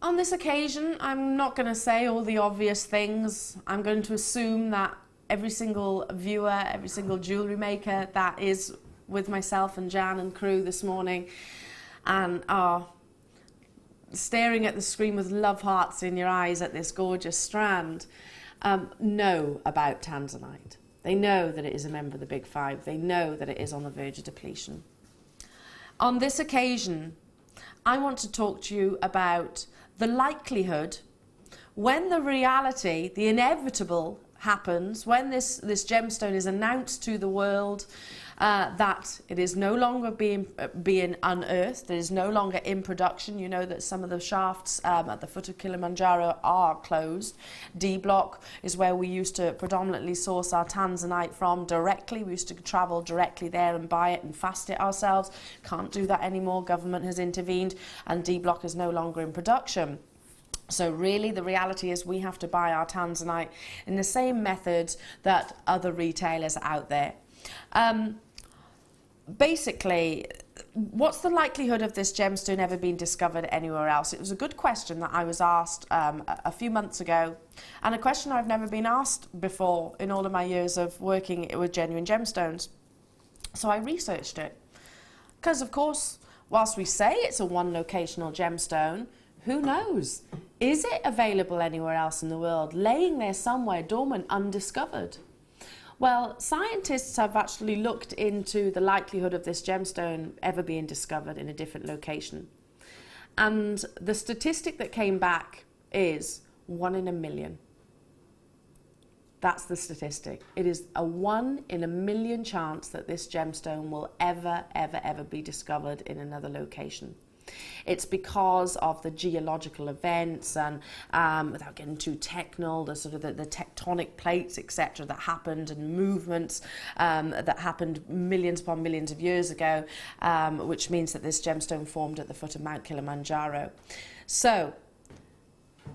On this occasion, I'm not going to say all the obvious things. I'm going to assume that every single viewer, every single jewellery maker that is with myself and Jan and crew this morning and are staring at the screen with love hearts in your eyes at this gorgeous strand, know about tanzanite. They know that it is a member of the Big Five. They know that it is on the verge of depletion. On this occasion, I want to talk to you about the likelihood when the reality, the inevitable happens, when this gemstone is announced to the world that it is no longer being unearthed, it is no longer in production. You know that some of the shafts at the foot of Kilimanjaro are closed. D Block is where we used to predominantly source our tanzanite from directly. We used to travel directly there and buy it and fast it ourselves. Can't do that anymore. Government has intervened and D Block is no longer in production. So really the reality is we have to buy our tanzanite in the same methods that other retailers are out there. Basically, what's the likelihood of this gemstone ever being discovered anywhere else? It was a good question that I was asked a few months ago, and a question I've never been asked before in all of my years of working with genuine gemstones. So I researched it. Because of course, whilst we say it's a one locational gemstone, who knows? Is it available anywhere else in the world, laying there somewhere dormant, undiscovered? Well, scientists have actually looked into the likelihood of this gemstone ever being discovered in a different location. And the statistic that came back is 1 in a million. That's the statistic. It is a 1 in a million chance that this gemstone will ever be discovered in another location. It's because of the geological events and without getting too technical, the sort of the tectonic plates, etc., that happened, and movements that happened millions upon millions of years ago, which means that this gemstone formed at the foot of Mount Kilimanjaro. So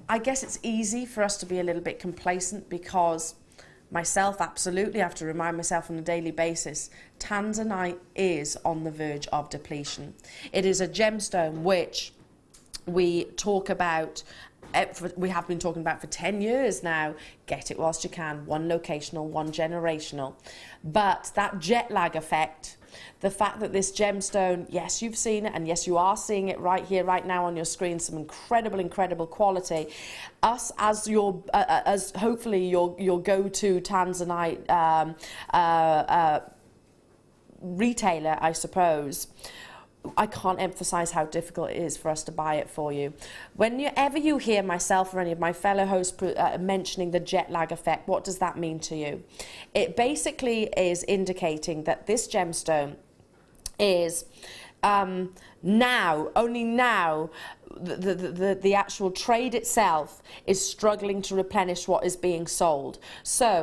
I guess it's easy for us to be a little bit complacent, because myself, absolutely, I have to remind myself on a daily basis, tanzanite is on the verge of depletion. It is a gemstone which we talk about, we have been talking about for 10 years now. Get it whilst you can, one locational, one generational. But that jet lag effect, the fact that this gemstone, yes, you've seen it, and yes, you are seeing it right here, right now on your screen, some incredible quality. Us as your, as hopefully your go-to tanzanite retailer, I suppose, I can't emphasize how difficult it is for us to buy it for you. Whenever you hear myself or any of my fellow hosts mentioning the jet lag effect, what does that mean to you? It basically is indicating that this gemstone is only now, the actual trade itself is struggling to replenish what is being sold. So